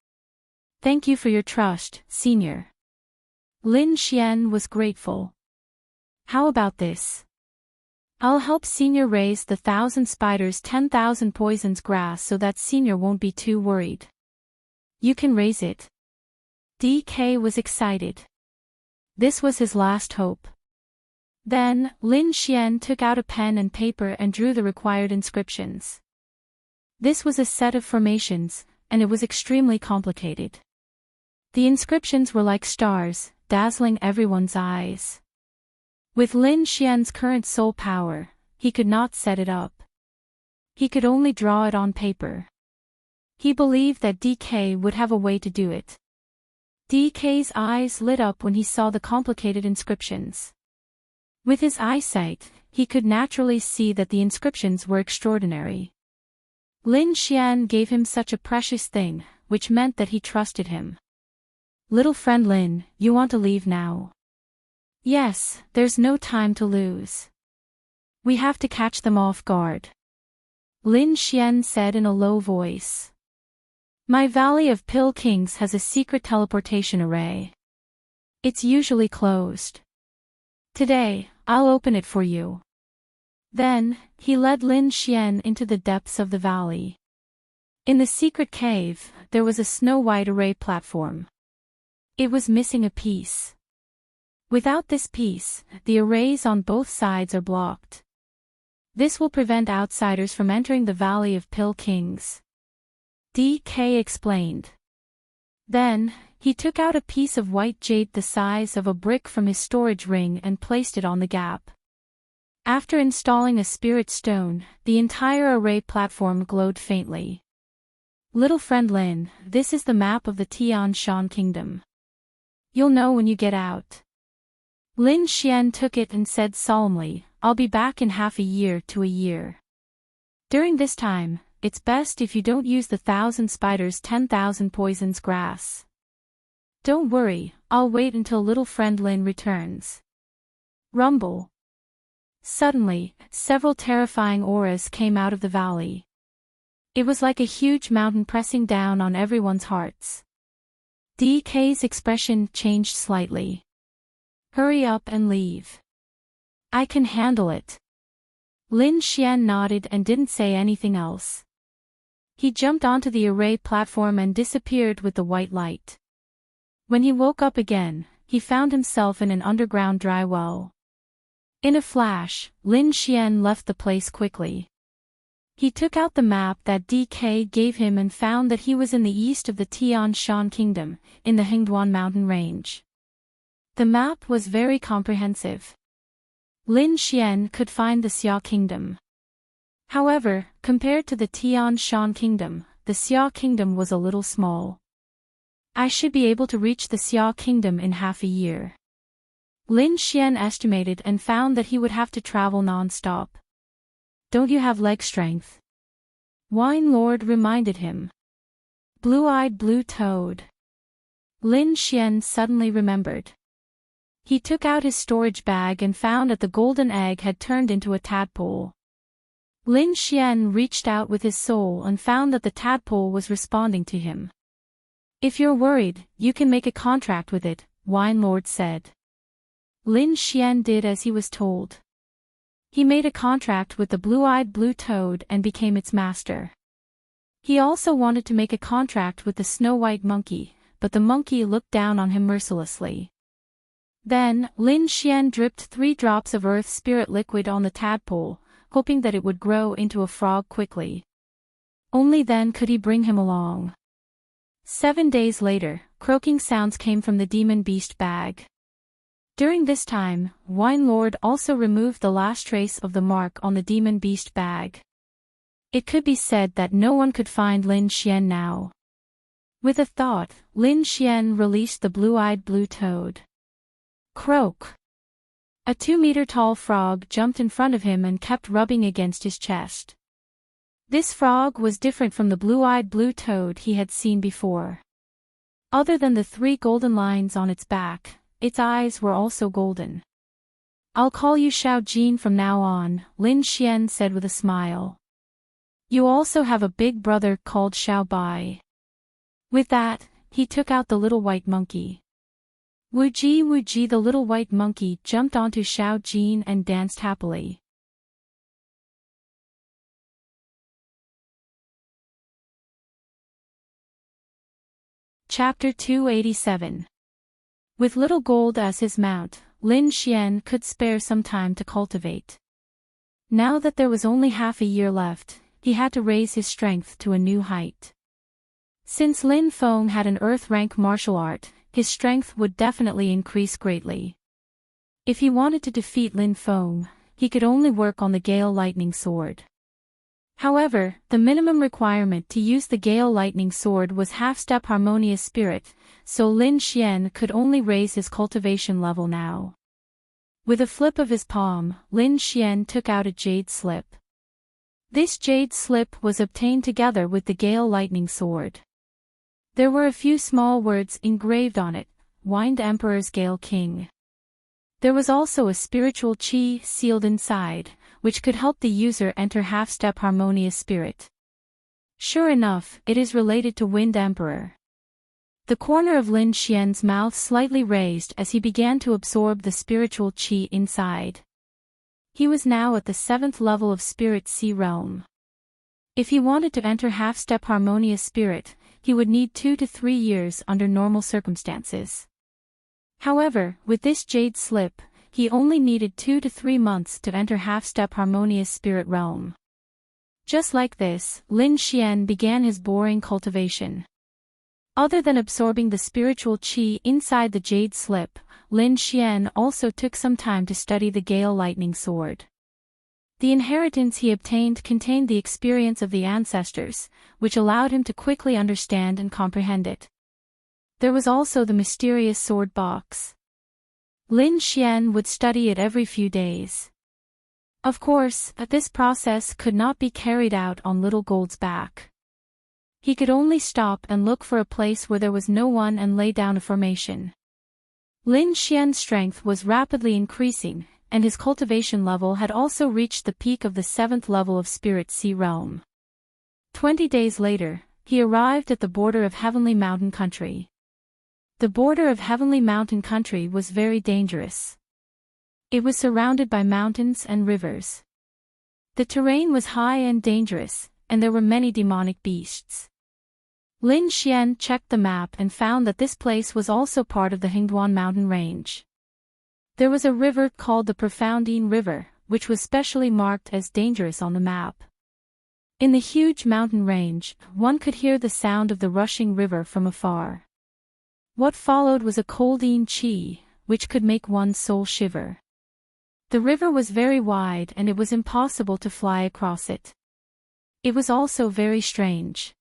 Thank you for your trust, Senior. Lin Xian was grateful. How about this? I'll help Senior raise the 1,000 spiders 10,000 poisons grass so that Senior won't be too worried. You can raise it. DK was excited. This was his last hope. Then, Lin Xian took out a pen and paper and drew the required inscriptions. This was a set of formations, and it was extremely complicated. The inscriptions were like stars, dazzling everyone's eyes. With Lin Xian's current soul power, he could not set it up. He could only draw it on paper. He believed that DK would have a way to do it. DK's eyes lit up when he saw the complicated inscriptions. With his eyesight, he could naturally see that the inscriptions were extraordinary. Lin Xian gave him such a precious thing, which meant that he trusted him. Little friend Lin, you want to leave now? Yes, there's no time to lose. We have to catch them off guard. Lin Xian said in a low voice. My Valley of Pill Kings has a secret teleportation array. It's usually closed. Today, I'll open it for you. Then, he led Lin Xian into the depths of the valley. In the secret cave, there was a snow-white array platform. It was missing a piece. Without this piece, the arrays on both sides are blocked. This will prevent outsiders from entering the Valley of Pill Kings. DK explained. Then, he took out a piece of white jade the size of a brick from his storage ring and placed it on the gap. After installing a spirit stone, the entire array platform glowed faintly. Little friend Lin, this is the map of the Tian Shan Kingdom. You'll know when you get out. Lin Xian took it and said solemnly, I'll be back in half a year to a year. During this time, it's best if you don't use the 1,000 spiders 10,000 poisons grass. Don't worry, I'll wait until little friend Lin returns. Rumble. Suddenly, several terrifying auras came out of the valley. It was like a huge mountain pressing down on everyone's hearts. DK's expression changed slightly. Hurry up and leave. I can handle it. Lin Xian nodded and didn't say anything else. He jumped onto the array platform and disappeared with the white light. When he woke up again, he found himself in an underground dry well. In a flash, Lin Xian left the place quickly. He took out the map that DK gave him and found that he was in the east of the Tian Shan Kingdom, in the Hengduan mountain range. The map was very comprehensive. Lin Xian could find the Xia Kingdom. However, compared to the Tian Shan Kingdom, the Xia Kingdom was a little small. I should be able to reach the Xia Kingdom in half a year. Lin Xian estimated and found that he would have to travel non-stop. Don't you have leg strength? Wine Lord reminded him. Blue-eyed blue toad. Lin Xian suddenly remembered. He took out his storage bag and found that the golden egg had turned into a tadpole. Lin Xian reached out with his soul and found that the tadpole was responding to him. If you're worried, you can make a contract with it, Wine Lord said. Lin Xian did as he was told. He made a contract with the blue-eyed blue toad and became its master. He also wanted to make a contract with the snow-white monkey, but the monkey looked down on him mercilessly. Then, Lin Xian dripped 3 drops of earth spirit liquid on the tadpole, hoping that it would grow into a frog quickly. Only then could he bring him along. 7 days later, croaking sounds came from the demon beast bag. During this time, Wine Lord also removed the last trace of the mark on the demon beast bag. It could be said that no one could find Lin Xian now. With a thought, Lin Xian released the blue-eyed blue toad. Croak! A 2-meter-tall frog jumped in front of him and kept rubbing against his chest. This frog was different from the blue-eyed blue toad he had seen before. Other than the 3 golden lines on its back, its eyes were also golden. I'll call you Xiao Jin from now on, Lin Xian said with a smile. You also have a big brother called Xiao Bai. With that, he took out the little white monkey. Wuji Wuji, the little white monkey jumped onto Xiao Jin and danced happily. Chapter 287. With little gold as his mount, Lin Xian could spare some time to cultivate. Now that there was only half a year left, he had to raise his strength to a new height. Since Lin Feng had an earth-rank martial art, his strength would definitely increase greatly. If he wanted to defeat Lin Feng, he could only work on the Gale Lightning Sword. However, the minimum requirement to use the Gale Lightning Sword was half-step Harmonious Spirit, so Lin Xian could only raise his cultivation level now. With a flip of his palm, Lin Xian took out a jade slip. This jade slip was obtained together with the Gale Lightning Sword. There were a few small words engraved on it, Wind Emperor's Gale King. There was also a spiritual chi sealed inside, which could help the user enter half-step Harmonious Spirit. Sure enough, it is related to Wind Emperor. The corner of Lin Xian's mouth slightly raised as he began to absorb the spiritual chi inside. He was now at the 7th level of Spirit Sea Realm. If he wanted to enter half-step Harmonious Spirit, he would need 2 to 3 years under normal circumstances. However, with this jade slip, he only needed 2 to 3 months to enter half-step Harmonious Spirit Realm. Just like this, Lin Xian began his boring cultivation. Other than absorbing the spiritual chi inside the jade slip, Lin Xian also took some time to study the Gale Lightning Sword. The inheritance he obtained contained the experience of the ancestors, which allowed him to quickly understand and comprehend it. There was also the mysterious sword box. Lin Xian would study it every few days. Of course, this process could not be carried out on Little Gold's back. He could only stop and look for a place where there was no one and lay down a formation. Lin Xian's strength was rapidly increasing, and his cultivation level had also reached the peak of the 7th level of Spirit Sea Realm. 20 days later, he arrived at the border of Heavenly Mountain Country. The border of Heavenly Mountain Country was very dangerous. It was surrounded by mountains and rivers. The terrain was high and dangerous, and there were many demonic beasts. Lin Xian checked the map and found that this place was also part of the Hingduan mountain range. There was a river called the Profoundine River, which was specially marked as dangerous on the map. In the huge mountain range, one could hear the sound of the rushing river from afar. What followed was a coldine chi, which could make one's soul shiver. The river was very wide and it was impossible to fly across it. It was also very strange.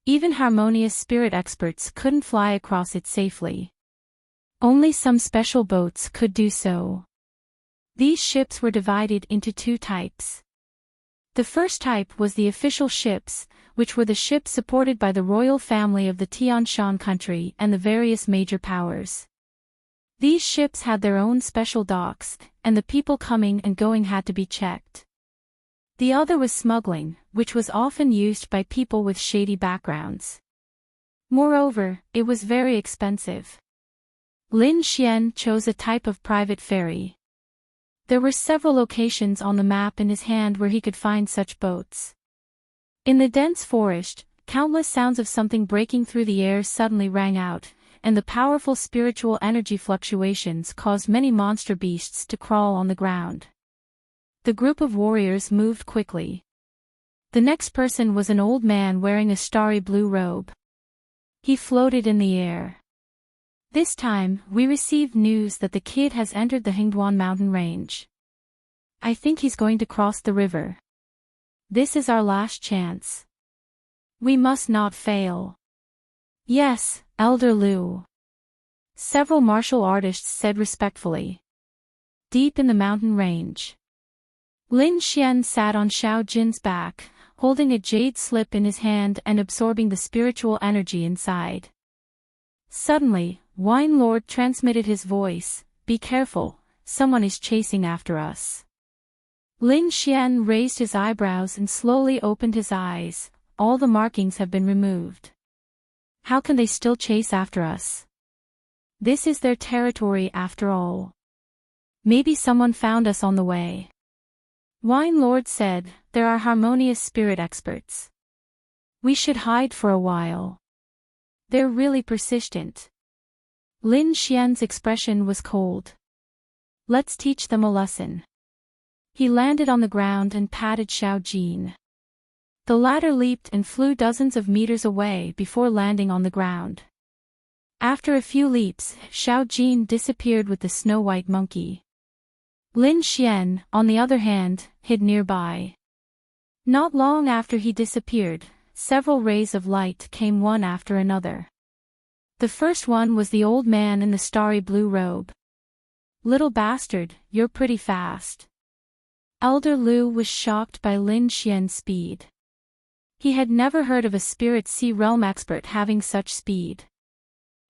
Even Harmonious Spirit experts couldn't fly across it safely. Only some special boats could do so. These ships were divided into 2 types. The first type was the official ships, which were the ships supported by the royal family of the Tianshan country and the various major powers. These ships had their own special docks, and the people coming and going had to be checked. The other was smuggling, which was often used by people with shady backgrounds. Moreover, it was very expensive. Lin Xian chose a type of private ferry. There were several locations on the map in his hand where he could find such boats. In the dense forest, countless sounds of something breaking through the air suddenly rang out, and the powerful spiritual energy fluctuations caused many monster beasts to crawl on the ground. The group of warriors moved quickly. The next person was an old man wearing a starry blue robe. He floated in the air. This time, we received news that the kid has entered the Hingduan mountain range. I think he's going to cross the river. This is our last chance. We must not fail. Yes, Elder Liu. Several martial artists said respectfully. Deep in the mountain range, Lin Xian sat on Xiao Jin's back, holding a jade slip in his hand and absorbing the spiritual energy inside. Suddenly, Wine Lord transmitted his voice, "Be careful, someone is chasing after us." Lin Xian raised his eyebrows and slowly opened his eyes. All the markings have been removed. How can they still chase after us? This is their territory after all. Maybe someone found us on the way. Wine Lord said, "There are Harmonious Spirit experts. We should hide for a while." they're really persistent. Lin Xian's expression was cold. Let's teach them a lesson. He landed on the ground and patted Xiao Jin. The latter leaped and flew dozens of meters away before landing on the ground. After a few leaps, Xiao Jin disappeared with the snow-white monkey. Lin Xian, on the other hand, hid nearby. Not long after he disappeared, several rays of light came one after another. The first one was the old man in the starry blue robe. Little bastard, you're pretty fast. Elder Lu was shocked by Lin Xian's speed. He had never heard of a Spirit Sea Realm expert having such speed.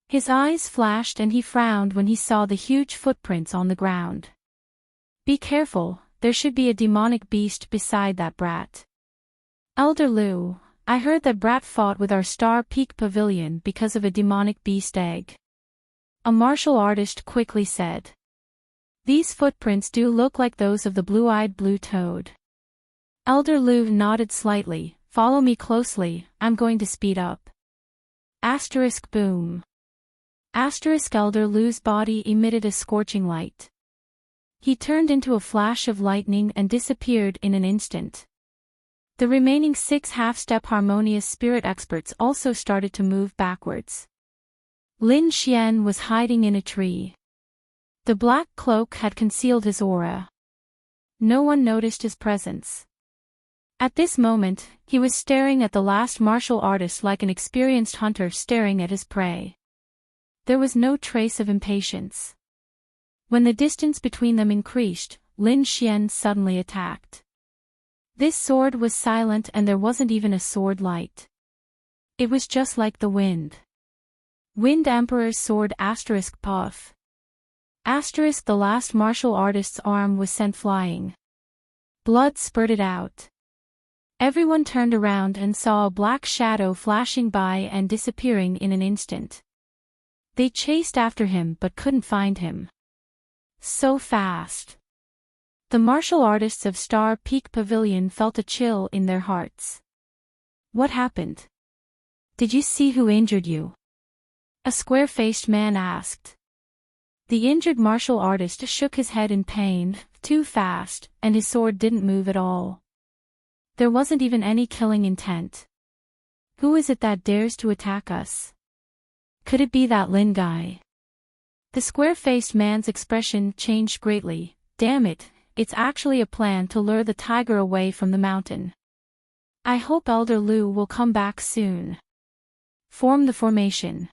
His eyes flashed and he frowned when he saw the huge footprints on the ground. Be careful, there should be a demonic beast beside that brat. Elder Lu, I heard that brat fought with our Star Peak Pavilion because of a demonic beast egg. A martial artist quickly said. These footprints do look like those of the blue-eyed blue toad. Elder Lu nodded slightly. Follow me closely, I'm going to speed up. Asterisk boom. Asterisk Elder Lu's body emitted a scorching light. He turned into a flash of lightning and disappeared in an instant. The remaining 6 half-step harmonious spirit experts also started to move backwards. Lin Xian was hiding in a tree. The black cloak had concealed his aura. No one noticed his presence. At this moment, he was staring at the last martial artist like an experienced hunter staring at his prey. There was no trace of impatience. When the distance between them increased, Lin Xian suddenly attacked. This sword was silent and there wasn't even a sword light. It was just like the wind. Wind Emperor's sword asterisk puff. Asterisk the last martial artist's arm was sent flying. Blood spurted out. Everyone turned around and saw a black shadow flashing by and disappearing in an instant. They chased after him but couldn't find him. So fast. The martial artists of Star Peak Pavilion felt a chill in their hearts. What happened? Did you see who injured you? A square-faced man asked. The injured martial artist shook his head in pain, too fast, and his sword didn't move at all. There wasn't even any killing intent. Who is it that dares to attack us? Could it be that Lin guy? The square-faced man's expression changed greatly. Damn it, it's actually a plan to lure the tiger away from the mountain. I hope Elder Lu will come back soon. Form the formation.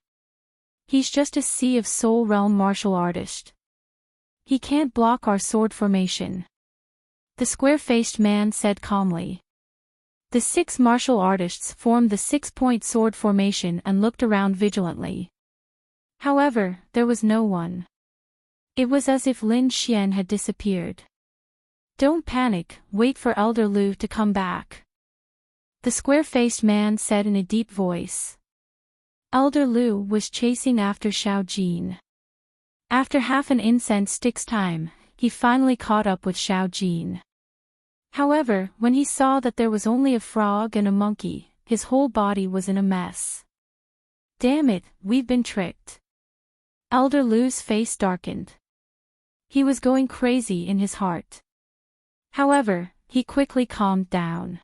He's just a Sea of Soul Realm martial artist. He can't block our sword formation. The square-faced man said calmly. The 6 martial artists formed the 6-point sword formation and looked around vigilantly. However, there was no one. It was as if Lin Xian had disappeared. Don't panic, wait for Elder Lu to come back. The square-faced man said in a deep voice. Elder Lu was chasing after Xiao Jin. After half an incense stick's time, he finally caught up with Xiao Jin. However, when he saw that there was only a frog and a monkey, his whole body was in a mess. Damn it, we've been tricked. Elder Lu's face darkened. He was going crazy in his heart. However, he quickly calmed down.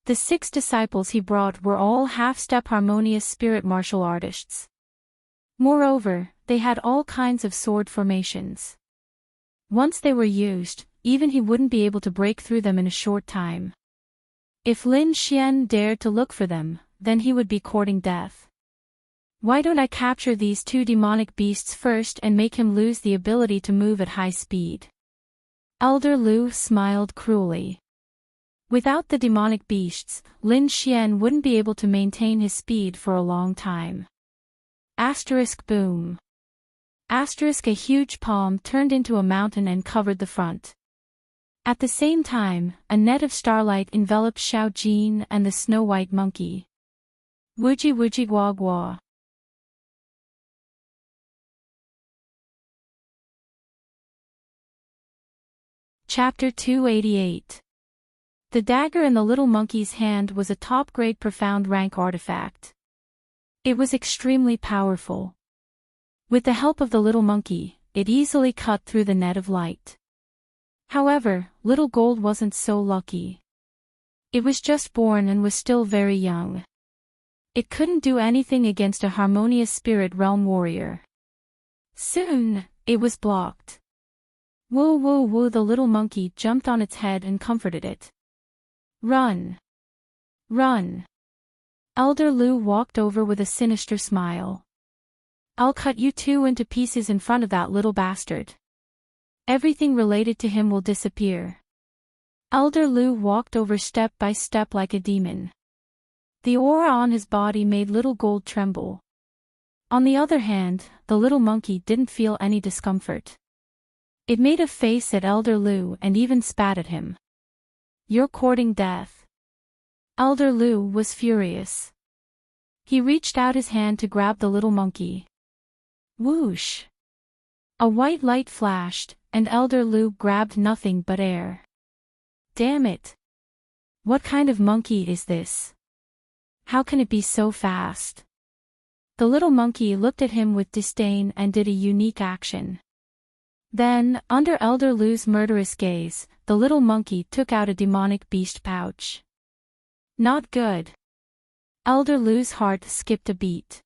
The 6 disciples he brought were all half-step harmonious spirit martial artists. Moreover, they had all kinds of sword formations. Once they were used, even he wouldn't be able to break through them in a short time. If Lin Xian dared to look for them, then he would be courting death. Why don't I capture these 2 demonic beasts first and make him lose the ability to move at high speed? Elder Lu smiled cruelly. Without the demonic beasts, Lin Xian wouldn't be able to maintain his speed for a long time. Asterisk boom. Asterisk a huge palm turned into a mountain and covered the front. At the same time, a net of starlight enveloped Xiao Jin and the snow-white monkey. Wooji wooji gua gua. Chapter 288. The dagger in the little monkey's hand was a top-grade profound rank artifact. It was extremely powerful. With the help of the little monkey, it easily cut through the net of light. However, Little Gold wasn't so lucky. It was just born and was still very young. It couldn't do anything against a harmonious spirit realm warrior. Soon, it was blocked. Woo woo woo, the little monkey jumped on its head and comforted it. Run! Run! Elder Lu walked over with a sinister smile. I'll cut you two into pieces in front of that little bastard. Everything related to him will disappear. Elder Lu walked over step by step like a demon. The aura on his body made Little Gold tremble. On the other hand, the little monkey didn't feel any discomfort. It made a face at Elder Lu and even spat at him. You're courting death. Elder Lu was furious. He reached out his hand to grab the little monkey. Whoosh! A white light flashed, and Elder Lu grabbed nothing but air. Damn it! What kind of monkey is this? How can it be so fast? The little monkey looked at him with disdain and did a unique action. Then, under Elder Lu's murderous gaze, the little monkey took out a demonic beast pouch. Not good. Elder Lu's heart skipped a beat.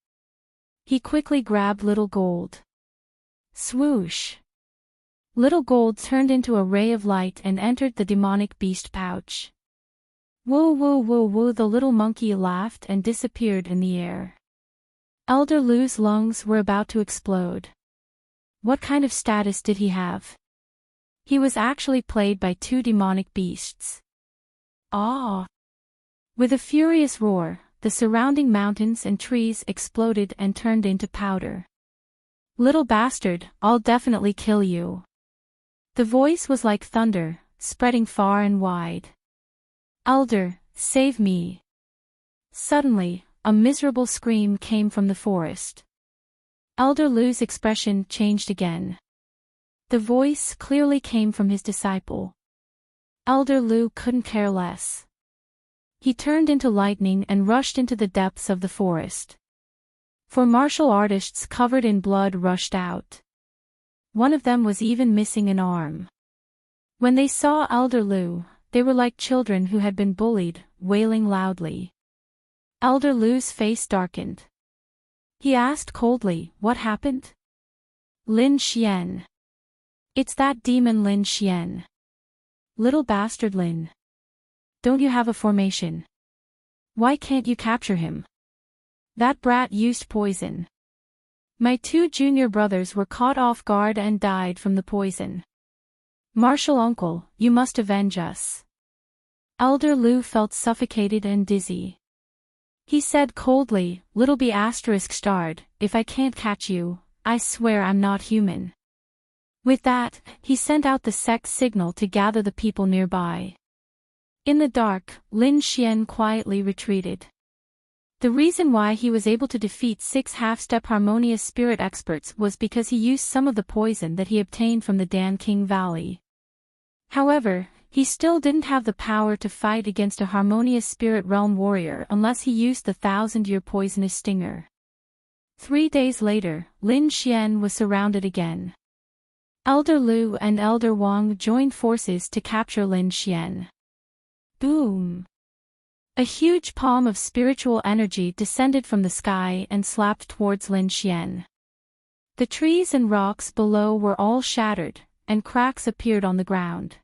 He quickly grabbed Little Gold. Swoosh! Little Gold turned into a ray of light and entered the demonic beast pouch. Woo woo woo woo, the little monkey laughed and disappeared in the air. Elder Lu's lungs were about to explode. What kind of status did he have? He was actually played by two demonic beasts. Ah! With a furious roar, the surrounding mountains and trees exploded and turned into powder. Little bastard, I'll definitely kill you. The voice was like thunder, spreading far and wide. Elder, save me. Suddenly, a miserable scream came from the forest. Elder Lu's expression changed again. The voice clearly came from his disciple. Elder Lu couldn't care less. He turned into lightning and rushed into the depths of the forest. Four martial artists covered in blood rushed out. One of them was even missing an arm. When they saw Elder Lu, they were like children who had been bullied, wailing loudly. Elder Lu's face darkened. He asked coldly, what happened? Lin Xian. It's that demon Lin Xian. Little bastard Lin. Don't you have a formation? Why can't you capture him? That brat used poison. My two junior brothers were caught off guard and died from the poison. Martial uncle, you must avenge us. Elder Lu felt suffocated and dizzy. He said coldly, little b****, if I can't catch you, I swear I'm not human. With that, he sent out the sect signal to gather the people nearby. In the dark, Lin Xian quietly retreated. The reason why he was able to defeat 6 half-step harmonious spirit experts was because he used some of the poison that he obtained from the Dan King Valley. However, he still didn't have the power to fight against a harmonious spirit realm warrior unless he used the 1,000-year poisonous stinger. 3 days later, Lin Xian was surrounded again. Elder Lu and Elder Wang joined forces to capture Lin Xian. Boom! A huge palm of spiritual energy descended from the sky and slapped towards Lin Xian. The trees and rocks below were all shattered, and cracks appeared on the ground.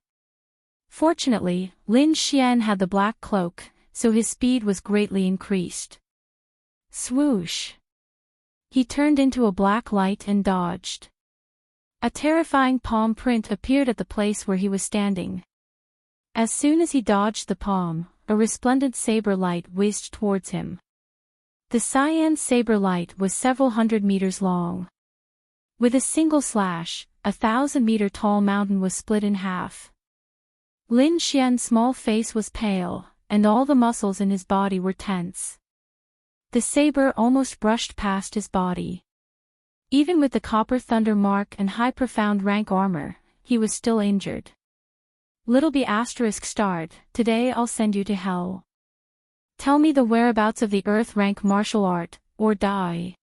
Fortunately, Lin Xian had the black cloak, so his speed was greatly increased. Swoosh! He turned into a black light and dodged. A terrifying palm print appeared at the place where he was standing. As soon as he dodged the palm, a resplendent saber light whizzed towards him. The cyan saber light was several hundred meters long. With a single slash, a 1,000-meter-tall mountain was split in half. Lin Xian's small face was pale, and all the muscles in his body were tense. The saber almost brushed past his body. Even with the copper thunder mark and high profound rank armor, he was still injured. Little b****, today I'll send you to hell. Tell me the whereabouts of the earth rank martial art, or die.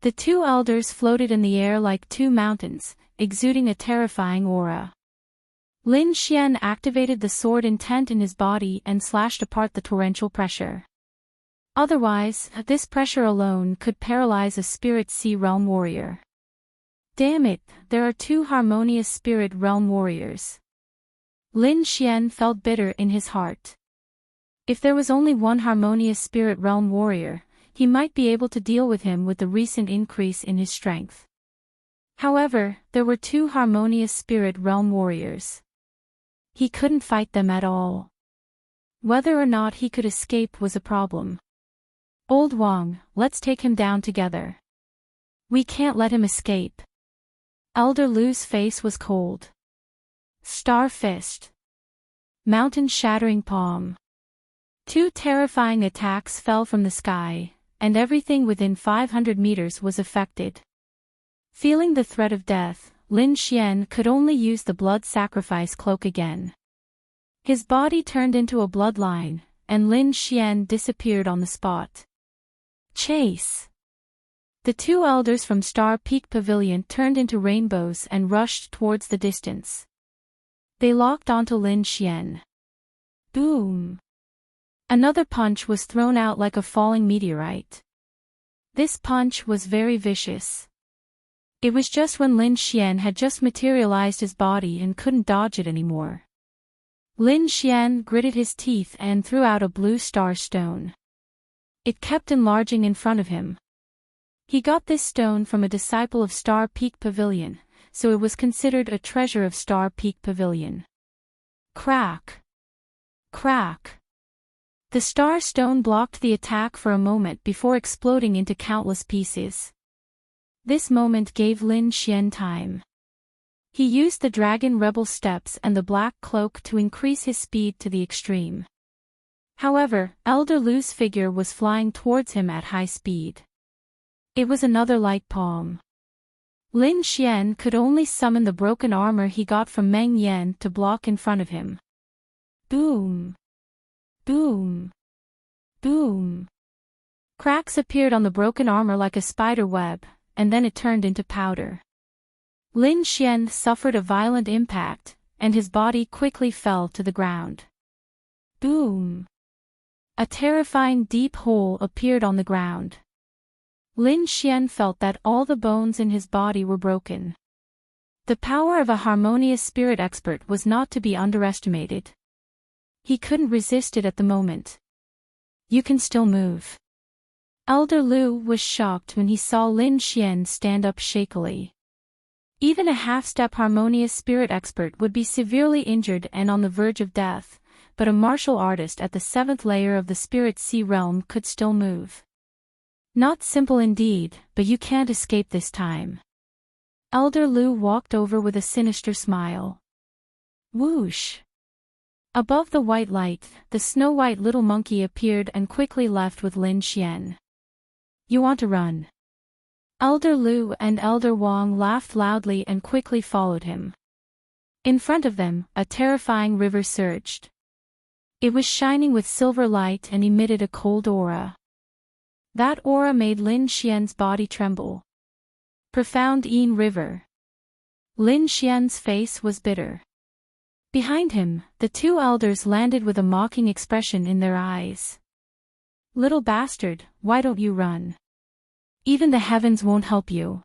The two elders floated in the air like two mountains, exuding a terrifying aura. Lin Xian activated the sword intent in his body and slashed apart the torrential pressure. Otherwise, this pressure alone could paralyze a spirit sea realm warrior. Damn it, there are two harmonious spirit realm warriors. Lin Xian felt bitter in his heart. If there was only one harmonious spirit realm warrior, he might be able to deal with him with the recent increase in his strength. However, there were two harmonious spirit realm warriors. He couldn't fight them at all. Whether or not he could escape was a problem. Old Wang, let's take him down together. We can't let him escape. Elder Lu's face was cold. Star Fist. Mountain Shattering Palm. Two terrifying attacks fell from the sky, and everything within 500 meters was affected. Feeling the threat of death, Lin Xian could only use the blood sacrifice cloak again. His body turned into a bloodline, and Lin Xian disappeared on the spot. Chase! The two elders from Star Peak Pavilion turned into rainbows and rushed towards the distance. They locked onto Lin Xian. Boom! Another punch was thrown out like a falling meteorite. This punch was very vicious. It was just when Lin Xian had just materialized his body and couldn't dodge it anymore. Lin Xian gritted his teeth and threw out a blue star stone. It kept enlarging in front of him. He got this stone from a disciple of Star Peak Pavilion, so it was considered a treasure of Star Peak Pavilion. Crack! Crack! The star stone blocked the attack for a moment before exploding into countless pieces. This moment gave Lin Xian time. He used the Dragon Rebel Steps and the Black Cloak to increase his speed to the extreme. However, Elder Lu's figure was flying towards him at high speed. It was another light palm. Lin Xian could only summon the broken armor he got from Meng Yan to block in front of him. Boom! Boom! Boom! Cracks appeared on the broken armor like a spider web, and then it turned into powder. Lin Xian suffered a violent impact, and his body quickly fell to the ground. Boom! A terrifying deep hole appeared on the ground. Lin Xian felt that all the bones in his body were broken. The power of a harmonious spirit expert was not to be underestimated. He couldn't resist it at the moment. You can still move. Elder Lu was shocked when he saw Lin Xian stand up shakily. Even a half-step harmonious spirit expert would be severely injured and on the verge of death, but a martial artist at the 7th layer of the spirit sea realm could still move. Not simple indeed, but you can't escape this time. Elder Lu walked over with a sinister smile. Whoosh! Above the white light, the snow-white little monkey appeared and quickly left with Lin Xian. You want to run? Elder Lu and Elder Wang laughed loudly and quickly followed him. In front of them, a terrifying river surged. It was shining with silver light and emitted a cold aura. That aura made Lin Xian's body tremble. Profound Yin River. Lin Xian's face was bitter. Behind him, the two elders landed with a mocking expression in their eyes. Little bastard, why don't you run? Even the heavens won't help you.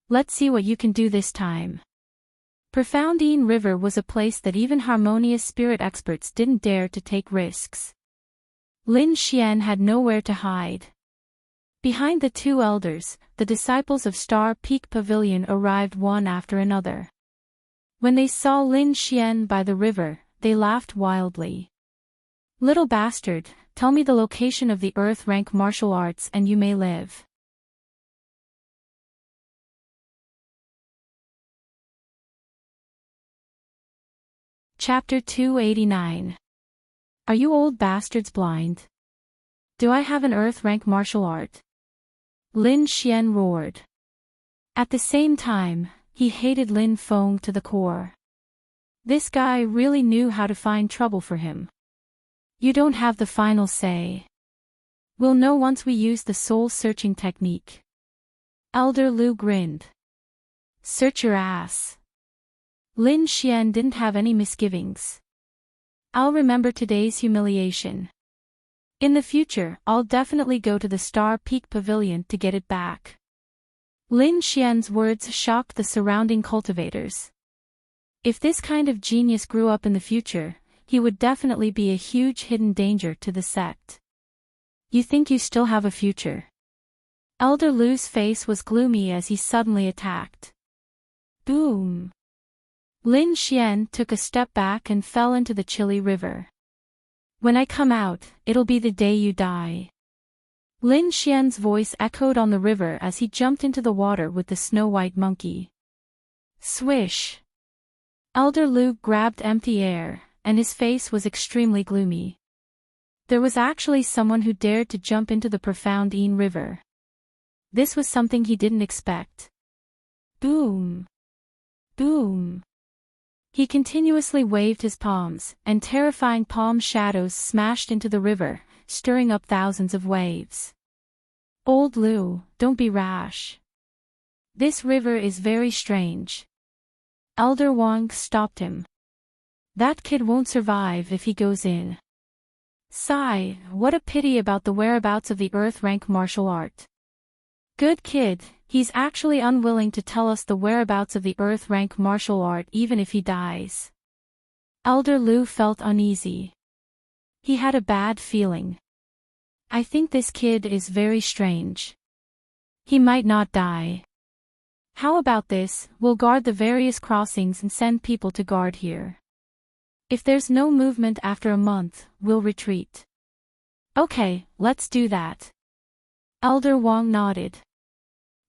Let's see what you can do this time. Profound Yin River was a place that even harmonious spirit experts didn't dare to take risks. Lin Xian had nowhere to hide. Behind the two elders, the disciples of Star Peak Pavilion arrived one after another. When they saw Lin Xian by the river, they laughed wildly. Little bastard, tell me the location of the Earth rank martial arts and you may live. Chapter 289. Are you old bastards blind? Do I have an Earth rank martial art? Lin Xian roared. At the same time, he hated Lin Feng to the core. This guy really knew how to find trouble for him. You don't have the final say. We'll know once we use the soul-searching technique. Elder Lu grinned. Search your ass. Lin Xian didn't have any misgivings. I'll remember today's humiliation. In the future, I'll definitely go to the Star Peak Pavilion to get it back. Lin Xian's words shocked the surrounding cultivators. If this kind of genius grew up in the future, he would definitely be a huge hidden danger to the sect. You think you still have a future? Elder Lu's face was gloomy as he suddenly attacked. Boom! Lin Xian took a step back and fell into the chilly river. When I come out, it'll be the day you die. Lin Xian's voice echoed on the river as he jumped into the water with the snow-white monkey. Swish! Elder Lu grabbed empty air, and his face was extremely gloomy. There was actually someone who dared to jump into the profound Yin River. This was something he didn't expect. Boom! Boom! He continuously waved his palms, and terrifying palm shadows smashed into the river, stirring up thousands of waves. Old Lu, don't be rash. This river is very strange. Elder Wang stopped him. That kid won't survive if he goes in. Sigh, what a pity about the whereabouts of the Earth rank martial art. Good kid, he's actually unwilling to tell us the whereabouts of the Earth rank martial art even if he dies. Elder Lu felt uneasy. He had a bad feeling. I think this kid is very strange. He might not die. How about this, we'll guard the various crossings and send people to guard here. If there's no movement after a month, we'll retreat. Okay, let's do that. Elder Wang nodded.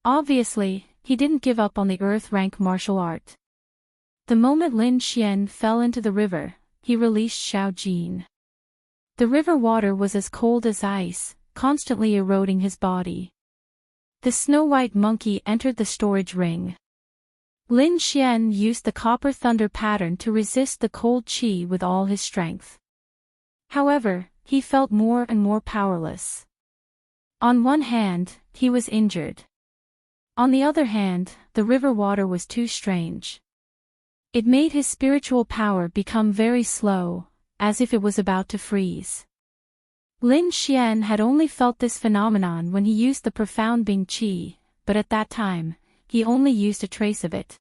Obviously, he didn't give up on the Earth rank martial art. The moment Lin Xian fell into the river, he released Xiao Jin. The river water was as cold as ice, constantly eroding his body. The snow-white monkey entered the storage ring. Lin Xian used the copper thunder pattern to resist the cold qi with all his strength. However, he felt more and more powerless. On one hand, he was injured. On the other hand, the river water was too strange. It made his spiritual power become very slow, as if it was about to freeze. Lin Xian had only felt this phenomenon when he used the profound Bing Qi, but at that time, he only used a trace of it.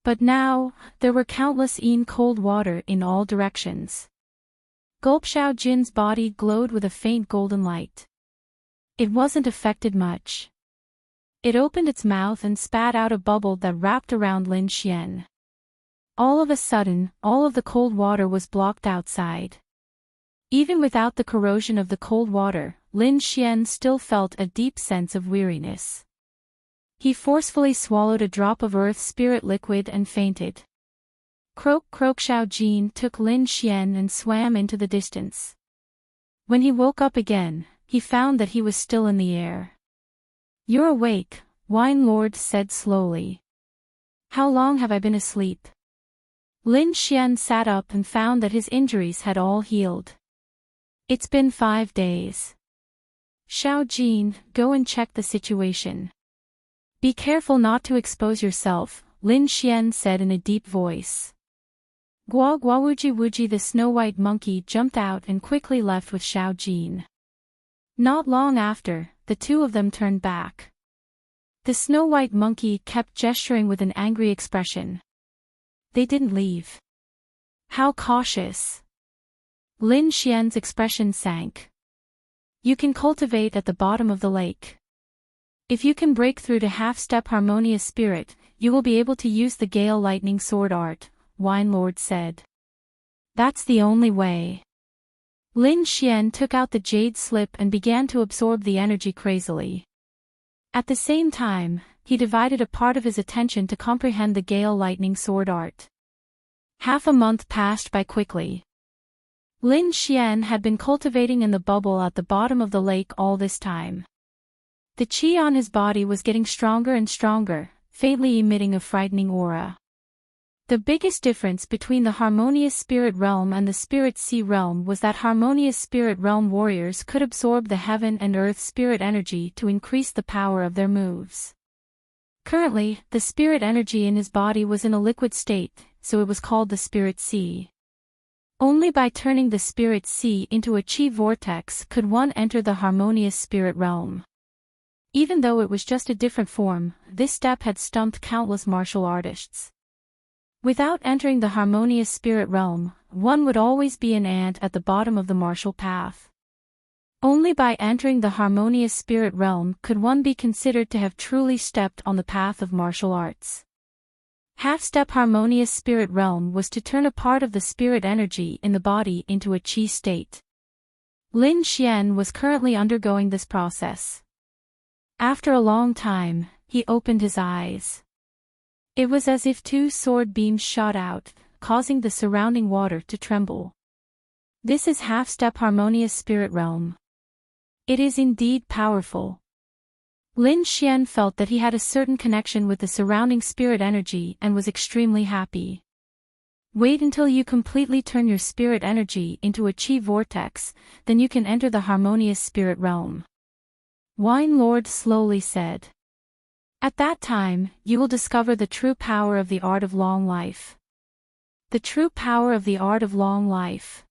But now, there were countless Yin cold water in all directions. Gulp Xiao Jin's body glowed with a faint golden light. It wasn't affected much. It opened its mouth and spat out a bubble that wrapped around Lin Xian. All of a sudden, all of the cold water was blocked outside. Even without the corrosion of the cold water, Lin Xian still felt a deep sense of weariness. He forcefully swallowed a drop of earth spirit liquid and fainted. Croak Croak Xiao Jin took Lin Xian and swam into the distance. When he woke up again, he found that he was still in the air. You're awake, Wine Lord said slowly. How long have I been asleep? Lin Xian sat up and found that his injuries had all healed. It's been 5 days. Xiao Jin, go and check the situation. Be careful not to expose yourself, Lin Xian said in a deep voice. Gua Gua Wuji Wuji the snow-white monkey jumped out and quickly left with Xiao Jin. Not long after, the two of them turned back. The snow-white monkey kept gesturing with an angry expression. They didn't leave. How cautious. Lin Xian's expression sank. You can cultivate at the bottom of the lake. If you can break through to half-step harmonious spirit, you will be able to use the Gale Lightning Sword art, Wine Lord said. That's the only way. Lin Xian took out the jade slip and began to absorb the energy crazily. At the same time, he divided a part of his attention to comprehend the Gale Lightning Sword art. Half a month passed by quickly. Lin Xian had been cultivating in the bubble at the bottom of the lake all this time. The qi on his body was getting stronger and stronger, faintly emitting a frightening aura. The biggest difference between the Harmonious Spirit Realm and the Spirit Sea Realm was that Harmonious Spirit Realm warriors could absorb the heaven and earth spirit energy to increase the power of their moves. Currently, the spirit energy in his body was in a liquid state, so it was called the Spirit Sea. Only by turning the Spirit Sea into a chi vortex could one enter the Harmonious Spirit Realm. Even though it was just a different form, this step had stumped countless martial artists. Without entering the Harmonious Spirit Realm, one would always be an ant at the bottom of the martial path. Only by entering the Harmonious Spirit Realm could one be considered to have truly stepped on the path of martial arts. Half-step Harmonious Spirit Realm was to turn a part of the spirit energy in the body into a chi state. Lin Xian was currently undergoing this process. After a long time, he opened his eyes. It was as if two sword beams shot out, causing the surrounding water to tremble. This is half-step Harmonious Spirit Realm. It is indeed powerful. Lin Xian felt that he had a certain connection with the surrounding spirit energy and was extremely happy. Wait until you completely turn your spirit energy into a chi vortex, then you can enter the Harmonious Spirit Realm. Wine Lord slowly said. At that time, you will discover the true power of the art of long life. The true power of the art of long life.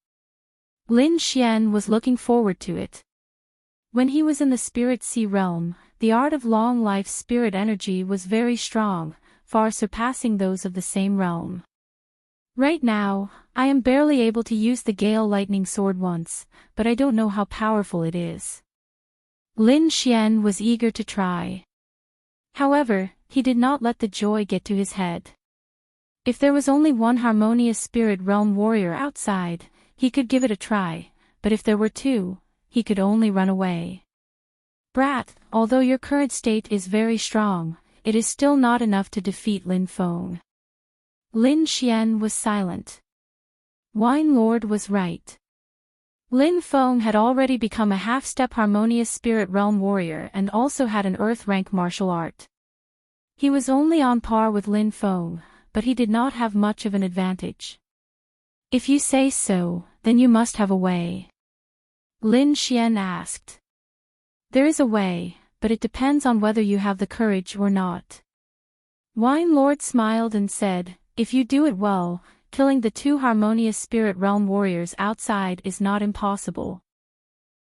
Lin Xian was looking forward to it. When he was in the Spirit Sea Realm, the art of long life spirit energy was very strong, far surpassing those of the same realm. Right now, I am barely able to use the Gale Lightning Sword once, but I don't know how powerful it is. Lin Xian was eager to try. However, he did not let the joy get to his head. If there was only one Harmonious Spirit Realm warrior outside, he could give it a try, but if there were two, he could only run away. Brat, although your current state is very strong, it is still not enough to defeat Lin Feng. Lin Xian was silent. Wine Lord was right. Lin Feng had already become a half-step Harmonious Spirit Realm warrior and also had an Earth rank martial art. He was only on par with Lin Feng, but he did not have much of an advantage. If you say so, then you must have a way. Lin Xian asked. There is a way, but it depends on whether you have the courage or not. Wine Lord smiled and said, if you do it well, killing the two Harmonious Spirit Realm warriors outside is not impossible.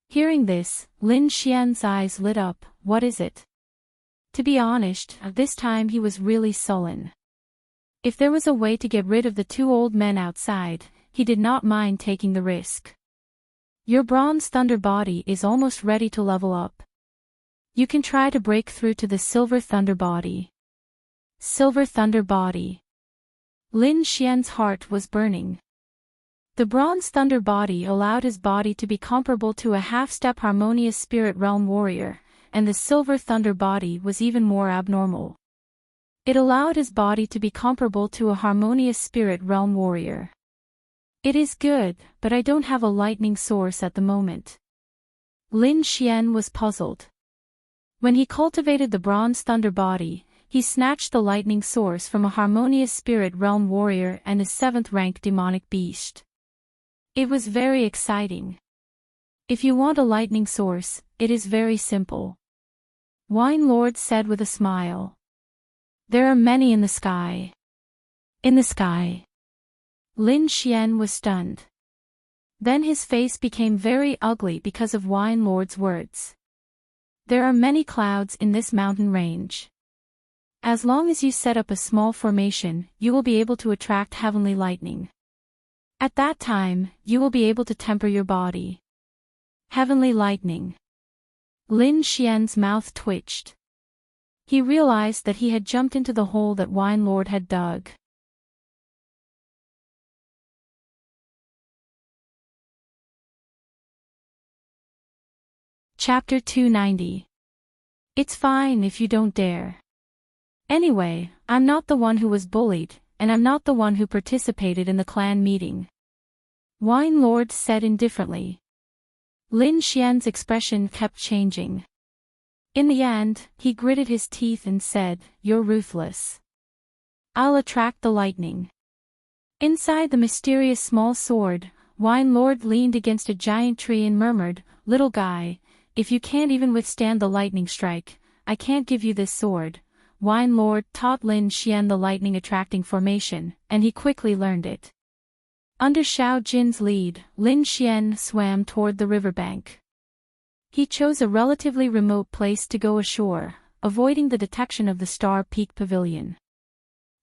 Hearing this, Lin Xian's eyes lit up. What is it? To be honest, this time he was really sullen. If there was a way to get rid of the two old men outside, he did not mind taking the risk. Your Bronze Thunder body is almost ready to level up. You can try to break through to the Silver Thunder body. Silver Thunder body. Lin Xian's heart was burning. The Bronze Thunder body allowed his body to be comparable to a half-step Harmonious Spirit Realm warrior, and the Silver Thunder body was even more abnormal. It allowed his body to be comparable to a Harmonious Spirit Realm warrior. It is good, but I don't have a lightning source at the moment. Lin Xian was puzzled. When he cultivated the Bronze Thunder body, he snatched the lightning source from a Harmonious Spirit Realm warrior and a 7th rank demonic beast. It was very exciting. If you want a lightning source, it is very simple. Wine Lord said with a smile. There are many in the sky. In the sky. Lin Xian was stunned. Then his face became very ugly because of Wine Lord's words. There are many clouds in this mountain range. As long as you set up a small formation, you will be able to attract heavenly lightning. At that time, you will be able to temper your body. Heavenly lightning. Lin Xian's mouth twitched. He realized that he had jumped into the hole that Wine Lord had dug. Chapter 290. It's fine if you don't dare. Anyway, I'm not the one who was bullied, and I'm not the one who participated in the clan meeting. Wine Lord said indifferently. Lin Xian's expression kept changing. In the end, he gritted his teeth and said, "You're ruthless. I'll attract the lightning." Inside the mysterious small sword, Wine Lord leaned against a giant tree and murmured, "Little guy, if you can't even withstand the lightning strike, I can't give you this sword." Wine Lord taught Lin Xian the lightning-attracting formation, and he quickly learned it. Under Xiao Jin's lead, Lin Xian swam toward the riverbank. He chose a relatively remote place to go ashore, avoiding the detection of the Star Peak Pavilion.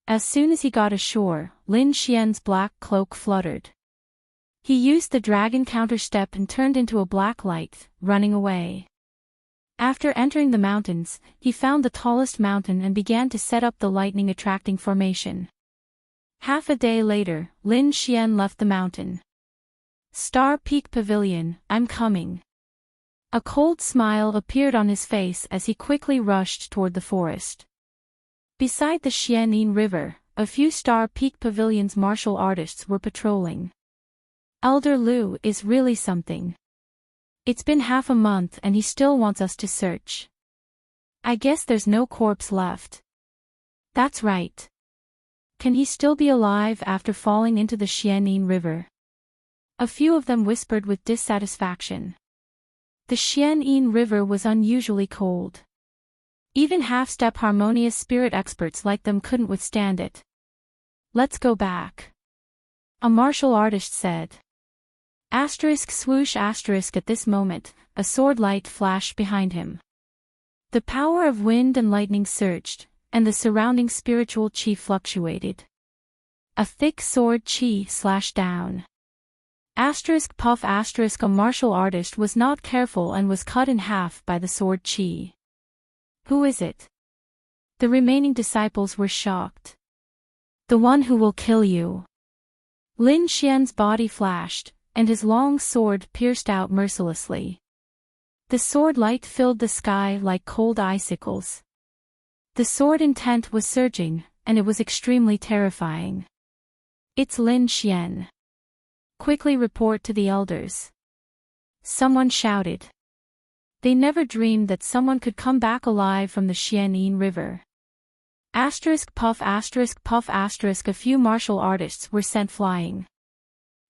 As soon as he got ashore, Lin Xian's black cloak fluttered. He used the dragon counterstep and turned into a black light, running away. After entering the mountains, he found the tallest mountain and began to set up the lightning-attracting formation. Half a day later, Lin Xian left the mountain. Star Peak Pavilion, I'm coming. A cold smile appeared on his face as he quickly rushed toward the forest. Beside the Xianin River, a few Star Peak Pavilion's martial artists were patrolling. Elder Lu is really something. It's been half a month and he still wants us to search. I guess there's no corpse left. That's right. Can he still be alive after falling into the Xianin River? A few of them whispered with dissatisfaction. The Xianin River was unusually cold. Even half-step harmonious spirit experts like them couldn't withstand it. Let's go back. A martial artist said. Asterisk swoosh asterisk. At this moment, a sword light flashed behind him. The power of wind and lightning surged, and the surrounding spiritual chi fluctuated. A thick sword chi slashed down. Asterisk puff asterisk. A martial artist was not careful and was cut in half by the sword chi. Who is it? The remaining disciples were shocked. The one who will kill you. Lin Xian's body flashed, and his long sword pierced out mercilessly. The sword light filled the sky like cold icicles. The sword intent was surging, and it was extremely terrifying. It's Lin Xian. Quickly report to the elders. Someone shouted. They never dreamed that someone could come back alive from the Xianin River. Asterisk puff asterisk puff asterisk. A few martial artists were sent flying.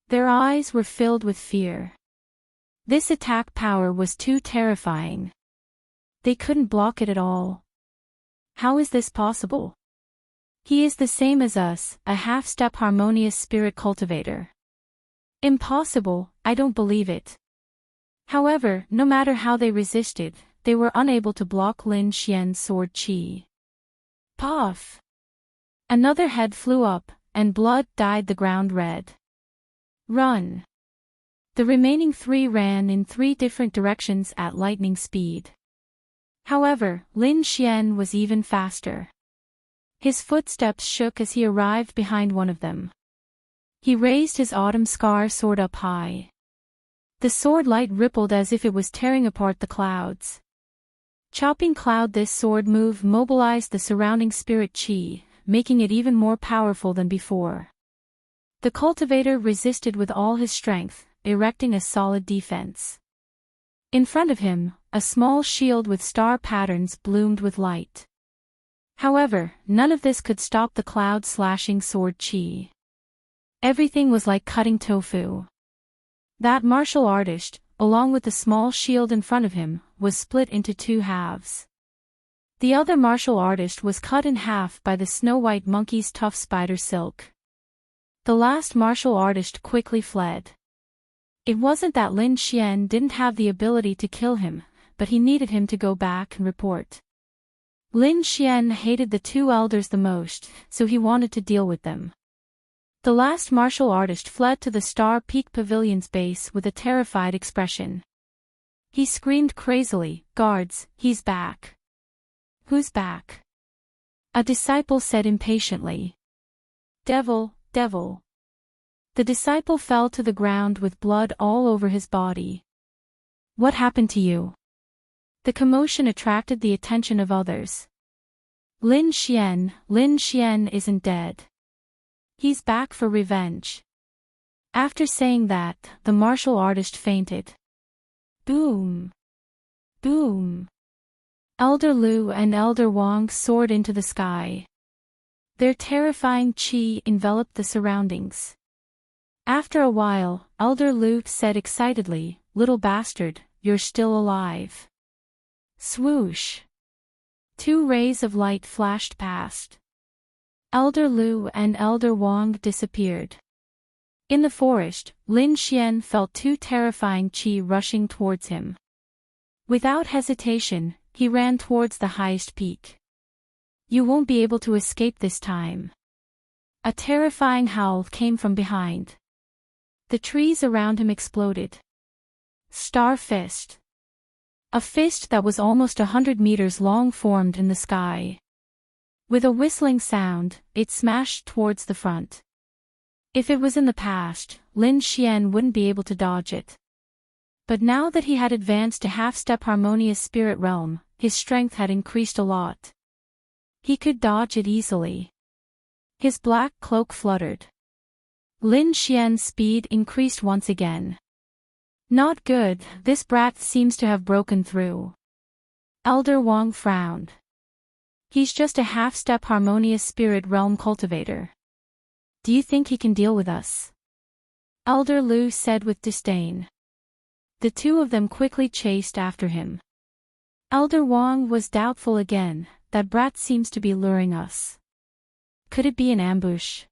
Their eyes were filled with fear. This attack power was too terrifying. They couldn't block it at all. How is this possible? He is the same as us, a half-step harmonious spirit cultivator. Impossible, I don't believe it. However, no matter how they resisted, they were unable to block Lin Xian's sword chi. Puff! Another head flew up, and blood dyed the ground red. Run! The remaining three ran in 3 different directions at lightning speed. However, Lin Xian was even faster. His footsteps shook as he arrived behind one of them. He raised his autumn scar sword up high. The sword light rippled as if it was tearing apart the clouds. Chopping cloud. This sword move mobilized the surrounding spirit chi, making it even more powerful than before. The cultivator resisted with all his strength, erecting a solid defense. In front of him, a small shield with star patterns bloomed with light. However, none of this could stop the cloud-slashing sword chi. Everything was like cutting tofu. That martial artist, along with the small shield in front of him, was split into 2 halves. The other martial artist was cut in half by the snow-white monkey's tough spider silk. The last martial artist quickly fled. It wasn't that Lin Xian didn't have the ability to kill him, but he needed him to go back and report. Lin Xian hated the 2 elders the most, so he wanted to deal with them. The last martial artist fled to the Star Peak Pavilion's base with a terrified expression. He screamed crazily, "Guards, he's back." Who's back? A disciple said impatiently. Devil, devil. The disciple fell to the ground with blood all over his body. What happened to you? The commotion attracted the attention of others. Lin Xian isn't dead. He's back for revenge. After saying that, the martial artist fainted. Boom! Boom! Elder Lu and Elder Wang soared into the sky. Their terrifying chi enveloped the surroundings. After a while, Elder Lu said excitedly, "Little bastard, you're still alive." Swoosh! 2 rays of light flashed past. Elder Lu and Elder Wang disappeared. In the forest, Lin Xian felt 2 terrifying chi rushing towards him. Without hesitation, he ran towards the highest peak. "You won't be able to escape this time." A terrifying howl came from behind. The trees around him exploded. Star fist. A fist that was almost 100 meters long formed in the sky. With a whistling sound, it smashed towards the front. If it was in the past, Lin Xian wouldn't be able to dodge it. But now that he had advanced to half-step harmonious spirit realm, his strength had increased a lot. He could dodge it easily. His black cloak fluttered. Lin Xian's speed increased once again. Not good, this brat seems to have broken through. Elder Wang frowned. He's just a half-step harmonious spirit realm cultivator. Do you think he can deal with us? Elder Lu said with disdain. The 2 of them quickly chased after him. Elder Wang was doubtful again. That brat seems to be luring us. Could it be an ambush?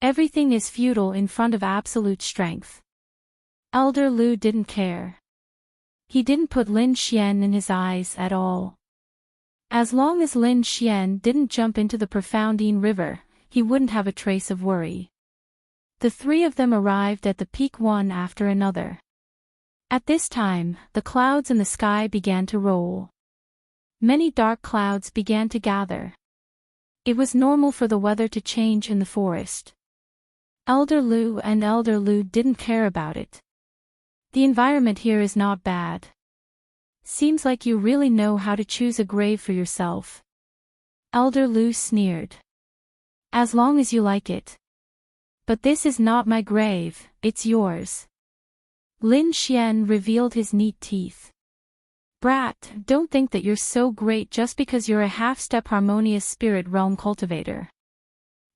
Everything is futile in front of absolute strength. Elder Lu didn't care. He didn't put Lin Xian in his eyes at all. As long as Lin Xian didn't jump into the Profoundine River, he wouldn't have a trace of worry. The 3 of them arrived at the peak one after another. At this time, the clouds in the sky began to roll. Many dark clouds began to gather. It was normal for the weather to change in the forest. Elder Lu and Elder Lu didn't care about it. The environment here is not bad. Seems like you really know how to choose a grave for yourself. Elder Lu sneered. As long as you like it. But this is not my grave, it's yours. Lin Xian revealed his neat teeth. Brat, don't think that you're so great just because you're a half-step harmonious spirit realm cultivator.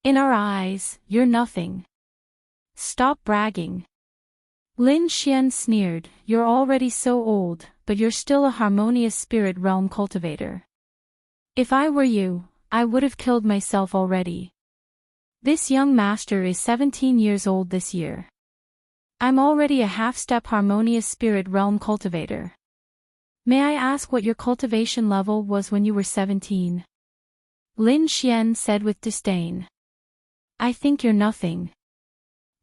In our eyes, you're nothing. Stop bragging. Lin Xian sneered, "You're already so old, but you're still a harmonious spirit realm cultivator. If I were you, I would have killed myself already. This young master is 17 years old this year. I'm already a half-step harmonious spirit realm cultivator. May I ask what your cultivation level was when you were 17? Lin Xian said with disdain. I think you're nothing.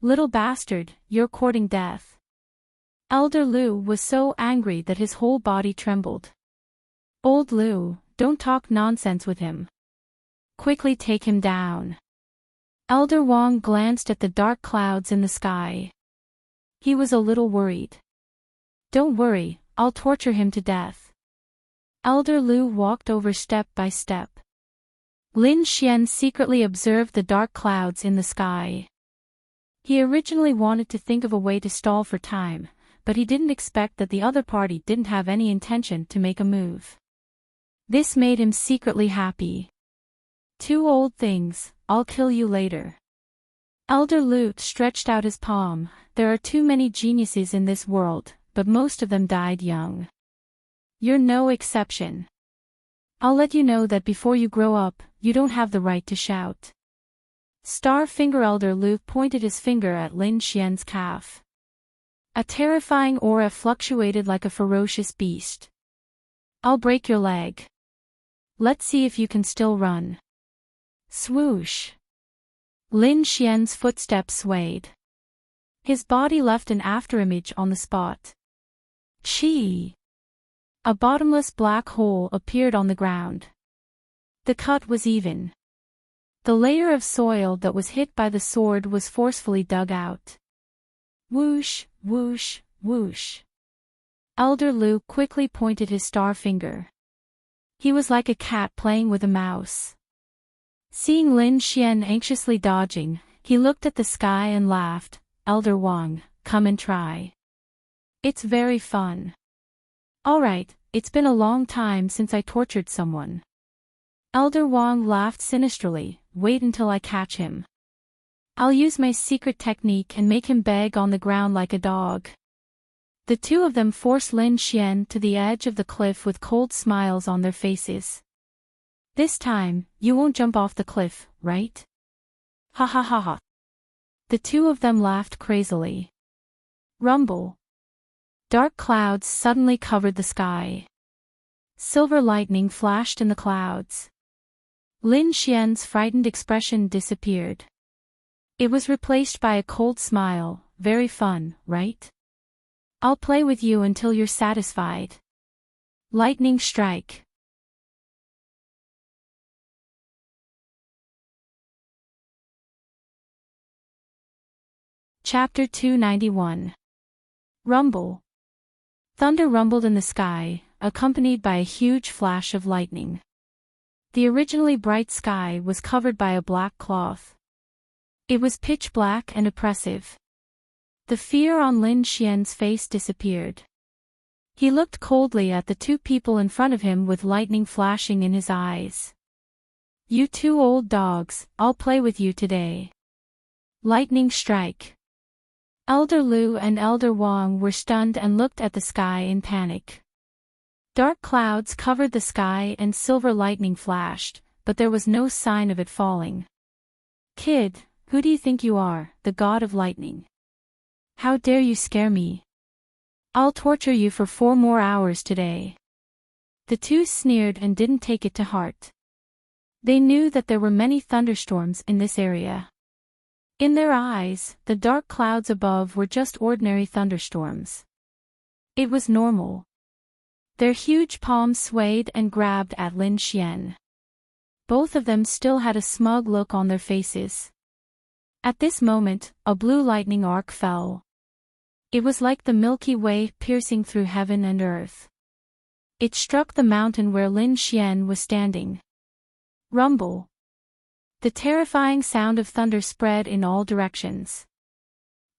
Little bastard, you're courting death. Elder Lu was so angry that his whole body trembled. Old Lu, don't talk nonsense with him. Quickly take him down. Elder Wang glanced at the dark clouds in the sky. He was a little worried. Don't worry, I'll torture him to death. Elder Lu walked over step by step. Lin Xian secretly observed the dark clouds in the sky. He originally wanted to think of a way to stall for time, but he didn't expect that the other party didn't have any intention to make a move. This made him secretly happy. 2 old things, I'll kill you later. Elder Lu stretched out his palm. There are too many geniuses in this world, but most of them died young. You're no exception. I'll let you know that before you grow up, you don't have the right to shout. Star Finger Elder Lu pointed his finger at Lin Xian's calf. A terrifying aura fluctuated like a ferocious beast. I'll break your leg. Let's see if you can still run. Swoosh. Lin Xian's footsteps swayed. His body left an afterimage on the spot. Chi! A bottomless black hole appeared on the ground. The cut was even. The layer of soil that was hit by the sword was forcefully dug out. Whoosh, whoosh, whoosh. Elder Lu quickly pointed his star finger. He was like a cat playing with a mouse. Seeing Lin Xian anxiously dodging, he looked at the sky and laughed. Elder Wang, come and try. It's very fun. Alright, it's been a long time since I tortured someone. Elder Wang laughed sinisterly, wait until I catch him. I'll use my secret technique and make him beg on the ground like a dog. The two of them forced Lin Xian to the edge of the cliff with cold smiles on their faces. This time, you won't jump off the cliff, right? Ha ha ha ha. The two of them laughed crazily. Rumble. Dark clouds suddenly covered the sky. Silver lightning flashed in the clouds. Lin Xian's frightened expression disappeared. It was replaced by a cold smile. Very fun, right? I'll play with you until you're satisfied. Lightning strike. Chapter 291. Rumble. Thunder rumbled in the sky, accompanied by a huge flash of lightning. The originally bright sky was covered by a black cloth. It was pitch black and oppressive. The fear on Lin Xian's face disappeared. He looked coldly at the two people in front of him with lightning flashing in his eyes. You two old dogs, I'll play with you today. Lightning strike. Elder Lu and Elder Wang were stunned and looked at the sky in panic. Dark clouds covered the sky and silver lightning flashed, but there was no sign of it falling. Kid, who do you think you are, the god of lightning? How dare you scare me? I'll torture you for 4 more hours today. The two sneered and didn't take it to heart. They knew that there were many thunderstorms in this area. In their eyes, the dark clouds above were just ordinary thunderstorms. It was normal. Their huge palms swayed and grabbed at Lin Xian. Both of them still had a smug look on their faces. At this moment, a blue lightning arc fell. It was like the Milky Way piercing through heaven and earth. It struck the mountain where Lin Xian was standing. Rumble. The terrifying sound of thunder spread in all directions.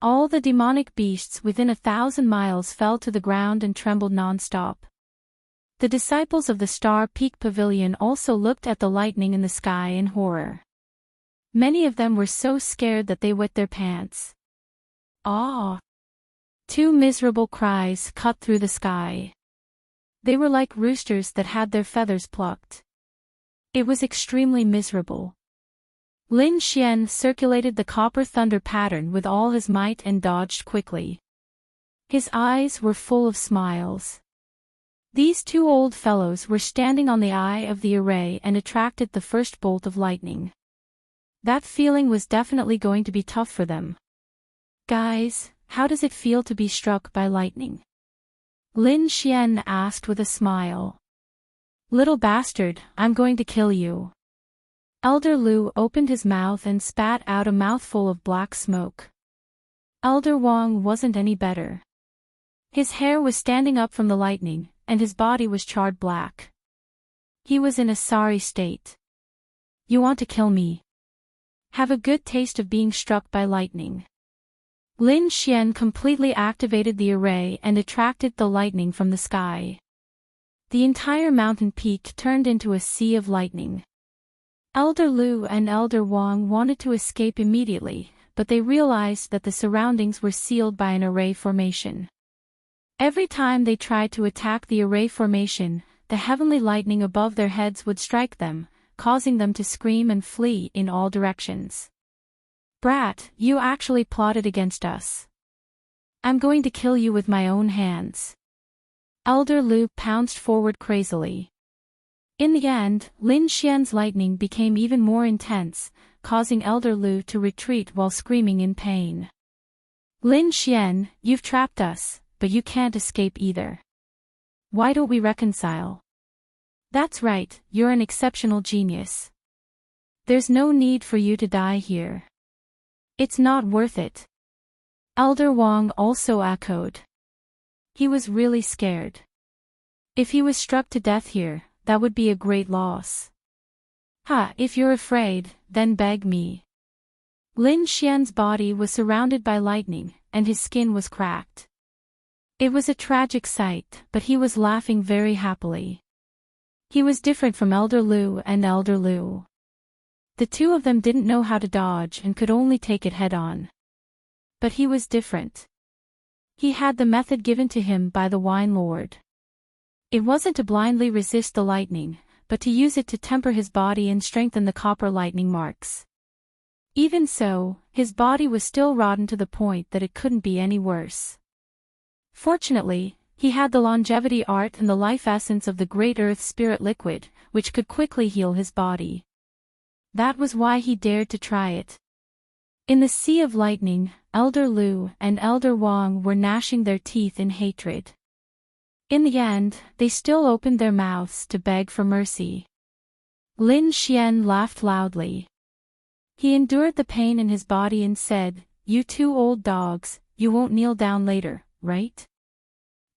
All the demonic beasts within 1,000 miles fell to the ground and trembled non-stop. The disciples of the Star Peak Pavilion also looked at the lightning in the sky in horror. Many of them were so scared that they wet their pants. Ah! 2 miserable cries cut through the sky. They were like roosters that had their feathers plucked. It was extremely miserable. Lin Xian circulated the copper thunder pattern with all his might and dodged quickly. His eyes were full of smiles. These 2 old fellows were standing on the eye of the array and attracted the first bolt of lightning. That feeling was definitely going to be tough for them. Guys, how does it feel to be struck by lightning? Lin Xian asked with a smile. Little bastard, I'm going to kill you. Elder Lu opened his mouth and spat out a mouthful of black smoke. Elder Wang wasn't any better. His hair was standing up from the lightning, and his body was charred black. He was in a sorry state. You want to kill me? Have a good taste of being struck by lightning. Lin Xian completely activated the array and attracted the lightning from the sky. The entire mountain peak turned into a sea of lightning. Elder Lu and Elder Wang wanted to escape immediately, but they realized that the surroundings were sealed by an array formation. Every time they tried to attack the array formation, the heavenly lightning above their heads would strike them, causing them to scream and flee in all directions. Brat, you actually plotted against us. I'm going to kill you with my own hands. Elder Lu pounced forward crazily. In the end, Lin Xian's lightning became even more intense, causing Elder Lu to retreat while screaming in pain. Lin Xian, you've trapped us, but you can't escape either. Why don't we reconcile? That's right, you're an exceptional genius. There's no need for you to die here. It's not worth it. Elder Wang also echoed. He was really scared. If he was struck to death here, that would be a great loss. If you're afraid, then beg me. Lin Xian's body was surrounded by lightning, and his skin was cracked. It was a tragic sight, but he was laughing very happily. He was different from Elder Lu and Elder Lu. The two of them didn't know how to dodge and could only take it head-on. But he was different. He had the method given to him by the Wine Lord. It wasn't to blindly resist the lightning, but to use it to temper his body and strengthen the copper lightning marks. Even so, his body was still rotten to the point that it couldn't be any worse. Fortunately, he had the longevity art and the life essence of the great earth spirit liquid, which could quickly heal his body. That was why he dared to try it. In the sea of lightning, Elder Lu and Elder Wang were gnashing their teeth in hatred. In the end, they still opened their mouths to beg for mercy. Lin Xian laughed loudly. He endured the pain in his body and said, "You two old dogs, you won't kneel down later, right?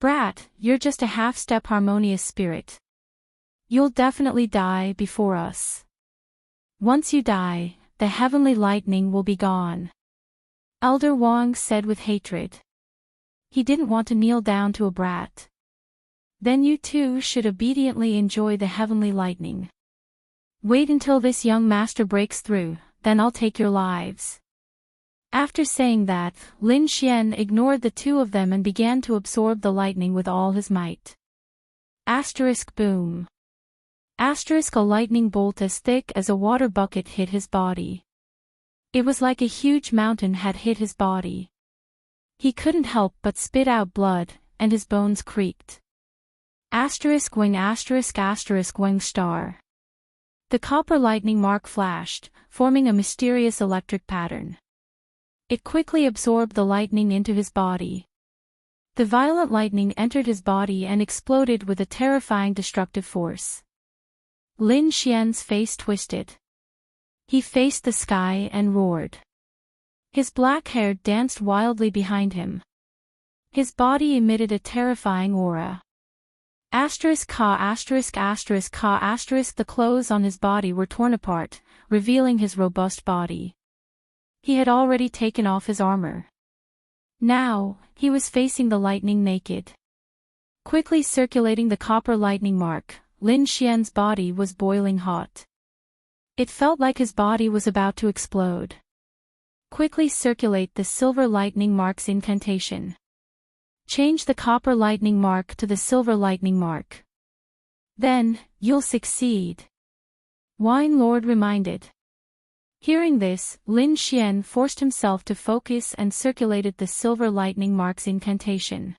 Brat, you're just a half-step harmonious spirit. You'll definitely die before us. Once you die, the heavenly lightning will be gone." Elder Wang said with hatred. He didn't want to kneel down to a brat. Then you two should obediently enjoy the heavenly lightning. Wait until this young master breaks through, then I'll take your lives. After saying that, Lin Xian ignored the two of them and began to absorb the lightning with all his might. Asterisk boom. Asterisk a lightning bolt as thick as a water bucket hit his body. It was like a huge mountain had hit his body. He couldn't help but spit out blood, and his bones creaked. Asterisk wing star. The copper lightning mark flashed, forming a mysterious electric pattern. It quickly absorbed the lightning into his body. The violent lightning entered his body and exploded with a terrifying destructive force. Lin Xian's face twisted. He faced the sky and roared. His black hair danced wildly behind him. His body emitted a terrifying aura. The clothes on his body were torn apart, revealing his robust body. He had already taken off his armor. Now, he was facing the lightning naked. Quickly circulating the copper lightning mark, Lin Xian's body was boiling hot. It felt like his body was about to explode. Quickly circulate the silver lightning mark's incantation. Change the copper lightning mark to the silver lightning mark. Then, you'll succeed. Wine Lord reminded. Hearing this, Lin Xian forced himself to focus and circulated the silver lightning mark's incantation.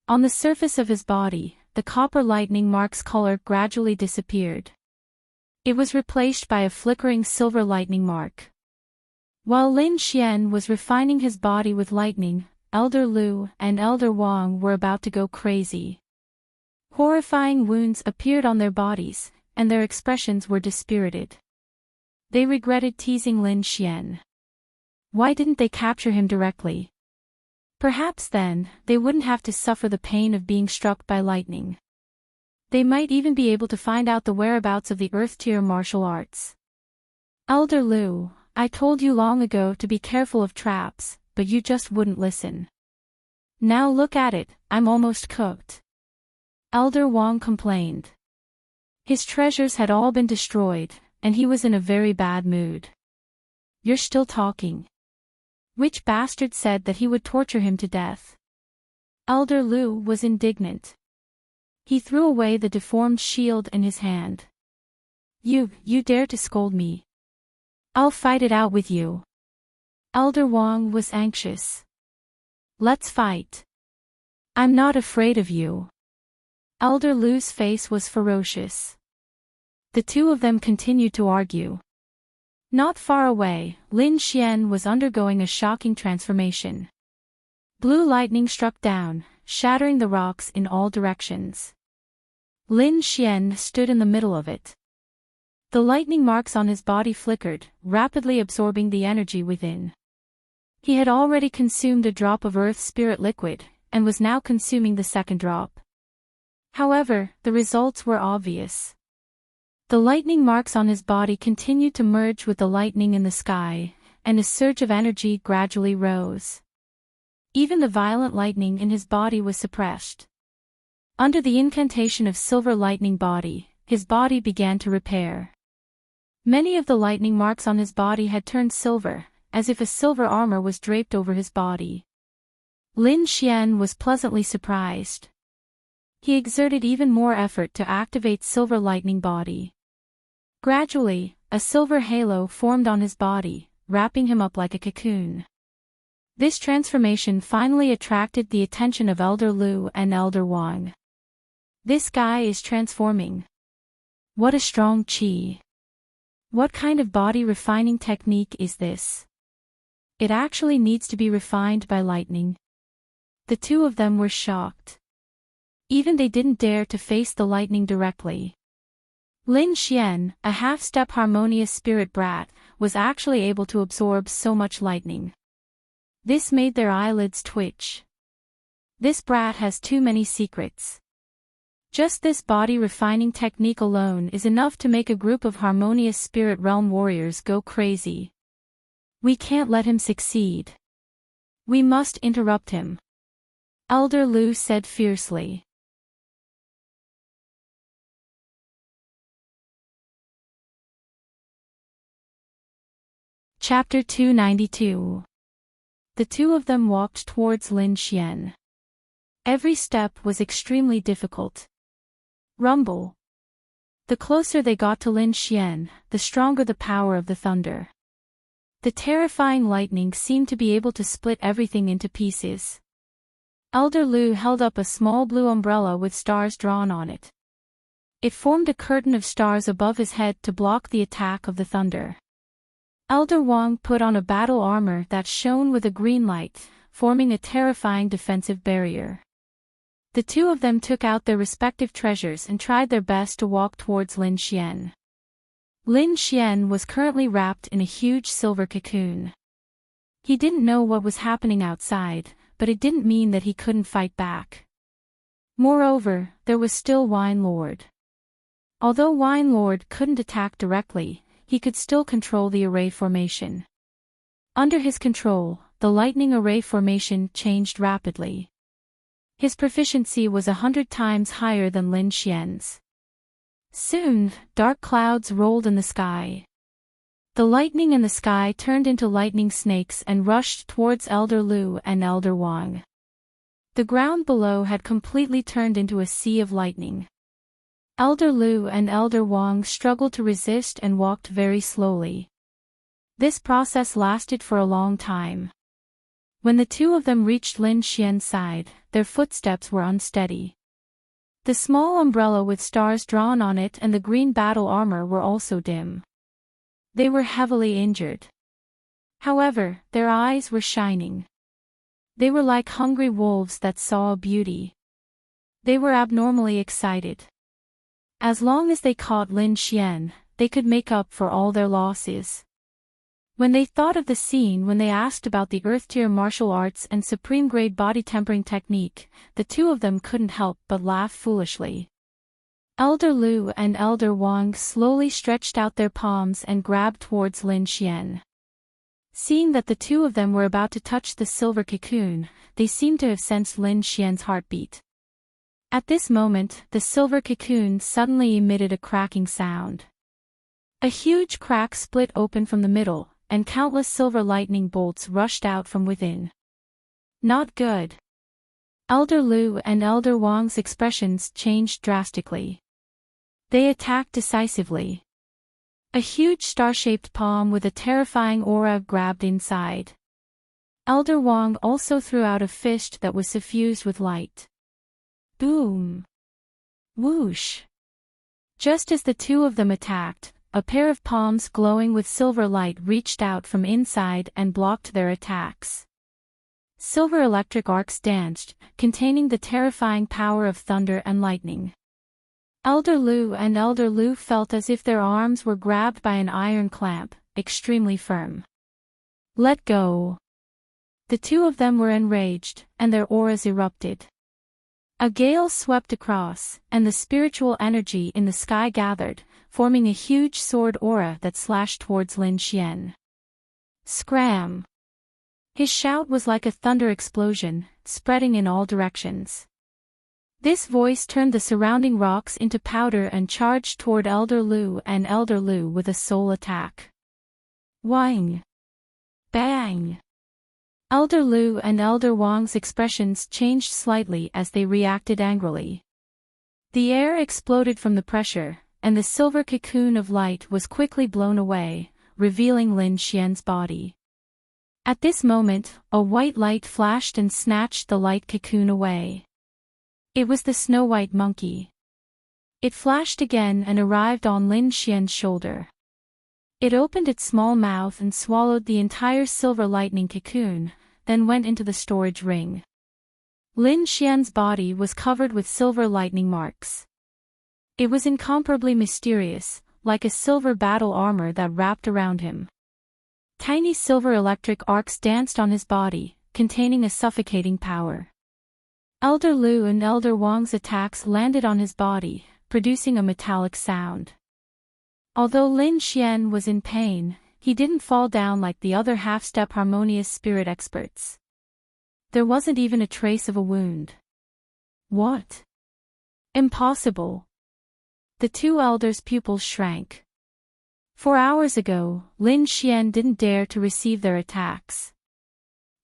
On the surface of his body, the copper lightning mark's color gradually disappeared. It was replaced by a flickering silver lightning mark. While Lin Xian was refining his body with lightning, Elder Lu and Elder Wang were about to go crazy. Horrifying wounds appeared on their bodies, and their expressions were dispirited. They regretted teasing Lin Xian. Why didn't they capture him directly? Perhaps then, they wouldn't have to suffer the pain of being struck by lightning. They might even be able to find out the whereabouts of the Earth-tier martial arts. Elder Lu, I told you long ago to be careful of traps, but you just wouldn't listen. Now look at it, I'm almost cooked. Elder Wang complained. His treasures had all been destroyed, and he was in a very bad mood. You're still talking. Which bastard said that he would torture him to death? Elder Lu was indignant. He threw away the deformed shield in his hand. You dare to scold me? I'll fight it out with you. Elder Wang was anxious. Let's fight. I'm not afraid of you. Elder Lu's face was ferocious. The two of them continued to argue. Not far away, Lin Xian was undergoing a shocking transformation. Blue lightning struck down, shattering the rocks in all directions. Lin Xian stood in the middle of it. The lightning marks on his body flickered, rapidly absorbing the energy within. He had already consumed a drop of earth spirit liquid, and was now consuming the second drop. However, the results were obvious. The lightning marks on his body continued to merge with the lightning in the sky, and a surge of energy gradually rose. Even the violent lightning in his body was suppressed. Under the incantation of silver lightning body, his body began to repair. Many of the lightning marks on his body had turned silver, as if a silver armor was draped over his body. Lin Xian was pleasantly surprised. He exerted even more effort to activate Silver Lightning Body. Gradually, a silver halo formed on his body, wrapping him up like a cocoon. This transformation finally attracted the attention of Elder Lu and Elder Wang. This guy is transforming. What a strong qi. What kind of body refining technique is this? It actually needs to be refined by lightning. The two of them were shocked. Even they didn't dare to face the lightning directly. Lin Xian, a half-step harmonious spirit brat, was actually able to absorb so much lightning. This made their eyelids twitch. This brat has too many secrets. Just this body refining technique alone is enough to make a group of harmonious spirit realm warriors go crazy. We can't let him succeed. We must interrupt him. Elder Lu said fiercely. Chapter 292. The two of them walked towards Lin Xian. Every step was extremely difficult. Rumble. The closer they got to Lin Xian, the stronger the power of the thunder. The terrifying lightning seemed to be able to split everything into pieces. Elder Lu held up a small blue umbrella with stars drawn on it. It formed a curtain of stars above his head to block the attack of the thunder. Elder Wang put on a battle armor that shone with a green light, forming a terrifying defensive barrier. The two of them took out their respective treasures and tried their best to walk towards Lin Xian. Lin Xian was currently wrapped in a huge silver cocoon. He didn't know what was happening outside, but it didn't mean that he couldn't fight back. Moreover, there was still Wine Lord. Although Wine Lord couldn't attack directly, he could still control the array formation. Under his control, the lightning array formation changed rapidly. His proficiency was 100 times higher than Lin Xian's. Soon, dark clouds rolled in the sky. The lightning in the sky turned into lightning snakes and rushed towards Elder Lu and Elder Wang. The ground below had completely turned into a sea of lightning. Elder Lu and Elder Wang struggled to resist and walked very slowly. This process lasted for a long time. When the two of them reached Lin Xian's side, their footsteps were unsteady. The small umbrella with stars drawn on it and the green battle armor were also dim. They were heavily injured. However, their eyes were shining. They were like hungry wolves that saw a beauty. They were abnormally excited. As long as they caught Lin Xian, they could make up for all their losses. When they thought of the scene when they asked about the Earth-tier martial arts and supreme-grade body tempering technique, the two of them couldn't help but laugh foolishly. Elder Lu and Elder Wang slowly stretched out their palms and grabbed towards Lin Xian. Seeing that the two of them were about to touch the silver cocoon, they seemed to have sensed Lin Xian's heartbeat. At this moment, the silver cocoon suddenly emitted a cracking sound. A huge crack split open from the middle, and countless silver lightning bolts rushed out from within. Not good. Elder Lu and Elder Wang's expressions changed drastically. They attacked decisively. A huge star-shaped palm with a terrifying aura grabbed inside. Elder Wang also threw out a fist that was suffused with light. Boom! Whoosh! Just as the two of them attacked, a pair of palms glowing with silver light reached out from inside and blocked their attacks. Silver electric arcs danced, containing the terrifying power of thunder and lightning. Elder Lu and Elder Lu felt as if their arms were grabbed by an iron clamp, extremely firm. Let go! The two of them were enraged, and their auras erupted. A gale swept across, and the spiritual energy in the sky gathered, forming a huge sword aura that slashed towards Lin Xian. Scram! His shout was like a thunder explosion, spreading in all directions. This voice turned the surrounding rocks into powder and charged toward Elder Lu with a soul attack. Wang! Bang! Elder Lu and Elder Wang's expressions changed slightly as they reacted angrily. The air exploded from the pressure, and the silver cocoon of light was quickly blown away, revealing Lin Xian's body. At this moment, a white light flashed and snatched the light cocoon away. It was the snow-white monkey. It flashed again and arrived on Lin Xian's shoulder. It opened its small mouth and swallowed the entire silver lightning cocoon, then went into the storage ring. Lin Xian's body was covered with silver lightning marks. It was incomparably mysterious, like a silver battle armor that wrapped around him. Tiny silver electric arcs danced on his body, containing a suffocating power. Elder Lu and Elder Wang's attacks landed on his body, producing a metallic sound. Although Lin Xian was in pain, he didn't fall down like the other half-step harmonious spirit experts. There wasn't even a trace of a wound. What? Impossible. The two elders' pupils shrank. 4 hours ago, Lin Xian didn't dare to receive their attacks.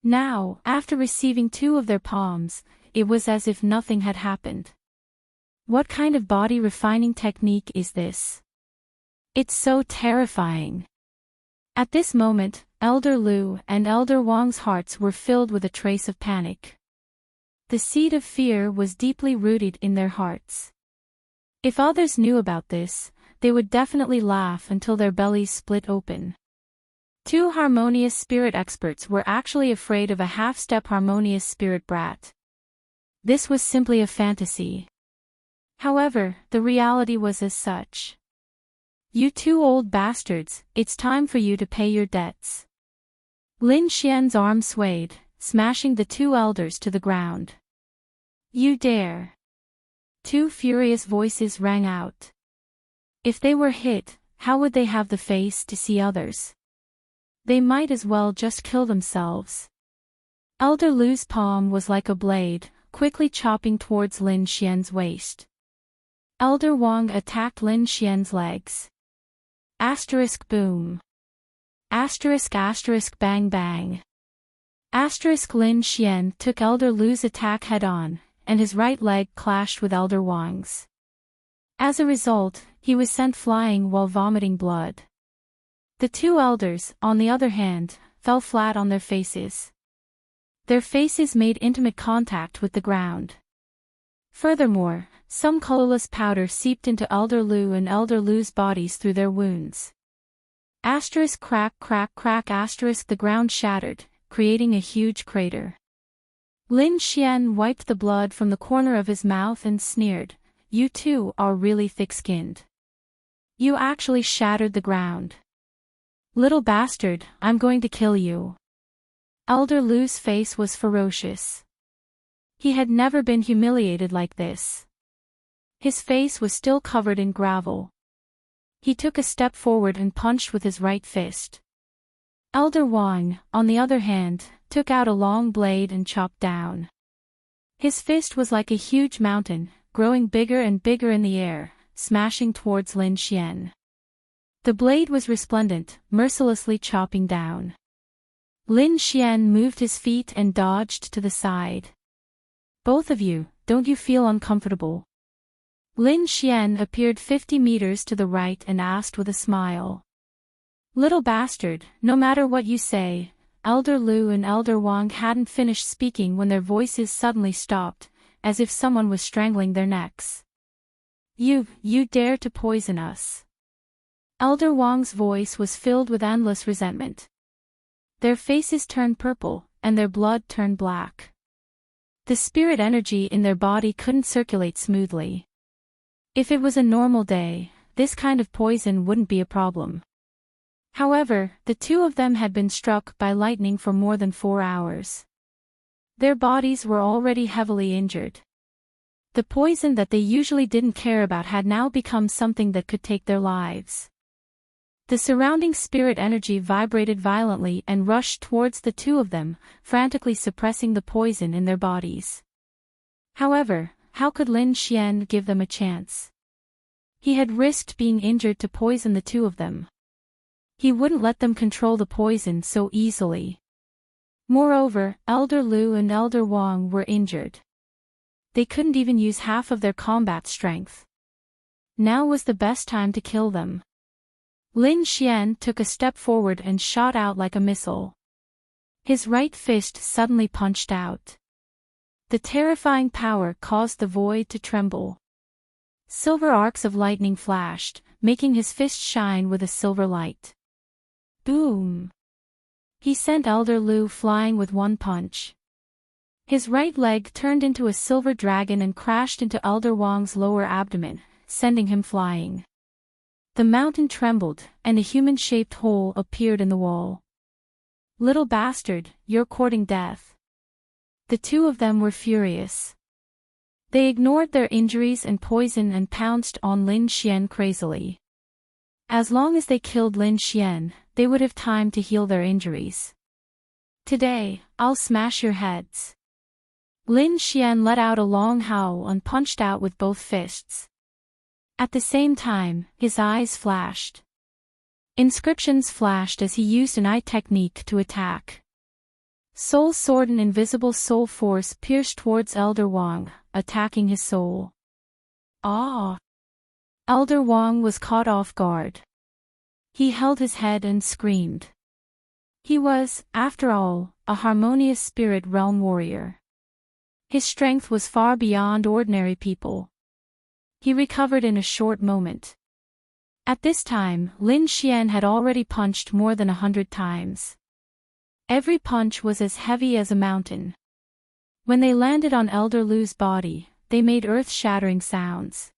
Now, after receiving 2 of their palms, it was as if nothing had happened. What kind of body refining technique is this? It's so terrifying. At this moment, Elder Lu and Elder Wang's hearts were filled with a trace of panic. The seed of fear was deeply rooted in their hearts. If others knew about this, they would definitely laugh until their bellies split open. 2 harmonious spirit experts were actually afraid of a half-step harmonious spirit brat. This was simply a fantasy. However, the reality was as such. You 2 old bastards, it's time for you to pay your debts. Lin Xian's arm swayed, smashing the 2 elders to the ground. You dare! 2 furious voices rang out. If they were hit, how would they have the face to see others? They might as well just kill themselves. Elder Lu's palm was like a blade, quickly chopping towards Lin Xian's waist. Elder Wang attacked Lin Xian's legs. Asterisk boom. Asterisk bang bang. Asterisk Lin Xian took Elder Lu's attack head-on, and his right leg clashed with Elder Wang's. As a result, he was sent flying while vomiting blood. The 2 elders, on the other hand, fell flat on their faces. Their faces made intimate contact with the ground. Furthermore, some colorless powder seeped into Elder Lu and Elder Lu's bodies through their wounds. Asterisk crack asterisk the ground shattered, creating a huge crater. Lin Xian wiped the blood from the corner of his mouth and sneered, "You 2 are really thick-skinned. You actually shattered the ground. Little bastard, I'm going to kill you." Elder Lu's face was ferocious. He had never been humiliated like this. His face was still covered in gravel. He took a step forward and punched with his right fist. Elder Wang, on the other hand, took out a long blade and chopped down. His fist was like a huge mountain, growing bigger and bigger in the air, smashing towards Lin Xian. The blade was resplendent, mercilessly chopping down. Lin Xian moved his feet and dodged to the side. "Both of you, don't you feel uncomfortable?" Lin Xian appeared 50 meters to the right and asked with a smile. "Little bastard, no matter what you say." Elder Lu and Elder Wang hadn't finished speaking when their voices suddenly stopped, as if someone was strangling their necks. You dare to poison us." Elder Wang's voice was filled with endless resentment. Their faces turned purple, and their blood turned black. The spirit energy in their body couldn't circulate smoothly. If it was a normal day, this kind of poison wouldn't be a problem. However, the 2 of them had been struck by lightning for more than 4 hours. Their bodies were already heavily injured. The poison that they usually didn't care about had now become something that could take their lives. The surrounding spirit energy vibrated violently and rushed towards the 2 of them, frantically suppressing the poison in their bodies. However, how could Lin Xian give them a chance? He had risked being injured to poison the two of them. He wouldn't let them control the poison so easily. Moreover, Elder Lu and Elder Wang were injured. They couldn't even use half of their combat strength. Now was the best time to kill them. Lin Xian took a step forward and shot out like a missile. His right fist suddenly punched out. The terrifying power caused the void to tremble. Silver arcs of lightning flashed, making his fist shine with a silver light. Boom! He sent Elder Lu flying with one punch. His right leg turned into a silver dragon and crashed into Elder Wang's lower abdomen, sending him flying. The mountain trembled, and a human-shaped hole appeared in the wall. Little bastard, you're courting death. The two of them were furious. They ignored their injuries and poison and pounced on Lin Xian crazily. As long as they killed Lin Xian, they would have time to heal their injuries. Today, I'll smash your heads. Lin Xian let out a long howl and punched out with both fists. At the same time, his eyes flashed. Inscriptions flashed as he used an eye technique to attack. Soul Sword and Invisible Soul Force pierced towards Elder Wang, attacking his soul. Ah! Elder Wang was caught off guard. He held his head and screamed. He was, after all, a harmonious spirit realm warrior. His strength was far beyond ordinary people. He recovered in a short moment. At this time, Lin Xian had already punched more than 100 times. Every punch was as heavy as a mountain. When they landed on Elder Lu's body, they made earth-shattering sounds.